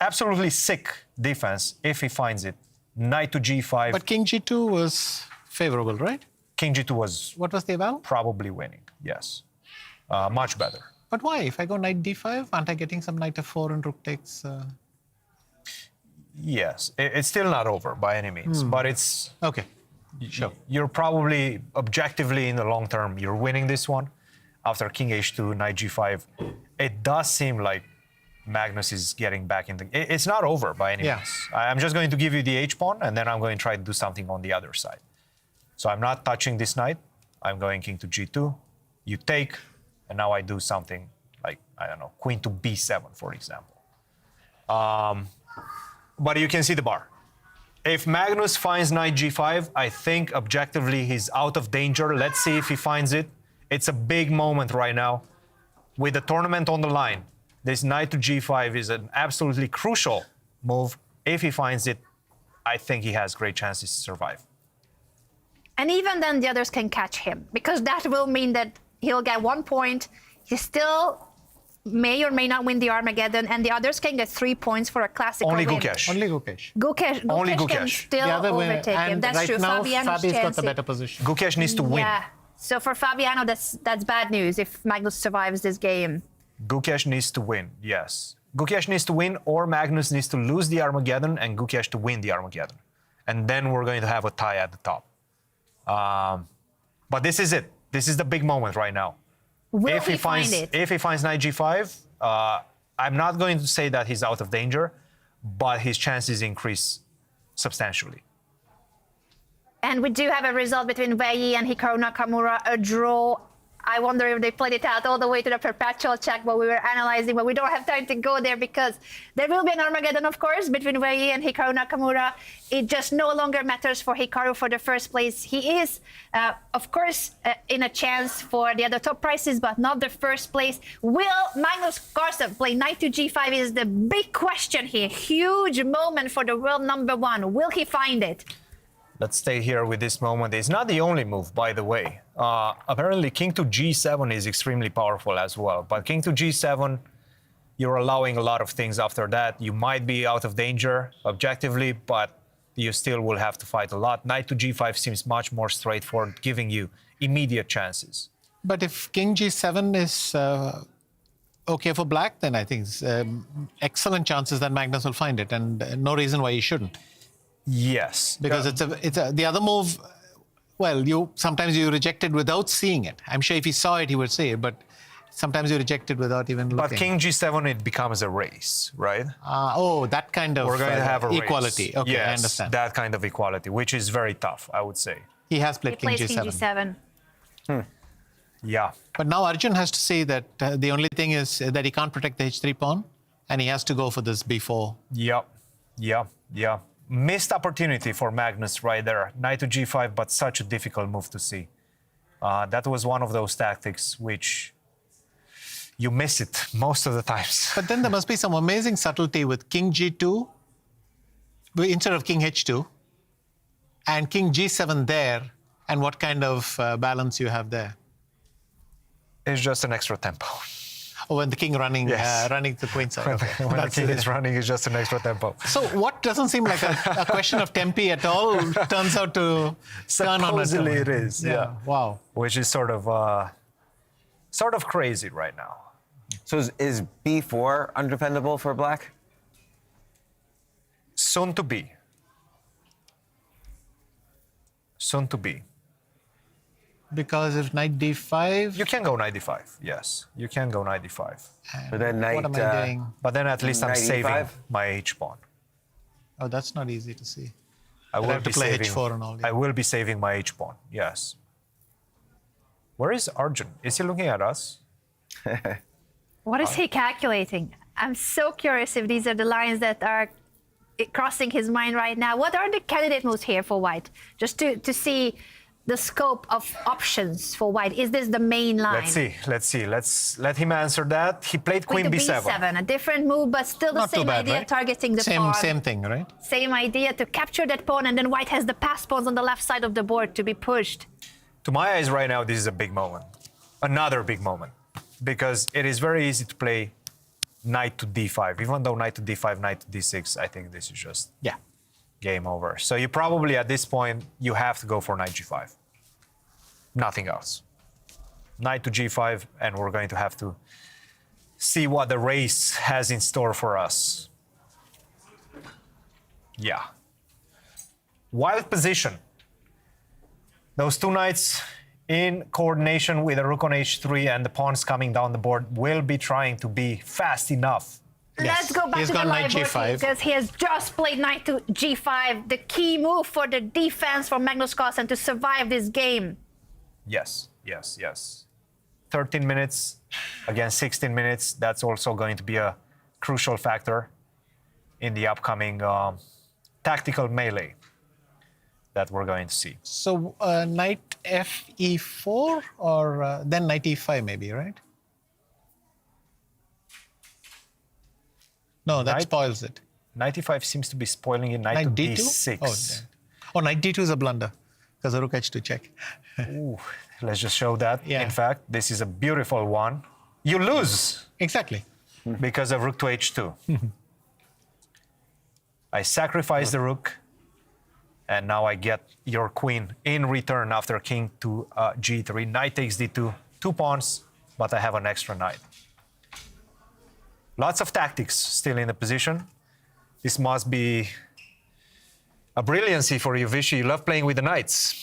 Absolutely sick defense if he finds it. Knight to g5. But king g2 was favorable, right? King g2 was... What was the eval? Probably winning, yes. Much better. But why? If I go knight d5, aren't I getting some knight f4 and rook takes... Yes, it's still not over by any means, but it's... Okay, sure. You're probably, objectively in the long term, you're winning this one. After king h2, knight g5, it does seem like Magnus is getting back in the... It's not over by any means. I'm just going to give you the h-pawn, and then I'm going to try to do something on the other side. So I'm not touching this knight. I'm going king to g2. You take, and now I do something like, I don't know, queen to b7, for example. But you can see the bar. If Magnus finds knight g5, I think objectively he's out of danger. Let's see if he finds it. It's a big moment right now. With the tournament on the line, this knight to g5 is an absolutely crucial move. If he finds it, I think he has great chances to survive. And even then, the others can catch him, because that will mean that he'll get 1 point. He still may or may not win the Armageddon, and the others can get 3 points for a classical Only win. Gukesh. Only Gukesh. Only Gukesh. can still The other overtake him. and That's right true. now, Fabiano's Fabi's got chance the better position. Gukesh needs to win. Yeah. So for Fabiano, that's bad news if Magnus survives this game. Gukesh needs to win, yes. Gukesh needs to win, or Magnus needs to lose the Armageddon and Gukesh to win the Armageddon. And then we're going to have a tie at the top. But this is it. This is the big moment right now. Will he find it? If he finds knight g5, I'm not going to say that he's out of danger, but his chances increase substantially. And we do have a result between Wei Yi and Hikaru Nakamura, a draw. I wonder if they played it out all the way to the perpetual check, but we were analyzing, but we don't have time to go there because there will be an Armageddon, of course, between Wei Yi and Hikaru Nakamura. It just no longer matters for Hikaru for the first place. He is, of course, in a chance for the other top prizes, but not the first place. Will Magnus Carlsen play knight to g5 is the big question here. Huge moment for the world #1. Will he find it? Let's stay here with this moment. It's not the only move, by the way. Apparently, king to g7 is extremely powerful as well. But king to g7, you're allowing a lot of things after that. You might be out of danger objectively, but you still will have to fight a lot. Knight to g5 seems much more straightforward, giving you immediate chances. But if king g7 is okay for black, then I think it's excellent chances that Magnus will find it, and no reason why he shouldn't. Yes. Because the other move, well, sometimes you reject it without seeing it. I'm sure if he saw it, he would say it, but sometimes you reject it without even looking. But king g7, it becomes a race, right? That kind of We're going to have a equality. race. Okay, yes, I understand. That kind of equality, which is very tough, I would say. He has played He plays king king g7. g7. Yeah. But now Arjun has to say that the only thing is that he can't protect the h3 pawn, and he has to go for this b4. Yeah. Missed opportunity for Magnus right there. Knight to g5, but such a difficult move to see. That was one of those tactics which you miss it most of the times. But then there must be some amazing subtlety with king g2 instead of king h2 and king g7 there, and what kind of balance you have there. It's just an extra tempo. Oh, when the king running to queenside. Okay. When the king is running, it's just an extra tempo. So what doesn't seem like a question of tempi at all turns out to turn on a Supposedly it is, yeah. Wow. Which is sort of crazy right now. So is b4 undefendable for black? Soon to be. Soon to be. Because if knight d5... You can go knight d5, yes. You can go knight d5. But then knight, what am I doing? But then at least I'm knight saving e5? my h-pawn. Oh, that's not easy to see. I will have to be play saving, h4 and all. I will be saving my h-pawn, yes. Where is Arjun? Is he looking at us? What is he calculating? I'm so curious if these are the lines that are crossing his mind right now. What are the candidate moves here for white? Just to see the scope of options for white. Is this the main line? Let's see. Let's let him answer that. He played queen b7. A different move, but still the Not too same bad, idea, right? targeting the pawn. Same thing, right? Same idea, to capture that pawn, and then white has the passed pawns on the left side of the board to be pushed. To my eyes right now, this is a big moment. Another big moment. Because it is very easy to play knight to d5. Even though knight to d5, knight to d6, I think this is just game over. So you probably, at this point, you have to go for knight g5. Nothing else. Knight to g5, and we're going to have to see what the race has in store for us. Yeah. Wild position. Those two knights in coordination with a rook on h3 and the pawns coming down the board will be trying to be fast enough. Let's go back to the live board because he has just played knight to g5, the key move for the defense for Magnus Carlsen to survive this game. Yes. 13 minutes against 16 minutes. That's also going to be a crucial factor in the upcoming tactical melee. that we're going to see. So knight fe4 or then knight e5 maybe, right? No, that spoils it. Knight e5 seems to be spoiling it. Knight to d2? d6. Oh, knight d2 is a blunder because rook h2 check. Ooh, let's just show that. Yeah. In fact, this is a beautiful one. You lose. Exactly. Because of rook to h2. I sacrifice the rook, and now I get your queen in return after king to g3. Knight takes d2, 2 pawns, but I have an extra knight. Lots of tactics still in the position. This must be a brilliancy for you, Vishy. You love playing with the knights.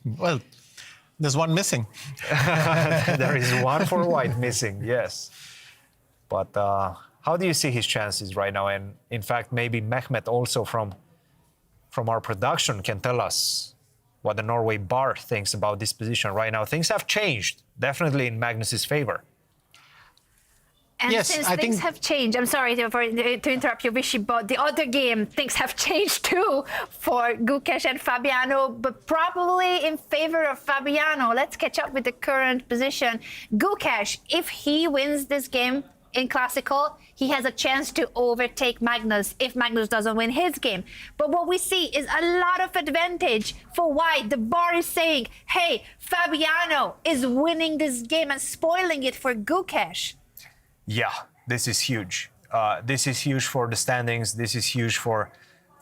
Well, there's one missing. There is one for white missing, yes. But how do you see his chances right now? And in fact, maybe Mehmet also from our production can tell us what the Norway bar thinks about this position right now. Things have changed, definitely in Magnus's favor. And Yes, since I things think- have changed, I'm sorry to interrupt you, Vishy, but the other game, things have changed too for Gukesh and Fabiano, but probably in favor of Fabiano. Let's catch up with the current position. Gukesh, if he wins this game in classical, he has a chance to overtake Magnus if Magnus doesn't win his game. But what we see is a lot of advantage for white. The bar is saying, hey, Fabiano is winning this game and spoiling it for Gukesh. Yeah, this is huge. This is huge for the standings. This is huge for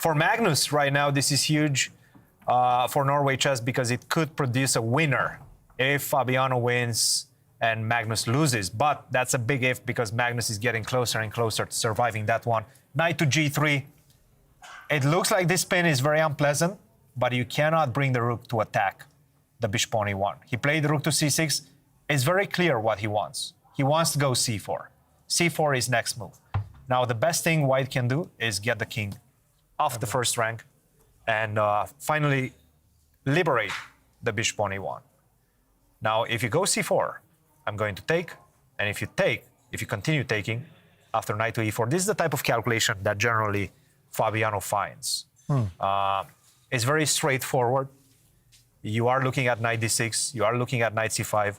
Magnus right now. This is huge for Norway Chess because it could produce a winner if Fabiano wins and Magnus loses. But that's a big if because Magnus is getting closer and closer to surviving that one. Knight to g3. It looks like this pin is very unpleasant, but you cannot bring the rook to attack the bishop pawn e1. He played the rook to c6. It's very clear what he wants. He wants to go c4. c4 is next move. Now, the best thing white can do is get the king off the first rank and finally liberate the bishop on e1. Now, if you go c4, I'm going to take. And if you continue taking after knight to e4, this is the type of calculation that generally Fabiano finds. It's very straightforward. You are looking at knight d6. You are looking at knight c5.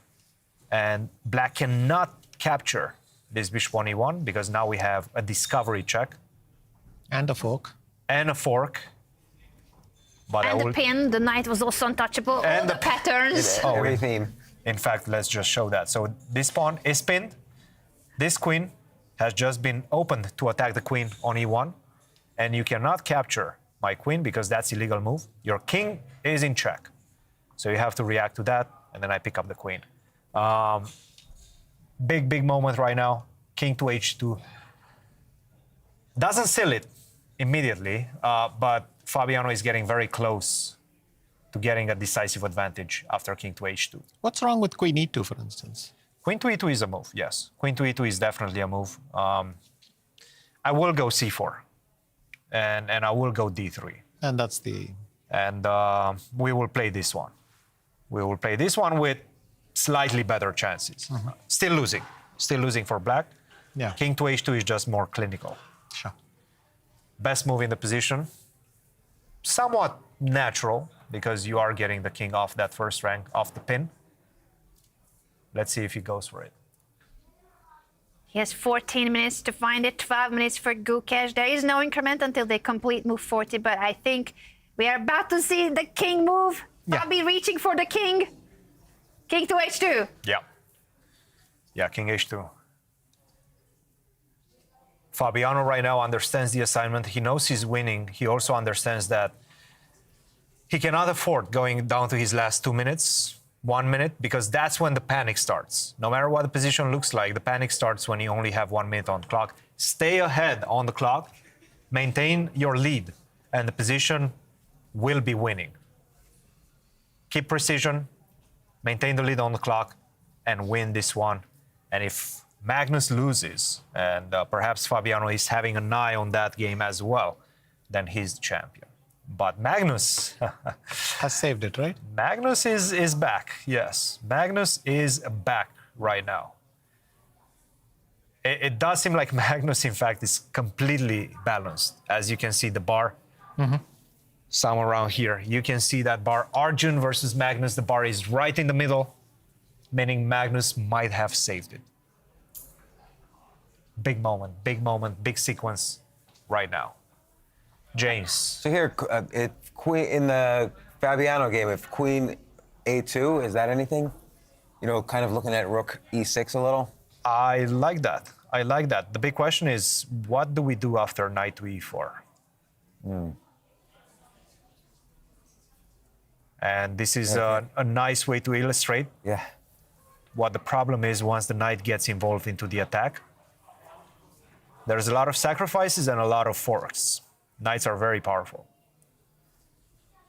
And black cannot capture this bishop on e1 because now we have a discovery check. And a fork. And a fork. But And the pin, the knight was also untouchable. All the patterns. Every theme. In fact, let's just show that. So this pawn is pinned. This queen has just been opened to attack the queen on e1. And you cannot capture my queen because that's illegal move. Your king is in check. So you have to react to that. And then I pick up the queen. Big moment right now. King to h2. Doesn't seal it immediately, but Fabiano is getting very close to getting a decisive advantage after king to h2. What's wrong with queen e2, for instance? Queen to e2 is a move, yes. Queen to e2 is definitely a move. I will go c4, and I will go d3. And that's the... And we will play this one. We will play this one with slightly better chances. Still losing for black. Yeah. King to h2 is just more clinical. Sure. Best move in the position. Somewhat natural because you are getting the king off that first rank, off the pin. Let's see if he goes for it. He has 14 minutes to find it, 12 minutes for Gukesh. There is no increment until they complete move 40, but I think we are about to see the king move. Fabi reaching for the king. King to h2. Yeah, king h2. Fabiano right now understands the assignment. He knows he's winning. He also understands that he cannot afford going down to his last 2 minutes, 1 minute, because that's when the panic starts. No matter what the position looks like, the panic starts when you only have 1 minute on the clock. Stay ahead on the clock, maintain your lead, and the position will be winning. Keep precision, maintain the lead on the clock, and win this one. And if Magnus loses, and perhaps Fabiano is having an eye on that game as well, then he's the champion. But Magnus has saved it, right? Magnus is back, yes. Magnus is back right now. It does seem like Magnus, in fact, is completely balanced. As you can see, the bar somewhere around here. You can see that bar. Arjun versus Magnus. The bar is right in the middle, meaning Magnus might have saved it. Big moment, big sequence right now. James. So here, if queen in the Fabiano game, if queen a2, is that anything? You know, kind of looking at rook e6 a little? I like that. I like that. The big question is, what do we do after knight to e4? And this is a nice way to illustrate what the problem is once the knight gets involved into the attack. There's a lot of sacrifices and a lot of forks. Knights are very powerful.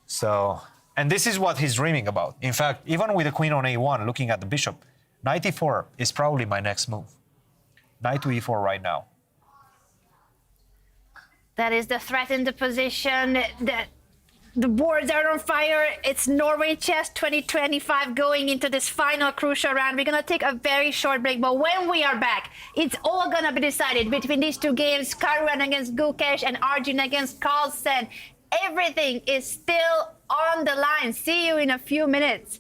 So, and this is what he's dreaming about. In fact, even with the queen on a1, looking at the bishop, knight e4 is probably my next move. Knight to e4 right now. That is the threat in the position. The boards are on fire. It's Norway Chess 2025 going into this final crucial round. We're going to take a very short break, but when we are back, it's all going to be decided between these two games, Caruana against Gukesh and Arjun against Carlsen. Everything is still on the line. See you in a few minutes.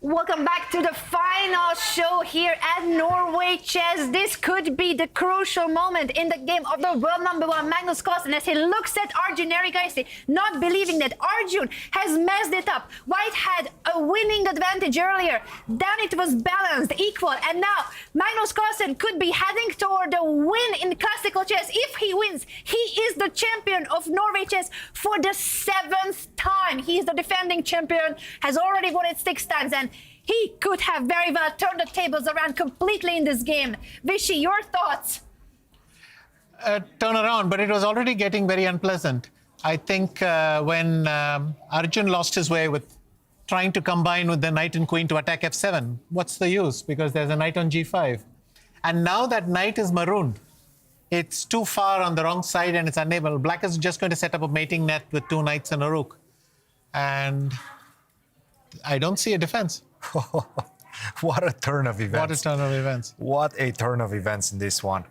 Welcome back to the final show here at Norway Chess. This could be the crucial moment in the game of the world number one Magnus Carlsen as he looks at Arjun Erigaisi, not believing that Arjun has messed it up. White had a winning advantage earlier, then it was balanced, equal, and now Magnus Carlsen could be heading toward a win in classical chess. If he wins, he is the champion of Norway Chess for the 7th time. He is the defending champion, has already won it 6 times, and he could have very well turned the tables around completely in this game. Vishy, your thoughts? Turn around, but it was already getting very unpleasant. I think when Arjun lost his way with trying to combine with the knight and queen to attack f7, what's the use? Because there's a knight on g5. And now that knight is marooned. It's too far on the wrong side and it's unable. Black is just going to set up a mating net with 2 knights and a rook. And I don't see a defense. What a turn of events. What a turn of events. What a turn of events in this one.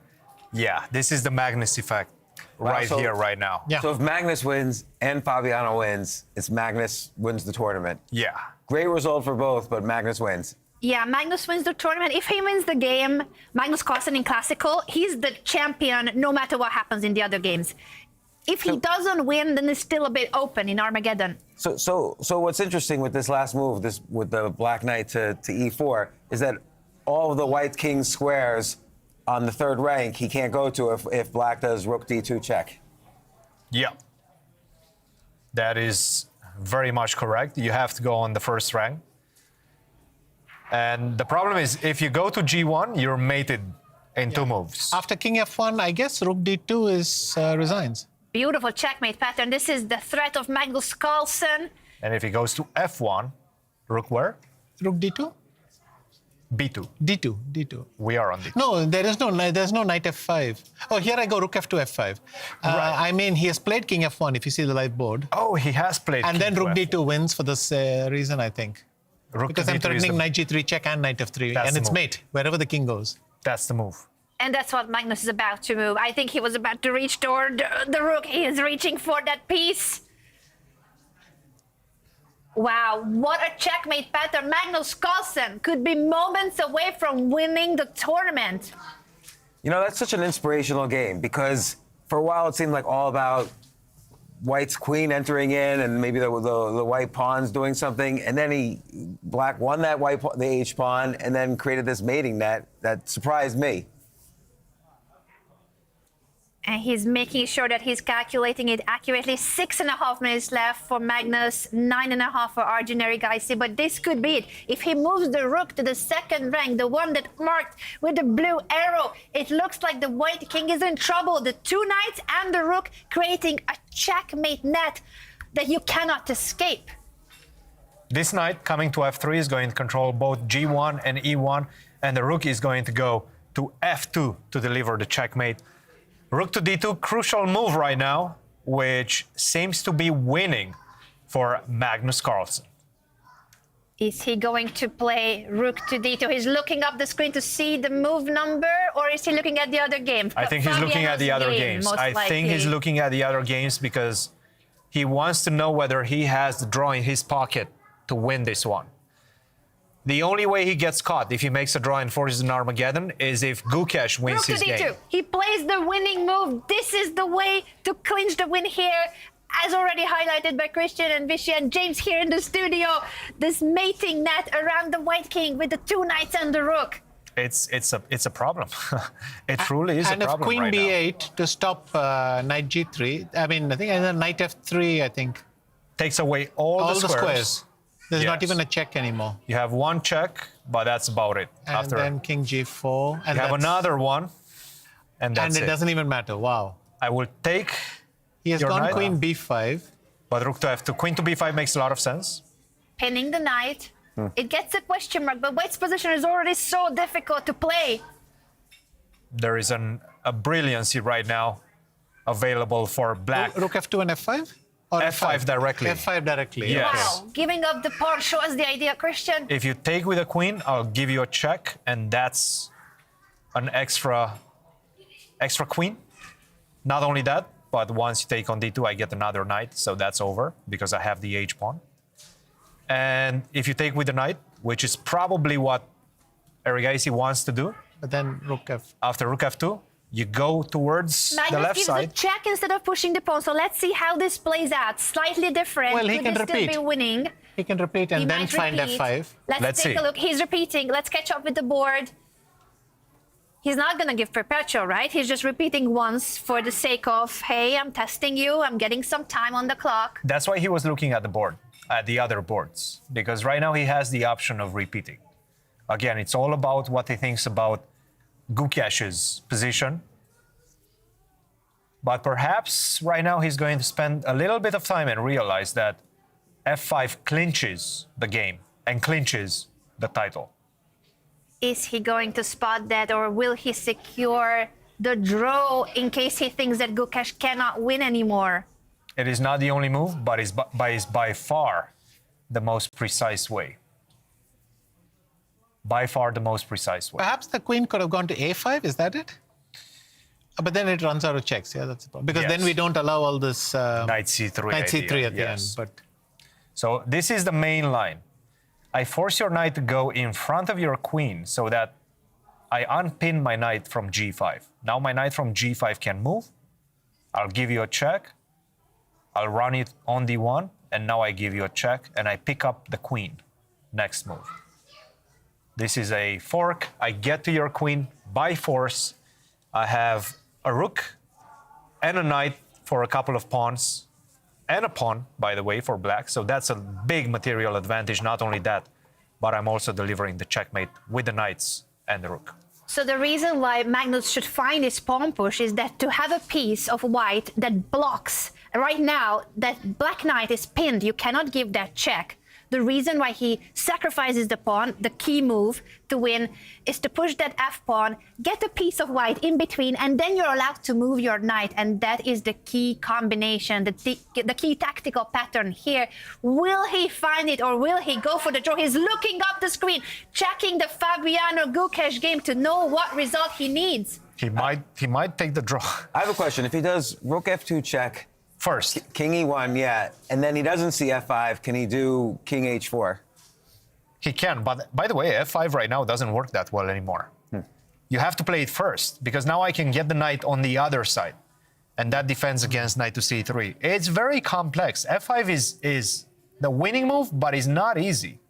Yeah, this is the Magnus effect right here, right now. Yeah. So if Magnus wins and Fabiano wins, it's Magnus wins the tournament. Yeah. Great result for both, but Magnus wins. Yeah, Magnus wins the tournament. If he wins the game, Magnus Carlsen in classical, he's the champion no matter what happens in the other games. If he doesn't win, then it's still a bit open in Armageddon. So what's interesting with this last move, with the black knight to e4, is that all of the white king squares on the 3rd rank he can't go to if black does rook d2 check. Yeah. That is very much correct. You have to go on the 1st rank. And the problem is, if you go to g1, you're mated in 2 moves. After king f1, I guess rook d2 is resigns. Beautiful checkmate pattern. This is the threat of Magnus Carlsen. And if he goes to f1, rook where? Rook d2? b2. d2. We are on d2. No, there's no knight f5. Oh, here I go rook f2, f5. Right. I mean, he has played king f1, if you see the live board. Oh, he has played and king then rook to d2 wins for this reason, I think. Rook because to I'm d2 threatening knight g3 check and knight f3. That's And the it's move. mate, wherever the king goes. That's the move. And that's what Magnus is about to move. I think he was about to reach toward the rook. He is reaching for that piece. Wow, what a checkmate pattern. Magnus Carlsen could be moments away from winning the tournament. You know, that's such an inspirational game because for a while it seemed like all about white's queen entering in and maybe the white pawn's doing something, and then black won that the h pawn and then created this mating net that surprised me. And he's making sure that he's calculating it accurately. 6.5 minutes left for Magnus, 9.5 for Arjun Erigaisi. But this could be it. If he moves the rook to the 2nd rank, the one that marked with the blue arrow, it looks like the white king is in trouble. The 2 knights and the rook creating a checkmate net that you cannot escape. This knight coming to f3 is going to control both g1 and e1, and the rook is going to go to f2 to deliver the checkmate. Rook to d2, crucial move right now, which seems to be winning for Magnus Carlsen. Is he going to play rook to d2? He's looking up the screen to see the move number, or is he looking at the other game? I think he's looking at the other games. I think he's looking at the other games because he wants to know whether he has the draw in his pocket to win this one. The only way he gets caught if he makes a draw and forces an Armageddon is if Gukesh wins his game. Rook to d2. He plays the winning move. This is the way to clinch the win here. As already highlighted by Christian and Vishy and James here in the studio, this mating net around the white king with the 2 knights and the rook. It's a problem. It truly is a problem. And if queen right b8 now. to stop knight g3, I mean, I think either knight f3, I think. Takes away all the squares. There's not Yes. even a check anymore. You have 1 check, but that's about it. And After then king g4. And you have another one, and that's it. doesn't even matter. Wow. I will take. He has your gone knight, queen b5. But rook to f2. Queen to b5 makes a lot of sense. Pinning the knight. It gets a question mark, but white's position is already so difficult to play. There is a brilliancy right now available for black. Rook f2 and f5? Or f5 directly. f5 directly. Yes. Wow, giving up the pawn. Show us the idea, Christian. If you take with a queen, I'll give you a check, and that's an extra queen. Not only that, but once you take on d2, I get another knight, so that's over because I have the h pawn. And if you take with the knight, which is probably what Erigaisi wants to do. But then rook f. After rook f2, you go towards Magnus the left gives side. a check instead of pushing the pawn. So let's see how this plays out. Slightly different. Well, he Could can he repeat. still be winning? He can repeat and He then might find repeat. f5. Let's take see. a look. He's repeating. Let's catch up with the board. He's not going to give perpetual, right? He's just repeating once for the sake of, hey, I'm testing you. I'm getting some time on the clock. That's why he was looking at the board, at the other boards, because right now he has the option of repeating. Again, it's all about what he thinks about Gukesh's position. But perhaps right now he's going to spend a little bit of time and realize that f5 clinches the game and clinches the title. Is he going to spot that, or will he secure the draw in case he thinks that Gukesh cannot win anymore? It is not the only move, but is by far the most precise way. By far the most precise way. Perhaps the queen could have gone to a5, is that it? But then it runs out of checks, yeah, that's the problem. Because then we don't allow all this... Knight c3 Knight c3 idea, at the end. But so this is the main line. I force your knight to go in front of your queen so that I unpin my knight from g5. Now my knight from g5 can move. I'll give you a check. I'll run it on d1, and now I give you a check, and I pick up the queen. Next move. This is a fork. I get to your queen by force. I have a rook and a knight for a couple of pawns, and a pawn, by the way, for black. So that's a big material advantage. Not only that, but I'm also delivering the checkmate with the knights and the rook. So the reason why Magnus should find his pawn push is that to have a piece of white that blocks, right now, that black knight is pinned. You cannot give that check. The reason why he sacrifices the pawn, the key move to win, is to push that f-pawn, get a piece of white in between, and then you're allowed to move your knight. And that is the key combination, the key tactical pattern here. Will he find it, or will he go for the draw? He's looking up the screen, checking the Fabiano Gukesh game to know what result he needs. He might take the draw. I have a question. If he does rook f2 check, first. King e1, yeah. And then he doesn't see f5. Can he do king h4? He can, but by the way, f5 right now doesn't work that well anymore. You have to play it first, because now I can get the knight on the other side, and that defends against knight to c3. It's very complex. f5 is the winning move, but it's not easy.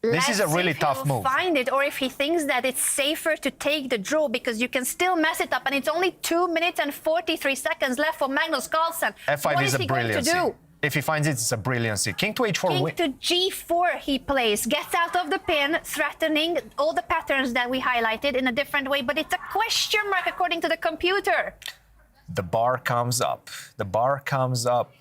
This is a really tough move. Find it, or if he thinks that it's safer to take the draw, because you can still mess it up, and it's only 2 minutes and 43 seconds left for Magnus Carlsen. f5 what is a he going to brilliancy. do? If he finds it, it's a brilliancy. King to h4 King win. to g4 he plays, gets out of the pin, threatening all the patterns that we highlighted in a different way, but it's a question mark according to the computer. The bar comes up. The bar comes up.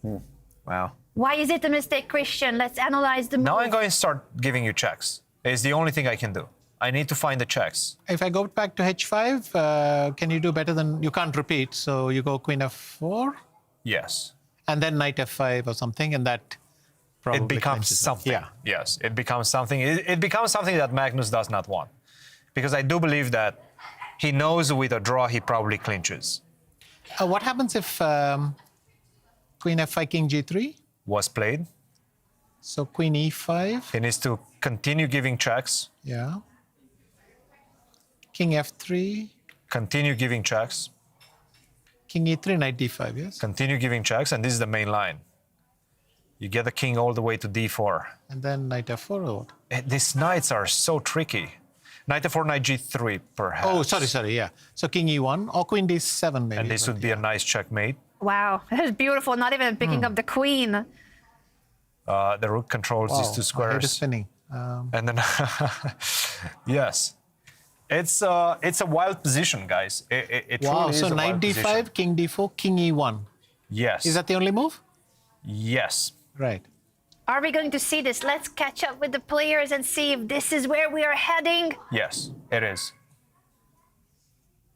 Wow. Why is it a mistake, Christian? Let's analyze the move. Now I'm going to start giving you checks. It's the only thing I can do. I need to find the checks. if I go back to h5, can you do better than... You can't repeat, so you go queen f4? Yes. And then knight f5 or something, and that probably It becomes clinches it. something. Yeah. Yes, it becomes something. It becomes something that Magnus does not want. Because I do believe that he knows with a draw he probably clinches. What happens if queen f5, king g3? Was played. So queen e5. He needs to continue giving checks. Yeah. King f3. Continue giving checks. King e3, knight d5, yes? Continue giving checks, and this is the main line. You get the king all the way to d4. And then knight f4 or what? These knights are so tricky. Knight f4, knight g3, perhaps. Oh, sorry, yeah. So king e1 or queen d7 maybe. And this would be a nice checkmate. Wow, that's beautiful. Not even picking up the queen. The rook controls these two I hate squares. spinning. And then, yes. It's a wild position, guys. It Wow, truly so is a knight wild d5, position. king d4, king e1. Yes. Is that the only move? Yes. Right. Are we going to see this? Let's catch up with the players and see if this is where we are heading. Yes, it is.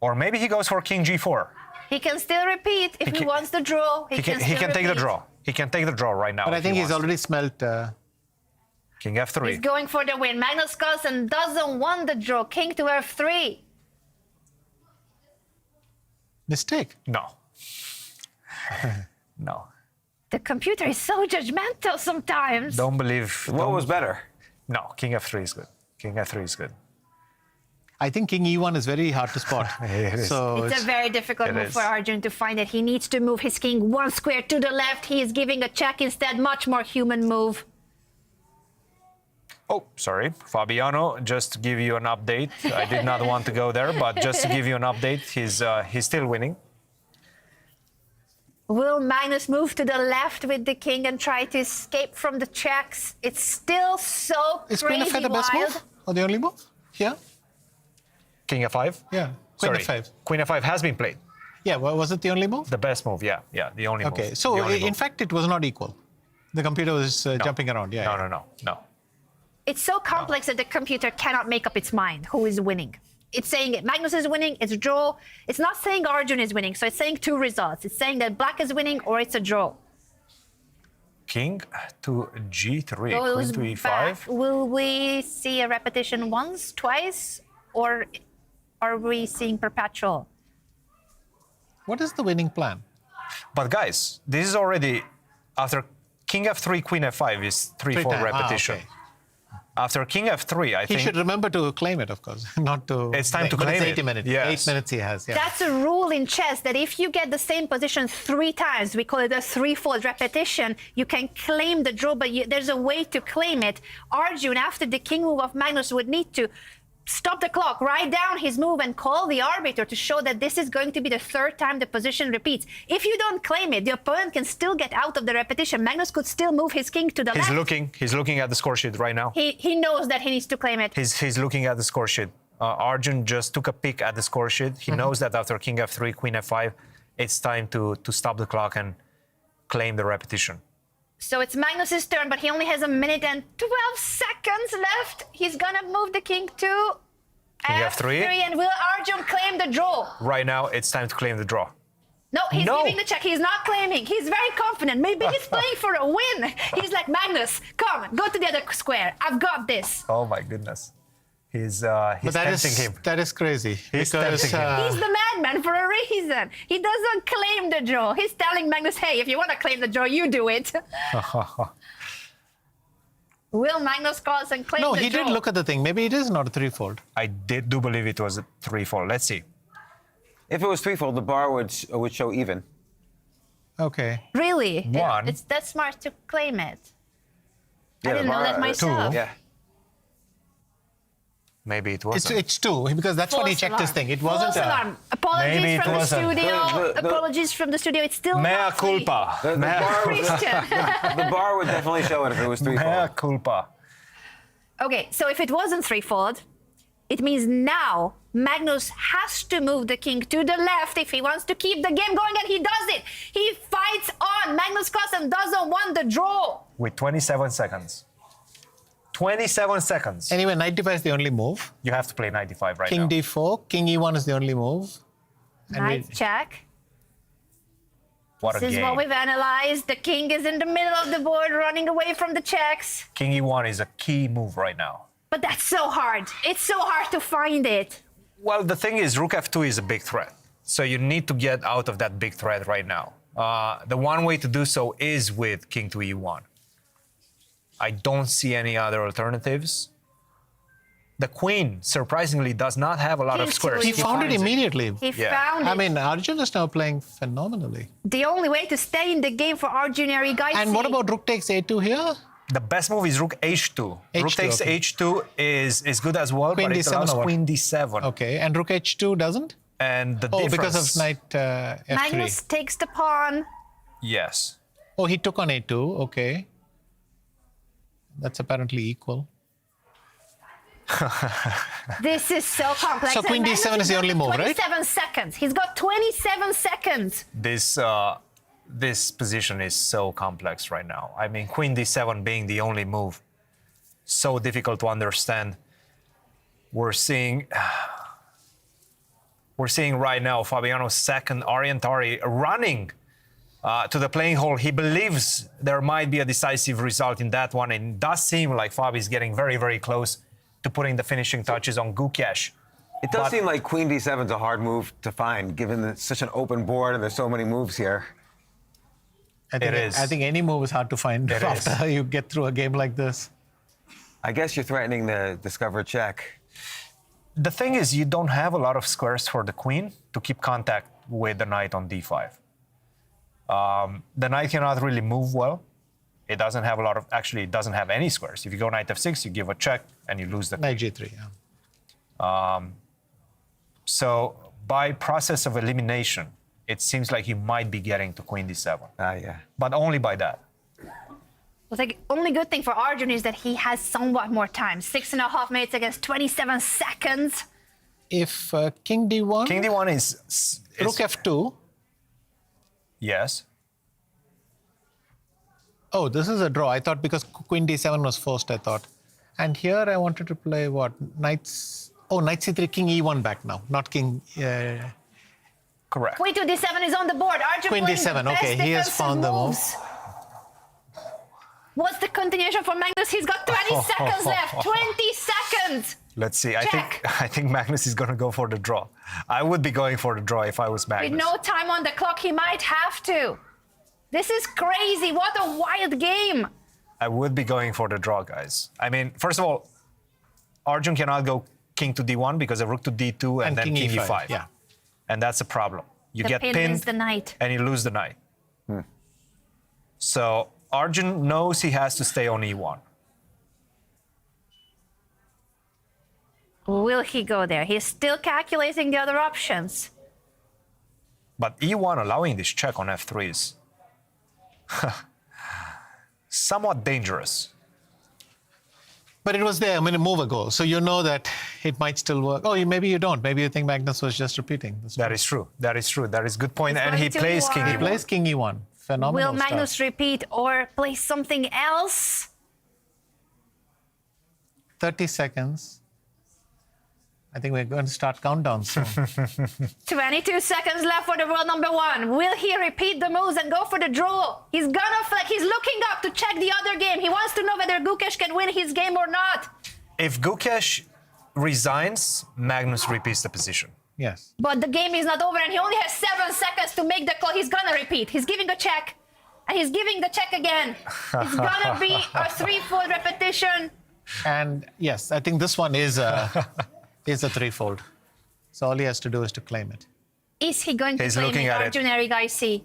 Or maybe he goes for king g4. He can still repeat if he wants the draw. He can take the draw. He can take the draw right now. But I if think he he's wants. already smelt... King f3. He's going for the win. Magnus Carlsen doesn't want the draw. King to f3. Mistake. No. No. The computer is so judgmental sometimes. Don't believe. What was better? No, King F3 is good. King F3 is good. I think King E1 is very hard to spot. It is. So It's a very difficult it move is. for Arjun to find it. He needs to move his king one square to the left. He is giving a check instead. Much more human move. Oh, sorry, Fabiano. Just to give you an update, I did not want to go there, but just to give you an update, he's still winning. Will Magnus move to the left with the king and try to escape from the checks? It's still so is Queen crazy F5 the best wild. move? Or the only move? Yeah? King F5. Yeah. Queen Sorry, F5. Queen F5 has been played. Yeah, was it the only move? The best move, yeah, the only move. Okay, so The only in move. fact, it was not equal. The computer was jumping around. Yeah. No. It's so complex that the computer cannot make up its mind who is winning. It's saying Magnus is winning, it's a draw. It's not saying Arjun is winning, so it's saying two results. It's saying that black is winning or it's a draw. King to G3, Goes Queen to E5. back. Will we see a repetition once, twice, or are we seeing perpetual? What is the winning plan? But guys, this is already after King F3, Queen F5 is 3-4 repetition. okay. After King F3, I He think should remember to claim it, of course, not to. It's time to but claim it's it. 80 minutes. Yes. 8 minutes he has. Yeah. That's a rule in chess that if you get the same position 3 times, we call it a threefold repetition, you can claim the draw, but there's a way to claim it. Arjun, after the king move of Magnus, would need to stop the clock, write down his move, and call the arbiter to show that this is going to be the 3rd time the position repeats. If you don't claim it, the opponent can still get out of the repetition. Magnus could still move his king to the left. He's looking at the score sheet right now. He knows that he needs to claim it. He's looking at the score sheet. Arjun just took a peek at the score sheet. He knows that after King F3, Queen F5, it's time to stop the clock and claim the repetition. So it's Magnus's turn, but he only has 1 minute and 12 seconds left. He's gonna move the king to King F3. and will Arjun claim the draw? Right now, it's time to claim the draw. No, he's No. giving the check. He's not claiming. He's very confident. Maybe he's playing for a win. He's like, Magnus, come, go to the other square. I've got this. Oh my goodness. He's But tempting him. that is crazy. He's because tempting him. He's the madman for a reason. He doesn't claim the draw. He's telling Magnus, hey, if you want to claim the draw, you do it. Will Magnus Carlsen claim no, the he draw? did look at the thing. Maybe it is not a threefold. I do believe it was a 3-4. Let's see. If it was threefold, the bar would show even. Okay. Really? One. It's that smart to claim it. I Yeah, didn't the know bar- that myself. Yeah. Maybe it wasn't. It's 2 because that's when he False checked his alarm. thing. It wasn't. False alarm. Apologies Maybe it from the wasn't. studio. The- Apologies from the studio. It's still Mea not free. culpa. The bar, Christian. the bar would definitely show it if it was Mea threefold. culpa. Okay, so if it wasn't threefold, it means now Magnus has to move the king to the left if he wants to keep the game going, and he does it. He fights on. Magnus Carlsen doesn't want the draw. With 27 seconds. 27 seconds. Anyway, knight d5 is the only move. You have to play 95 right King now. d4, king e1 is the only move. And Knight check. What a This is game. what we've analyzed. The king is in the middle of the board, running away from the checks. King E1 is a key move right now. But that's so hard. It's so hard to find it. Well, the thing is, Rook F2 is a big threat. So you need to get out of that big threat right now. The one way to do so is with King to E1. I don't see any other alternatives. The queen, surprisingly, does not have a lot of King to squares. he found it finds it. immediately. He Yeah. found it. I mean, Arjun is now playing phenomenally. The only way to stay in the game for Arjun Erigaisi. And what about rook takes a2 here? The best move is Rook H2. Rook H2, takes okay. H2 is good as well, Queen but it D7 allows or what? Queen D7. Okay, and rook h2 doesn't? And the Oh, difference... because of knight f3. Magnus takes the pawn. Yes. Oh, he took on a2. Okay. That's apparently equal. This is so complex. So Queen And Magnus D7 is has the got only move, right? 27 seconds. He's got 27 seconds. This position is so complex right now. I mean, Queen D7 being the only move, so difficult to understand. We're seeing right now Fabiano's second Orientari running to the playing hall. He believes there might be a decisive result in that one, and it does seem like Fabi is getting very, very close to putting the finishing touches on Gukesh. It does But- seem like Queen D7 is a hard move to find, given that it's such an open board and there's so many moves here. I think any move is hard to find after you get through a game like this. I guess you're threatening to discover check. The thing is, you don't have a lot of squares for the queen to keep contact with the knight on d5. The knight cannot really move well. It doesn't have a lot of, actually, it doesn't have any squares. If you go knight f6, you give a check and you lose the knight g3, yeah. So by process of elimination, it seems like you might be getting to queen d7. Yeah. But only by that. Well, the only good thing for Arjun is that he has somewhat more time. 6.5 minutes against 27 seconds. If king d1... King d1 is rook f2. Yes. Oh, this is a draw. I thought because queen d7 was forced, I thought. And here I wanted to play what? Knights... Oh, knight c3, king e1 back now, not king... Correct. Queen to d7 is on the board. Arjun Queen playing d7, the best okay, he has found the move. What's the continuation for Magnus? He's got 20 seconds left. 20 seconds! Let's see. I think Magnus is going to go for the draw. I would be going for the draw if I was Magnus. With no time on the clock, he might have to. This is crazy. What a wild game. I would be going for the draw, guys. I mean, first of all, Arjun cannot go king to d1 because of rook to d2 and then king e5. Yeah. And that's a problem. You The get pin pinned is the knight. and you lose the knight. So Arjun knows he has to stay on e1. Will he go there? He's still calculating the other options. But e1 allowing this check on f3 is somewhat dangerous. But it was there a move ago, so you know that it might still work. Oh, maybe you don't. Maybe you think Magnus was just repeating. That is true. That is true. That is a good point. And he plays king e1. He plays king e1. Phenomenal Will Magnus repeat or play something else? 30 seconds. I think we're going to start countdown soon. 22 seconds left for the world number one. Will he repeat the moves and go for the draw? He's gonna he's looking up to check the other game. He wants to know whether Gukesh can win his game or not. If Gukesh resigns, Magnus repeats the position. Yes. But the game is not over and he only has 7 seconds to make the call. He's gonna repeat. He's giving a check and he's giving the check again. It's gonna be a threefold repetition. And yes, I think this one is a threefold. So all he has to do is to claim it. Is he going to claim it, Arjun Erigaisi?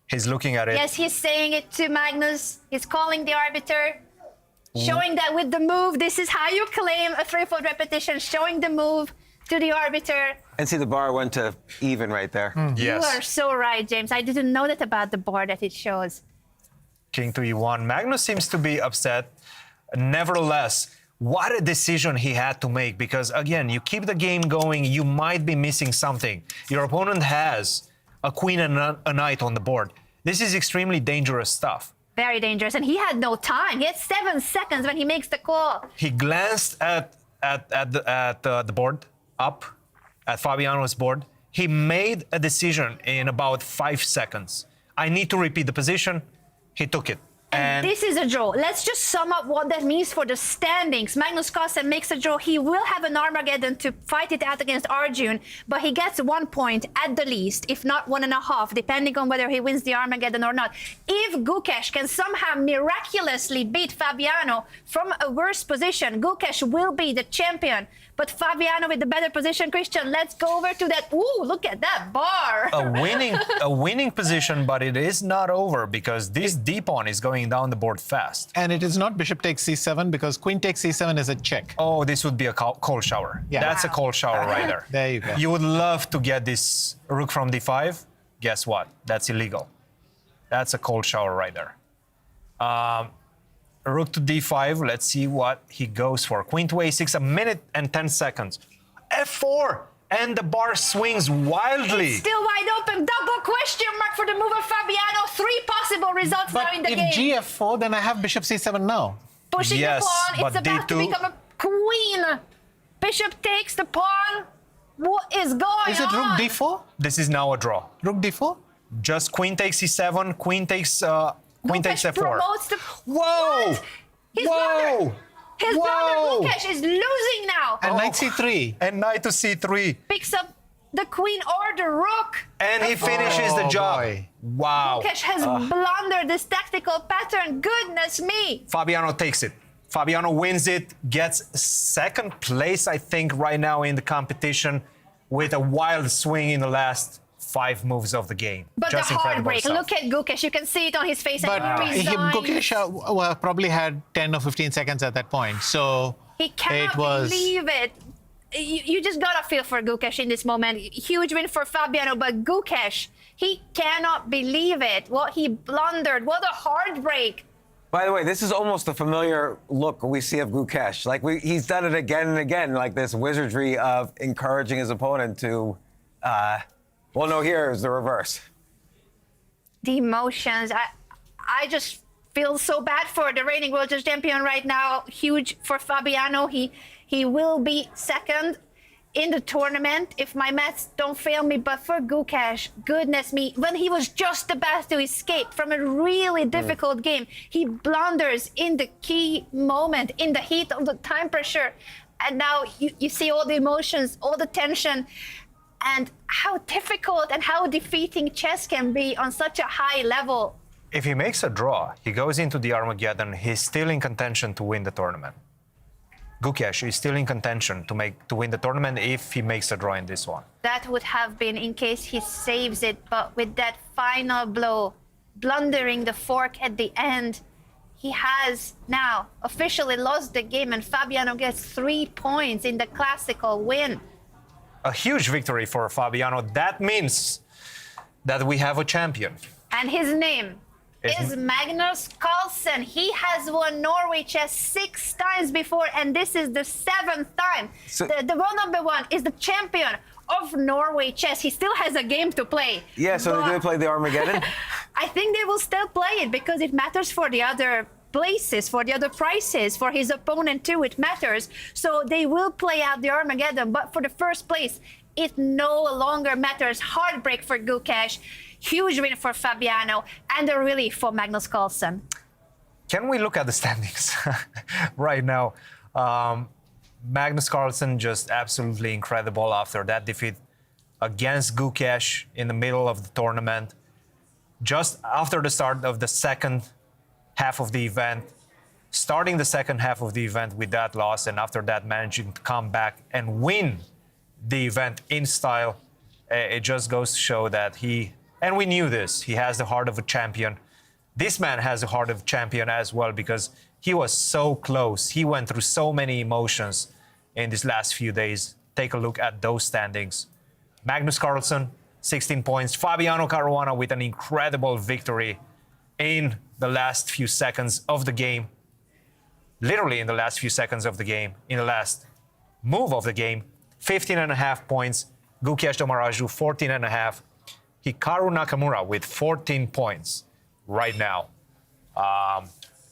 He's looking at it. Yes, he's saying it to Magnus. He's calling the arbiter, showing that with the move, this is how you claim a threefold repetition, showing the move to the arbiter. And see, the bar went to even right there. Yes. You are so right, James. I didn't know that about the bar that it shows. King to e1. Magnus seems to be upset. Nevertheless, what a decision he had to make, because again, you keep the game going, you might be missing something. Your opponent has a queen and a knight on the board. This is extremely dangerous stuff. Very dangerous, and he had no time. He had 7 seconds when he makes the call. He glanced at the board, up at Fabiano's board. He made a decision in about 5 seconds. I need to repeat the position. He took it. And this is a draw. Let's just sum up what that means for the standings. Magnus Carlsen makes a draw. He will have an Armageddon to fight it out against Arjun, but he gets 1 point at the least, if not 1.5, depending on whether he wins the Armageddon or not. If Gukesh can somehow miraculously beat Fabiano from a worse position, Gukesh will be the champion. But Fabiano with the better position. Christian, let's go over to that. Ooh, look at that bar. A winning position, but it is not over because this d-pawn is going down the board fast. And it is not bishop takes c7 because queen takes c7 is a check. Oh, this would be a cold shower. Yeah. That's a cold shower right there. There you go. You would love to get this rook from d5. Guess what? That's illegal. That's a cold shower right there. Rook to d5. Let's see what he goes for. Queen to a6, 1 minute and 10 seconds. f4, and the bar swings wildly. It's still wide open. Double question mark for the move of Fabiano. 3 possible results now in the game. But if gf4, then I have bishop c7 now. Pushing the pawn. It's about to become a queen. Bishop takes the pawn. What is going on? Is it rook d4? This is now a draw. Rook d4? Just queen takes e7, queen takes f4. Promotes the... Whoa! What? His Whoa! brother, his brother Gukesh is losing now. And knight c3. And knight to c3. Picks up the queen or the rook. And he finishes the job. Boy. Wow. Gukesh has blundered this tactical pattern. Goodness me. Fabiano takes it. Fabiano wins it, gets second place, I think, right now in the competition with a wild swing in the last 5 moves of the game. But Just the incredible heartbreak, stuff. look at Gukesh. You can see it on his face. But and he resigns. Gukesh probably had 10 or 15 seconds at that point. So He cannot it was. believe it. You just gotta feel for Gukesh in this moment. Huge win for Fabiano, but Gukesh, he cannot believe it. What he blundered. What a heartbreak. By the way, this is almost a familiar look we see of Gukesh. Like he's done it again and again, like this wizardry of encouraging his opponent to. Well, no, here is the reverse. The emotions. I just feel so bad for the reigning world chess champion right now. Huge for Fabiano. He will be second in the tournament if my maths don't fail me. But for Gukesh, goodness me, when he was just about to escape from a really difficult game, he blunders in the key moment, in the heat of the time pressure. And now you see all the emotions, all the tension, and how difficult and how defeating chess can be on such a high level. If he makes a draw, he goes into the Armageddon, he's still in contention to win the tournament. Gukesh is still in contention to win the tournament if he makes a draw in this one. That would have been in case he saves it, but with that final blow, blundering the fork at the end, he has now officially lost the game, and Fabiano gets 3 points in the classical win. A huge victory for Fabiano. That means that we have a champion. And his name is Magnus Carlsen. He has won Norway Chess 6 times before, and this is the 7th time. So, the world #1 is the champion of Norway Chess. He still has a game to play. Yeah, so they're going to play the Armageddon? I think they will still play it because it matters for the other places, for the other prizes, for his opponent too, it matters. So they will play out the Armageddon, but for the first place, it no longer matters. Heartbreak for Gukesh, huge win for Fabiano, and a relief for Magnus Carlsen. Can we look at the standings right now? Magnus Carlsen just absolutely incredible after that defeat against Gukesh in the middle of the tournament. Just after the start of the second half of the event, starting the second half of the event with that loss, and after that managing to come back and win the event in style. It just goes to show that and we knew this, he has the heart of a champion. This man has the heart of a champion as well because he was so close. He went through so many emotions in these last few days. Take a look at those standings. Magnus Carlsen, 16 points. Fabiano Caruana with an incredible victory in the last few seconds of the game. Literally in the last few seconds of the game, in the last move of the game. 15.5 points. Gukesh Domaraju, 14.5. Hikaru Nakamura with 14 points right now.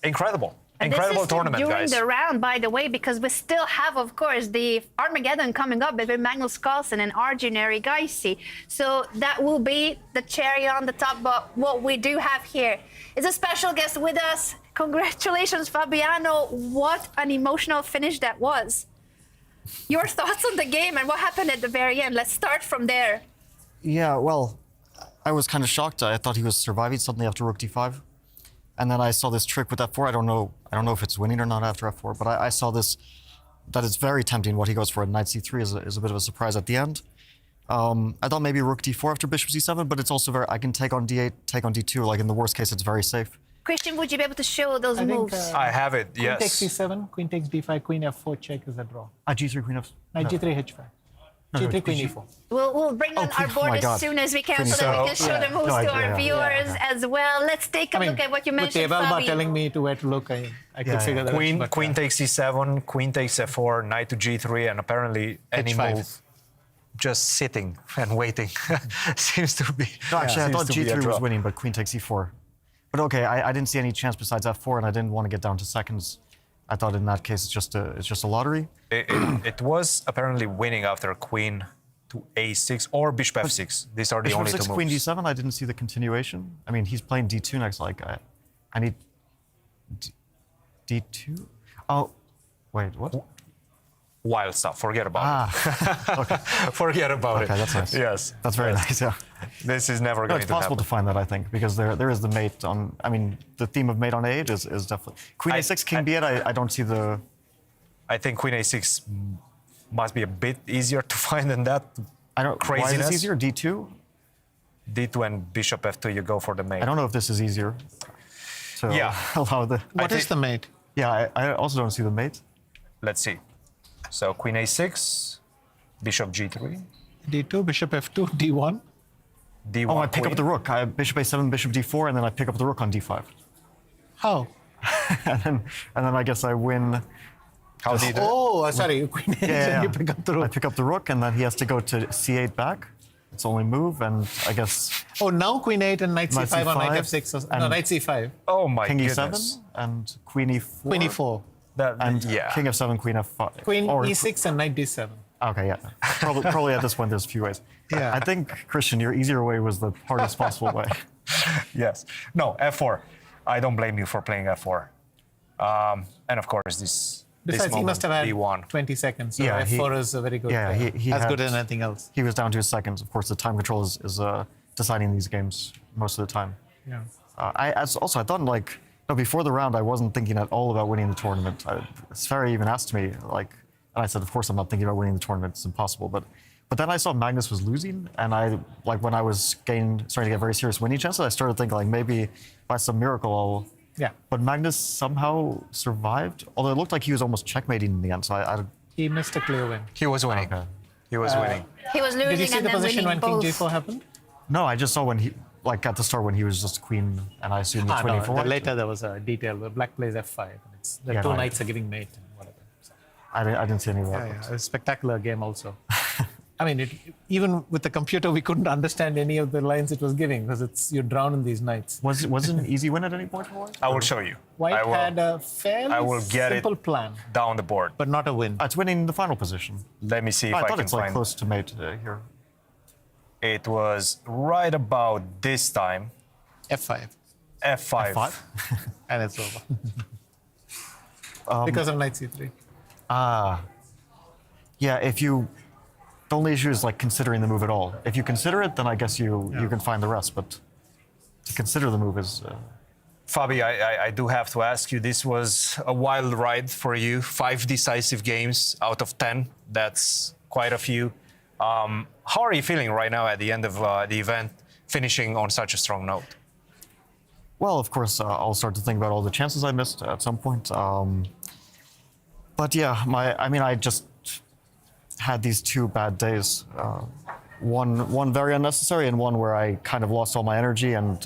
Incredible. And Incredible this is tournament, during guys. the round, by the way, because we still have, of course, the Armageddon coming up between Magnus Carlsen and Arjun Erigaisi. So that will be the cherry on the top. But what we do have here is a special guest with us. Congratulations, Fabiano. What an emotional finish that was. Your thoughts on the game and what happened at the very end? Let's start from there. Yeah, well, I was kind of shocked. I thought he was surviving suddenly after rook d5. And then I saw this trick with f4. I don't know if it's winning or not after f4, but I saw this, that it's very tempting what he goes for at knight c3 is a bit of a surprise at the end. I thought maybe rook d4 after bishop c7, but it's also I can take on d8, take on d2. Like in the worst case, it's very safe. Christian, would you be able to show those moves? I have it, Queen yes. takes c7, queen takes d5, queen f4 check is a draw. g3, queen f. Knight g3 h5. G3, queen e4. We'll bring on our board as soon as we can so that we can show the moves to our viewers as well. Let's take a look at what you mentioned, With Fabi. telling me to where to look, I could figure that out. Queen takes c7, queen takes f4, knight to g3, and apparently any H5. move just sitting and waiting seems to be. No, actually, I seems thought to be a g3 draw. was winning, but queen takes e4. But okay, I didn't see any chance besides f4, and I didn't want to get down to seconds. I thought in that case it's just a lottery. It was apparently winning after queen to a6 or bishop f6. These are the Bishop only f6, two queen moves. d7, I didn't see the continuation. I mean, he's playing d2 next. Like, I need d2. Oh, wait, what? wild stuff. Forget about it. Okay. Forget about it. Okay, that's nice. Yes. That's very Yes. nice, yeah. This is never No, going it's to possible happen. to find that, I think, because there is the mate on. I mean, the theme of mate on A8 is definitely Queen A6, King B8. I don't see the. I think Queen A6 must be a bit easier to find than that. I don't. Craziness. Why is this easier? D2. D2 and Bishop F2, you go for the mate. I don't know if this is easier. So Yeah. allow the. What is the mate? Yeah, I also don't see the mate. Let's see. So Queen A6, Bishop G3, D2, Bishop F2, D1. D1. Oh, I pick Queen. up the rook. I Bishop A7, Bishop D4, and then I pick up the rook on D5. How? and then I guess I win. How do you do it? Oh, sorry, Queen H, and you pick up the I rook. pick up the rook, and then he has to go to C8 back. It's only move, and I guess Oh, now Queen 8 and Knight Knight C5 on Knight C5, F6. No, and- Knight C5. Oh my King goodness. E7 and Queen E4. Queen E4. And yeah. King F7, Queen F5. Queen Or- E6 and Knight D7. Okay, yeah. Probably at this point, there's a few ways. Yeah. I think, Christian, your easier way was the hardest possible way. Yes. No, F4. I don't blame you for playing F4. And of course, this Besides, he moment, must have had D1. 20 seconds. So Yeah, F4 is a very good. Yeah, he as had- good as anything else. He was down to his seconds. Of course, the time control is deciding these games most of the time. Yeah. I thought like no, before the round I wasn't thinking at all about winning the tournament. Sverre even asked me like, and I said, of course I'm not thinking about winning the tournament. It's impossible. But then I saw Magnus was losing, and I like when I was starting to get very serious winning chances, I started thinking like maybe by some miracle I'll. Yeah. But Magnus somehow survived, although it looked like he was almost checkmating in the end. So I He missed a clear win. He was winning. Okay. He was winning. He was losing Did you see and the then position winning when both. King G4 happened? No, I just saw when he like at the start when he was just queen, and I assumed it's winning No, for then white. later there was a detail where Black plays F5. And the Yeah, two no, knights are giving mate and whatever. So, I didn't see any of that. yeah, a spectacular game also. I mean, even with the computer, we couldn't understand any of the lines it was giving because you drown in these knights. Was it an easy win at any point for White? I will show you. White I will, had a fairly I will get simple it plan, down the board. but not a win. It's winning the final position. Let me see if I I thought can it's like find. close to mate here. It was right about this time. F5. F5. F5? And it's over. Because of Knight C3. Yeah, the only issue is like considering the move at all. If you consider it, then I guess you can find the rest. But to consider the move is. Fabi, I do have to ask you, this was a wild ride for you. 5 decisive games out of 10. That's quite a few. How are you feeling right now at the end of the event, finishing on such a strong note? Well, of course, I'll start to think about all the chances I missed at some point. But yeah, I just had these 2 bad days. One very unnecessary, and one where I kind of lost all my energy and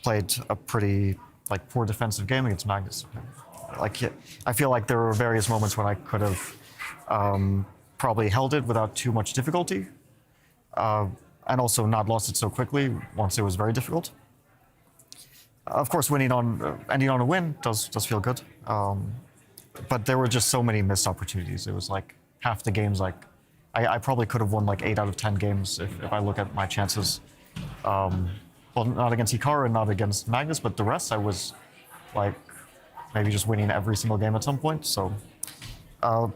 played a pretty poor defensive game against Magnus. I feel like there were various moments when I could have probably held it without too much difficulty, and also not lost it so quickly once it was very difficult. Of course, ending on a win does feel good, but there were just so many missed opportunities. It was like half the games. I probably could have won 8 out of 10 games if I look at my chances. Well, not against Hikaru and not against Magnus, but the rest I was maybe just winning every single game at some point. So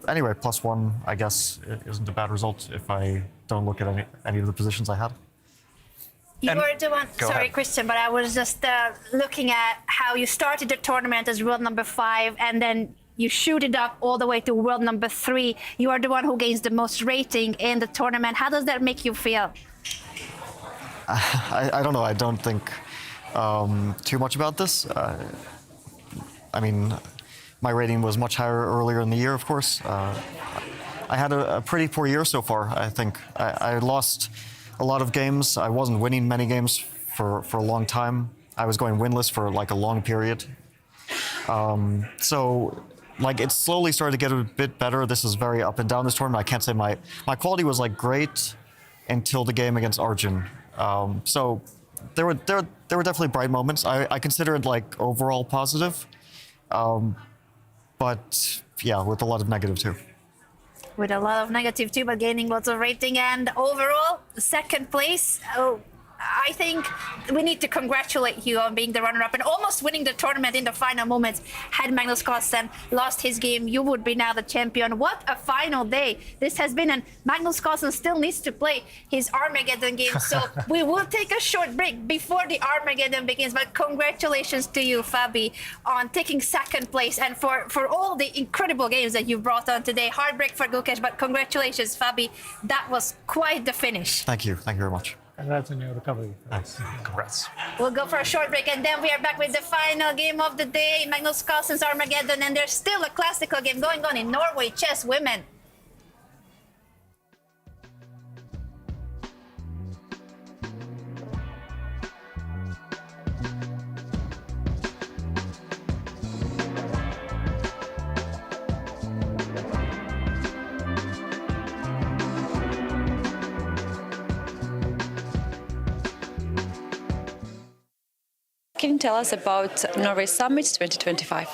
anyway, +1 I guess isn't a bad result if I don't look at any of the positions I had. You were the one, Go sorry, ahead. Christian, but I was just looking at how you started the tournament as world number 5, and then you shoot it up all the way to world number 3. You are the one who gains the most rating in the tournament. How does that make you feel? I don't know. I don't think too much about this. I mean, my rating was much higher earlier in the year, of course. I had a pretty poor year so far, I think. I lost a lot of games. I wasn't winning many games for a long time. I was going winless for a long period. So it slowly started to get a bit better. This is very up and down this tournament. I can't say my quality was great until the game against Arjun. So there were definitely bright moments. I consider it overall positive. But yeah, with a lot of negative too. With a lot of negative too, but gaining lots of rating. And overall, second place. Oh, I think we need to congratulate you on being the runner-up and almost winning the tournament in the final moments. Had Magnus Carlsen lost his game, you would be now the champion. What a final day this has been, and Magnus Carlsen still needs to play his Armageddon game, so we will take a short break before the Armageddon begins. But congratulations to you, Fabi, on taking second place and for all the incredible games that you brought on today. Heartbreak for Gukesh, but congratulations, Fabi. That was quite the finish. Thank you. Thank you very much. Congrats on your recovery. Thanks. Congrats. We'll go for a short break, and then we are back with the final game of the day, Magnus Carlsen's Armageddon, and there's still a classical game going on in Norway Chess Women. Can you tell us about Norway Summit 2025?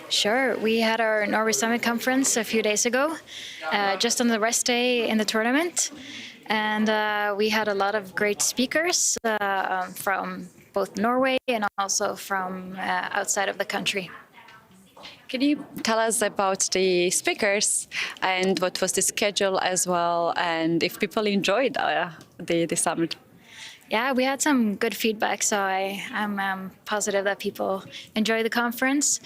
Sure. We had our Norway Summit conference a few days ago, just on the rest day in the tournament. And we had a lot of great speakers from both Norway and also from outside of the country. Can you tell us about the speakers and what was the schedule as well, and if people enjoyed the summit? Yeah, we had some good feedback, so I'm positive that people enjoy the conference.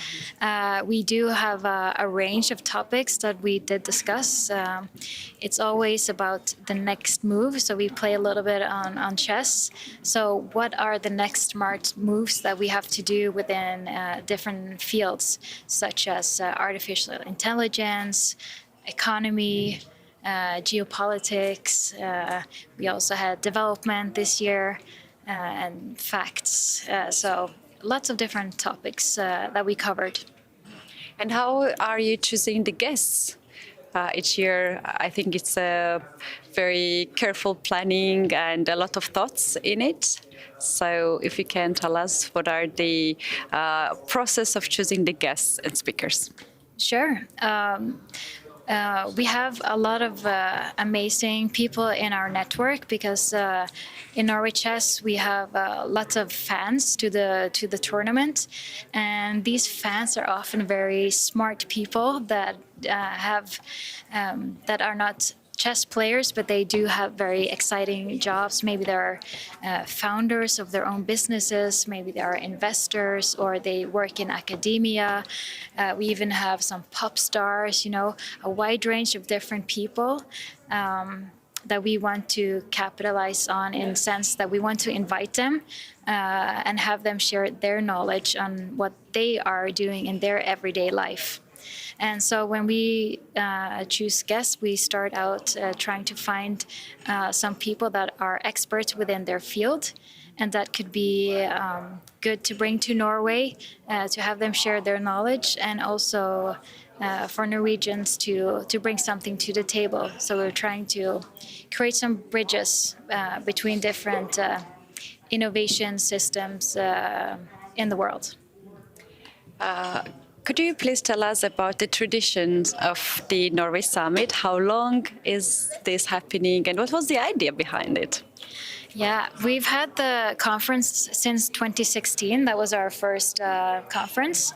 We do have a range of topics that we did discuss. It's always about the next move, so we play a little bit on chess. So what are the next smart moves that we have to do within different fields, such as artificial intelligence, economy, geopolitics. We also had development this year and facts. So lots of different topics that we covered. And how are you choosing the guests? Each year, I think it's a very careful planning and a lot of thoughts in it. So if you can tell us what are the process of choosing the guests and speakers? Sure. We have a lot of amazing people in our network because in Norway Chess we have lots of fans to the tournament, and these fans are often very smart people that that are not chess players, but they do have very exciting jobs. Maybe they're founders of their own businesses, maybe they are investors, or they work in academia. We even have some pop stars, you know, a wide range of different people that we want to capitalize on, in the sense that we want to invite them and have them share their knowledge on what they are doing in their everyday life. And so when we choose guests, we start out trying to find some people that are experts within their field, and that could be good to bring to Norway, to have them share their knowledge, and also for Norwegians to bring something to the table. So we're trying to create some bridges between different innovation systems in the world. Could you please tell us about the traditions of the Norway Summit? How long is this happening, and what was the idea behind it? Yeah, we've had the conference since 2016. That was our first conference.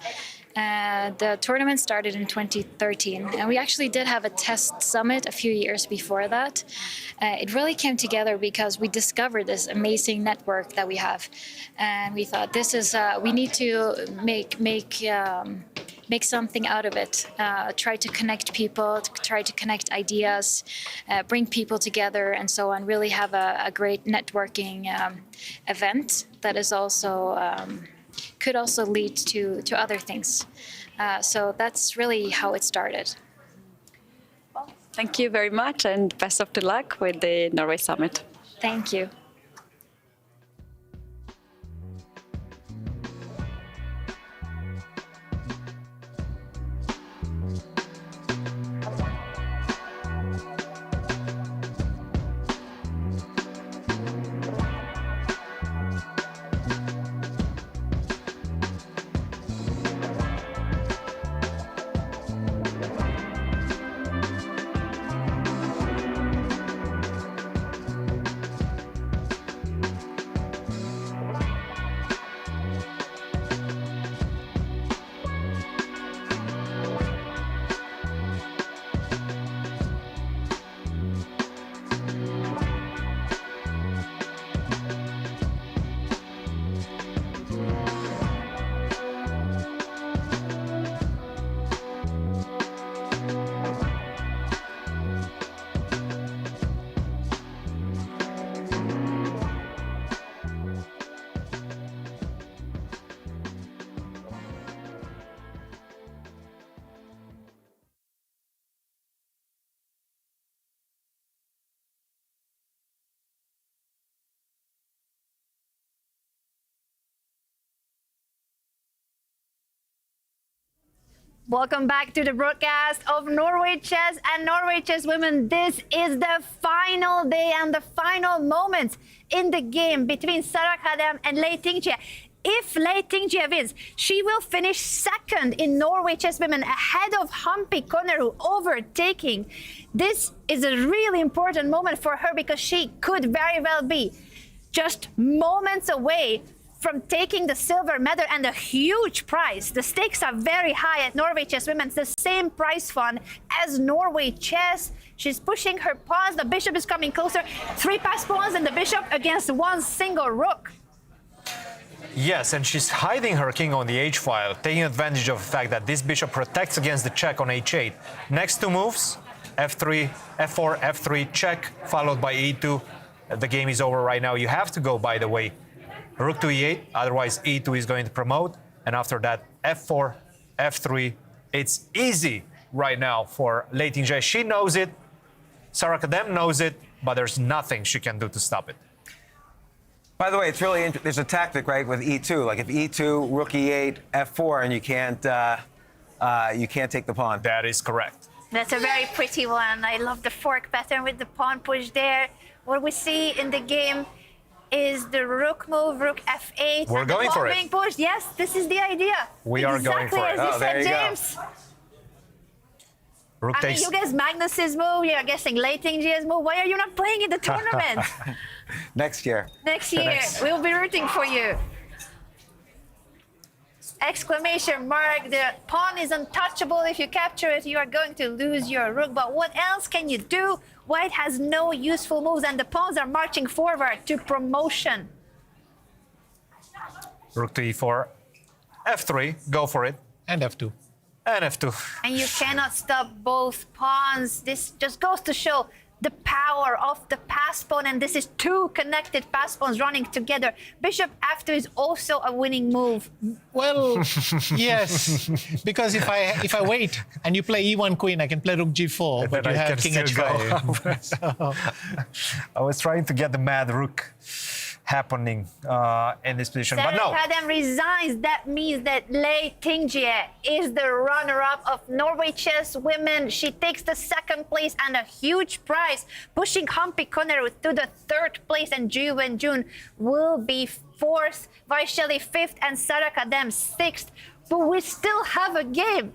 The tournament started in 2013, and we actually did have a test summit a few years before that. It really came together because we discovered this amazing network that we have, and we thought this is we need to make something out of it. Try to connect people, try to connect ideas, bring people together, and so on. Really have a great networking event that is also. Could also lead to other things. So that's really how it started. Well, thank you very much, and best of luck with the Norway Summit. Thank you. Welcome back to the broadcast of Norway Chess and Norway Chess Women. This is the final day and the final moments in the game between Sara Kadem and Lei Tingjie. If Lei Tingjie wins, she will finish second in Norway Chess Women ahead of Hampi Koneru, overtaking. This is a really important moment for her because she could very well be just moments away from taking the silver medal and a huge prize. The stakes are very high at Norway Chess Women. It's the same prize fund as Norway Chess. She's pushing her pawns. The bishop is coming closer. 3 pass pawns and the bishop against one single rook. Yes, and she's hiding her king on the h-file, taking advantage of the fact that this bishop protects against the check on h8. Next 2 moves, f3, f4, f3, check, followed by e2. The game is over right now. You have to go, by the way, rook to e8, otherwise e2 is going to promote. And after that, f4, f3. It's easy right now for Lei Tingjie. She knows it, Sara Kadem knows it, but there's nothing she can do to stop it. By the way, it's really there's a tactic, right, with e2. Like if e2, rook e8, f4, and you can't take the pawn. That is correct. That's a very pretty one. I love the fork pattern with the pawn push there. What we see in the game is the rook move, rook f8. We're going for it. Being pushed. Yes, this is the idea. We are going for it. Exactly as you said, James. Rook I mean, you guess Magnus's move, you're guessing Lei Tingjie's move. Why are you not playing in the tournament? Next year. Next year, we'll be rooting for you. Exclamation mark, the pawn is untouchable. If you capture it, you are going to lose your rook. But what else can you do? White has no useful moves and the pawns are marching forward to promotion. Rook to e4, f3, go for it. And f2. And f2. And you cannot stop both pawns. This just goes to show the power of the pass pawn, and this is 2 connected pass pawns running together. Bishop f2 is also a winning move. Well, yes, because if I wait and you play e1 queen, I can play rook g4, but you have king h5. So. I was trying to get the mad rook happening in this position, but no. Kadem resigns. That means that Lei Tingjie is the runner-up of Norway Chess Women. She takes the 2nd place and a huge prize, pushing Hampi Koneru to the 3rd place, and Ju Wen-jun will be 4th, Vaishali 5th, and Sara Kadem 6th. But we still have a game.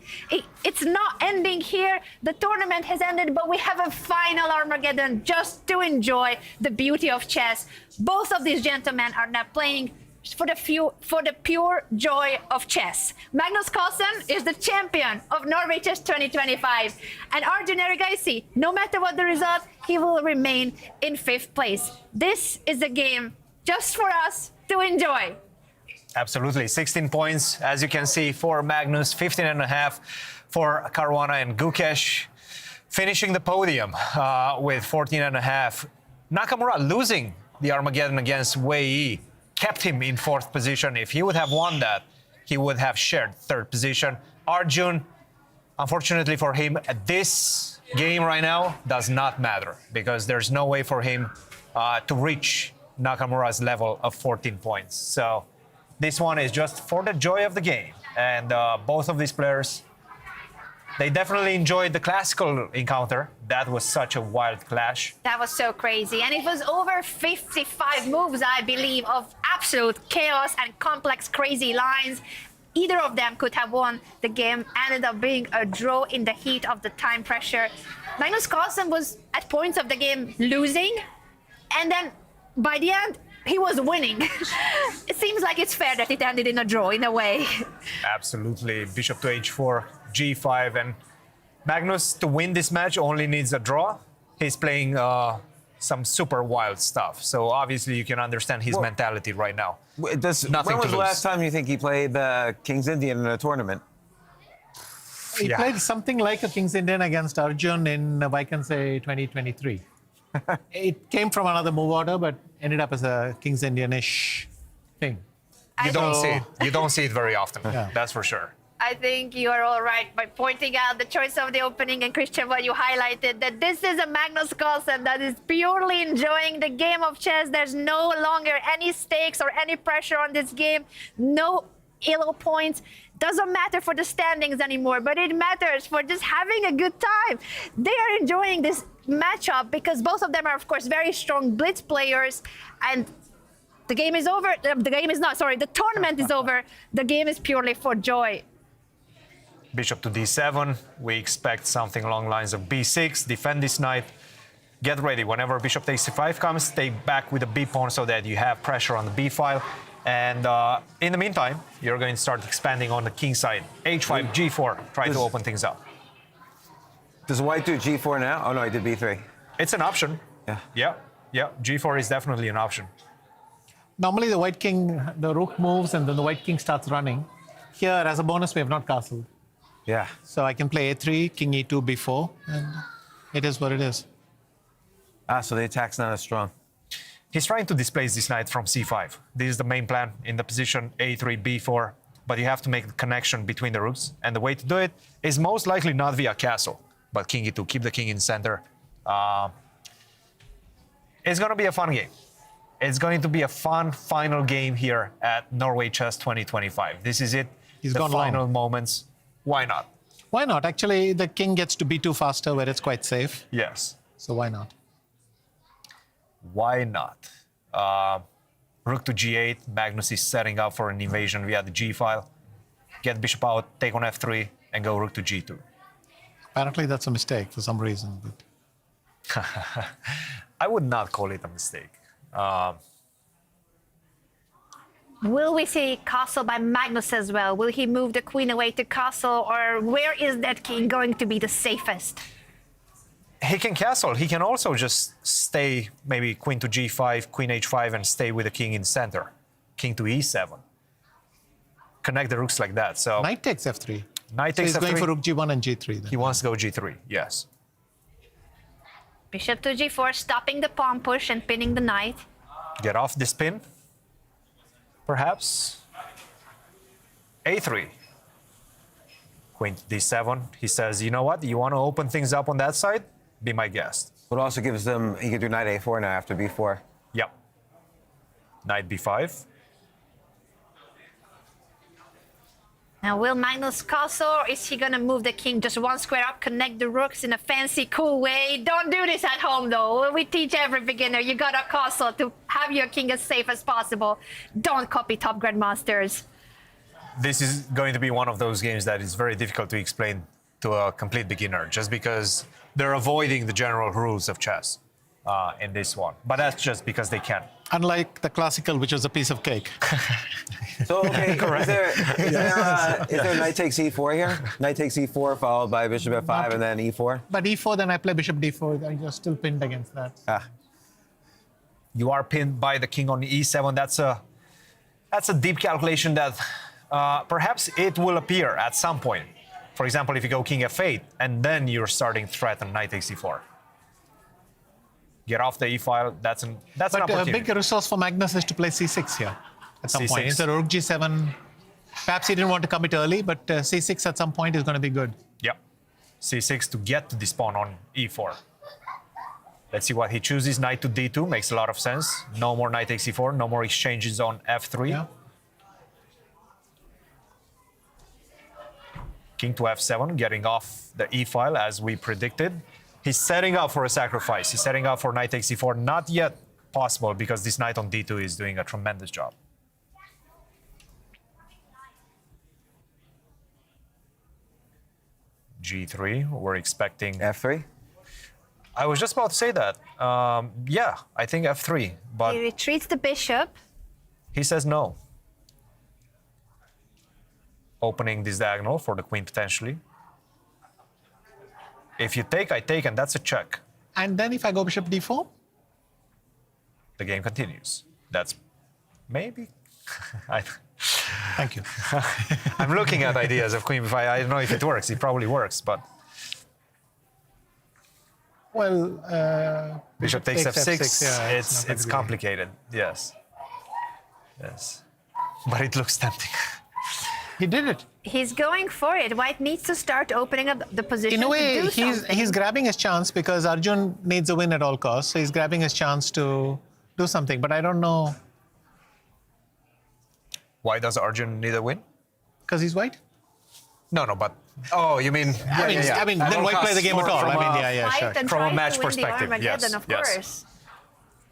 It's not ending here. The tournament has ended, but we have a final Armageddon just to enjoy the beauty of chess. Both of these gentlemen are now playing for the pure joy of chess. Magnus Carlsen is the champion of Norway Chess 2025. And Arjun Erigaisi, no matter what the result, he will remain in 5th place. This is a game just for us to enjoy. Absolutely, 16 points, as you can see, for Magnus, 15.5 for Caruana and Gukesh, finishing the podium with 14.5. Nakamura losing the Armageddon against Wei Yi kept him in 4th position. If he would have won that, he would have shared 3rd position. Arjun, unfortunately for him, this game right now does not matter because there's no way for him to reach Nakamura's level of 14 points. So this one is just for the joy of the game. And both of these players, they definitely enjoyed the classical encounter. That was such a wild clash. That was so crazy. And it was over 55 moves, I believe, of absolute chaos and complex, crazy lines. Either of them could have won the game, ended up being a draw in the heat of the time pressure. Magnus Carlsen was at points of the game losing, and then by the end, he was winning. It seems like it's fair that it ended in a draw in a way. Absolutely. Bishop to h4, g5, and Magnus, to win this match, only needs a draw. He's playing some super wild stuff. So obviously you can understand his mentality right now. When was the last time you think he played King's Indian in a tournament? He played something like a King's Indian against Arjun in, I can say, 2023. It came from another move order, but ended up as a King's Indian-ish thing. You don't see it very often, that's for sure. I think you are all right by pointing out the choice of the opening, and Christian, what you highlighted, that this is a Magnus Carlsen that is purely enjoying the game of chess. There's no longer any stakes or any pressure on this game. No elo points. Doesn't matter for the standings anymore, but it matters for just having a good time. They are enjoying this matchup because both of them are, of course, very strong blitz players, and the game is over. The game is not, sorry, the tournament is over. The game is purely for joy. Bishop to d7. We expect something along lines of b6. Defend this knight. Get ready. Whenever bishop takes c5 comes, stay back with the b pawn so that you have pressure on the b file. And in the meantime, you're going to start expanding on the king side. h5, g4. Try to open things up. Does white do g4 now? Oh no, he did b3. It's an option. Yeah. Yeah. G4 is definitely an option. Normally the white king, the rook moves and then the white king starts running. Here, as a bonus, we have not castled. Yeah. So I can play a3, king e2, b4, and it is what it is. Ah, so the attack's not as strong. He's trying to displace this knight from c5. This is the main plan in the position a3, b4, but you have to make the connection between the rooks. And the way to do it is most likely not via castle, but king e2, keep the king in center. It's going to be a fun game. It's going to be a fun final game here at Norway Chess 2025. This is it. He's the gone final long. moments. Why not? Why not? Actually, the king gets to b2 faster where it's quite safe. Yes. So why not? Why not? Rook to g8. Magnus is setting up for an invasion via the g file. Get bishop out, take on f3, and go rook to g2. Apparently that's a mistake for some reason. But I would not call it a mistake. Will we see castle by Magnus as well? Will he move the queen away to castle, or where is that king going to be the safest? He can castle. He can also just stay, maybe queen to g5, queen h5, and stay with the king in center. King to e7. Connect the rooks like that. So knight takes f3. Knight So takes he's f3. going for rook g1 and g3 then. He wants to go g3, yes. Bishop to g4, stopping the pawn push and pinning the knight. Get off this pin. Perhaps. a3. Queen to d7. He says, you know what? You want to open things up on that side? Be my guest. But also gives them, he can do knight a4 now after b4. Yep. Knight b5. Now, will Magnus castle, or is he going to move the king just one square up, connect the rooks in a fancy, cool way? Don't do this at home, though. We teach every beginner, you got to castle to have your king as safe as possible. Don't copy top grandmasters. This is going to be one of those games that is very difficult to explain to a complete beginner, just because they're avoiding the general rules of chess in this one. But that's just because they can. Unlike the classical, which was a piece of cake. So, okay, is there knight takes e4 here? Knight takes e4 followed by bishop f5 and then e4? But e4, then I play bishop d4. You're still pinned against that. You are pinned by the king on e7. That's a deep calculation that perhaps it will appear at some point. For example, if you go king f8, and then you're starting to threaten knight takes e4. Get off the e file. That's an opportunity. A big resource for Magnus is to play c6 here at some point. C6. Instead of rook g7, perhaps he didn't want to commit early, but c6 at some point is going to be good. Yep. c6 to get to this pawn on e4. Let's see what he chooses. Knight to d2 makes a lot of sense. No more knight takes e4. No more exchanges on f3. Yeah. King to f7, getting off the e file as we predicted. He's setting up for a sacrifice. He's setting up for knight takes e4. Not yet possible because this knight on d2 is doing a tremendous job. g3, we're expecting... f3? I was just about to say that. Yeah, I think f3, but... He retreats the bishop. He says no. Opening this diagonal for the queen potentially. If you take, I take, and that's a check. And then if I go bishop d4? The game continues. That's maybe... Thank you. I'm looking at ideas of queen b5. I don't know if it works. It probably works, but... Well, Bishop takes f6. Yeah, It's complicated. Yes. Yes. But it looks tempting. He did it. He's going for it. White needs to start opening up the position. In a way, to do something. he's grabbing his chance because Arjun needs a win at all costs. So he's grabbing his chance to do something. But I don't know. Why does Arjun need a win? Because he's white? No, but you mean? I mean, then why play the game at all? I mean, sure. Fight and From a try match to win the perspective, Armageddon, yes, of yes. course.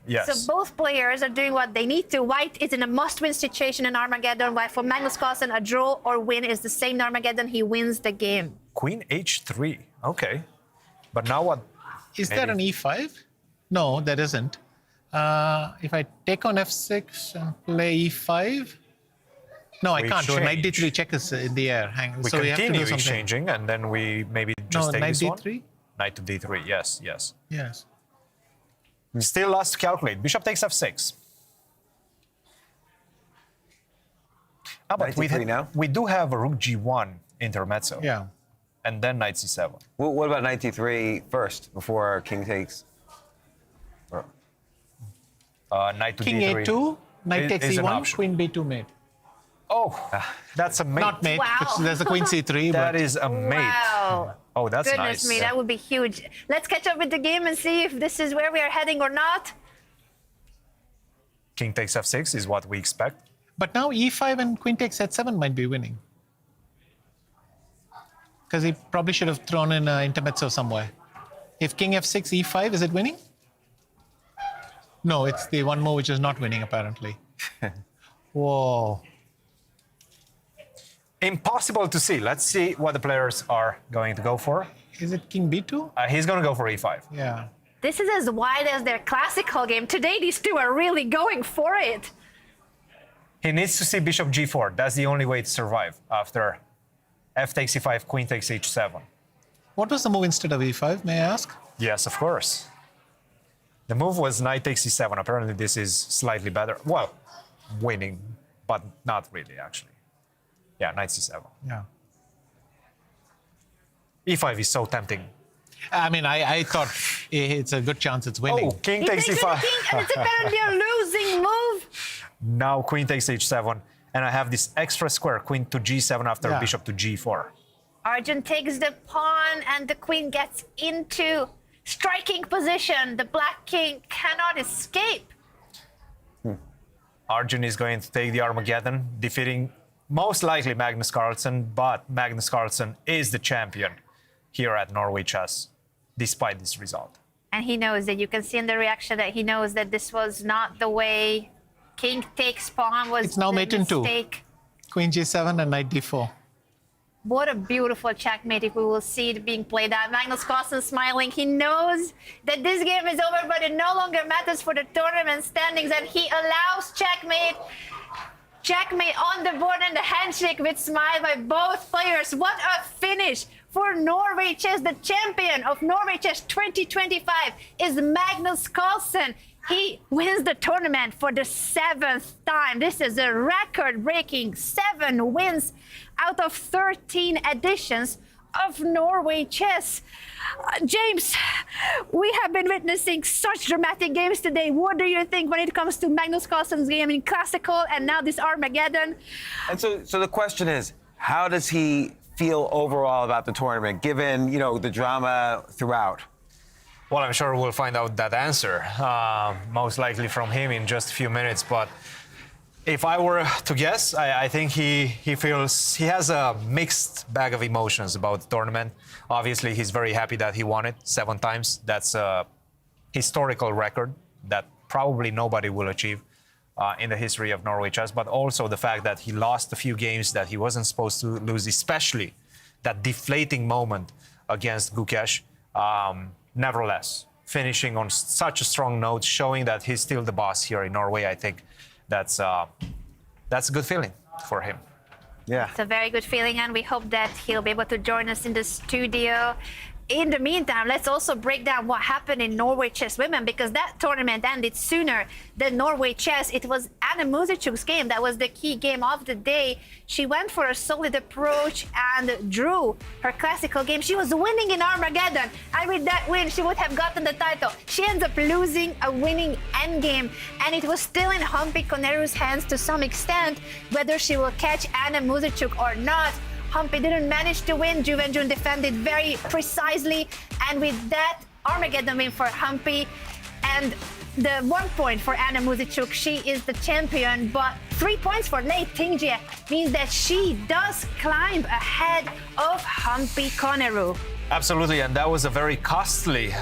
Yes. So both players are doing what they need to. White is in a must-win situation in Armageddon, while for Magnus Carlsen, a draw or win is the same in Armageddon. He wins the game. Queen h3. Okay. But now what? Is there an e5? No, there isn't. If I take on f6 and play e5, no, I can't. So knight d3 check is in the air. We so we have to continue do something. exchanging, and then we maybe just take knight this one. d3. Knight to d3. Yes. Yes. Still lots to calculate. Bishop takes f6. But we do have a rook g1 intermezzo. Yeah. And then knight c7. What about knight d3 first, before king takes? Knight to King d3. a2, knight takes is an e1, option. queen b2 mate. Oh, that's a mate. Not mate, Wow. there's a queen c3. That but is a mate. Wow. Oh, that's Goodness nice. me, that would be huge. Let's catch up with the game and see if this is where we are heading or not. King takes f6 is what we expect. But now e5 and queen takes h7 might be winning. Because he probably should have thrown in an intermezzo somewhere. If king f6, e5, is it winning? No, it's the one more which is not winning, apparently. Whoa. Impossible to see. Let's see what the players are going to go for. Is it king b2? He's going to go for e5. Yeah. This is as wide as their classical game. Today, these two are really going for it. He needs to see bishop g4. That's the only way to survive after f takes e5, queen takes h7. What was the move instead of e5, may I ask? Yes, of course. The move was knight takes e7. Apparently, this is slightly better. Well, winning, but not really, actually. Yeah, knight c7. Yeah. e5 is so tempting. I mean, I thought it's a good chance it's winning. Oh, king takes e5. And it's apparently a losing move. Now queen takes h7, and I have this extra square, queen to g7 after Yeah. bishop to g4. Arjun takes the pawn and the queen gets into striking position. The black king cannot escape. Arjun is going to take the Armageddon, defeating most likely Magnus Carlsen, but Magnus Carlsen is the champion here at Norway Chess, despite this result. And he knows that. You can see in the reaction that he knows that this was not the way. King takes pawn was It's now the mate in two. mistake. Queen g7 and knight d4. What a beautiful checkmate if we will see it being played out. Magnus Carlsen smiling. He knows that this game is over, but it no longer matters for the tournament standings, and he allows checkmate. Checkmate on the board and the handshake with smile by both players. What a finish for Norway Chess. The champion of Norway Chess 2025 is Magnus Carlsen. He wins the tournament for the 7th time. This is a record-breaking 7 wins out of 13 editions of Norway Chess. James, we have been witnessing such dramatic games today. What do you think when it comes to Magnus Carlsen's game in classical and now this Armageddon? And so the question is, how does he feel overall about the tournament, given, the drama throughout? Well, I'm sure we'll find out that answer, most likely from him in just a few minutes. But if I were to guess, I think he feels he has a mixed bag of emotions about the tournament. Obviously, he's very happy that he won it 7 times. That's a historical record that probably nobody will achieve in the history of Norway Chess. But also the fact that he lost a few games that he wasn't supposed to lose, especially that deflating moment against Gukesh. Nevertheless, finishing on such a strong note, showing that he's still the boss here in Norway, I think that's a good feeling for him. Yeah. It's a very good feeling, and we hope that he'll be able to join us in the studio. In the meantime, let's also break down what happened in Norway Chess Women, because that tournament ended sooner than Norway Chess. It was Anand Muzychuk's game that was the key game of the day. She went for a solid approach and drew her classical game. She was winning in Armageddon, and with that win, she would have gotten the title. She ends up losing a winning endgame, and it was still in Humpy Koneru's hands to some extent, whether she will catch Anand Muzychuk or not. Humpy didn't manage to win. Juvenjun defended very precisely. And with that, Armageddon win for Humpy. And the 1 point for Anna Muzychuk, she is the champion, but 3 points for Lei Tingjie means that she does climb ahead of Humpy Koneru. Absolutely, and that was a very costly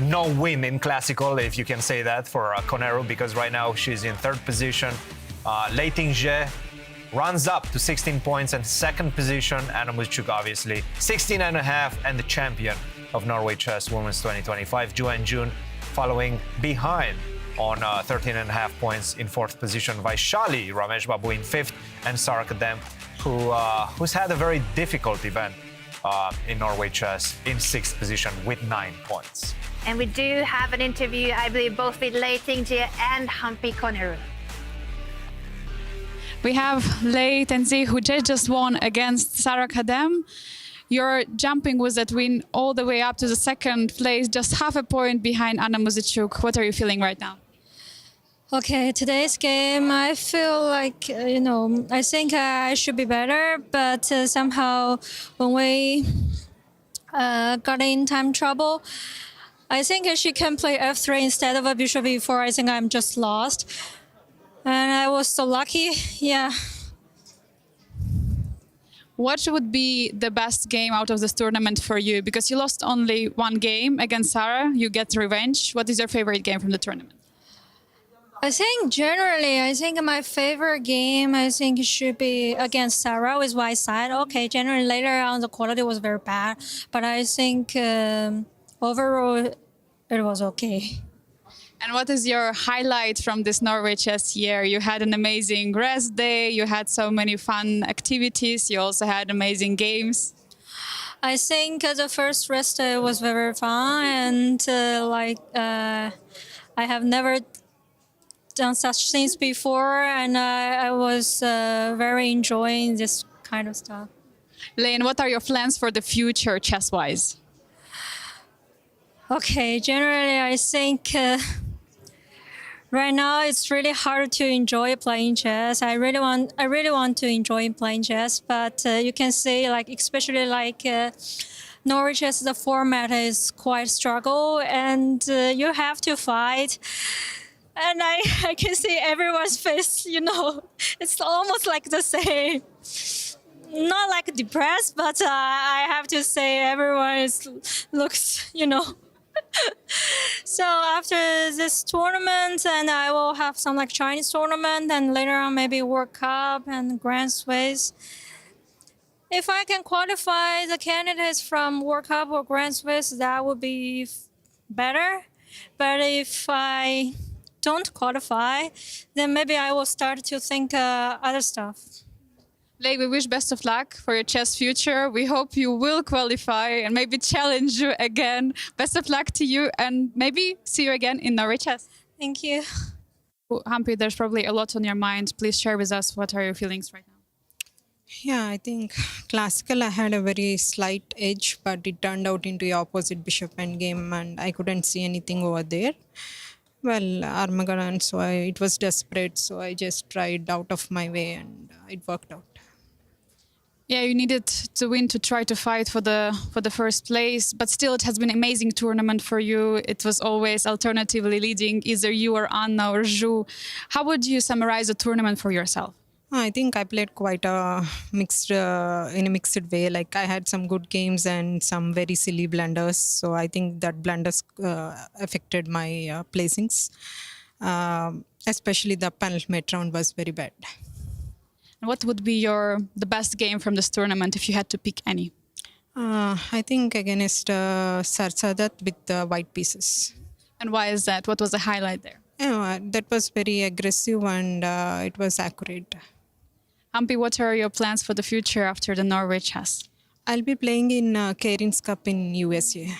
no win in classical, if you can say that, for Koneru, because right now she's in third position. Lei Tingjie runs up to 16 points, and second position, Anna Muzychuk, obviously, 16.5, and the champion of Norway Chess Women's 2025, Ju Jun, following behind on 13.5 points in fourth position. Vaishali, Rameshbabu in fifth, and Sara Kadem, who's had a very difficult event in Norway Chess, in sixth position with 9 points. And we do have an interview, I believe, both with Lei Tingjie and Humpy Koneru. We have Lei Tingjie, who just won against Sara Kadem. Your jumping was at WIN all the way up to the second place, just half a point behind Anna Muzychuk. What are you feeling right now? Okay, today's game, I feel like, I think I should be better, but somehow when we got in time trouble, I think she can play f3 instead of a bishop e4. I think I'm just lost. And I was so lucky, yeah. What would be the best game out of this tournament for you? Because you lost only one game against Sarah, you get revenge. What is your favorite game from the tournament? I think generally, my favorite game, it should be against Sarah with white side. Okay, generally later on the quality was very bad, but I think overall it was okay. And what is your highlight from this Norway Chess year? You had an amazing rest day, you had so many fun activities, you also had amazing games. I think the first rest day was very fun, and I have never done such things before, and I was very enjoying this kind of stuff. Lane, what are your plans for the future chess-wise? Okay, generally I think right now it's really hard to enjoy playing chess. I really want to enjoy playing chess, but you can see especially Norway Chess, the format is quite struggle, and you have to fight. And I can see everyone's face, it's almost like the same. Not like depressed, but I have to say everyone looks, So after this tournament, and I will have some Chinese tournament, and later on maybe World Cup and Grand Swiss. If I can qualify the candidates from World Cup or Grand Swiss, that would be better. But if I don't qualify, then maybe I will start to think other stuff. Lei, we wish best of luck for your chess future. We hope you will qualify and maybe challenge you again. Best of luck to you, and maybe see you again in Norway Chess. Thank you. Humpy, there's probably a lot on your mind. Please share with us, what are your feelings right now? Yeah, I think classical I had a very slight edge, but it turned out into the opposite bishop endgame, and I couldn't see anything over there. Well, Armageddon, so it was desperate, so I just tried out of my way, and it worked out. Yeah, you needed to win to try to fight for the first place, but still it has been an amazing tournament for you. It was always alternatively leading, either you or Anna or Ju. How would you summarize the tournament for yourself? I think I played quite a mixed, in a mixed way. I had some good games and some very silly blunders. So I think that blunders affected my placings. Especially the penultimate round was very bad. And what would be the best game from this tournament if you had to pick any? I think against Sarsadat with the white pieces. And why is that? What was the highlight there? That was very aggressive, and it was accurate. Humpy, what are your plans for the future after the Norway Chess? I'll be playing in Karin's Cup in USA.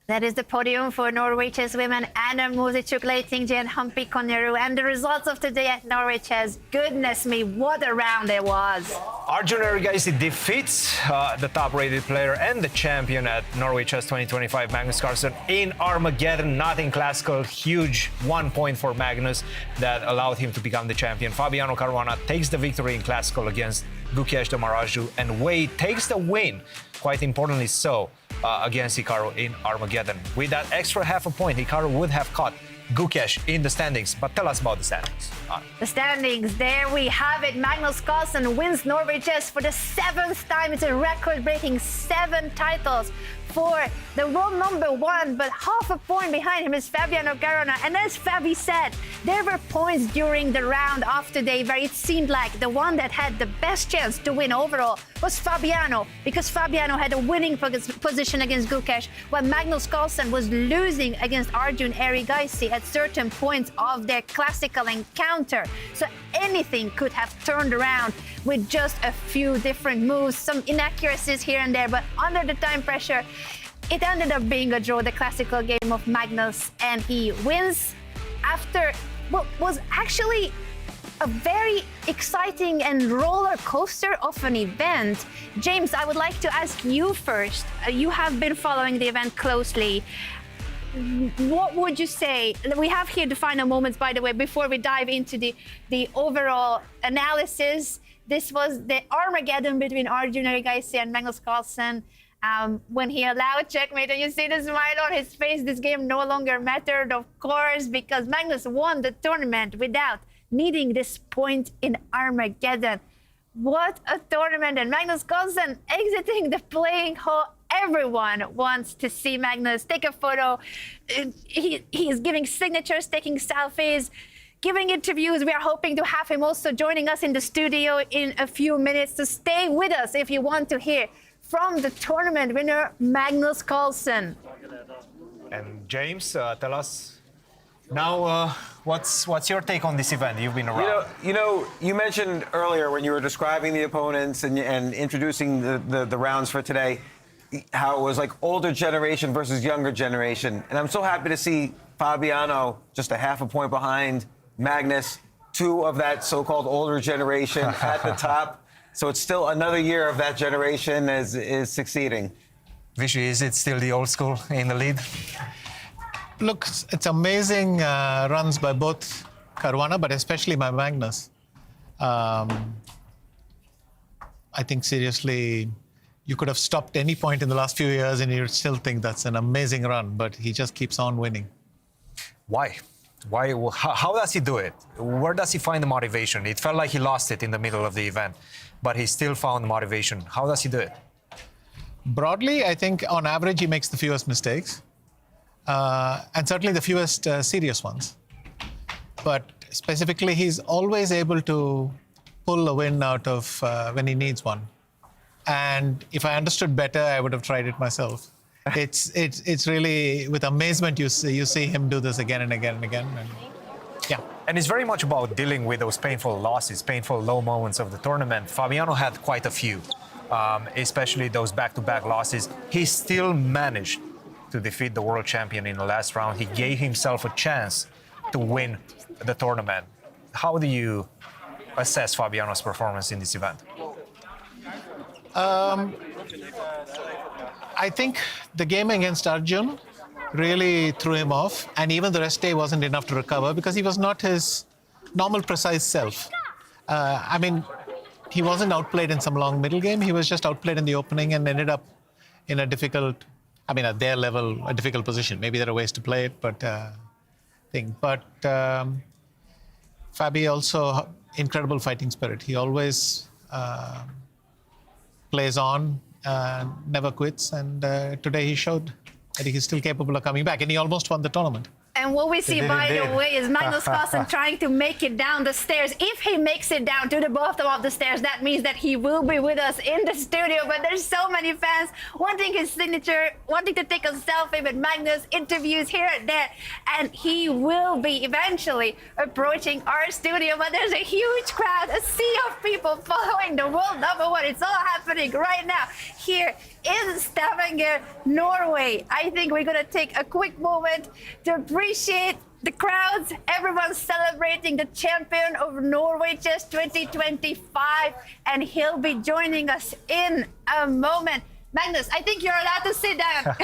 That is the podium for Norway Chess women, Anna Muzychuk, Lei Tingjie, and Humpy Koneru. And the results of today at Norway Chess, goodness me, what a round it was. Arjun Erigaisi defeats the top-rated player and the champion at Norway Chess 2025, Magnus Carlsen, in Armageddon, not in classical. Huge 1 point for Magnus that allowed him to become the champion. Fabiano Caruana takes the victory in classical against Gukesh the Maraju, and Wei takes the win, quite importantly so, against Hikaru in Armageddon. With that extra half a point, Hikaru would have caught Gukesh in the standings. But tell us about the standings. The standings, there we have it. Magnus Carlsen wins Norway Chess for the 7th time. It's a record-breaking 7 titles for the world #1, but half a point behind him is Fabiano Caruana. And as Fabi said, there were points during the round of today where it seemed like the one that had the best chance to win overall was Fabiano, because Fabiano had a winning position against Gukesh, while Magnus Carlsen was losing against Arjun Erigaisi at certain points of their classical encounter. So anything could have turned around with just a few different moves, some inaccuracies here and there, but under the time pressure, it ended up being a draw, the classical game of Magnus, and he wins after what was actually a very exciting and roller coaster of an event. James, I would like to ask you first. You have been following the event closely. What would you say? We have here the final moments, by the way, before we dive into the overall analysis. This was the Armageddon between Arjun Erigaisi and Magnus Carlsen. When he allowed checkmate, and you see the smile on his face, this game no longer mattered, of course, because Magnus won the tournament without needing this point in Armageddon. What a tournament, and Magnus Carlsen exiting the playing hall. Everyone wants to see Magnus take a photo. He is giving signatures, taking selfies, giving interviews. We are hoping to have him also joining us in the studio in a few minutes. So stay with us if you want to hear from the tournament winner, Magnus Carlsen. And James, tell us now, what's your take on this event? You've been around. You mentioned earlier when you were describing the opponents and introducing the rounds for today, how it was like older generation versus younger generation. And I'm so happy to see Fabiano just a half a point behind Magnus, 2 of that so-called older generation at the top. So it's still another year of that generation is succeeding. Vishy, is it still the old school in the lead? Look, it's amazing runs by both Caruana, but especially by Magnus. I think seriously, you could have stopped any point in the last few years and you'd still think that's an amazing run, but he just keeps on winning. Why? How does he do it? Where does he find the motivation? It felt like he lost it in the middle of the event, but he still found motivation. How does he do it? Broadly, I think on average, he makes the fewest mistakes, and certainly the fewest serious ones. But specifically, he's always able to pull a win out of when he needs one. And if I understood better, I would have tried it myself. It's really with amazement you see him do this again and again and again. And, yeah. And it's very much about dealing with those painful losses, painful low moments of the tournament. Fabiano had quite a few, especially those back-to-back losses. He still managed to defeat the world champion in the last round. He gave himself a chance to win the tournament. How do you assess Fabiano's performance in this event? I think the game against Arjun really threw him off, and even the rest day wasn't enough to recover because he was not his normal precise self. I mean, he wasn't outplayed in some long middle game. He was just outplayed in the opening and ended up in a difficult, I mean, at their level, a difficult position. Maybe there are ways to play it, but Fabi also incredible fighting spirit. He always plays on, never quits, and today he showed that he's still capable of coming back, and he almost won the tournament. And what we see, by the way, is Magnus Carlsen trying to make it down the stairs. If he makes it down to the bottom of the stairs, that means that he will be with us in the studio. But there's so many fans wanting his signature, wanting to take a selfie with Magnus, interviews here and there. And he will be eventually approaching our studio. But there's a huge crowd, a sea of people following the world #1. It's all happening right now here in Stavanger, Norway. I think we're going to take a quick moment to appreciate the crowds. Everyone's celebrating the champion of Norway Chess 2025, and he'll be joining us in a moment. Magnus, I think you're allowed to sit down.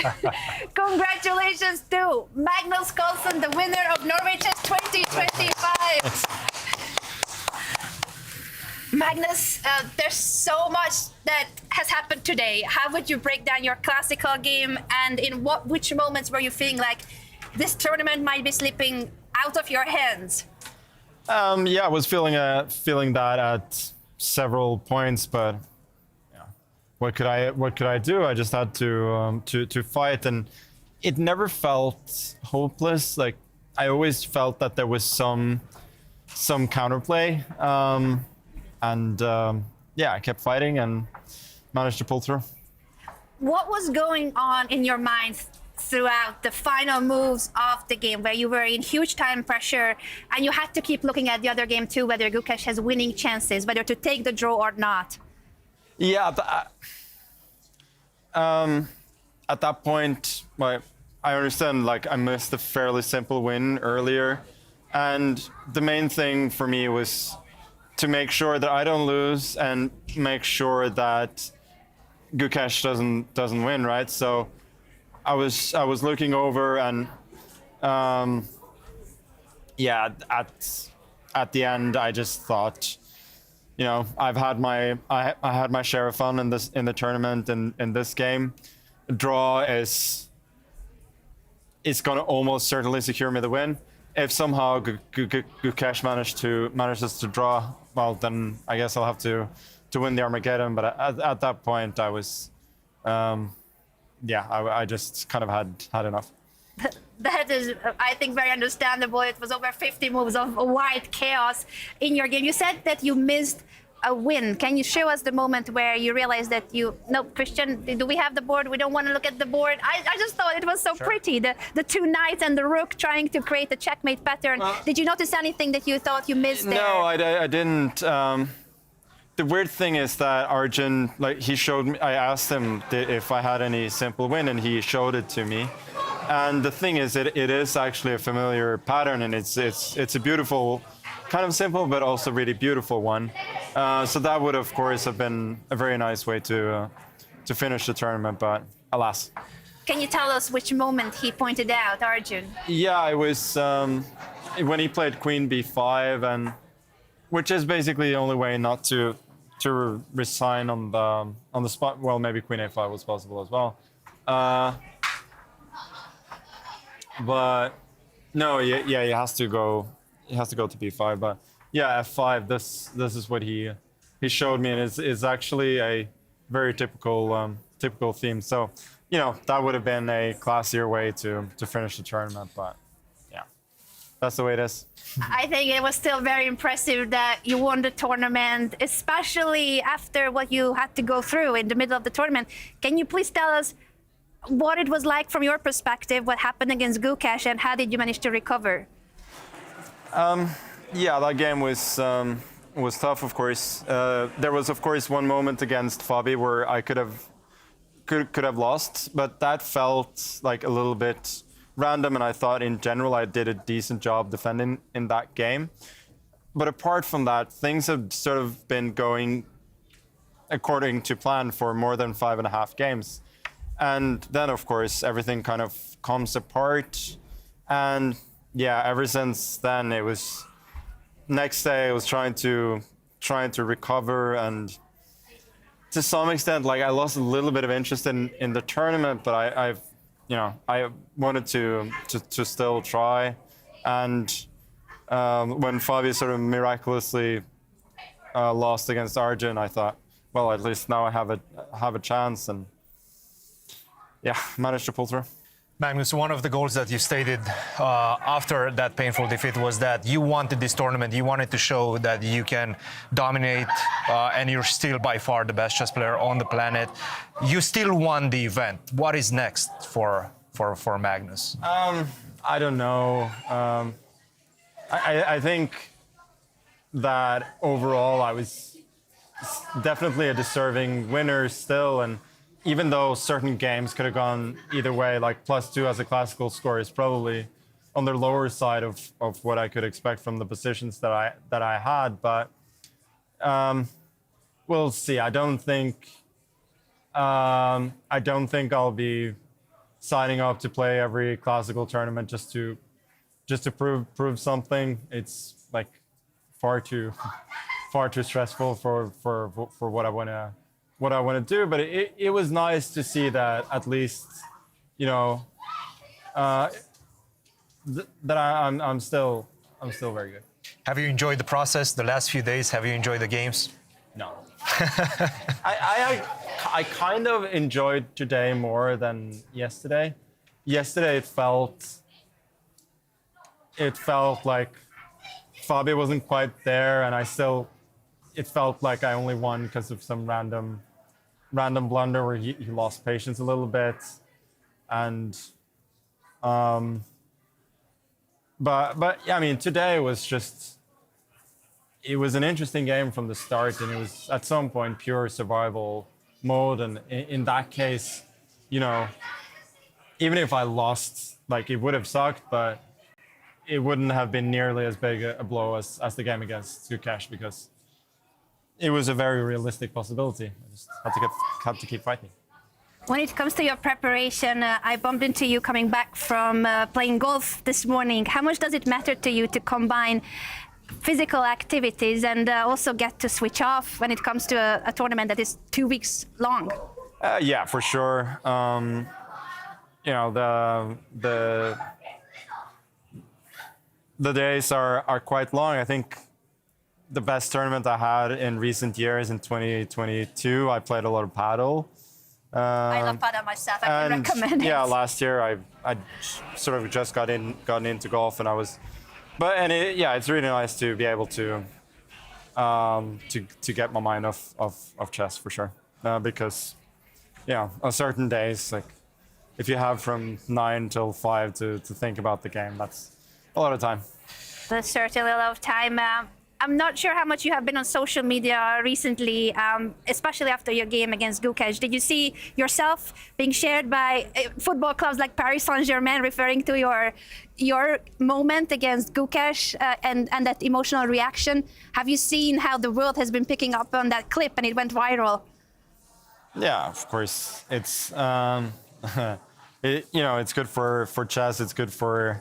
Congratulations to Magnus Carlsen, the winner of Norway Chess 2025. Magnus, there's so much that has happened today. How would you break down your classical game, and in which moments were you feeling like this tournament might be slipping out of your hands? Yeah, I was feeling that at several points, but yeah, what could I do? I just had to fight, and it never felt hopeless. Like I always felt that there was some counterplay, and yeah, I kept fighting and managed to pull through. What was going on in your mind throughout the final moves of the game, where you were in huge time pressure and you had to keep looking at the other game too, whether Gukesh has winning chances, whether to take the draw or not? Yeah, at that point, I understand, like, I missed a fairly simple win earlier, and the main thing for me was to make sure that I don't lose and make sure that Gukesh doesn't win, right? So I was looking over, and yeah, at the end I just thought, you know, I had my share of fun in the tournament, and in this game, draw is going to almost certainly secure me the win. If somehow Gukesh manages to draw, well, then I guess I'll have to win the Armageddon. But at that point, I was, yeah, I just kind of had enough. That is, I think, very understandable. It was over 50 moves of white chaos in your game. You said that you missed a win. Can you show us the moment where you realized that no, Christian, do we have the board? We don't want to look at the board. I just thought it was so pretty. The two knights and the rook trying to create the checkmate pattern. Did you notice anything that you thought you missed there? No, I didn't. The weird thing is that Arjun, like, he showed me, I asked him if I had any simple win, and he showed it to me. And the thing is, it is actually a familiar pattern, and it's a beautiful, kind of simple, but also really beautiful one. So that would, of course, have been a very nice way to finish the tournament, but alas. Can you tell us which moment he pointed out, Arjun? Yeah, it was when he played Queen B5, and which is basically the only way not to resign on the spot. Well, maybe Queen A5 was possible as well. But no, yeah, he has to go to B5. But yeah, F5. This is what he showed me, and it's actually a very typical theme. So, you know, that would have been a classier way to finish the tournament. But yeah, that's the way it is. I think it was still very impressive that you won the tournament, especially after what you had to go through in the middle of the tournament. Can you please tell us what it was like from your perspective, what happened against Gukesh, and how did you manage to recover? Yeah, that game was tough, of course. There was, of course, one moment against Fabi where I could have lost, but that felt like a little bit random, and I thought in general I did a decent job defending in that game. But apart from that, things have sort of been going according to plan for more than 5.5 games. And then, of course, everything kind of comes apart. And yeah, ever since then, it was next day I was trying to recover, and to some extent, like, I lost a little bit of interest in the tournament, but I wanted to still try. And when Fabi sort of miraculously lost against Arjun, I thought, well, at least now I have a chance, and yeah, managed to pull through. Magnus, one of the goals that you stated after that painful defeat was that you wanted this tournament, you wanted to show that you can dominate, and you're still by far the best chess player on the planet. You still won the event. What is next for Magnus? I don't know. I think that overall I was definitely a deserving winner still, and even though certain games could have gone either way, like +2 as a classical score is probably on the lower side of what I could expect from the positions that I had. But we'll see. I don't think I'll be signing up to play every classical tournament just to prove something. It's like far too far too stressful for what I want to do. But it was nice to see that at least, you know, that I'm still very good. Have you enjoyed the process the last few days? Have you enjoyed the games? No. I kind of enjoyed today more than yesterday. Yesterday it felt like Fabi wasn't quite there, and it felt like I only won because of some random blunder where he lost patience a little bit, and but yeah, I mean, today was just, it was an interesting game from the start, and it was at some point pure survival mode, and in that case, you know, even if I lost, like, it would have sucked, but it wouldn't have been nearly as big a blow as the game against Gukesh, because it was a very realistic possibility. I just had to keep fighting. When it comes to your preparation, I bumped into you coming back from playing golf this morning. How much does it matter to you to combine physical activities and also get to switch off when it comes to a tournament that is 2 weeks long? Yeah, for sure. You know, the days are quite long. I think the best tournament I had in recent years in 2022, I played a lot of paddle. I love paddle myself. I can recommend it. Yeah, last year I sort of just gotten into golf, and it's really nice to be able to get my mind off chess for sure, because yeah, on certain days, like if you have from 9 till 5 to think about the game, that's a lot of time. That's certainly a lot of time. I'm not sure how much you have been on social media recently, especially after your game against Gukesh. Did you see yourself being shared by football clubs like Paris Saint-Germain referring to your moment against Gukesh and that emotional reaction? Have you seen how the world has been picking up on that clip and it went viral? Yeah, of course. It's you know, it's good for chess. It's good for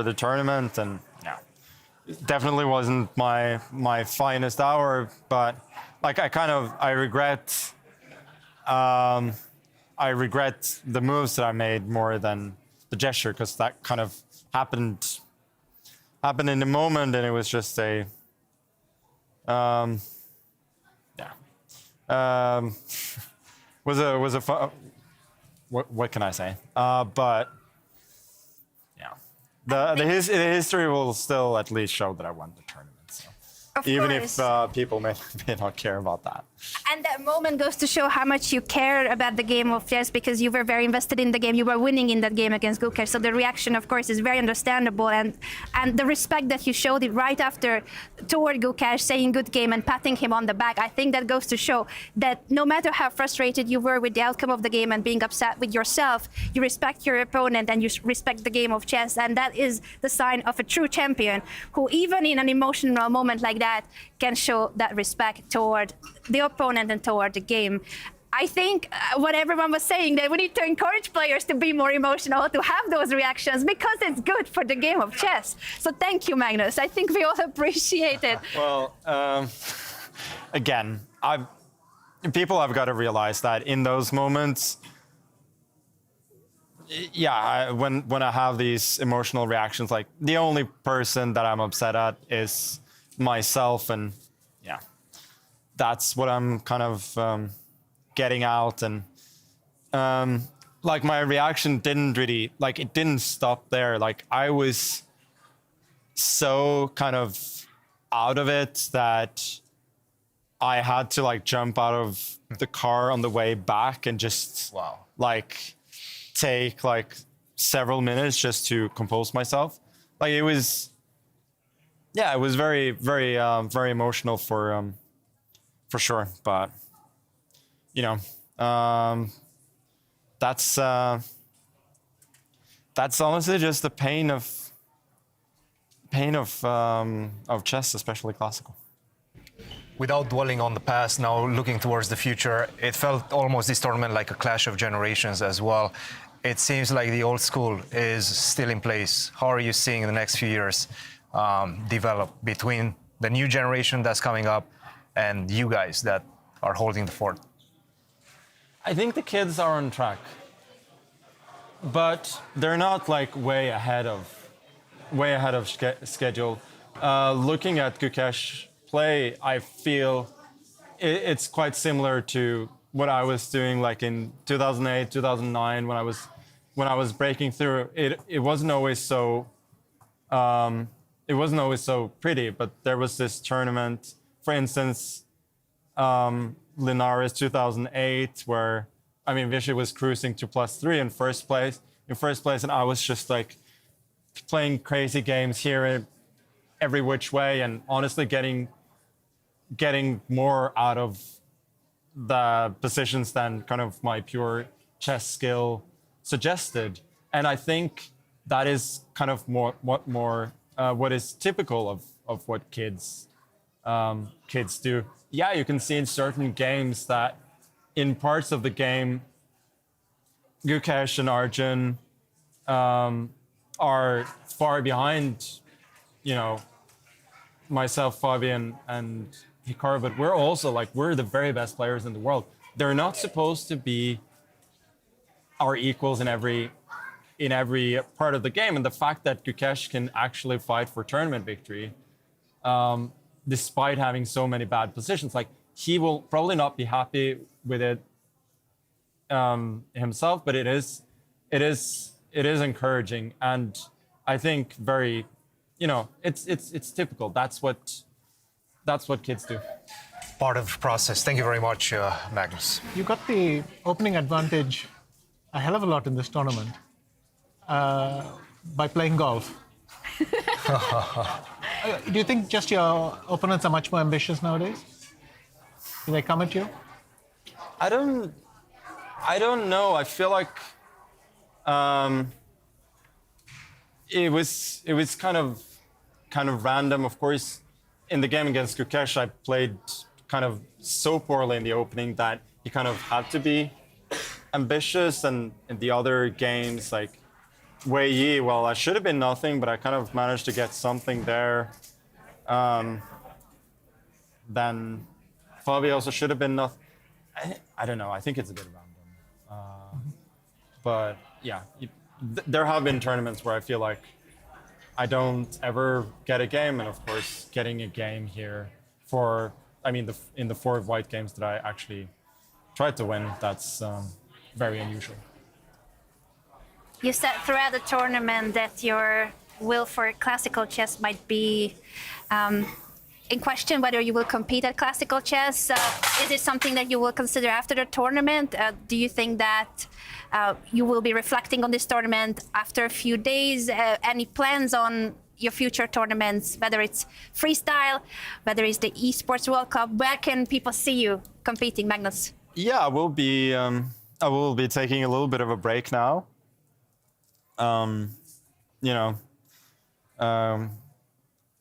the tournament, and yeah, it definitely wasn't my finest hour, but like I regret the moves that I made more than the gesture, because that kind of happened in the moment, and it was just a was a fun, what can I say, but the history will still at least show that I won the tournament. So. Even if people may not care about that. And that moment goes to show how much you care about the game of chess, because you were very invested in the game. You were winning in that game against Gukesh. So the reaction, of course, is very understandable. And the respect that you showed it right after toward Gukesh, saying good game and patting him on the back, I think that goes to show that no matter how frustrated you were with the outcome of the game and being upset with yourself, you respect your opponent and you respect the game of chess. And that is the sign of a true champion who, even in an emotional moment like that, can show that respect toward the opponent and toward the game. I think what everyone was saying, that we need to encourage players to be more emotional, to have those reactions, because it's good for the game of chess. So thank you, Magnus. I think we all appreciate it. Well, again, people have got to realize that in those moments, yeah, when I have these emotional reactions, like the only person that I'm upset at is myself, and yeah, that's what I'm kind of getting out. And like my reaction didn't really, like, it didn't stop there. Like I was so kind of out of it that I had to like jump out of the car on the way back and just like take like several minutes just to compose myself. Like it was, yeah, it was very, very, very emotional for sure. But you know, that's honestly just the pain of chess, especially classical. Without dwelling on the past, now looking towards the future, it felt almost this tournament like a clash of generations as well. It seems like the old school is still in place. How are you seeing in the next few years develop between the new generation that's coming up and you guys that are holding the fort? I think the kids are on track, but they're not like way ahead of schedule. Looking at Gukesh play, I feel it's quite similar to what I was doing like in 2008, 2009 when I was breaking through. It wasn't always so pretty, but there was this tournament, for instance, Linares 2008, where Vishy was cruising to +3 in first place, and I was just like playing crazy games here every which way, and honestly getting more out of the positions than kind of my pure chess skill suggested. And I think that is kind of what is typical of what kids do. Yeah, you can see in certain games that in parts of the game, Gukesh and Arjun are far behind, myself, Fabian, and Hikaru, but we're also we're the very best players in the world. They're not supposed to be our equals in every part of the game. And the fact that Gukesh can actually fight for tournament victory, despite having so many bad positions, he will probably not be happy with it himself, but it is encouraging, and I think very, it's typical. That's what kids do. Part of the process. Thank you very much, Magnus. You got the opening advantage a hell of a lot in this tournament by playing golf. Do you think just your opponents are much more ambitious nowadays? Do they come at you? I don't know. I feel like it was kind of random. Of course, in the game against Gukesh, I played kind of so poorly in the opening that he kind of had to be ambitious, and in the other games like Wei Yi, well, I should have been nothing, but I kind of managed to get something there. Then Fabi also should have been nothing. I don't know. I think it's a bit random. But yeah, there have been tournaments where I feel like I don't ever get a game, and of course, getting a game here in the 4 white games that I actually tried to win, that's very unusual. You said throughout the tournament that your will for classical chess might be in question, whether you will compete at classical chess. Is it something that you will consider after the tournament? Do you think that you will be reflecting on this tournament after a few days? Any plans on your future tournaments, whether it's freestyle, whether it's the Esports World Cup? Where can people see you competing, Magnus? Yeah, I will be taking a little bit of a break now.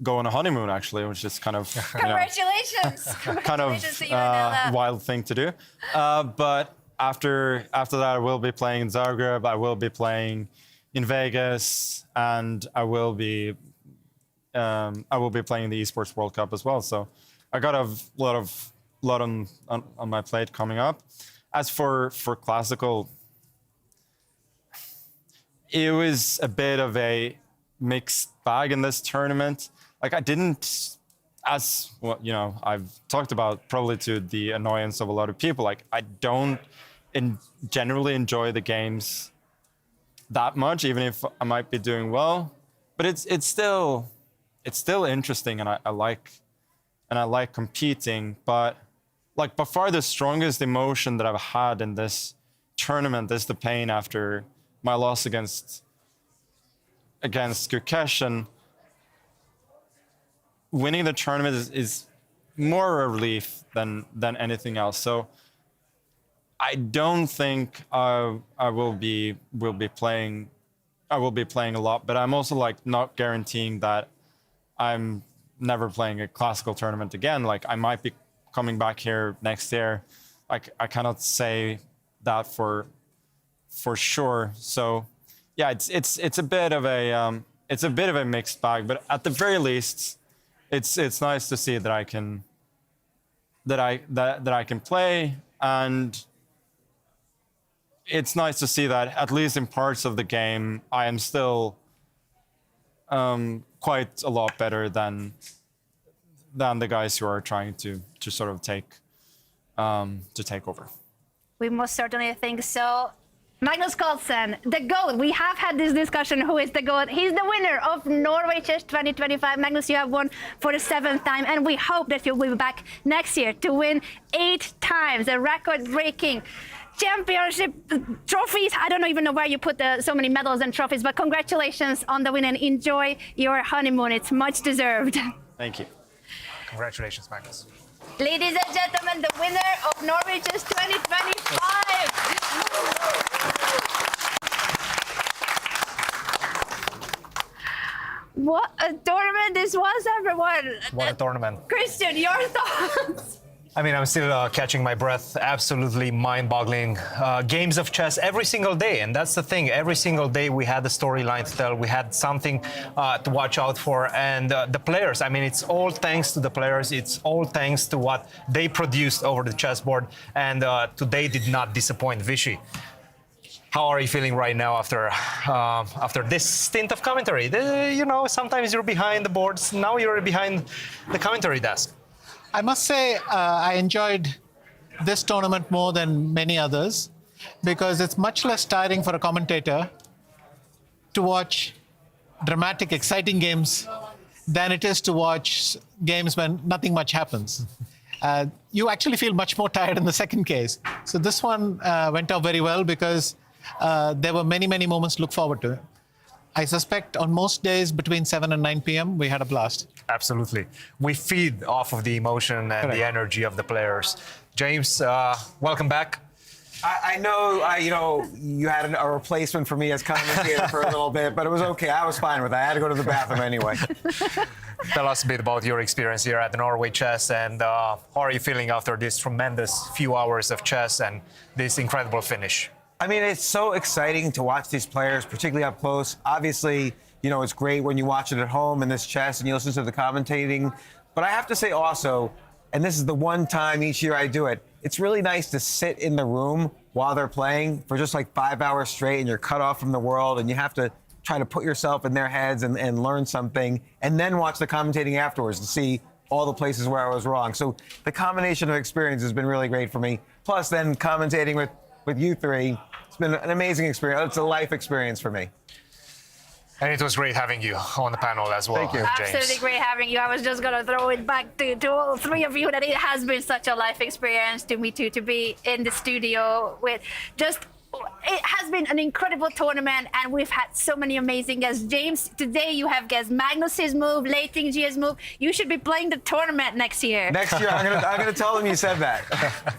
Go on a honeymoon, actually, which is kind of Congratulations! kind of wild thing to do. But after that, I will be playing in Zagreb. I will be playing in Vegas, and I will be playing the Esports World Cup as well. So I got a lot on my plate coming up. As for classical, it was a bit of a mixed bag in this tournament. Like, I didn't, as well, I've talked about, probably to the annoyance of a lot of people, like, I don't generally enjoy the games that much, even if I might be doing well. But it's still interesting, and I like competing. But like, by far the strongest emotion that I've had in this tournament is the pain after my loss against Gukesh, and winning the tournament is more a relief than anything else. So I don't think I will be playing a lot, but I'm also like not guaranteeing that I'm never playing a classical tournament again. Like, I might be coming back here next year. Like, I cannot say that for sure. So yeah, it's a bit of it's a bit of a mixed bag. But at the very least, it's nice to see that I can play, and it's nice to see that at least in parts of the game I am still quite a lot better than the guys who are trying to sort of take over. We most certainly think so. Magnus Carlsen, the GOAT. We have had this discussion, who is the GOAT. He's the winner of Norway Chess 2025. Magnus, you have won for the 7th time, and we hope that you'll be back next year to win 8 times, a record-breaking championship trophies. I don't even know where you put so many medals and trophies, but congratulations on the win, and enjoy your honeymoon. It's much deserved. Thank you. Congratulations, Magnus. Ladies and gentlemen, the winner of Norway Chess 2025. What a tournament this was, everyone. What a tournament. Christian, your thoughts? I mean, I'm still catching my breath. Absolutely mind-boggling games of chess every single day. And that's the thing. Every single day we had a storyline to tell. We had something to watch out for. And the players, I mean, it's all thanks to the players. It's all thanks to what they produced over the chessboard. And today did not disappoint. Vishy, how are you feeling right now after this stint of commentary? You know, sometimes you're behind the boards. Now you're behind the commentary desk. I must say I enjoyed this tournament more than many others because it's much less tiring for a commentator to watch dramatic, exciting games than it is to watch games when nothing much happens. You actually feel much more tired in the second case. So this one went out very well because there were many, many moments to look forward to. I suspect on most days between 7 and 9 p.m. we had a blast. Absolutely. We feed off of the emotion and the energy of the players. James, welcome back. I know, you had a replacement for me as commentator for a little bit, but it was okay. I was fine with that. I had to go to the bathroom anyway. Tell us a bit about your experience here at the Norway Chess, and how are you feeling after this tremendous few hours of chess and this incredible finish? I mean, it's so exciting to watch these players, particularly up close. Obviously, it's great when you watch it at home in this chess and you listen to the commentating. But I have to say also, and this is the one time each year I do it, it's really nice to sit in the room while they're playing for just like 5 hours straight, and you're cut off from the world, and you have to try to put yourself in their heads and learn something, and then watch the commentating afterwards to see all the places where I was wrong. So the combination of experience has been really great for me. Plus then commentating with you three, it's been an amazing experience. It's a life experience for me. And it was great having you on the panel as well. Thank you, James. Absolutely great having you. I was just going to throw it back to all three of you that it has been such a life experience to me too, to be in the studio with just... It has been an incredible tournament, and we've had so many amazing guests. James, today you have guessed Magnus's move, Lei Tingji's move. You should be playing the tournament next year. Next year, I'm gonna tell them you said that.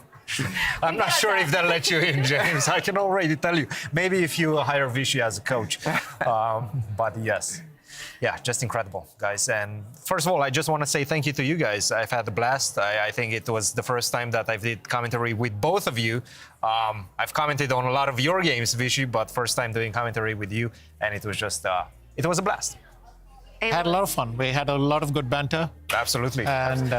I'm not sure if they'll let you in, James. I can already tell you. Maybe if you hire Vishy as a coach. But yes. Yeah, just incredible, guys. And first of all, I just want to say thank you to you guys. I've had a blast. I think it was the first time that I did commentary with both of you. I've commented on a lot of your games, Vishy, but first time doing commentary with you. And it was just, it was a blast. Had a lot of fun. We had a lot of good banter. Absolutely. And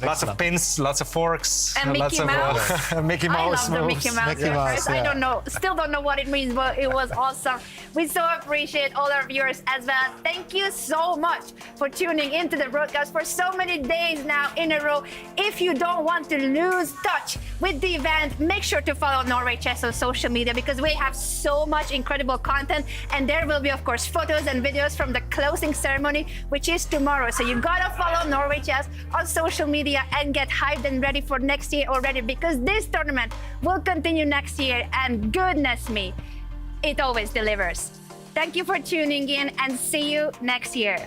lots of pins, lots of forks. And lots Mickey Mouse. Of Mickey Mouse. I love the Mickey Mouse reference. Yeah. I don't know, still don't know what it means, but it was awesome. We so appreciate all our viewers as well. Thank you so much for tuning into the broadcast for so many days now in a row. If you don't want to lose touch with the event, make sure to follow Norway Chess on social media, because we have so much incredible content, and there will be, of course, photos and videos from the closing ceremony, which is tomorrow. So you gotta follow Norway Chess on social media and get hyped and ready for next year already, because this tournament will continue next year, and goodness me, it always delivers. Thank you for tuning in, and see you next year.